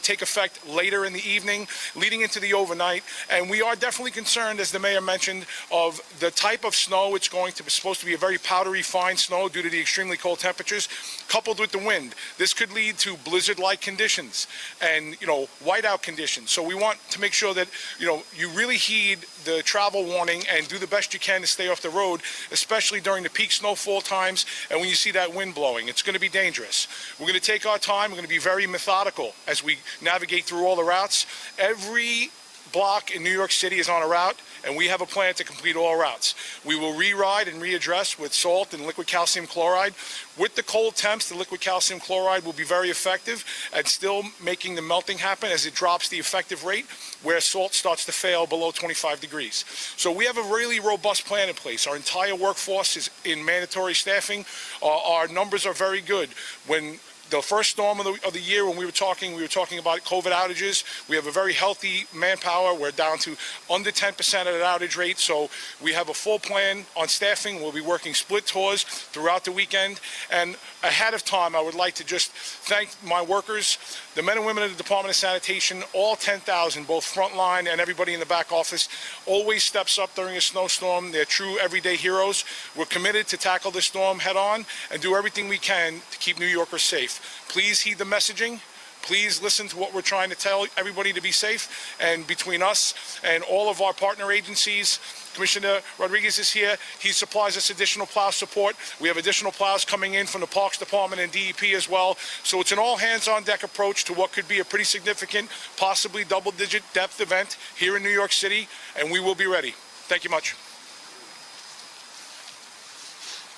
S6: take effect later in the evening, leading into the overnight, and we are definitely concerned, as the mayor mentioned, of the type of snow. It's supposed to be a very powdery, fine snow due to the extremely cold temperatures, coupled with the wind. This could lead to blizzard-like conditions and, whiteout conditions. So we want to make sure that, you really heed the travel warning and do the best you can to stay off the road, especially during the peak snowfall times and when you see that wind blowing. It's going to be dangerous. We're going to take our time. We're going to be very methodical as we navigate through all the routes. Every block in New York City is on a route, and we have a plan to complete all routes. We will re-ride and readdress with salt and liquid calcium chloride. With the cold temps, the liquid calcium chloride will be very effective at still making the melting happen as it drops the effective rate, where salt starts to fail below 25 degrees. So we have a really robust plan in place. Our entire workforce is in mandatory staffing. Our numbers are very good. When the first storm of the year when we were talking about COVID outages. We have a very healthy manpower. We're down to under 10% of that outage rate. So we have a full plan on staffing. We'll be working split tours throughout the weekend. And ahead of time, I would like to just thank my workers, the men and women of the Department of Sanitation, all 10,000, both frontline and everybody in the back office, always steps up during a snowstorm. They're true everyday heroes. We're committed to tackle the storm head on and do everything we can to keep New Yorkers safe. Please heed the messaging. Please listen to what we're trying to tell everybody to be safe. And between us and all of our partner agencies, Commissioner Rodriguez is here. He supplies us additional plow support. We have additional plows coming in from the Parks Department and DEP as well. So it's an all-hands-on-deck approach to what could be a pretty significant, possibly double-digit depth event here in New York City, and we will be ready. Thank you much.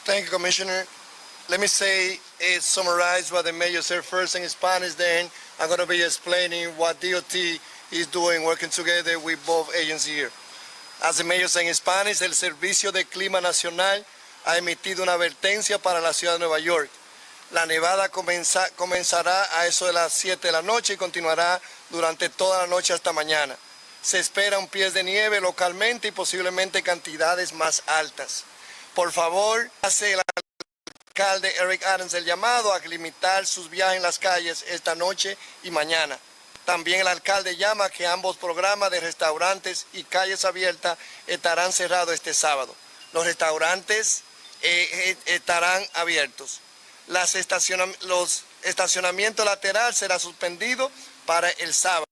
S8: Thank you, Commissioner. Let me summarize what the mayor said first in Spanish, then I'm going to be explaining what DOT is doing, working together with both agencies here. As the mayor said in Spanish, el Servicio de Clima Nacional ha emitido una advertencia para la ciudad de Nueva York. La nevada comenzará a eso de las 7 de la noche y continuará durante toda la noche hasta mañana. Se espera un pies de nieve localmente y posiblemente cantidades más altas. Por favor, hace el alcalde Eric Adams el llamado a limitar sus viajes en las calles esta noche y mañana. También el alcalde llama a que ambos programas de restaurantes y calles abiertas estarán cerrados este sábado. Los restaurantes estarán abiertos. Los estacionamientos laterales serán suspendidos para el sábado.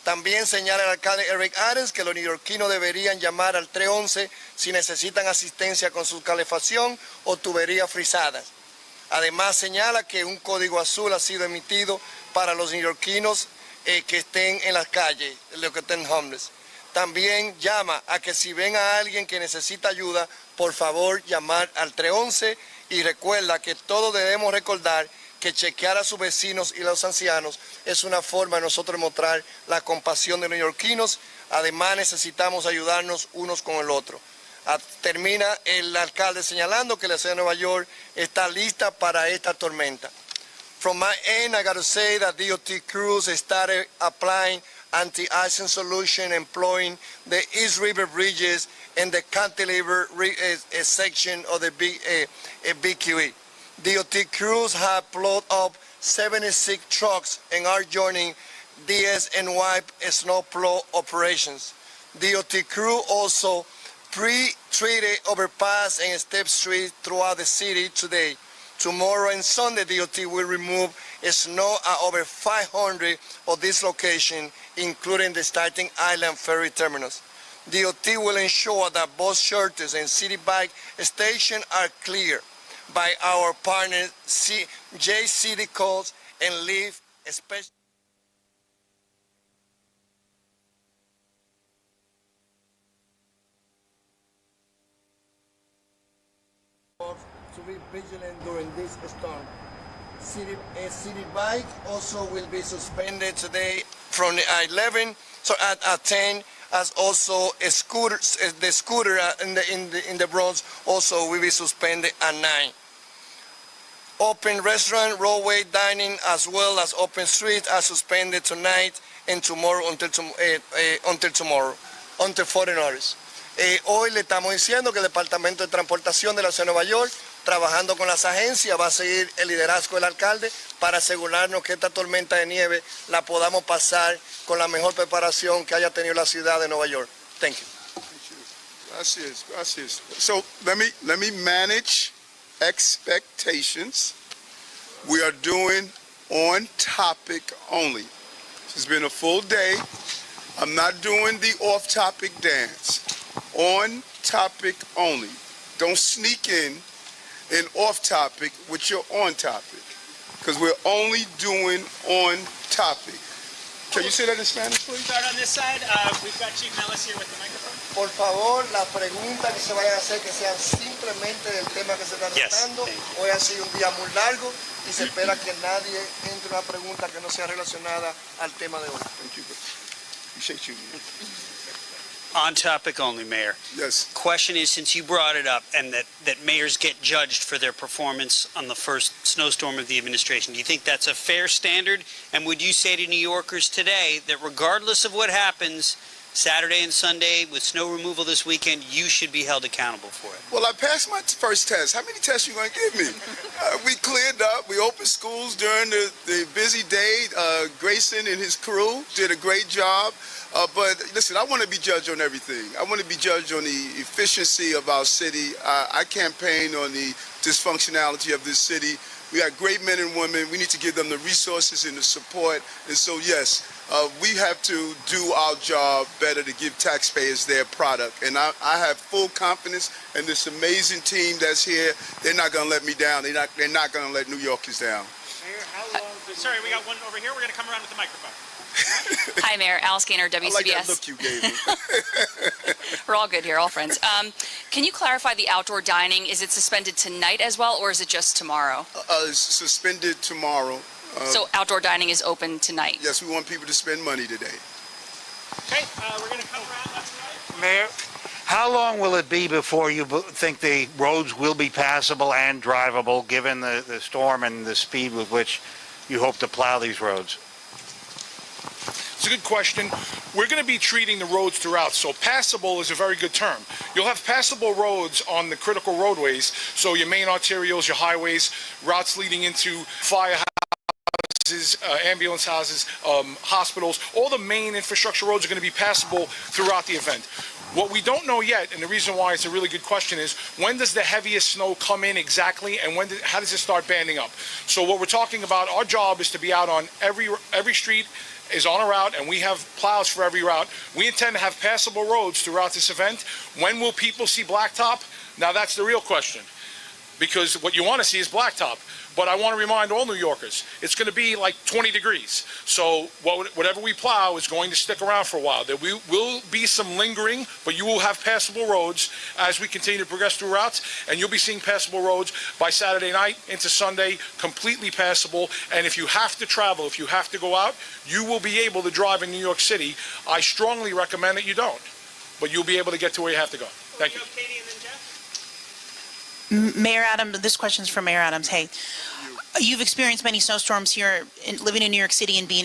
S8: También señala el alcalde Eric Adams que los neoyorquinos deberían llamar al 311 si necesitan asistencia con su calefacción o tuberías frisadas. Además señala que un código azul ha sido emitido para los neoyorquinos que estén en las calles, los que estén homeless. También llama a que si ven a alguien que necesita ayuda, por favor llamar al 311 y recuerda que todos debemos recordar que chequear a sus vecinos y a los ancianos es una forma de nosotros mostrar la compasión de los neoyorquinos. Además necesitamos ayudarnos unos con el otro. Termina el alcalde señalando que la ciudad de Nueva York está lista para esta tormenta. From my end, I got to say that DOT crews started applying anti-icing solution, employing the East River bridges and the cantilever section of the BQE. DOT crews have plowed up 76 trucks and are joining DSNY snowplow operations. DOT crew also pre-treated overpass and step streets throughout the city today. Tomorrow and Sunday, DOT will remove snow at over 500 of these locations, including the starting island ferry terminus. DOT will ensure that bus shelters and city bike stations are clear by our partners JCD Codes and Leave, especially to be vigilant during this storm. City bike also will be suspended today from 11, so at 10, as also a scooter, the scooter in the Bronx also will be suspended at 9. Open restaurant, roadway dining, as well as open streets are suspended tonight and tomorrow until further notice. Hoy le estamos diciendo que el Departamento de Transportación de la Ciudad de Nueva York, trabajando con las agencias, va a seguir el liderazgo del alcalde para asegurarnos que esta tormenta de nieve la podamos pasar con la mejor preparación que haya tenido la ciudad de Nueva York. Thank you.
S3: Gracias. So let me manage expectations. We are doing on topic only. It's been a full day. I'm not doing the off topic dance. On topic only. Don't sneak in off topic with your on topic, because we're only doing on topic. Can you say that in Spanish, please?
S7: Start on this side. We've got Chief Nellis here with the microphone.
S8: Por favor, las preguntas que se vayan a hacer que sean simplemente del tema que se está tratando. Hoy ha sido un día muy largo y se espera que nadie entre una pregunta que no sea relacionada al tema de hoy.
S3: Thank you. Appreciate you.
S7: On topic only, Mayor.
S3: Yes.
S7: Question is, since you brought it up and that mayors get judged for their performance on the first snowstorm of the administration, do you think that's a fair standard? And would you say to New Yorkers today that regardless of what happens Saturday and Sunday with snow removal this weekend, you should be held accountable for it?
S3: Well, I passed my first test. How many tests are you going to give me? We cleared up. We opened schools during the busy day. Grayson and his crew did a great job. But listen, I want to be judged on everything. I want to be judged on the efficiency of our city. I campaign on the dysfunctionality of this city. We got great men and women. We need to give them the resources and the support. And so, yes, we have to do our job better to give taxpayers their product. And I have full confidence in this amazing team that's here. They're not going to let me down. They're not going to let New Yorkers down.
S7: Mayor, how long? Sorry, we got one over here. We're going to come around with the microphone.
S22: Hi, Mayor. Alice Gaynor, WCBS.
S3: I like that look you gave me.
S22: We're all good here, all friends. Can you clarify the outdoor dining? Is it suspended tonight as well, or is it just tomorrow?
S3: It's suspended tomorrow.
S22: So outdoor dining is open tonight?
S3: Yes, we want people to spend money today.
S7: Okay, we're going to come around left and right.
S23: Mayor, how long will it be before you think the roads will be passable and drivable, given the storm and the speed with which you hope to plow these roads?
S6: It's a good question. We're going to be treating the roads throughout, so passable is a very good term. You'll have passable roads on the critical roadways, so your main arterials, your highways, routes leading into firehouses, ambulance houses, hospitals. All the main infrastructure roads are going to be passable throughout the event. What we don't know yet, and the reason why it's a really good question, is when does the heaviest snow come in exactly, and how does it start banding up? So what we're talking about, our job is to be out on every street is on a route, and we have plows for every route. We intend to have passable roads throughout this event. When will people see blacktop? Now that's the real question, because what you want to see is blacktop. But I want to remind all New Yorkers, it's going to be like 20 degrees. So whatever we plow is going to stick around for a while. There will be some lingering, but you will have passable roads as we continue to progress through routes, and you'll be seeing passable roads by Saturday night into Sunday, completely passable. And if you have to travel, if you have to go out, you will be able to drive in New York City. I strongly recommend that you don't, but you'll be able to get to where you have to go. Thank you.
S7: Katie and then Jeff.
S24: Mayor Adams, this question is for Mayor Adams. Hey, you've experienced many snowstorms here, living in New York City and being